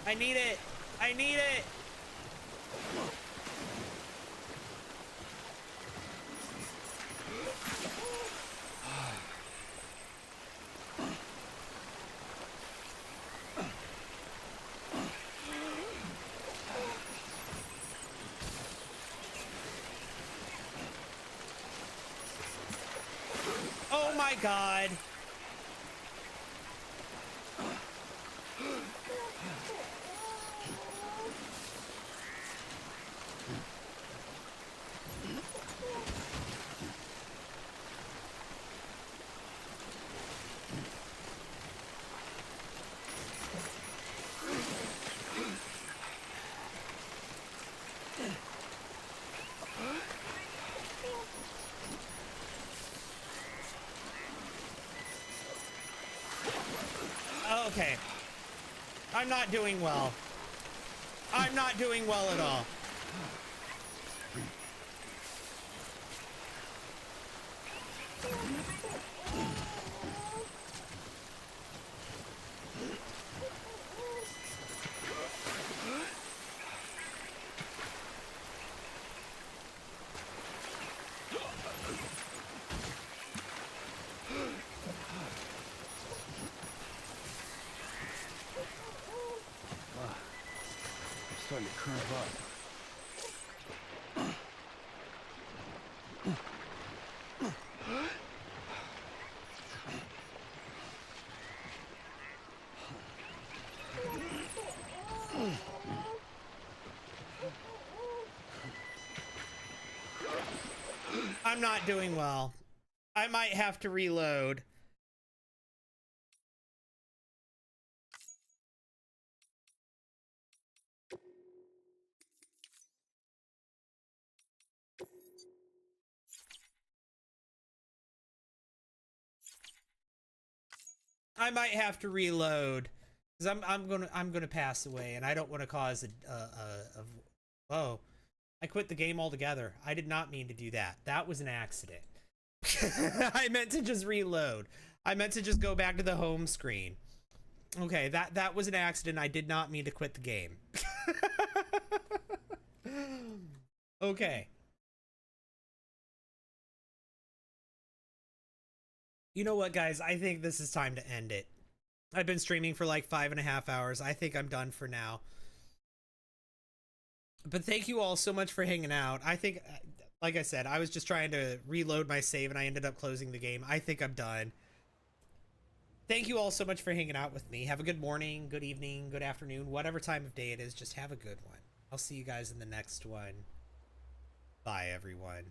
I need it. I need it. Oh my god. Okay. I'm not doing well. I'm not doing well at all. Starting to cramp up. I'm not doing well. I might have to reload. I might have to reload because I'm gonna pass away, and I don't want to cause a whoa. I quit the game altogether. I did not mean to do that. That was an accident. I meant to just reload. I meant to just go back to the home screen. Okay, that was an accident. I did not mean to quit the game. Okay. You know what, guys? I think this is time to end it. I've been streaming for like 5.5 hours. I think I'm done for now. But thank you all so much for hanging out. I think, like I said, I was just trying to reload my save and I ended up closing the game. I think I'm done. Thank you all so much for hanging out with me. Have a good morning, good evening, good afternoon, whatever time of day it is. Just have a good one. I'll see you guys in the next one. Bye, everyone.